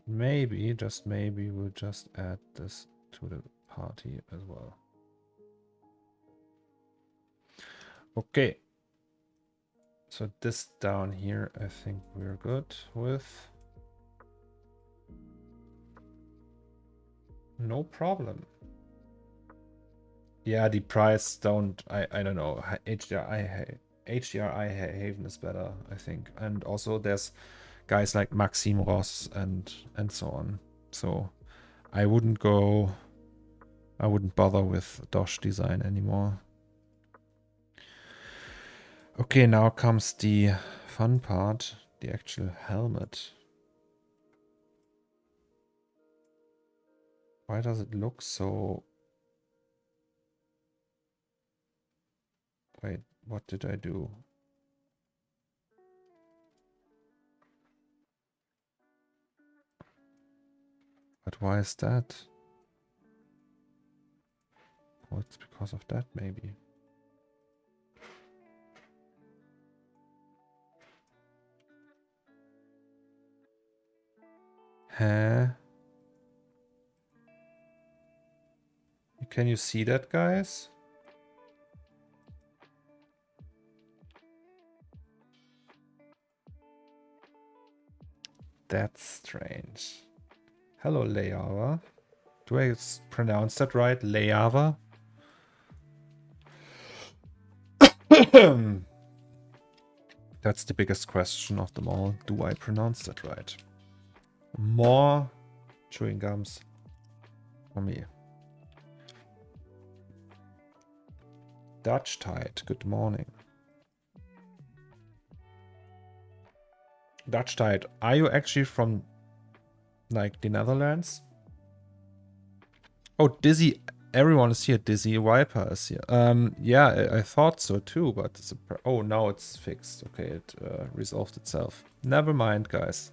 Maybe, just maybe, we'll just add this to the party as well. Okay. So this down here, I think we're good with. No problem. Yeah, the price don't, I don't know. HDRI Haven is better, I think. And also there's guys like Maxim Ross and so on. So I wouldn't bother with Dosh Design anymore. Okay, now comes the fun part, the actual helmet. Why does it look so... Wait, what did I do? But why is that? Oh, it's because of that, maybe. Huh? Can you see that, guys? That's strange. Hello, Leava. Do I pronounce that right? Leava? That's the biggest question of them all. Do I pronounce that right? More chewing gums for me. Dutch Tide, good morning. Dutch Tide, are you actually from like the Netherlands? Oh, Dizzy, everyone is here. Dizzy Viper is here. Yeah, I thought so too, but it's oh, now it's fixed. Okay, it resolved itself. Never mind, guys.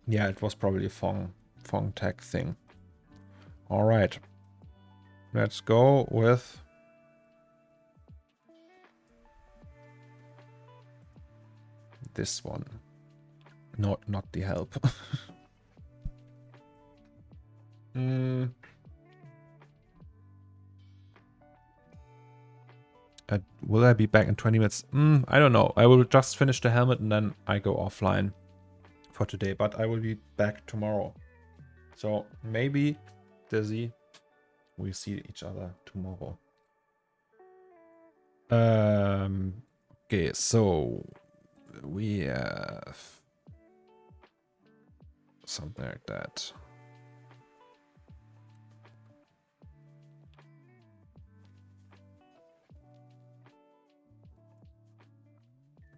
Yeah, it was probably a Fong tech thing. All right, let's go with this one. Not the help. Will I be back in 20 minutes? I don't know. I will just finish the helmet and then I go offline for today. But I will be back tomorrow. So maybe, Dizzy, we see each other tomorrow. Okay, so we have something like that.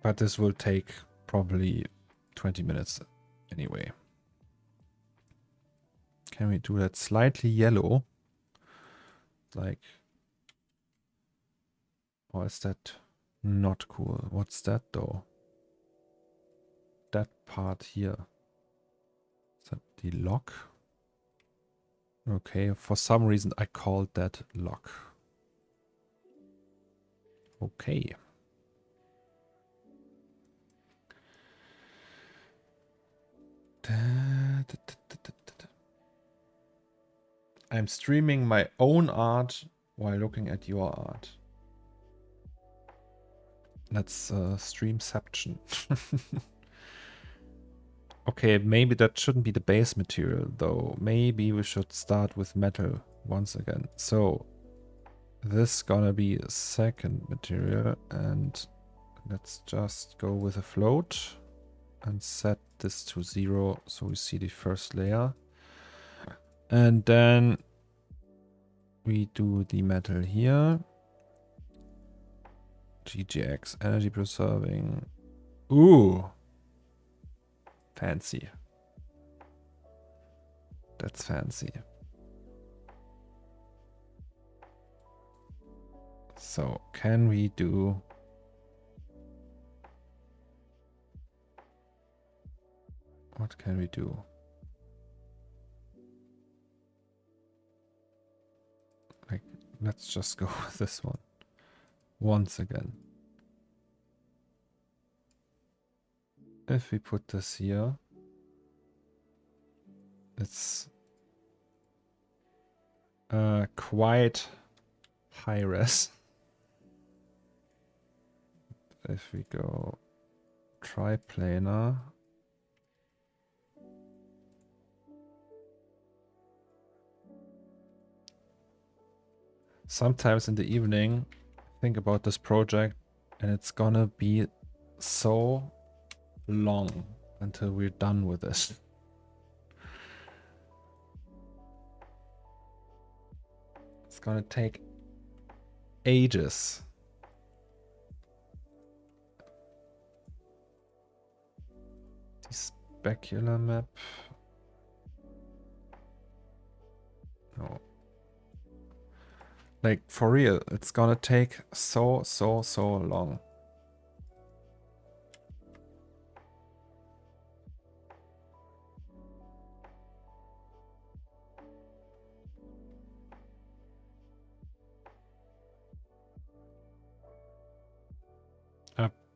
But this will take probably 20 minutes anyway. Can we do that slightly yellow? Like, or is that not cool? What's that though? That part here. Is that the lock? Okay, for some reason I called that lock. Okay. I'm streaming my own art while looking at your art. That's streamception. Okay, maybe that shouldn't be the base material though. Maybe we should start with metal once again. So this gonna be a second material, and let's just go with a float and set this to 0 so we see the first layer. And then we do the metal here. GGX, energy preserving. Ooh. Fancy. That's fancy. So can we do... What can we do? Like, let's just go with this one. Once again. If we put this here, it's quite high res. If we go triplanar, sometimes in the evening, think about this project and it's gonna be so long until we're done with this. It's gonna take ages. The specular map. No. Like, for real, it's gonna take so long.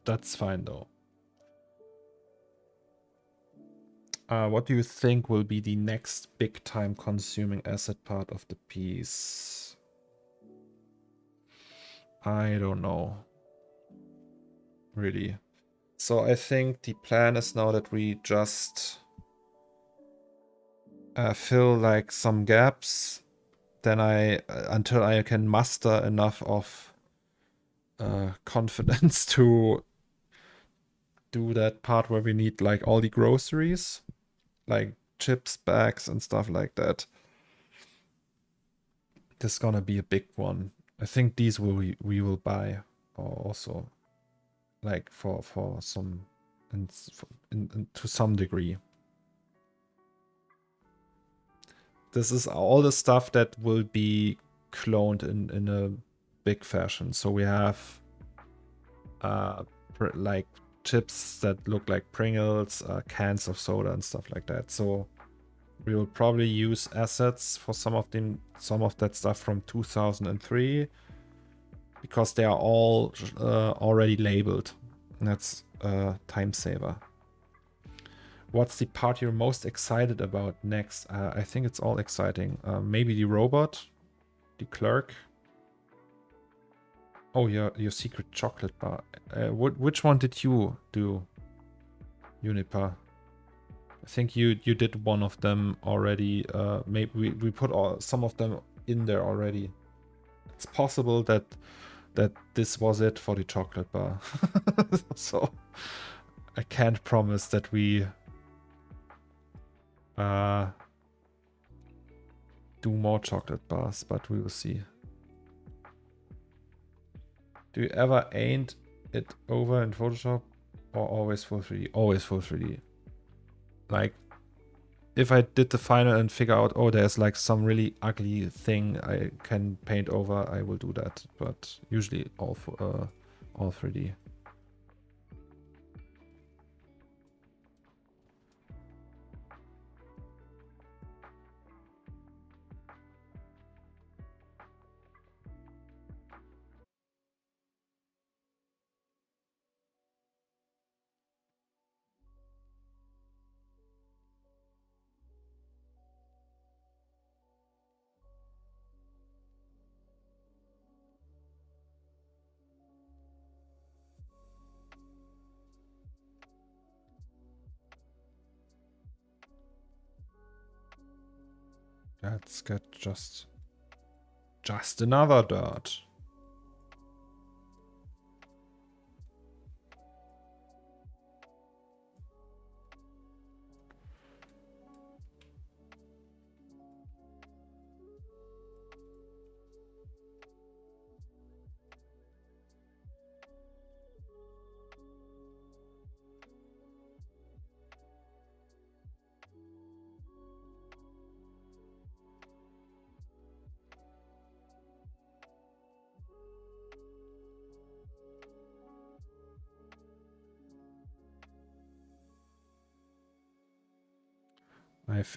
That's fine though. What do you think will be the next big time consuming asset part of the piece? I don't know. Really. So I think the plan is now that we just fill like some gaps. Then until I can muster enough of confidence to do that part where we need like all the groceries, like chips, bags and stuff like that. This is gonna be a big one. I think these we will buy also, like for some to some degree. This is all the stuff that will be cloned in a big fashion. So we have like chips that look like Pringles, cans of soda and stuff like that. So we will probably use assets for some of that stuff from 2003 because they are all already labeled. And that's a time saver. What's the part you're most excited about next? I think it's all exciting. Maybe the robot, the clerk. Oh, your secret chocolate bar. Which one did you do, Unipa? I think you did one of them already. Maybe we put some of them in there already. It's possible that this was it for the chocolate bar. So I can't promise that we do more chocolate bars, but we will see. Do you ever ain't it over in Photoshop? Or always full 3D? Always full 3D. Like, if I did the final and figure out, oh, there's like some really ugly thing I can paint over, I will do that. But usually all 3D. Let's get just another dirt.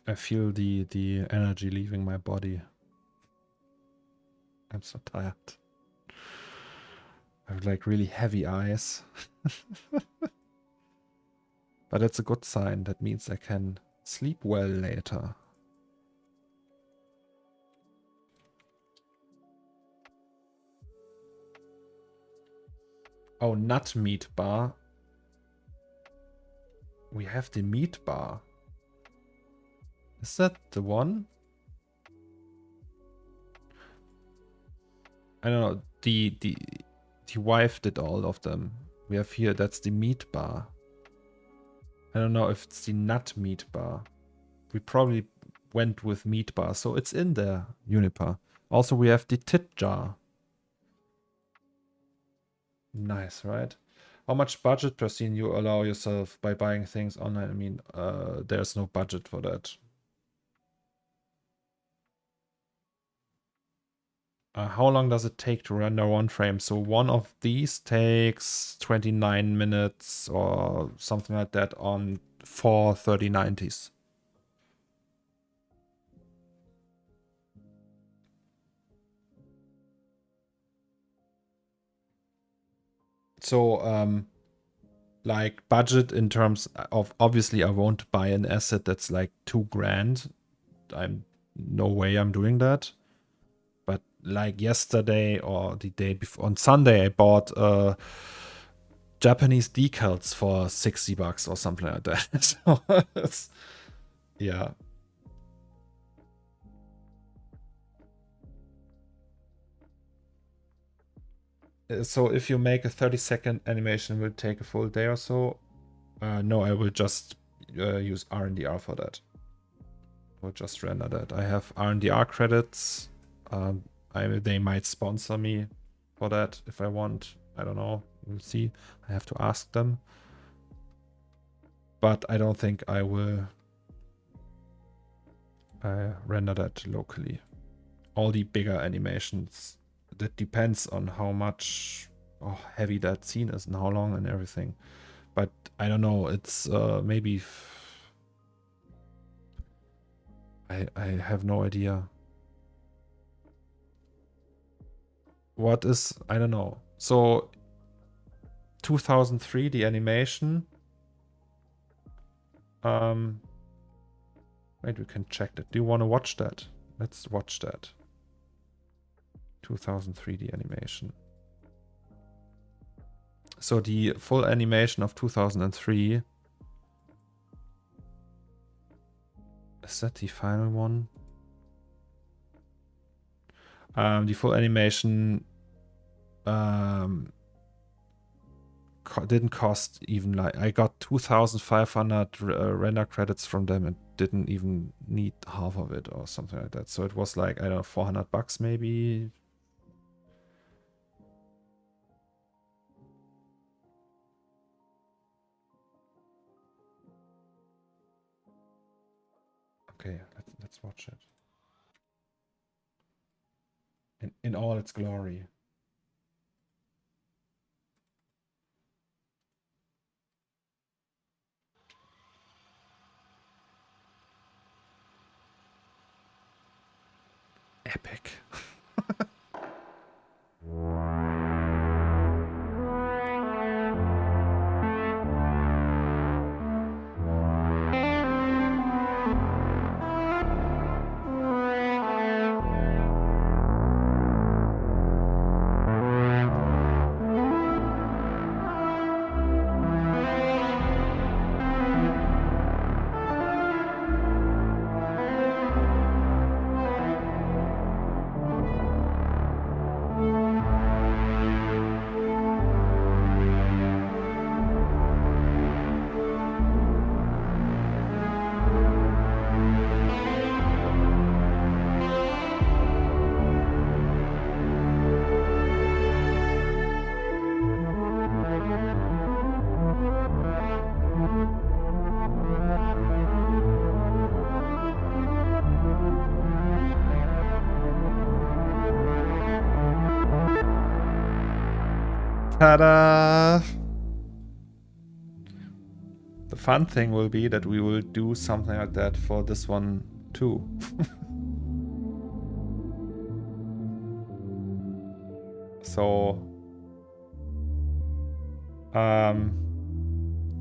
I feel the energy leaving my body. I'm so tired. I have like really heavy eyes. But it's a good sign. That means I can sleep well later. Oh, nut meat bar. We have the meat bar. Is that the one? I don't know. The wife did all of them. We have here, that's the meat bar. I don't know if it's the nut meat bar. We probably went with meat bar, so it's in there, Juniper. Also, we have the tit jar. Nice, right? How much budget per scene you allow yourself by buying things online? I mean, there's no budget for that. How long does it take to render one frame? So one of these takes 29 minutes or something like that on 4 3090s. So, like budget in terms of, obviously I won't buy an asset that's like 2 grand. No way I'm doing that. But like yesterday or the day before, on Sunday, I bought Japanese decals for $60 or something like that. So yeah. So if you make a 30-second animation, it will take a full day or so. No, I will just use RNDR for that. We'll just render that. I have RNDR credits. They might sponsor me for that if I want. I don't know. We'll see. I have to ask them. But I don't think I will render that locally. All the bigger animations, that depends on how much heavy that scene is and how long and everything. But I don't know. It's maybe... I have no idea. What is... I don't know. So 2003, the animation. Wait, we can check that. Do you want to watch that? Let's watch that. 2003, the animation. So the full animation of 2003. Is that the final one? The full animation didn't cost even, like, I got 2,500 render credits from them and didn't even need half of it or something like that. So it was like, I don't know, $400 maybe. Okay, let's watch it. In all its glory. Epic. Ta-da! The fun thing will be that we will do something like that for this one too. So,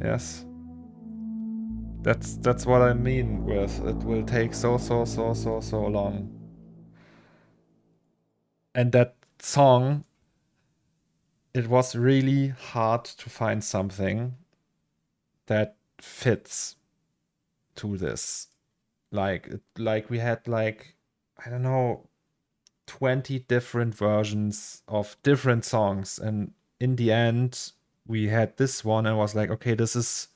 yes. That's what I mean with it will take so long. And that song, it was really hard to find something that fits to this. Like we had like, I don't know, 20 different versions of different songs, and in the end we had this one and was like, okay, this is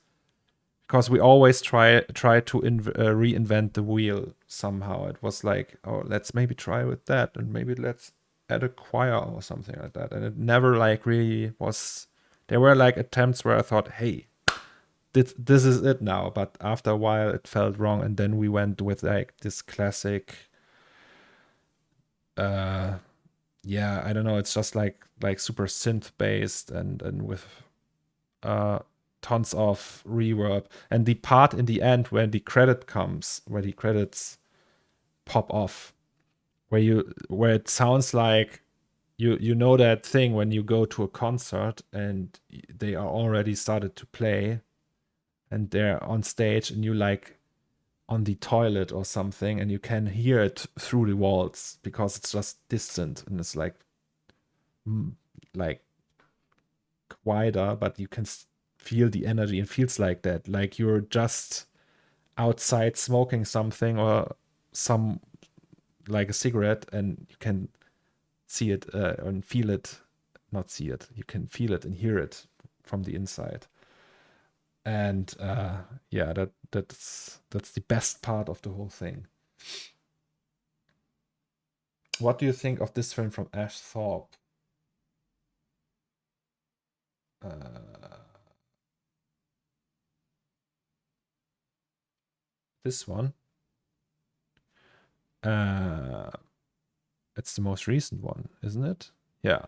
because we always try to reinvent the wheel somehow. It was like, oh, let's maybe try with that, and maybe let's add a choir or something like that. And it never like really was. There were like attempts where I thought, hey, this is it now. But after a while, it felt wrong, and then we went with like this classic. Yeah, I don't know. It's just like super synth based and with tons of reverb, and the part in the end where the credit comes, where the credits pop off, where it sounds like you know that thing when you go to a concert and they are already started to play and they're on stage and you like on the toilet or something and you can hear it through the walls because it's just distant and it's like quieter, but you can feel the energy. It feels like that, like you're just outside smoking something or some like a cigarette, and you can see it and feel it. Not see it. You can feel it and hear it from the inside. And yeah, that's the best part of the whole thing. What do you think of this film from Ash Thorpe? This one. It's the most recent one, isn't it? Yeah.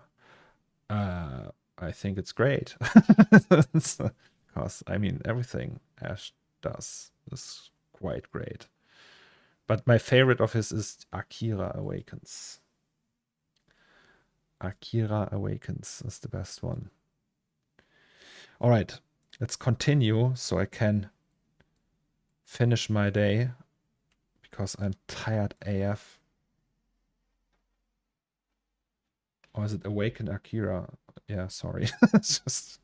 I think it's great. Because, I mean, everything Ash does is quite great. But my favorite of his is Akira Awakens. Akira Awakens is the best one. All right, let's continue so I can finish my day because I'm tired AF. Or is it Awaken Akira? Yeah, sorry. Just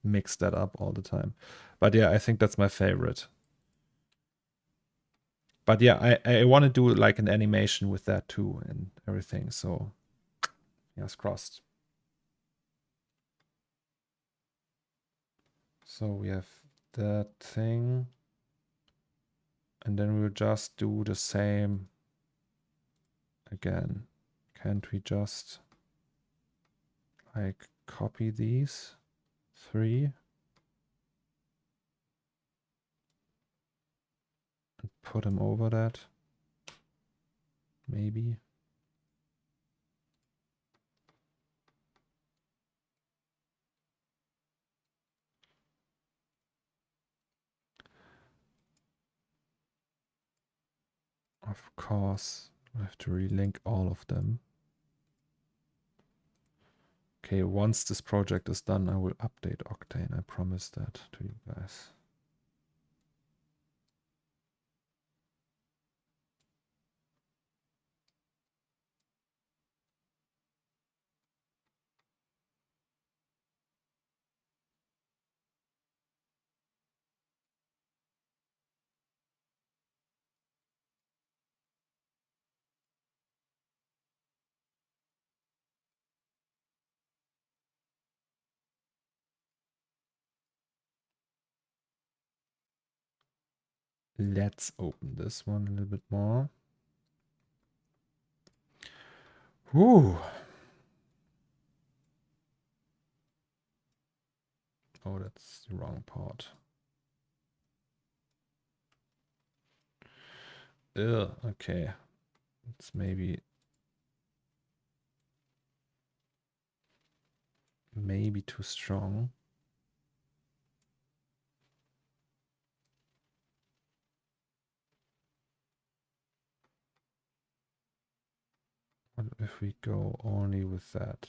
mix that up all the time. But yeah, I think that's my favorite. But yeah, I want to do like an animation with that too and everything. So, yes, crossed. So we have that thing. And then we'll just do the same again. Can't we just like copy these 3 and put him over that. Maybe. Of course, I have to relink all of them. Okay, once this project is done, I will update Octane. I promise that to you guys. Let's open this one a little bit more. Whew. Oh, that's the wrong part. Ugh, okay. It's maybe too strong. What if we go only with that?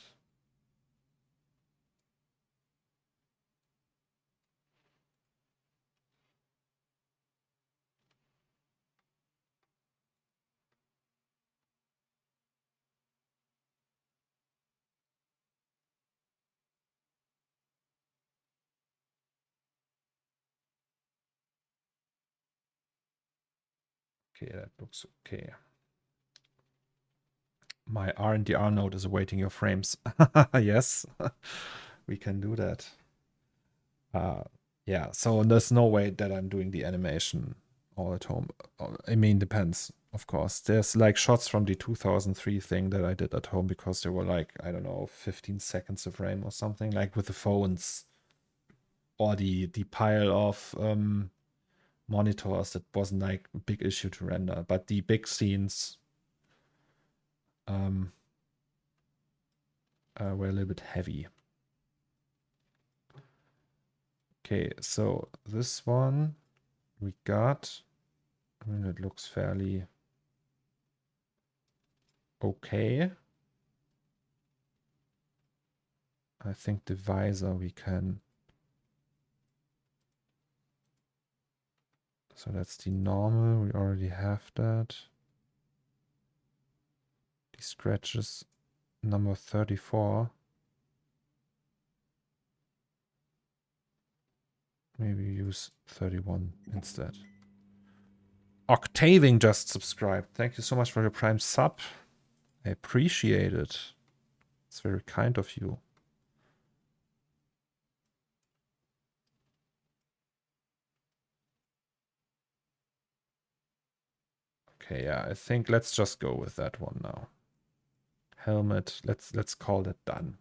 Okay, that looks okay. My RNDR node is awaiting your frames. Yes, we can do that. Yeah, so there's no way that I'm doing the animation all at home. I mean, depends, of course. There's like shots from the 2003 thing that I did at home because they were like, I don't know, 15 seconds of frame or something, like with the phones or the pile of monitors. That wasn't like a big issue to render, but the big scenes were a little bit heavy. Okay, so this one we got. I mean, it looks fairly okay. I think the visor we can. So that's the normal. We already have that. The scratches number 34. Maybe use 31 instead. Octaving just subscribed. Thank you so much for your Prime sub. I appreciate it. It's very kind of you. Okay, yeah, I think let's just go with that one now. Helmet, let's call it done.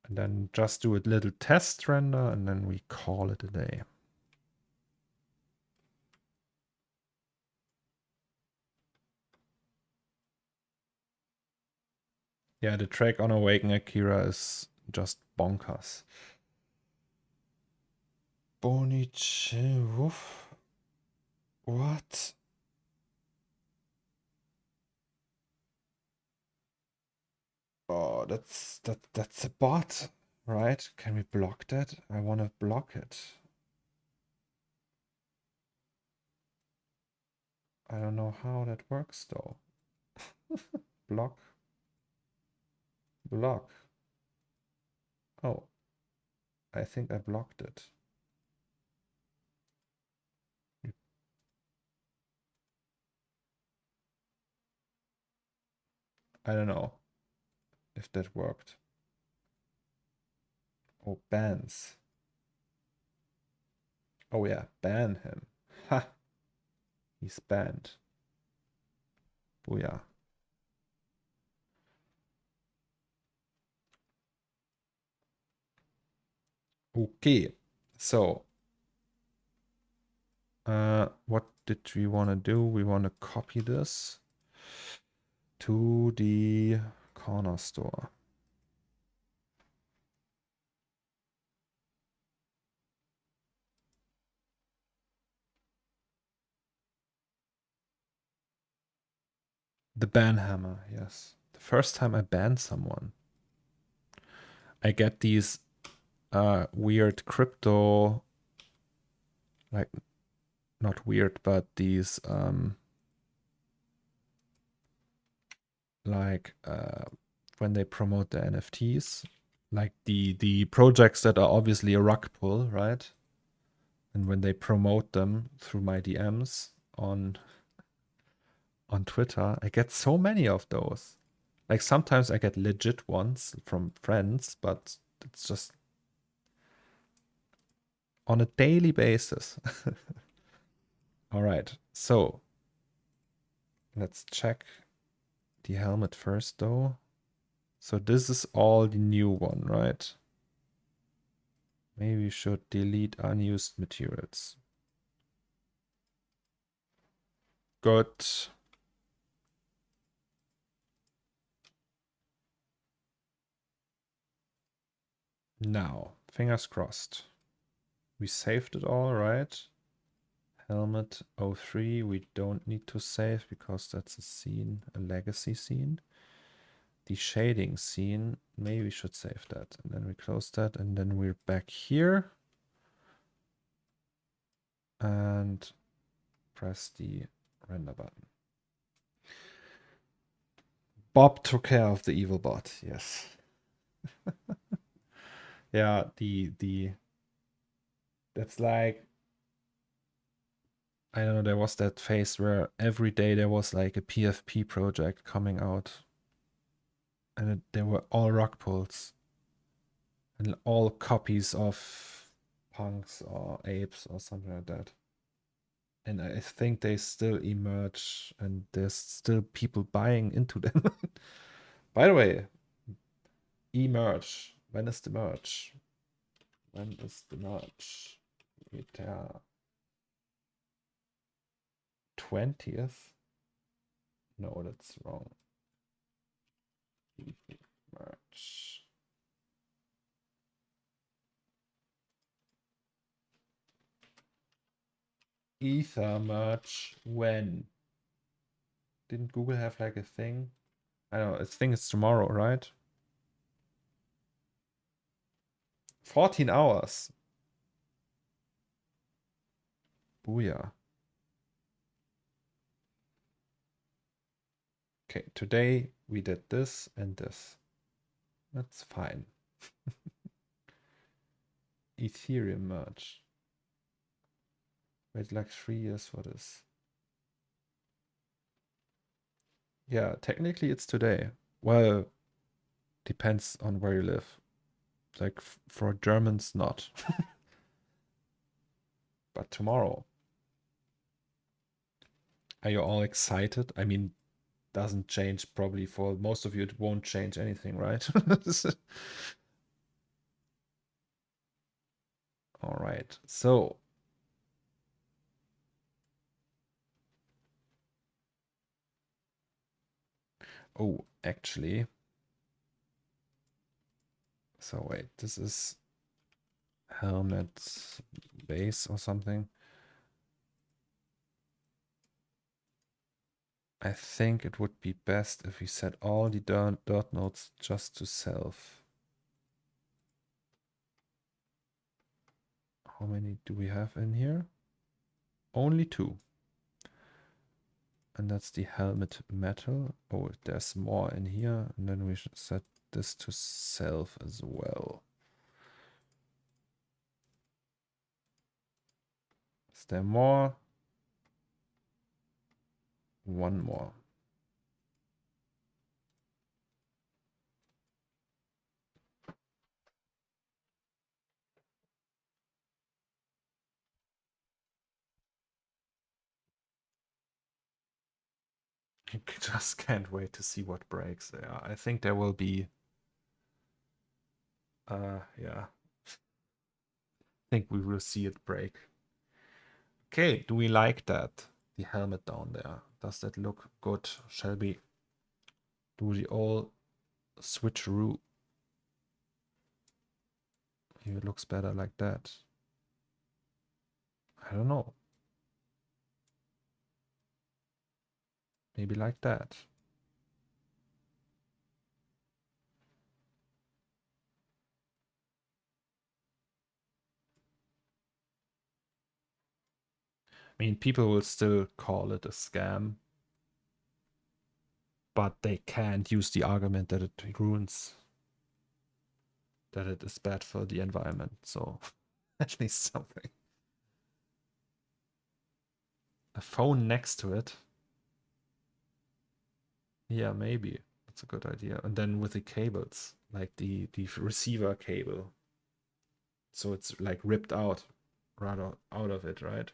And then just do a little test render and then we call it a day. Yeah, the track on Awaken Akira is just bonkers. Bonichi, woof. What? Oh, that's a bot, right? Can we block that? I want to block it. I don't know how that works though. Block. Block. Oh, I think I blocked it. I don't know if that worked. Oh, bans. Oh yeah, ban him. Ha! He's banned. Booyah. Okay, so What did we want to do? We want to copy this to the corner store. The ban hammer, yes. The first time I banned someone, I get these weird crypto, like, not weird, but these like when they promote the NFTs, like the projects that are obviously a rug pull, right? And when they promote them through my DMs on Twitter, I get so many of those. Like sometimes I get legit ones from friends, but it's just on a daily basis. All right, so let's check the helmet first though. So this is all the new one, right? Maybe we should delete unused materials. Good. Now, fingers crossed. We saved it all, right? Helmet 03, we don't need to save because that's a scene, a legacy scene. The shading scene, maybe we should save that. And then we close that, and then we're back here. And press the render button. Bob took care of the evil bot, yes. Yeah, that's like, I don't know, there was that phase where every day there was like a PFP project coming out. And they were all rock pulls. And all copies of punks or apes or something like that. And I think they still emerge and there's still people buying into them. By the way, emerge. When is the merge? When is the merge? Yeah. 20th? No, that's wrong. Merge. Ether merge when? Didn't Google have like a thing? I don't know. I think it's tomorrow, right? 14 hours. Booyah. Okay, today we did this and this. That's fine. Ethereum merge. Wait like 3 years for this. Yeah, technically it's today. Well, depends on where you live. Like for Germans, not. But tomorrow. Are you all excited? I mean, doesn't change probably for most of you. It won't change anything, right? All right. So oh, actually. So wait, this is helmet base or something. I think it would be best if we set all the dirt nodes just to self. How many do we have in here? Only 2. And that's the helmet metal. Oh, there's more in here. And then we should set this to self as well. Is there more? 1 more. I just can't wait to see what breaks there. I think there will be yeah. I think we will see it break. Okay, do we like that? The helmet down there. Does that look good? Shall we do the all switcheroo? Maybe it looks better like that. I don't know. Maybe like that. I mean, people will still call it a scam, but they can't use the argument that it ruins, that it is bad for the environment. So at least something. A phone next to it. Yeah, maybe. That's a good idea. And then with the cables, like the receiver cable. So it's like ripped out rather out of it, right?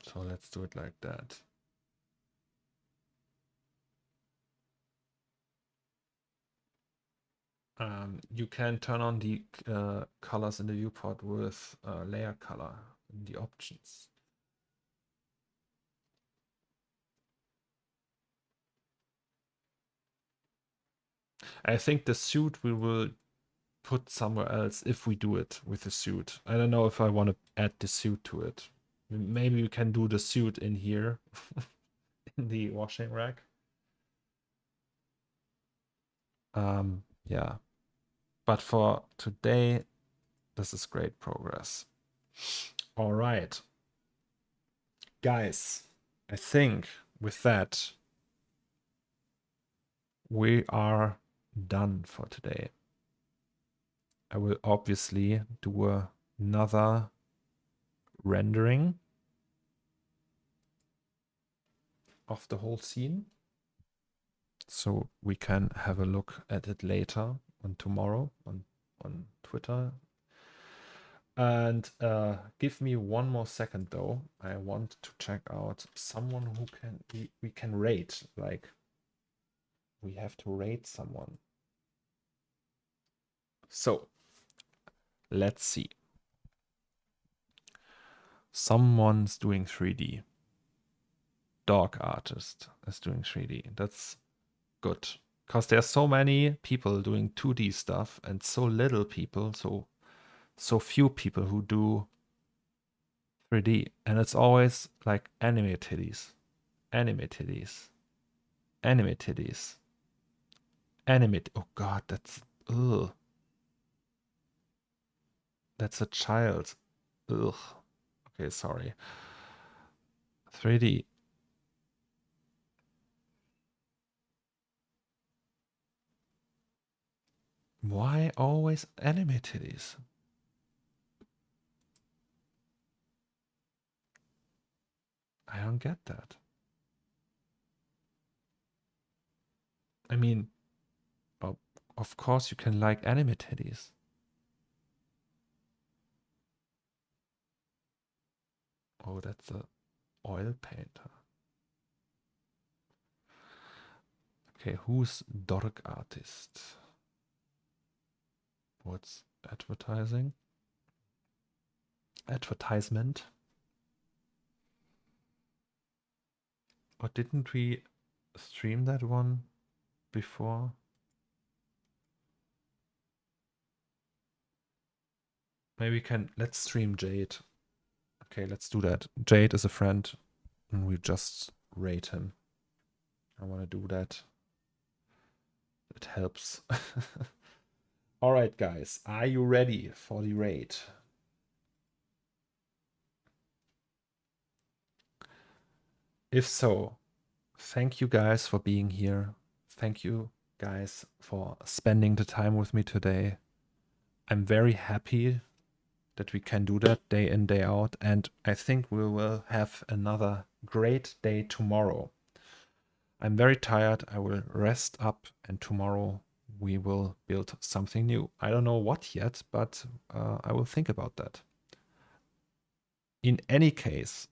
So let's do it like that. You can turn on the colors in the viewport with layer color in the options. I think the suit we will put somewhere else if we do it with the suit. I don't know if I want to add the suit to it. Maybe we can do the suit in here in the washing rack. Yeah. But for today, this is great progress. All right. Guys, I think with that, we are done for today. I will obviously do another rendering of the whole scene, so we can have a look at it later on tomorrow on Twitter. And give me one more second though. I want to check out someone who we can rate. Like, we have to rate someone. So let's see. Someone's doing 3D. Dog artist is doing 3D. That's good. Because there's so many people doing 2D stuff and so little people, so few people who do 3D. And it's always like anime titties. Anime titties. Anime titties. Anime. Oh god, that's ugh. That's a child. Ugh. Okay, sorry. 3D. Why always anime titties? I don't get that. I mean, of course you can like anime titties. Oh, that's a oil painter. Okay, who's Dork artist? What's advertising? Advertisement? Or didn't we stream that one before? Maybe we can, let's stream Jade. Okay, let's do that. Jade is a friend and we just rate him. I want to do that. It helps. All right, guys, are you ready for the raid? If so, thank you guys for being here. Thank you guys for spending the time with me today. I'm very happy that we can do that day in, day out. And I think we will have another great day tomorrow. I'm very tired. I will rest up and tomorrow we will build something new. I don't know what yet, but I will think about that. In any case,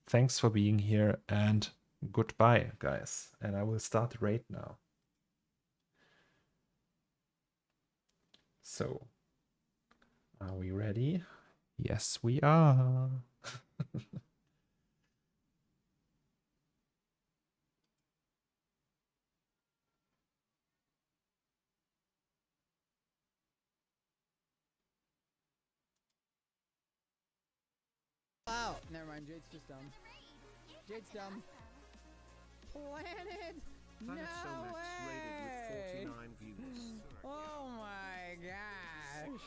thanks for being here and goodbye, guys. And I will start the raid now. So, are we ready? Yes, we are. Oh, never mind. Jade's just dumb. Jade's dumb. Planet? No way! Rated with 49 views. Oh my gosh.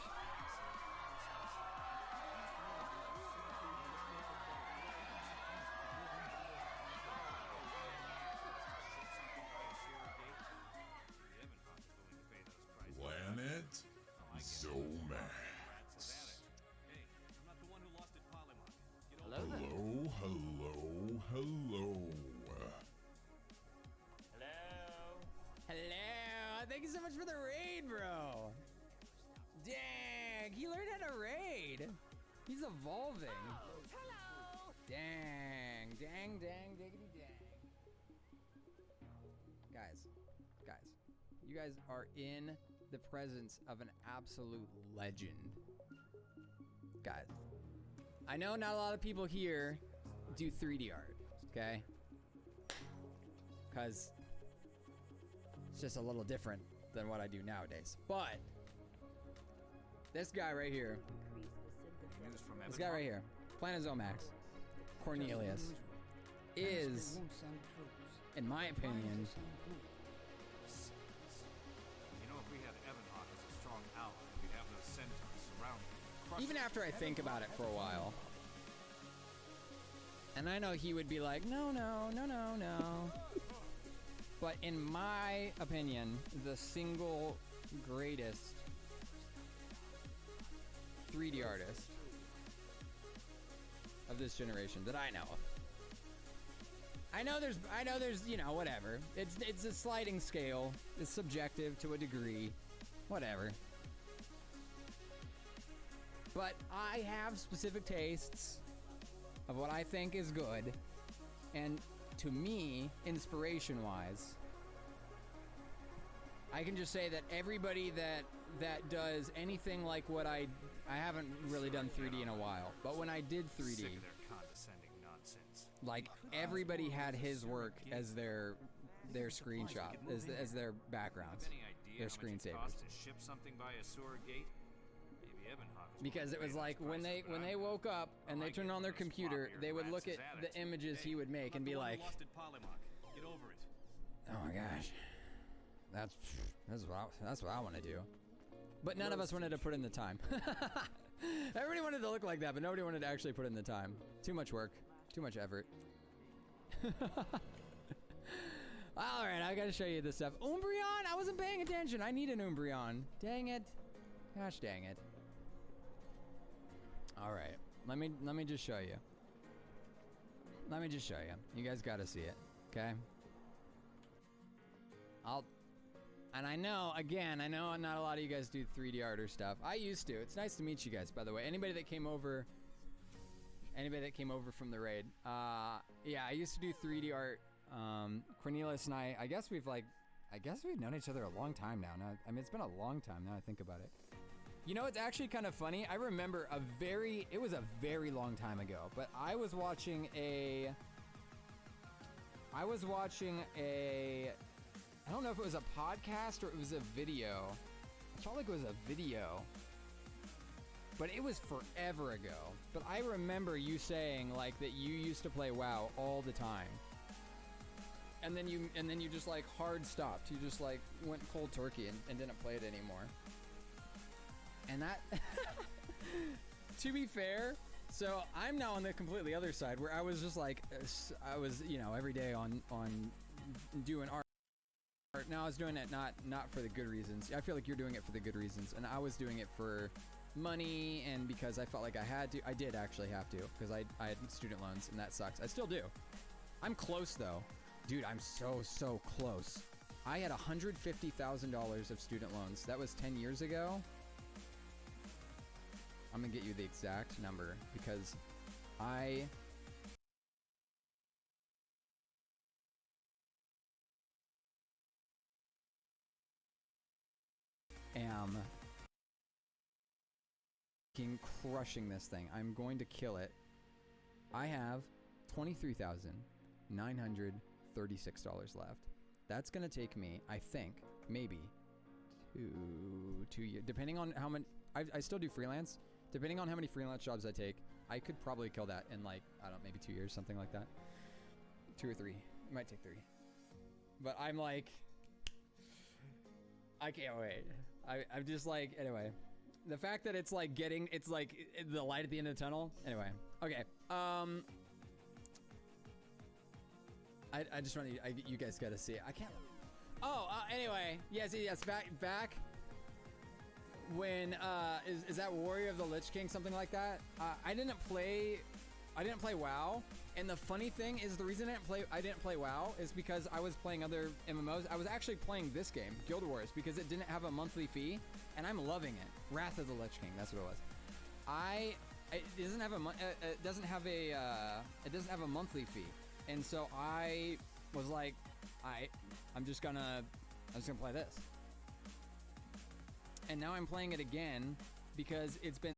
Planet Zomax. Hello there. Hello, hello, hello. Hello! Thank you so much for the raid, bro! Dang! He learned how to raid! He's evolving! Hello! Dang! Dang, dang, diggity dang. Guys. You guys are in the presence of an absolute legend. Guys. I know not a lot of people here do 3D art, okay? Because it's just a little different than what I do nowadays. But this guy right here, Planet Zomax, Cornelius, is, in my opinion, even after I think about it for a while, and I know he would be like, no. But in my opinion, the single greatest 3D artist of this generation that I know of. I know there's, you know, whatever. It's a sliding scale. It's subjective to a degree. Whatever. But I have specific tastes of what I think is good. And to me, inspiration-wise, I can just say that everybody that does anything like what I haven't really done 3D in a while, but when I did 3D, like everybody had his work as their screenshot, as their backgrounds, their screensavers. Because it was like when they woke up and they turned on their computer, they would look at the images he would make and be like, "Oh my gosh, that's what I want to do." But none of us wanted to put in the time. Everybody wanted to look like that, but nobody wanted to actually put in the time. Too much work, too much effort. All right, I gotta show you this stuff. Umbreon, I wasn't paying attention. I need an Umbreon. Dang it. Gosh dang it. All right, let me just show you. Let me just show you. You guys got to see it, okay? And I know, again, I know not a lot of you guys do 3D art or stuff. I used to. It's nice to meet you guys, by the way. Anybody that came over from the raid. Yeah, I used to do 3D art. Cornelius and I guess we've known each other a long time now. I mean, it's been a long time now I think about it. You know, it's actually kind of funny. I remember it was a very long time ago, but I was watching a, I don't know if it was a podcast or it was a video. I felt like it was a video, but it was forever ago. But I remember you saying like that you used to play WoW all the time. And then you just like hard stopped. You just like went cold turkey and didn't play it anymore. And that, to be fair, so I'm now on the completely other side where I was just like, I was, you know, every day on doing art. Now I was doing it not for the good reasons. I feel like you're doing it for the good reasons, and I was doing it for money and because I felt like I had to. I did actually have to because I had student loans and that sucks. I still do. I'm close though. Dude, I'm so close. I had $150,000 of student loans. That was 10 years ago. I'm gonna get you the exact number because I am crushing this thing. I'm going to kill it. I have $23,936 left. That's gonna take me, I think, maybe 2 years, depending on how many. I still do freelance. Depending on how many freelance jobs I take, I could probably kill that in like, I don't know, maybe 2 years, something like that. 2 or 3. It might take 3. But I'm like, I can't wait. I'm just like, anyway. The fact that it's like it's like the light at the end of the tunnel. Anyway, okay. I just want to, you guys got to see it. I can't. Oh, anyway, yes. Back when is that Warrior of the Lich King, something like that? I didn't play WoW, and the funny thing is the reason I didn't play WoW is because I was playing other MMOs. I was actually playing this game, Guild Wars, because it didn't have a monthly fee, and I'm loving it. Wrath of the Lich King, that's what it was. It doesn't have a monthly fee, and so I was like, I'm just gonna play this. And now I'm playing it again because it's been